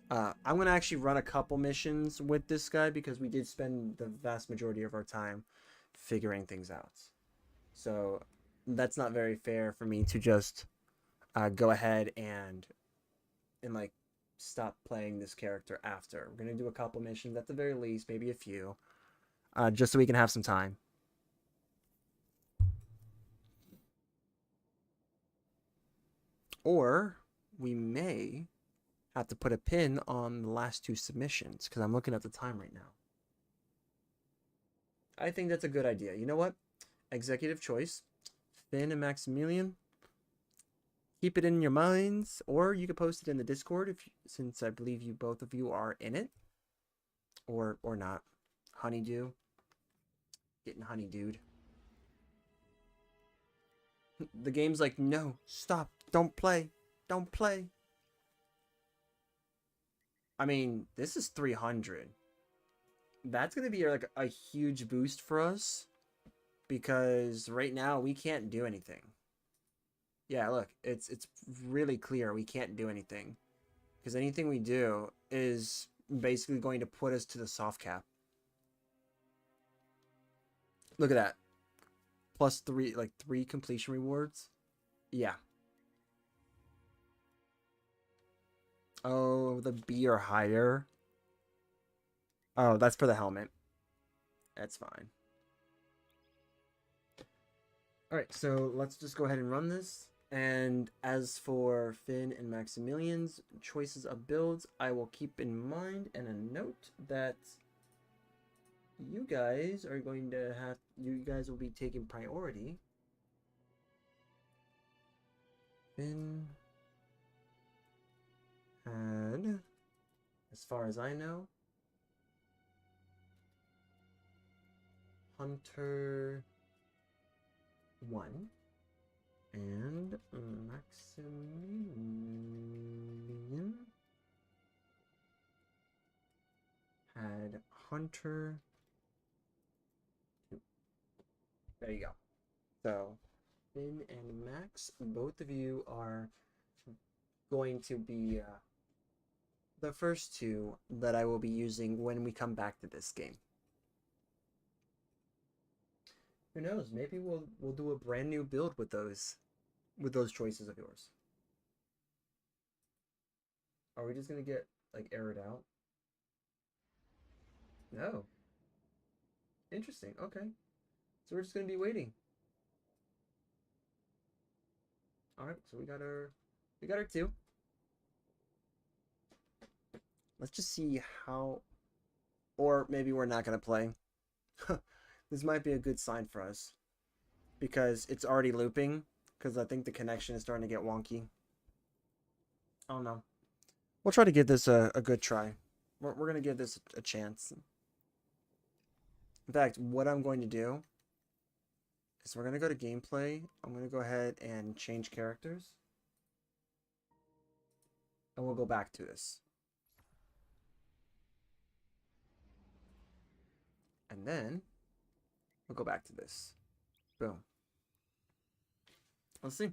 I'm going to actually run a couple missions with this guy, because we did spend the vast majority of our time figuring things out. So that's not very fair for me to just go ahead and like stop playing this character after. We're going to do a couple missions at the very least, maybe a few, just so we can have some time. Or we may have to put a pin on the last two submissions, because I'm looking at the time right now. I think that's a good idea. You know what? Executive choice. Finn and Maximilian. Keep it in your minds, or you could post it in the Discord since I believe you both of you are in it. Or not. Honeydew. Getting honeydewed. The game's like, no, stop, don't play, don't play. I mean, this is 300. That's going to be like a huge boost for us, because right now we can't do anything. Yeah, look, it's really clear we can't do anything, because anything we do is basically going to put us to the soft cap. Look at that. Plus 3 completion rewards. Yeah. Oh, the B or higher. Oh, that's for the helmet. That's fine. Alright, so let's just go ahead and run this. And as for Finn and Maximilian's choices of builds, I will keep in mind and a note that you guys are going to have, you guys will be taking priority. Finn had, as far as I know, Hunter 1 and Maximilian had Hunter 2. There you go. So Finn and Max, both of you are going to be the first two that I will be using when we come back to this game. Who knows? Maybe we'll do a brand new build with those choices of yours. Are we just gonna get like errored out? No. Interesting. Okay. So we're just gonna be waiting. All right. So we got our 2. Let's just see how, or maybe we're not gonna play. This might be a good sign for us, because it's already looping, because I think the connection is starting to get wonky. I don't know. We'll try to give this a good try. We're going to give this a chance. In fact, what I'm going to do is we're going to go to gameplay. I'm going to go ahead and change characters. And we'll go back to this. And then we'll go back to this. Boom. Let's see.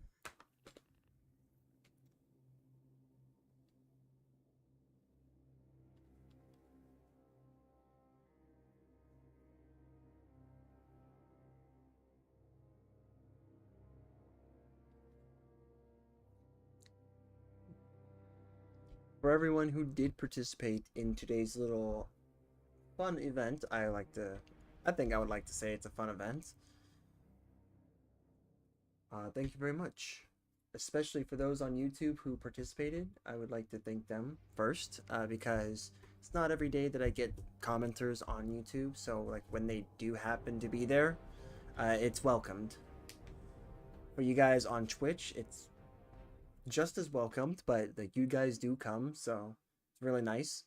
For everyone who did participate in today's little fun event, I think I would like to say it's a fun event. Thank you very much. Especially for those on YouTube who participated, I would like to thank them first, because it's not every day that I get commenters on YouTube, so like when they do happen to be there, it's welcomed. For you guys on Twitch, it's just as welcomed, but like you guys do come, so it's really nice.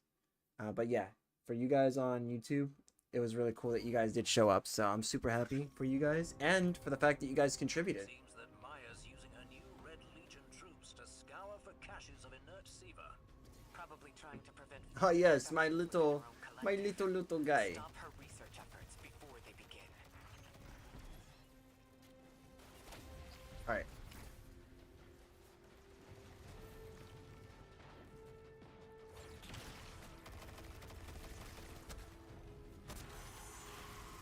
But yeah, for you guys on YouTube, it was really cool that you guys did show up, so I'm super happy for you guys and for the fact that you guys contributed. Seems that Maya's using her new Red Legion troops to scour for caches of inert Siva. Probably trying to prevent. Oh yes, my little guy. Stop her research efforts before they begin. All right.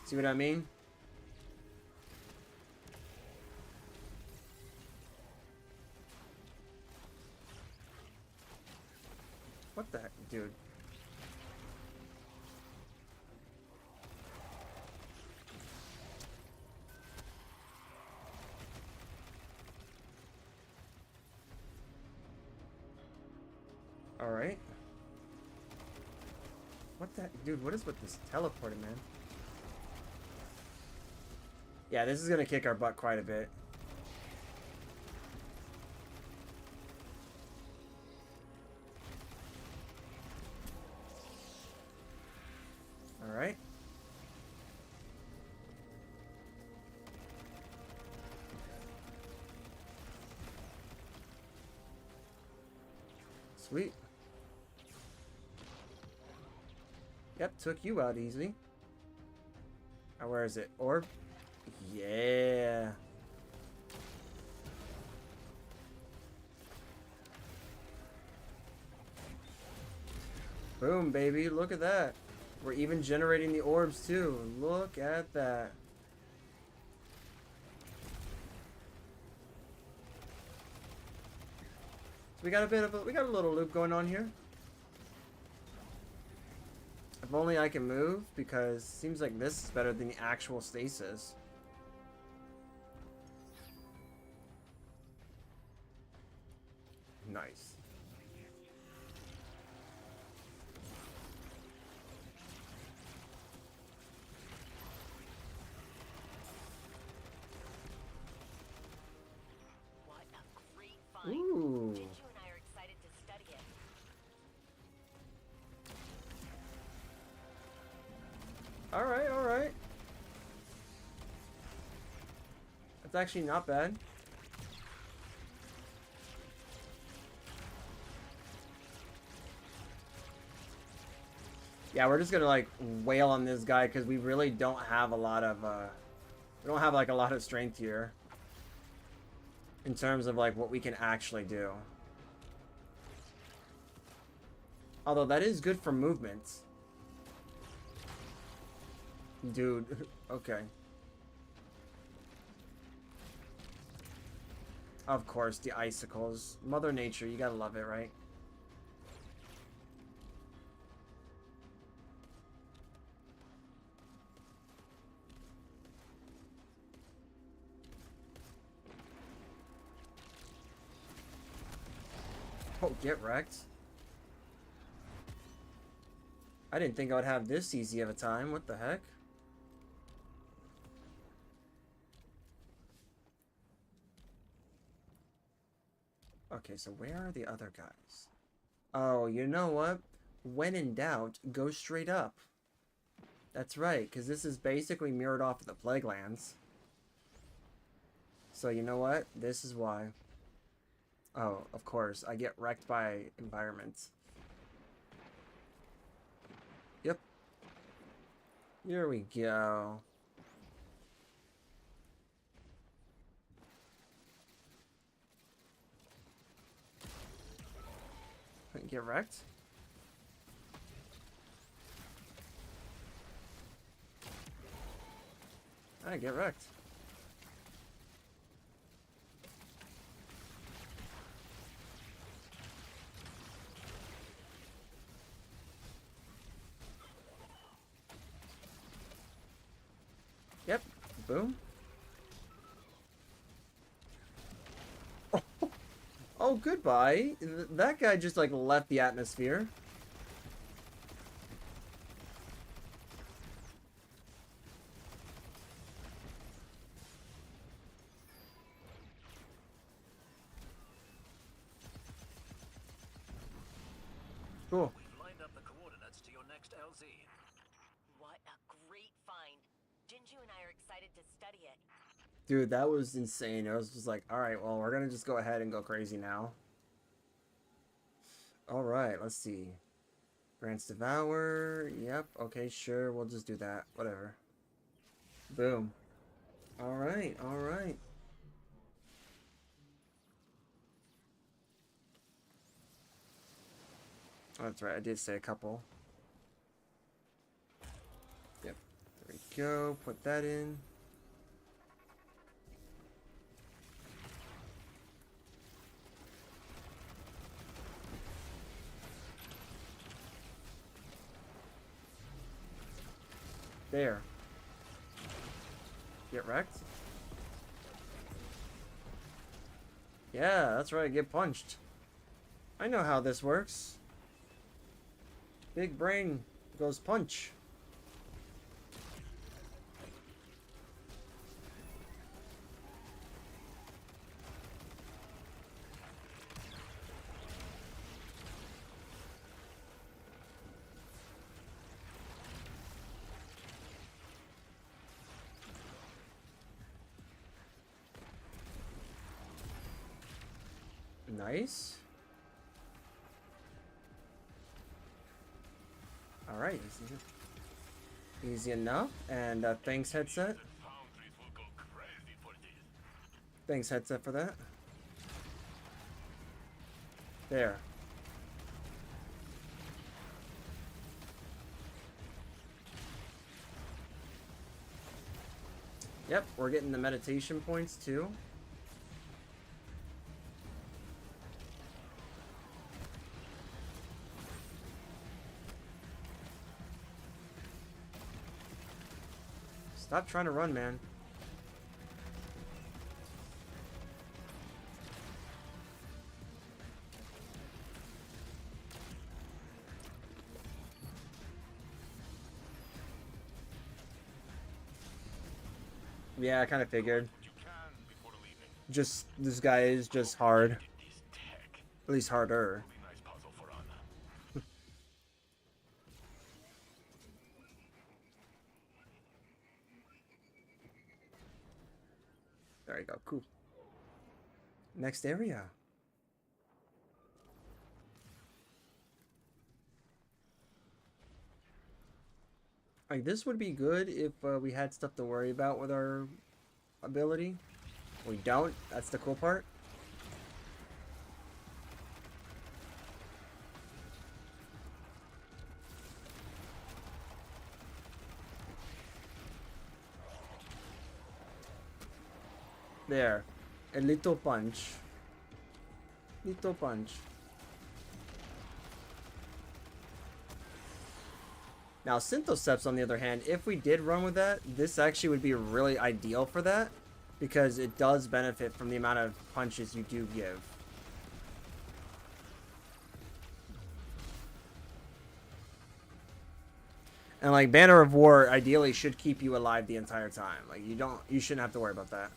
See what I mean? What the heck, dude? All right. What the heck? Dude, what is with this teleporting, man? Yeah, this is gonna kick our butt quite a bit. All right. Sweet. Yep, took you out easily. Where is it? Orb? Yeah. Boom, baby. Look at that. We're even generating the orbs too. Look at that. So we got a little loop going on here. If only I can move, because it seems like this is better than the actual stasis. Nice. What a great find. Ooh. Jinju and I are excited to study it. All right, all right. That's actually not bad. Yeah, we're just gonna like wail on this guy because we really don't have a lot of we don't have like a lot of strength here in terms of like what we can actually do. Although that is good for movement. Dude, okay. Of course, the icicles. Mother Nature, you gotta love it, right? Oh, get wrecked. I didn't think I would have this easy of a time. What the heck? Okay, so where are the other guys? Oh, you know what? When in doubt, go straight up. That's right, because this is basically mirrored off of the Plaguelands. So you know what? This is why. Oh, of course. I get wrecked by environments. Yep. Here we go. Get wrecked. Alright, get wrecked. Yep. Boom. Oh, goodbye. That guy just like left the atmosphere. Cool. We've lined up the coordinates to your next LZ. What a great find. Jinju and I are excited to study it. Dude, that was insane. I was just like, alright, well, we're gonna just go ahead and go crazy now. Alright, let's see. Grants Devour. Yep, okay, sure. We'll just do that. Whatever. Boom. Alright, alright. Oh, that's right, I did say a couple. Yep, there we go. Put that in. There. Get wrecked? Yeah, that's right, get punched. I know how this works. Big brain goes punch. Nice. Alright, easy enough. And thanks, headset. Thanks, headset, for that. There. Yep, we're getting the meditation points too. Stop trying to run, man. Yeah, I kind of figured. Just, this guy is just hard. At least harder. There you go, cool. Next area. Like, this would be good if we had stuff to worry about with our ability. We don't. That's the cool part. There. A little punch. Little punch. Now, Synthoceps, on the other hand, if we did run with that, this actually would be really ideal for that, because it does benefit from the amount of punches you do give. And like, Banner of War ideally should keep you alive the entire time. Like, you shouldn't have to worry about that.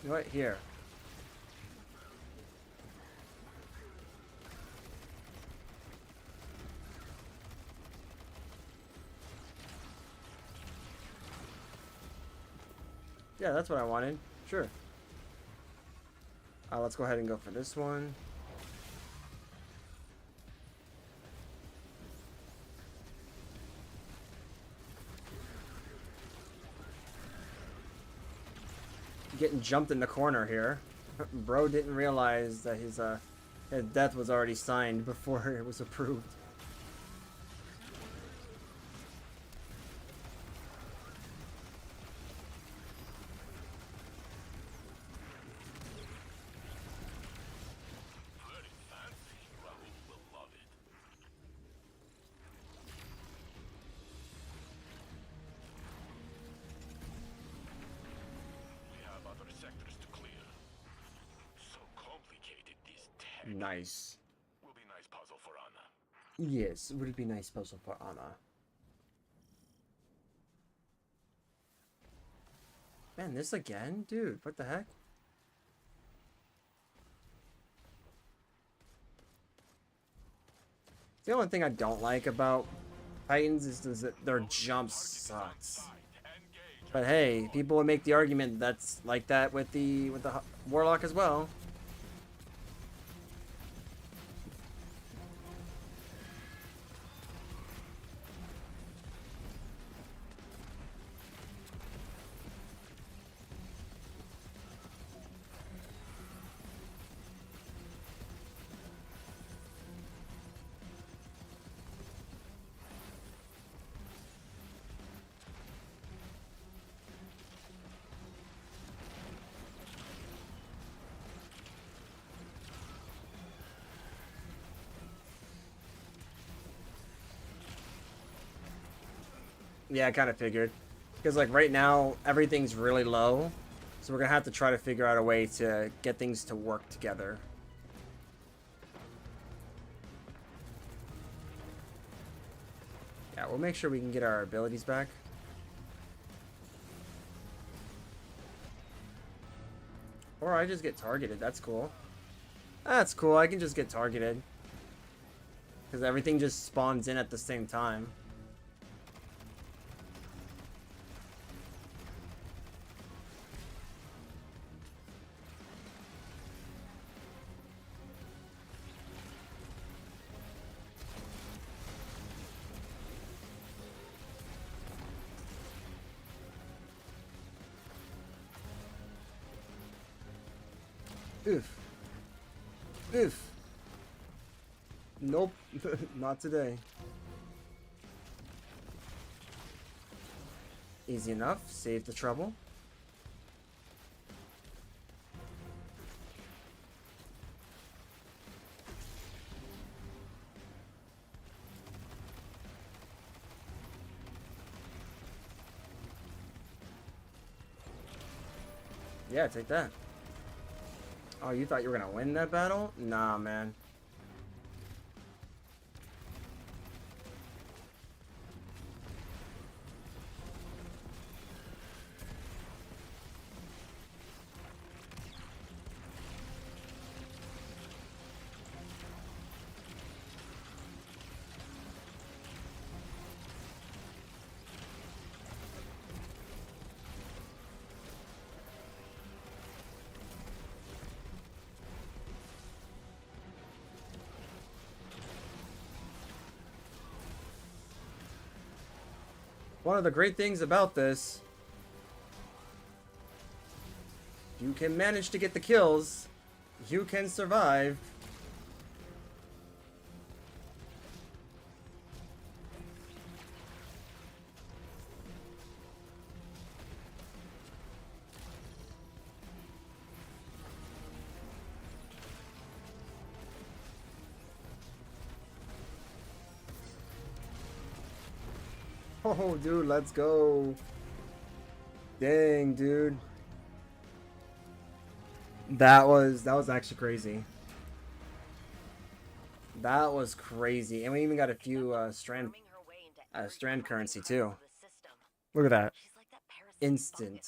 You know what? Here. Yeah, that's what I wanted. Sure. Let's go ahead and go for this one. getting jumped in the corner here. Bro didn't realize that his death was already signed before it was approved. Very fancy. Raoul will love it. We have other sectors to clear. So complicated, this tech. Nice. Will be nice puzzle for Anna. Yes, would be nice puzzle for Anna. Man, this again? Dude, what the heck? The only thing I don't like about Titans is that their jump sucks. But hey, people would make the argument that's like that with the Warlock as well. Yeah, I kind of figured. Because, like, right now, everything's really low. So we're going to have to try to figure out a way to get things to work together. Yeah, we'll make sure we can get our abilities back. Or I just get targeted. That's cool. That's cool. I can just get targeted. Because everything just spawns in at the same time. Oof. Oof. Nope. Not today. Easy enough. Save the trouble. Yeah, take that. Oh, you thought you were gonna win that battle? Nah, man. One of the great things about this, you can manage to get the kills, you can survive. Oh, dude, let's go. Dang, dude. That was actually crazy. That was crazy. And we even got a few strand currency too. Look at that. Instant.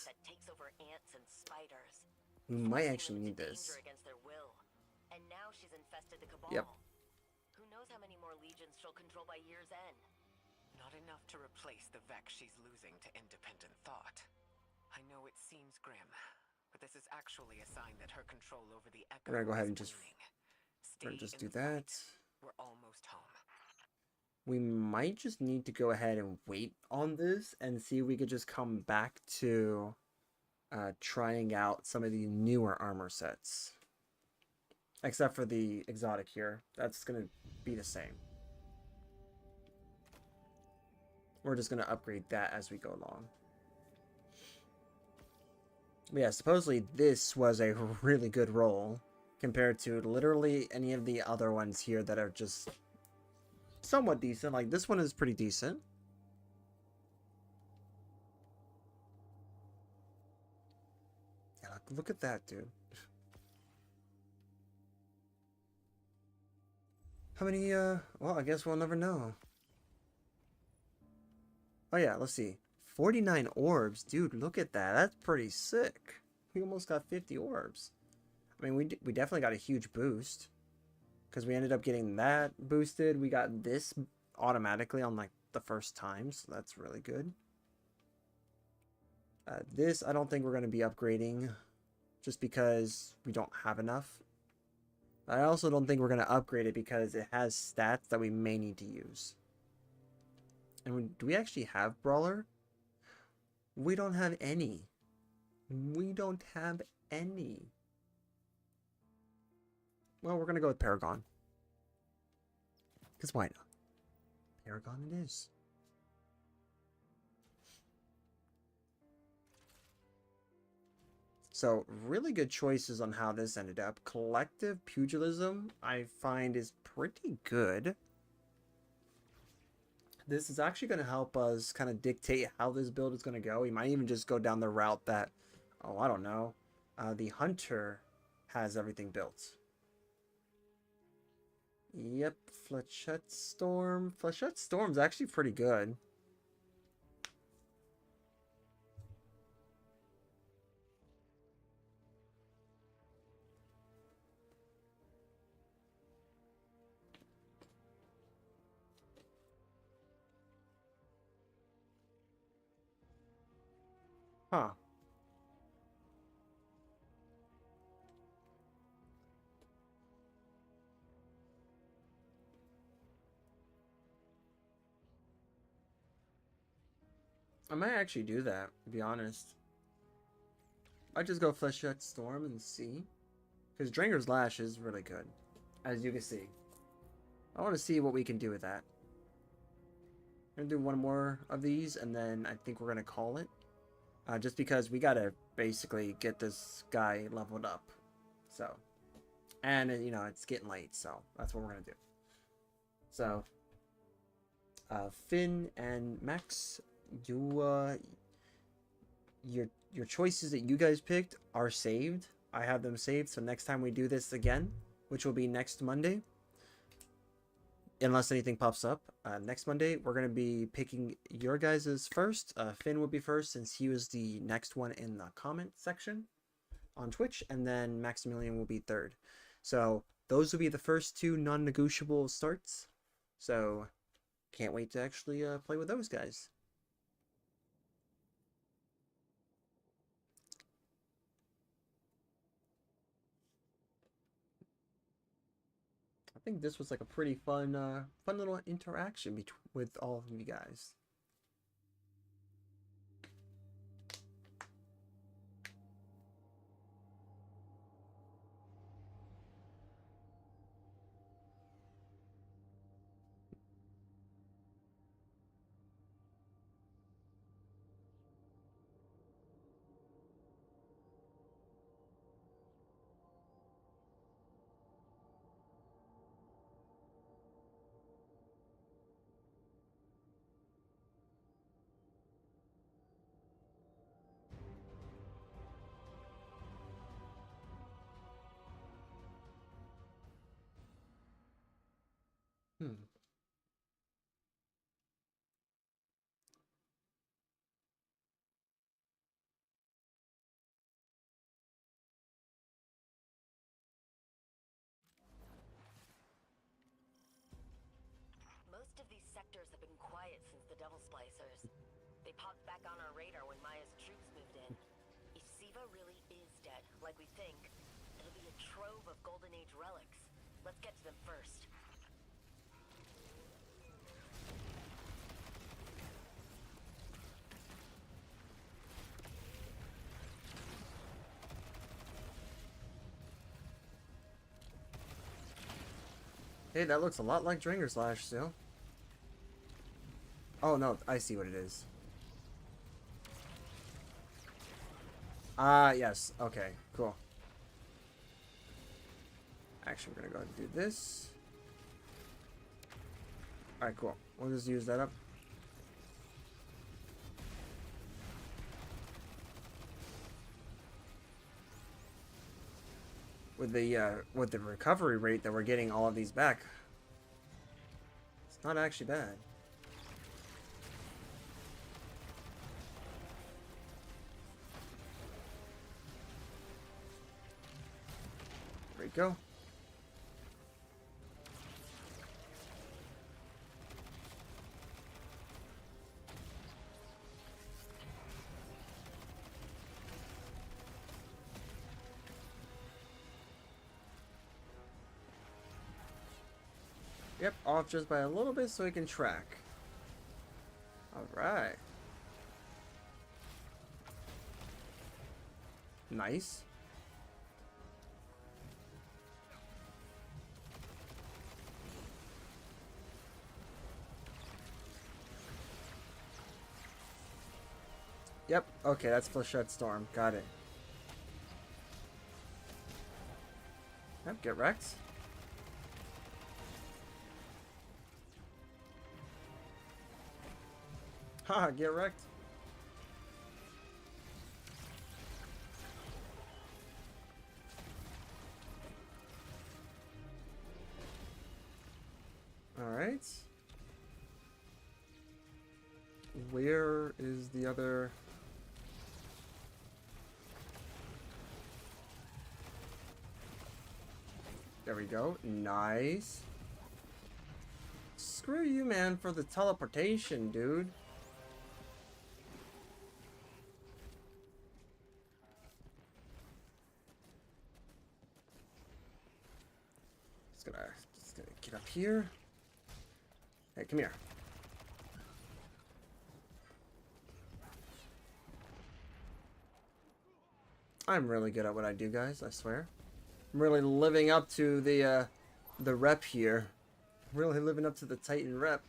We might actually need this. Yep. Who knows how many more legions she'll control by year's end? Not enough to replace the Vex she's losing to independent thought. I know it seems grim, but this is actually a sign that her control over the Echo We're gonna go ahead is and just waning. do that. We're almost home. We might just need to go ahead and wait on this and see if we could just come back to trying out some of the newer armor sets. Except for the exotic here. That's going to be the same. We're just going to upgrade that as we go along. But yeah, supposedly this was a really good roll compared to literally any of the other ones here that are just somewhat decent. Like, this one is pretty decent. Yeah, look at that, dude. How many, well, I guess we'll never know. Oh yeah, let's see. 49 orbs. Dude, look at that. That's pretty sick. We almost got 50 orbs. I mean, we definitely got a huge boost. Because we ended up getting that boosted. We got this automatically on, like, the first time. So that's really good. This, I don't think we're going to be upgrading. Just because we don't have enough. I also don't think we're going to upgrade it because it has stats that we may need to use. And do we actually have Brawler? We don't have any. We don't have any. Well, we're going to go with Paragon. Because why not? Paragon it is. So, really good choices on how this ended up. Collective Pugilism, I find, is pretty good. This is actually going to help us kind of dictate how this build is going to go. We might even just go down the route that, oh, I don't know, the Hunter has everything built. Yep, Flechette Storm. Flechette Storm's actually pretty good. Huh. I might actually do that, to be honest. I just go Flechette Storm and see. Because Dranger's Lash is really good, as you can see. I want to see what we can do with that. I'm going to do one more of these, and then I think we're going to call it. Just because we got to basically get this guy leveled up. So, and, you know, it's getting late, so that's what we're going to do. So, Finn and Max, your choices that you guys picked are saved. I have them saved, so next time we do this again, which will be next Monday, unless anything pops up, next Monday, we're going to be picking your guys' first. Finn will be first since he was the next one in the comment section on Twitch, and then Maximilian will be third. So those will be the first two non-negotiable starts. So can't wait to actually play with those guys. I think this was like a pretty fun little interaction with all of you guys. Most of these sectors have been quiet since the Devil Splicers. They popped back on our radar when Maya's troops moved in. If Siva really is dead, like we think, it'll be a trove of Golden Age relics. Let's get to them first. Hey, that looks a lot like Dranger Slash still. Oh no, I see what it is. Ah, yes. Okay, cool. Actually, we're gonna go ahead and do this. Alright, cool. We'll just use that up. With the recovery rate that we're getting all of these back, it's not actually bad. There we go. Yep, off just by a little bit so he can track. Alright. Nice. Yep, okay, that's Flechette Storm. Got it. Yep, get wrecked. Haha, get wrecked. Alright. Where is the other... There we go. Nice. Screw you, man, for the teleportation, dude. Just gonna get up here. Hey, come here. I'm really good at what I do, guys, I swear. I'm really living up to the rep here. Really living up to the Titan rep.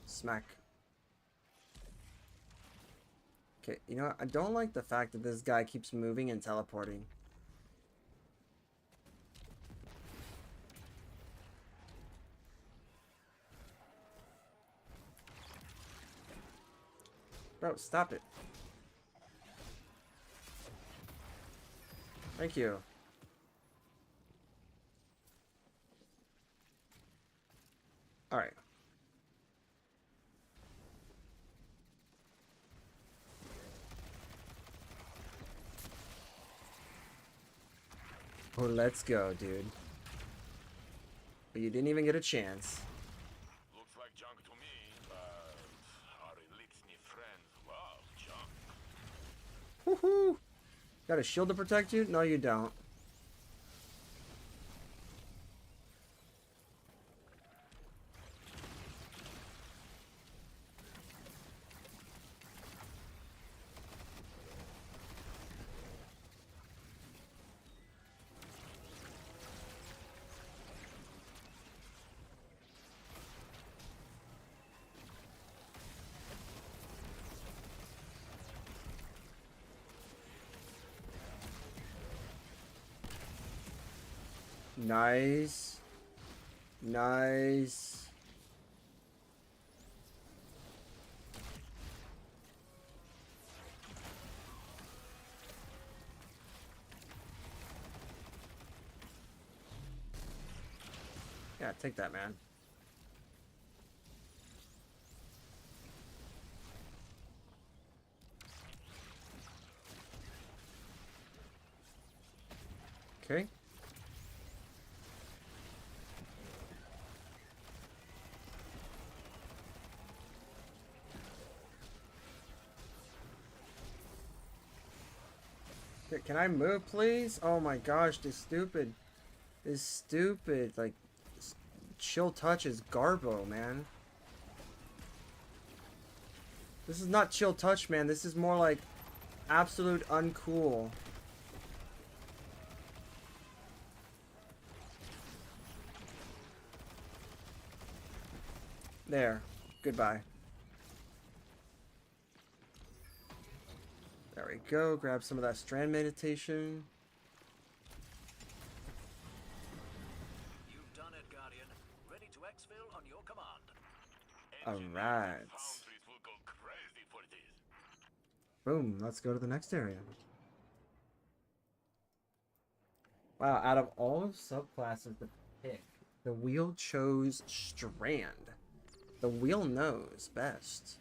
Smack. Okay, you know what? I don't like the fact that this guy keeps moving and teleporting. Bro, stop it. Thank you. Alright. Oh, let's go, dude. But you didn't even get a chance. Looks like junk to me, but our Elixir friends love junk. Woohoo! Got a shield to protect you? No, you don't. Nice. Nice. Yeah, take that, man. Okay. Can I move, please? Oh my gosh, this stupid, like, chill touch is garbo, man. This is not chill touch, man. This is more like Absolute uncool. There. Goodbye. There we go. Grab some of that strand meditation. You've done it, Guardian. Ready to exfil on your command. Alright. Foundries will go crazy for this. Boom. Let's go to the next area. Wow, out of all subclasses to pick, the wheel chose Strand. The wheel knows best.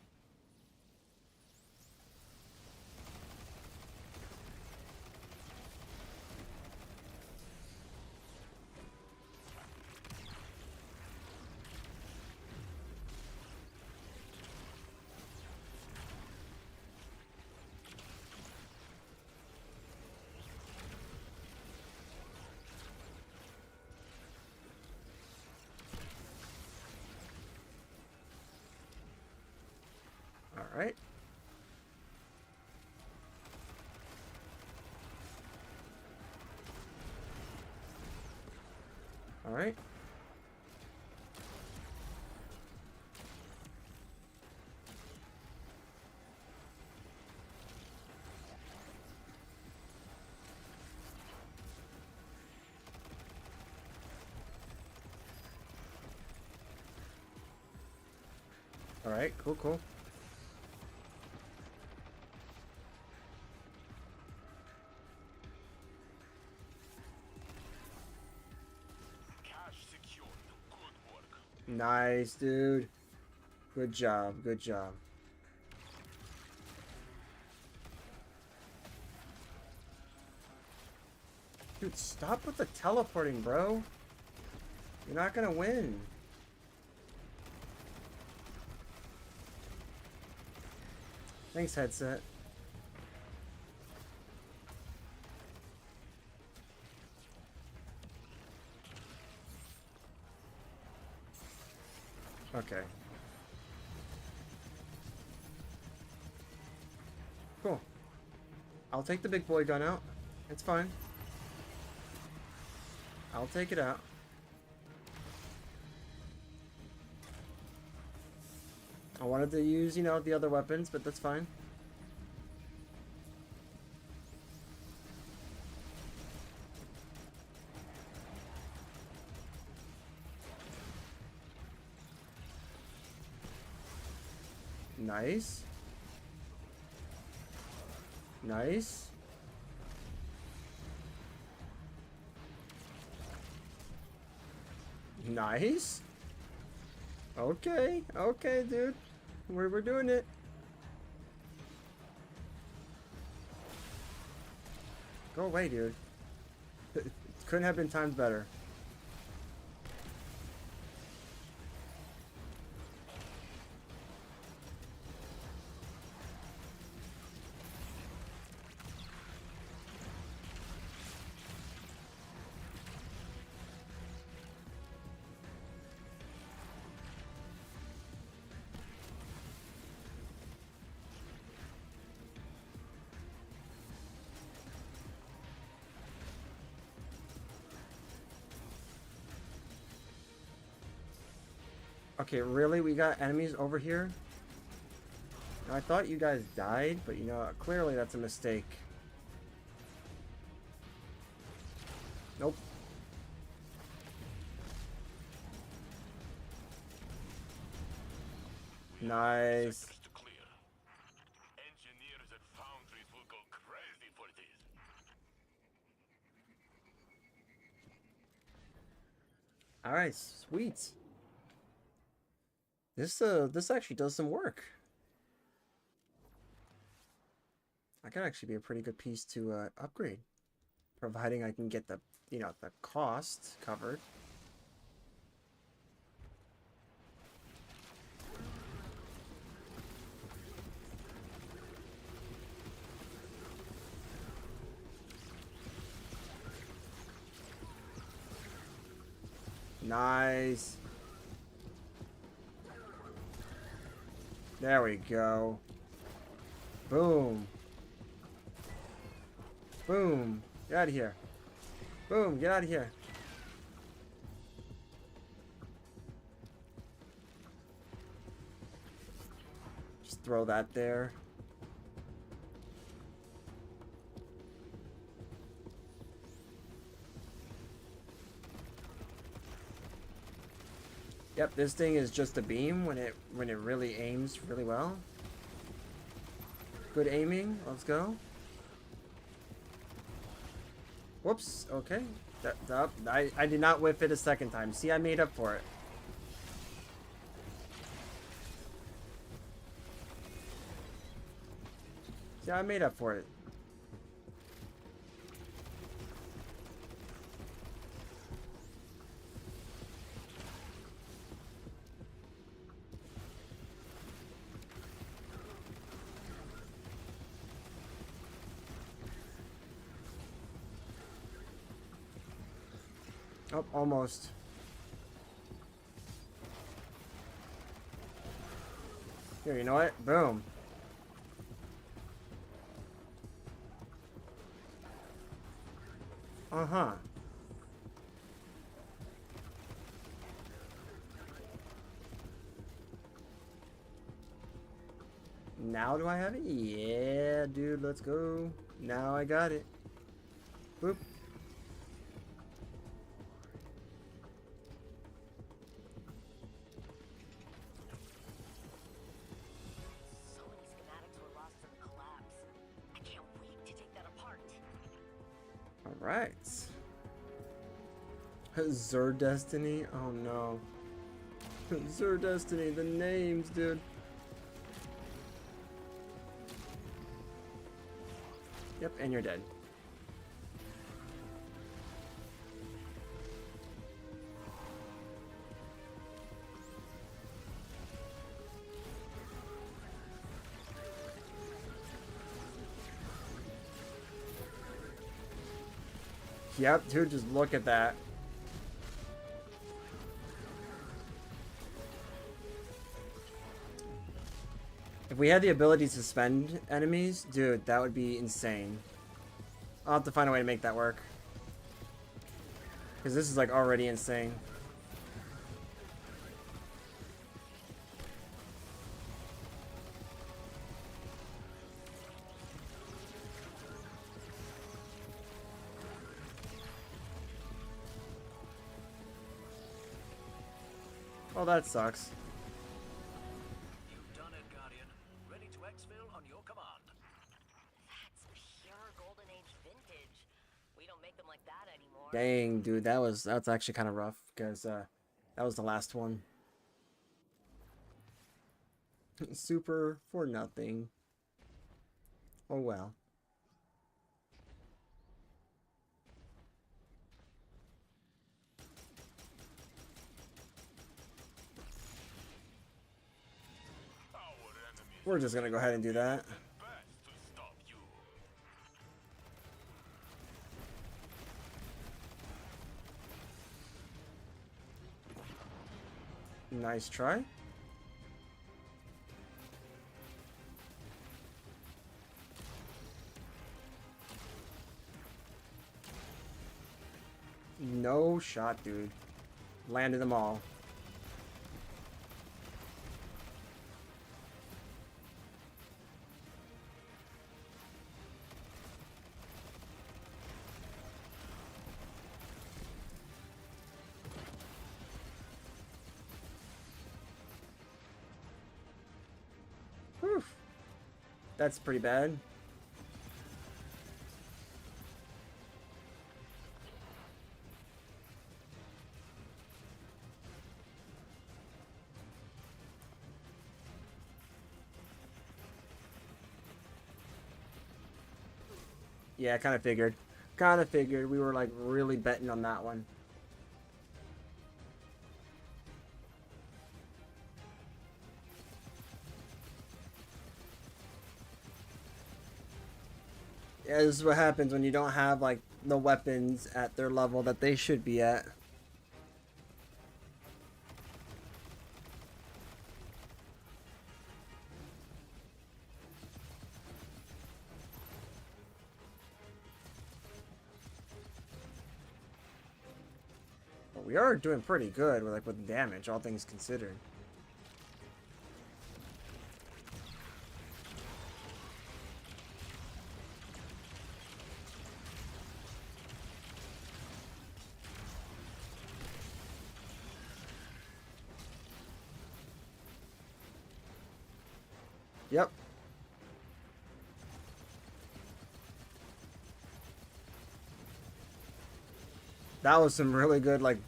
Alright. Alright. Alright, cool. Cash secured. Good work. Nice, dude. Good job, good job. Dude, stop with the teleporting, bro. You're not gonna win. Thanks, headset. Okay. Cool. I'll take the big boy gun out. It's fine. I'll take it out. I wanted to use, you know, the other weapons, but that's fine. Nice. Nice. Nice. Okay, okay, dude. We're doing it. Go away, dude. It couldn't have been timed better. Okay, really? We got enemies over here? I thought you guys died, but you know, clearly that's a mistake. Nope. Nice. Sectors to clear. Engineers at foundries will go crazy for this. Alright, sweet. This actually does some work. I could actually be a pretty good piece to upgrade, providing I can get the, you know, the cost covered. Nice. There we go. Boom. Boom. Get out of here. Boom. Get out of here. Just throw that there. Yep, this thing is just a beam when it really aims really well. Good aiming. Let's go. Whoops. Okay. I did not whiff it a second time. See, I made up for it. See, I made up for it. Oh, almost. Here, you know what? Boom. Uh-huh. Now do I have it? Yeah, dude, let's go. Now I got it. Boop. So many schematics were lost in the collapse. I can't wait to take that apart. Alright. Zur Destiny? Oh no. Zur Destiny, the names, dude. Yep, and you're dead. Yep, dude, just look at that. If we had the ability to suspend enemies, dude, that would be insane. I'll have to find a way to make that work. Because this is like already insane. Oh, that sucks. You've done it, Guardian. Ready to exfil on your command. That's pure Golden Age vintage. We don't make them like that anymore. Dang, dude, that's actually kind of rough because that was the last one. Super for nothing. Oh well. We're just gonna go ahead and do that. Nice try. No shot, dude. Landed them all. Whew. That's pretty bad. Yeah, I kind of figured. Kind of figured we were like really betting on that one. Yeah, this is what happens when you don't have like the weapons at their level that they should be at. we are doing pretty good with, like, with damage, all things considered. Yep. That was some really good, like,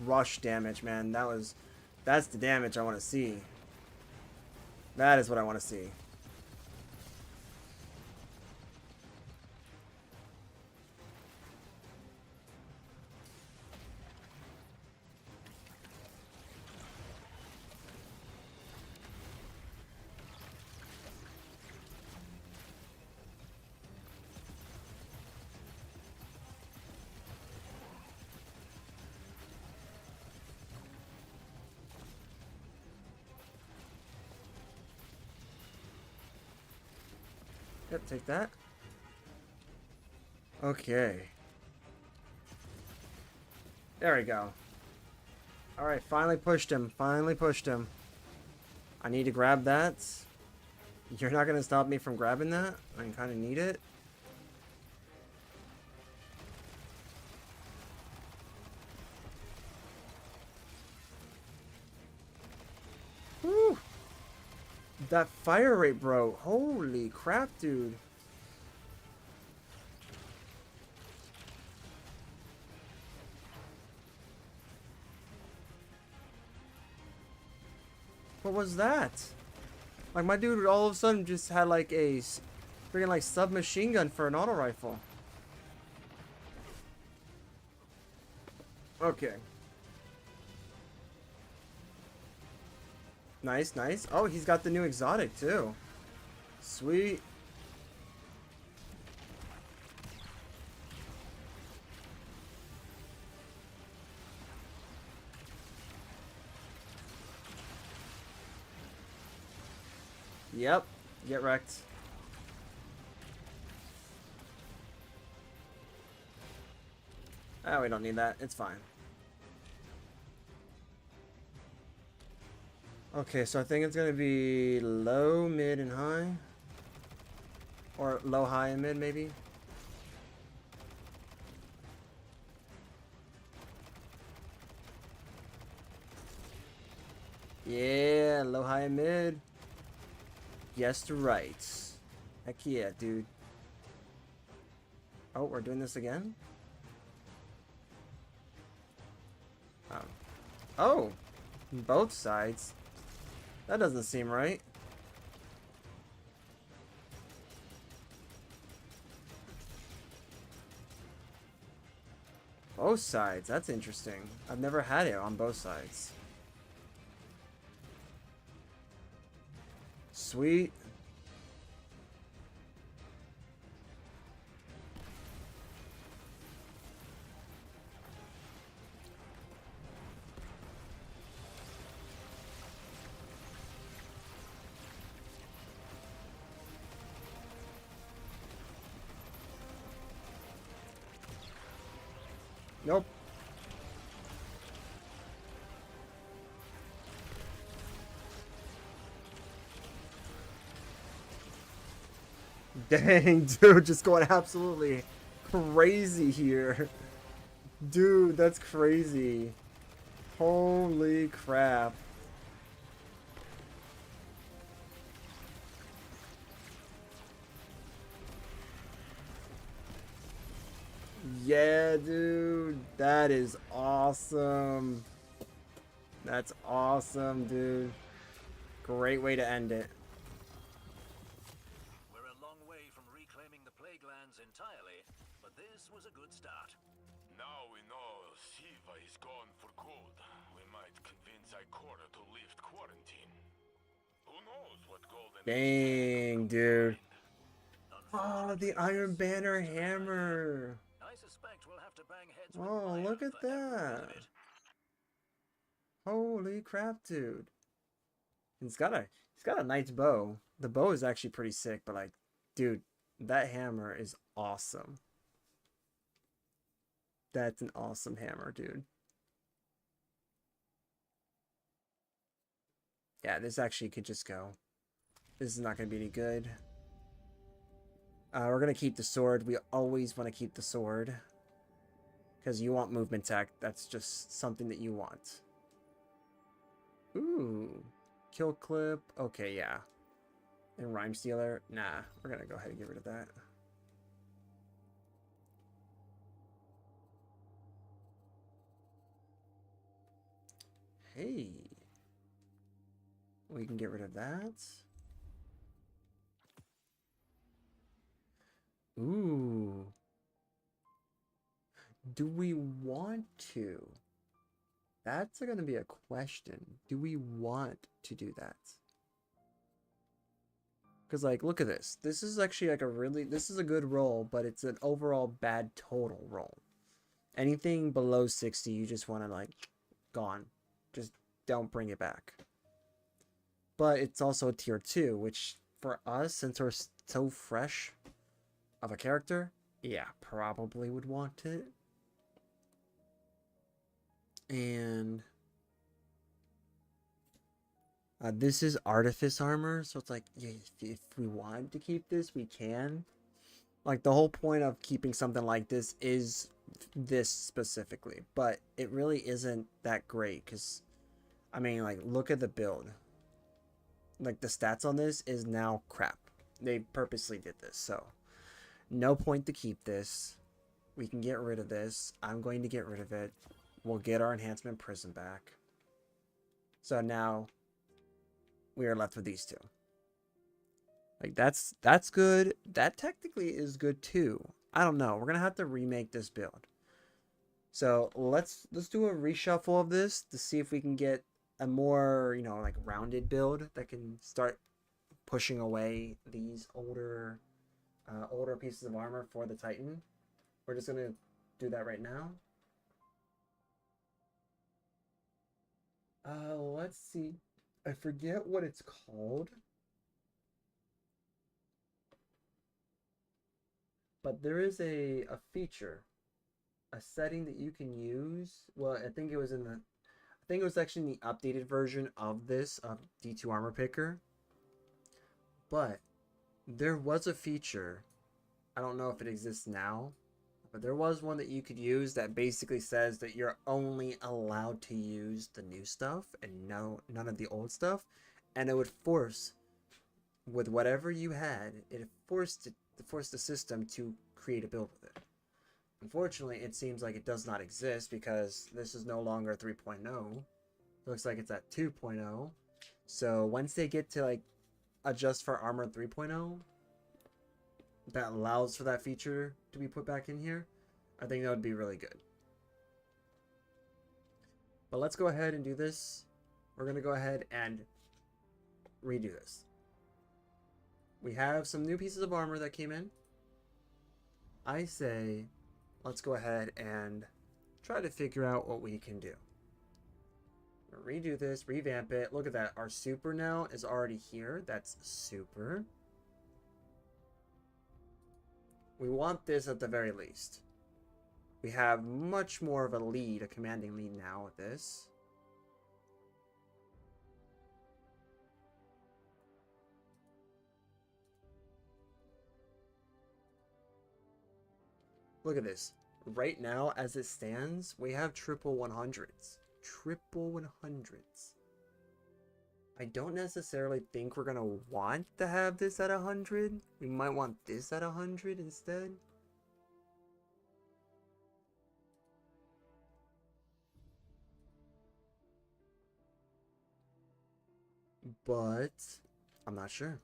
rush damage, man. That's the damage I want to see. That is what I want to see. Yep, take that. Okay. There we go. Alright, finally pushed him. Finally pushed him. I need to grab that. You're not going to stop me from grabbing that? I kind of need it. Woo! That fire rate, bro. Holy crap, dude. What was that? Like, my dude all of a sudden just had like a freaking like submachine gun for an auto rifle. Okay. Nice, nice. Oh, he's got the new exotic too. Sweet. Yep. Get wrecked. Oh, we don't need that. It's fine. Okay, so I think it's gonna be low, mid, and high. Or low, high, and mid, maybe. Yeah, low, high, and mid. Yes to right. Heck yeah, dude. Oh, we're doing this again? Oh, both sides. That doesn't seem right. Both sides. That's interesting. I've never had it on both sides. Sweet. Nope. Dang, dude, just going absolutely crazy here. Dude, that's crazy. Holy crap. Yeah, dude, that is awesome. That's awesome, dude. Great way to end it. We're a long way from reclaiming the plague lands entirely, but this was a good start. Now we know Siva is gone for good. We might convince Ikora to lift quarantine. Who knows what golden... Dang, dude. Oh, the Iron Banner hammer. I suspect we'll have to bang heads Oh, with look Maya at for every bit that. of it. Holy crap, dude. He's got a nice bow. The bow is actually pretty sick, but like, dude, that hammer is awesome. That's an awesome hammer, dude. Yeah, this actually could just go. This is not going to be any good. We're going to keep the sword. We always want to keep the sword. Because you want movement tech. That's just something that you want. Ooh. Kill clip. Okay, yeah. And Rhyme Stealer. Nah, we're going to go ahead and get rid of that. Hey. We can get rid of that. Ooh. Do we want to? That's going to be a question. Do we want to do that? Because, like, look at this. This is actually, like, this is a good roll, but it's an overall bad total roll. Anything below 60, you just want to, like, gone. Just don't bring it back. But it's also a tier 2, which, for us, since we're so fresh of a character, yeah, probably would want it. And this is Artifice Armor, so it's like, yeah, if we want to keep this, we can. Like, the whole point of keeping something like this is this specifically, but it really isn't that great, because, I mean, like, look at the build. Like, the stats on this is now crap. They purposely did this, so no point to keep this. We can get rid of this. I'm going to get rid of it. We'll get our enhancement prism back. So now we are left with these two. Like, that's good. That technically is good too. I don't know. We're gonna have to remake this build. So let's do a reshuffle of this to see if we can get a more, you know, like, rounded build that can start pushing away these older pieces of armor for the Titan. We're just gonna do that right now. Let's see. I forget what it's called. But there is a feature, a setting that you can use. Well, I think it was actually in the updated version of this, of D2 Armor Picker. But there was a feature, I don't know if it exists now, but there was one that you could use that basically says that you're only allowed to use the new stuff and none of the old stuff, and it would force, with whatever you had, it forced the system to create a build with it. Unfortunately, it seems like it does not exist because this is no longer 3.0. It looks like it's at 2.0. So once they get to, like, adjust for Armor 3.0, that allows for that feature to be put back in here, I think that would be really good. But let's go ahead and do this. We're going to go ahead and redo this. We have some new pieces of armor that came in. I say, let's go ahead and try to figure out what we can do. Redo this, revamp it. Look at that. Our super now is already here. That's super. We want this at the very least. We have much more of a lead, a commanding lead now with this. Look at this. Right now, as it stands, we have triple 100s. Triple 100s. I don't necessarily think we're going to want to have this at 100. We might want this at 100 instead. But I'm not sure.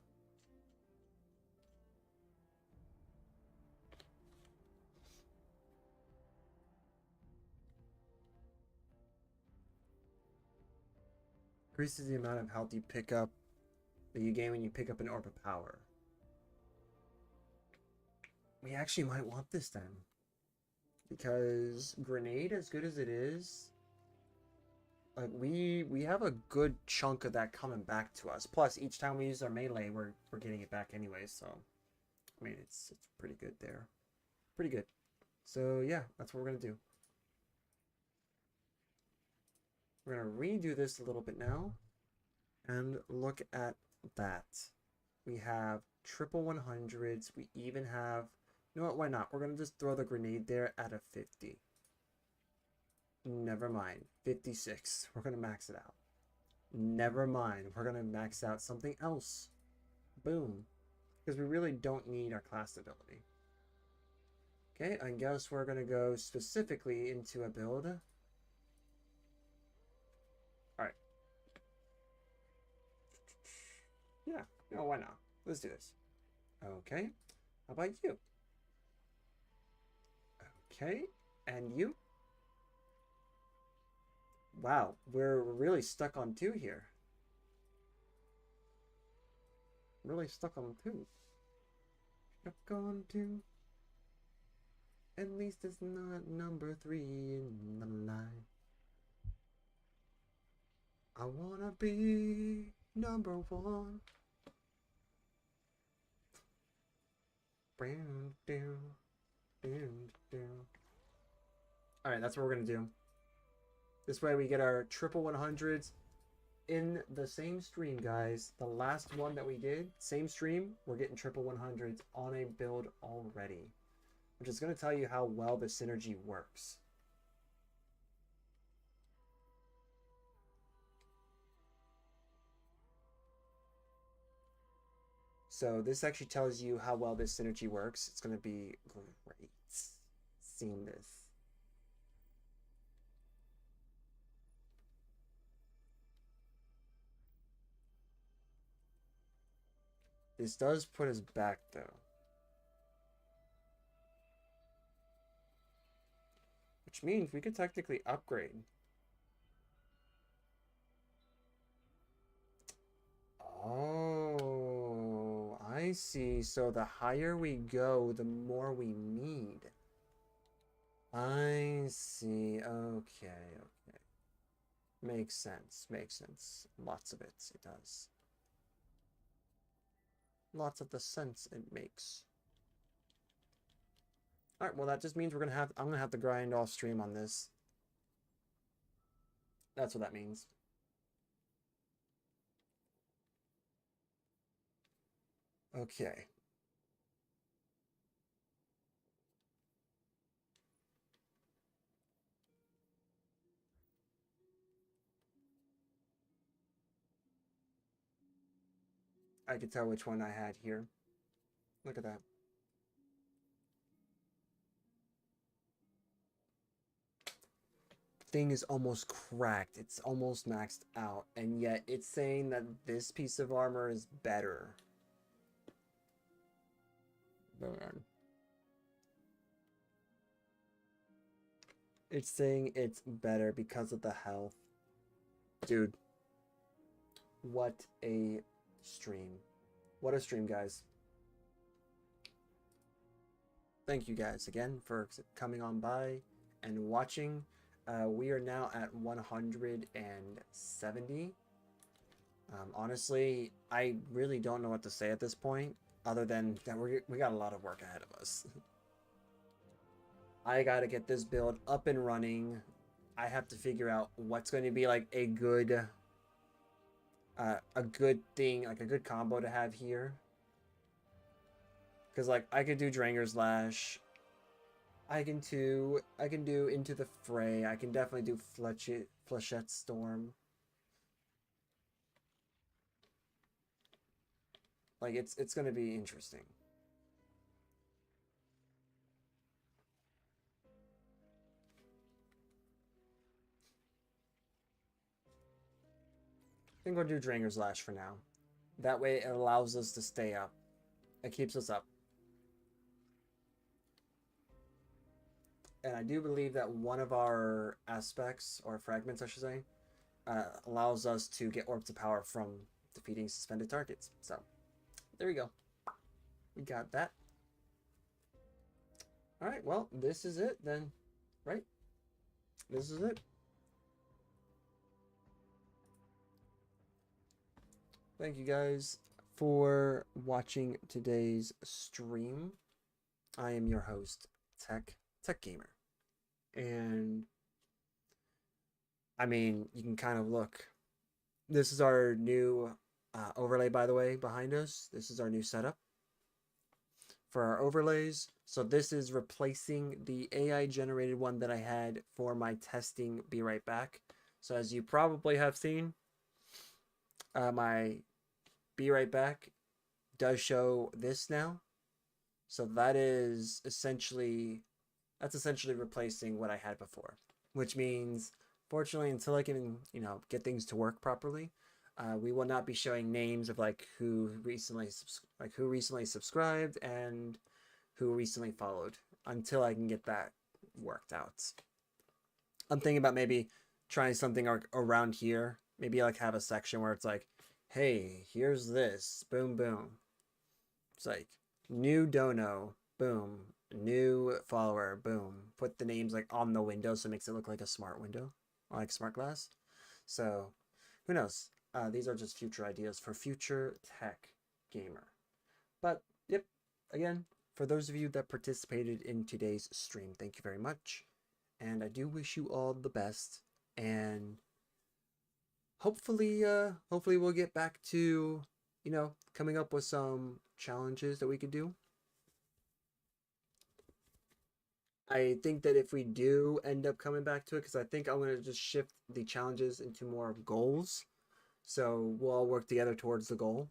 Increases the amount of health you pick up that you gain when you pick up an orb of power. We actually might want this then. Because grenade, as good as it is, like, we have a good chunk of that coming back to us. Plus, each time we use our melee, we're getting it back anyway, so I mean, it's pretty good there. Pretty good. So yeah, that's what we're gonna do. We're gonna redo this a little bit now. And look at that. We have triple 100s. We even have... You know what? Why not? We're going to just throw the grenade there at a 50. Never mind. 56. We're going to max it out. Never mind. We're going to max out something else. Boom. Because we really don't need our class ability. Okay, I guess we're going to go specifically into a build. Alright. Yeah, no, why not? Let's do this. Okay, how about you? Okay, and you? Wow, we're really stuck on 2 here. Really stuck on 2. Stuck on 2. At least it's not number 3 in the line. I wanna be number 1. Alright, that's what we're gonna do. This way we get our triple 100s in the same stream, guys. The last one that we did, same stream, we're getting triple 100s on a build already. Which is going to tell you how well the synergy works. So this actually tells you how well this synergy works. It's going to be great seeing this. This does put us back though. Which means we could technically upgrade. Oh, I see. So the higher we go, the more we need. I see. Okay, okay. Makes sense. Makes sense. Lots of it. It does. Lots of the sense it makes. Alright, well that just means I'm gonna have to grind all stream on this. That's what that means. Okay. I could tell which one I had here. Look at that. Thing is almost cracked. It's almost maxed out. And yet it's saying that this piece of armor is better. Man. It's saying it's better because of the health. Dude. What a stream. What a stream, guys. Thank you guys again for coming on by and watching. We are now at 170. Honestly, I really don't know what to say at this point, other than that we got a lot of work ahead of us. I gotta get this build up and running. I have to figure out what's going to be like a good thing, like a good combo to have here. Because like I could do Dranger's Lash. I can do Into the Fray. I can definitely do Flechette Storm. Like it's gonna be interesting. I think we'll do Dranger's Lash for now. That way it allows us to stay up. It keeps us up. And I do believe that one of our aspects, or fragments I should say, allows us to get orbs of power from defeating suspended targets. So, there we go. We got that. Alright, well, this is it then, right? This is it. Thank you guys for watching today's stream. I am your host, Tech Gamer. And I mean, you can kind of look. This is our new overlay, by the way, behind us. This is our new setup for our overlays. So this is replacing the AI generated one that I had for my testing Be Right Back. So as you probably have seen, my Be Right Back does show this now. So that is essentially, that's essentially replacing what I had before, which means, fortunately, until I can, get things to work properly, we will not be showing names of who recently subscribed and who recently followed until I can get that worked out. I'm thinking about maybe trying something around here. Maybe have a section where it's like, hey, here's this, boom, boom. It's like new dono, boom, new follower, boom. Put the names on the window so it makes it look like a smart window, or like smart glass. So who knows? These are just future ideas for future tech gamer. But yep, again, for those of you that participated in today's stream, thank you very much. And I do wish you all the best. And hopefully we'll get back to, coming up with some challenges that we could do. I think that if we do end up coming back to it, because I think I'm going to just shift the challenges into more goals. So we'll all work together towards the goal.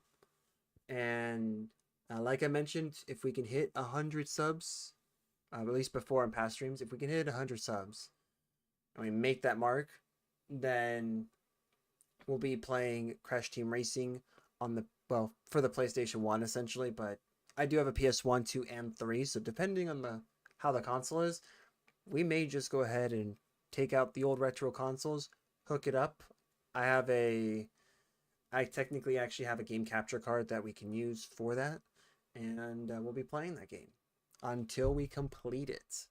And like I mentioned, if we can hit 100 subs, at least before in past streams, if we can hit 100 subs and we make that mark, then we'll be playing Crash Team Racing on the, for the PlayStation 1 essentially, but I do have a PS1, 2, and 3, so depending on how the console is, we may just go ahead and take out the old retro consoles, hook it up. I technically actually have a game capture card that we can use for that, and we'll be playing that game until we complete it.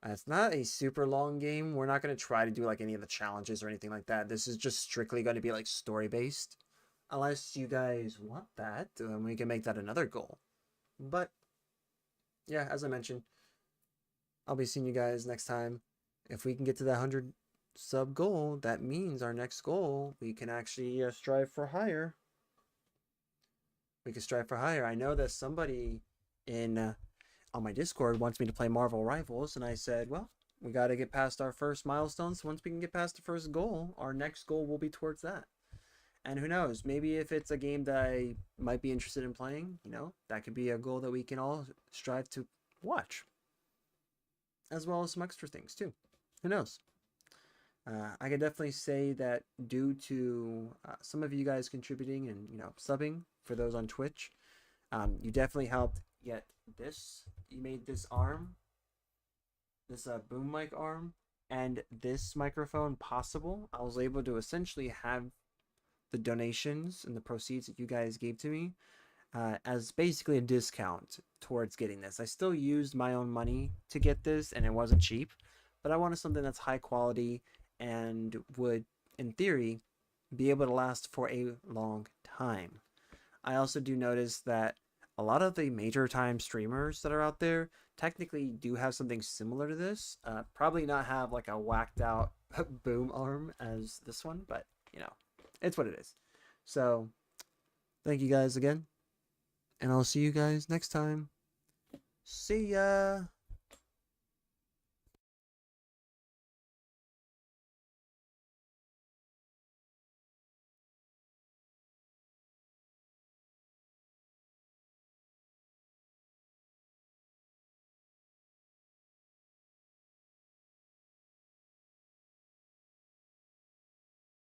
It's not a super long game. We're not going to try to do any of the challenges or anything like that. This is just strictly going to be story based. Unless you guys want that, then we can make that another goal. But yeah, as I mentioned, I'll be seeing you guys next time. If we can get to that 100 sub goal, that means our next goal, we can actually strive for higher. We can strive for higher. I know that somebody on my Discord wants me to play Marvel Rivals, and I said, well, we got to get past our first milestone. So once we can get past the first goal, our next goal will be towards that. And who knows, maybe if it's a game that I might be interested in playing, that could be a goal that we can all strive to watch, as well as some extra things too. Who knows? I can definitely say that due to some of you guys contributing and subbing, for those on Twitch, you definitely helped get this. You made this arm, this boom mic arm, and this microphone possible. I was able to essentially have the donations and the proceeds that you guys gave to me as basically a discount towards getting this. I still used my own money to get this, and it wasn't cheap, but I wanted something that's high quality and would, in theory, be able to last for a long time. I also do notice that a lot of the major time streamers that are out there technically do have something similar to this. Probably not have a whacked out boom arm as this one, but it's what it is. So thank you guys again, and I'll see you guys next time. See ya.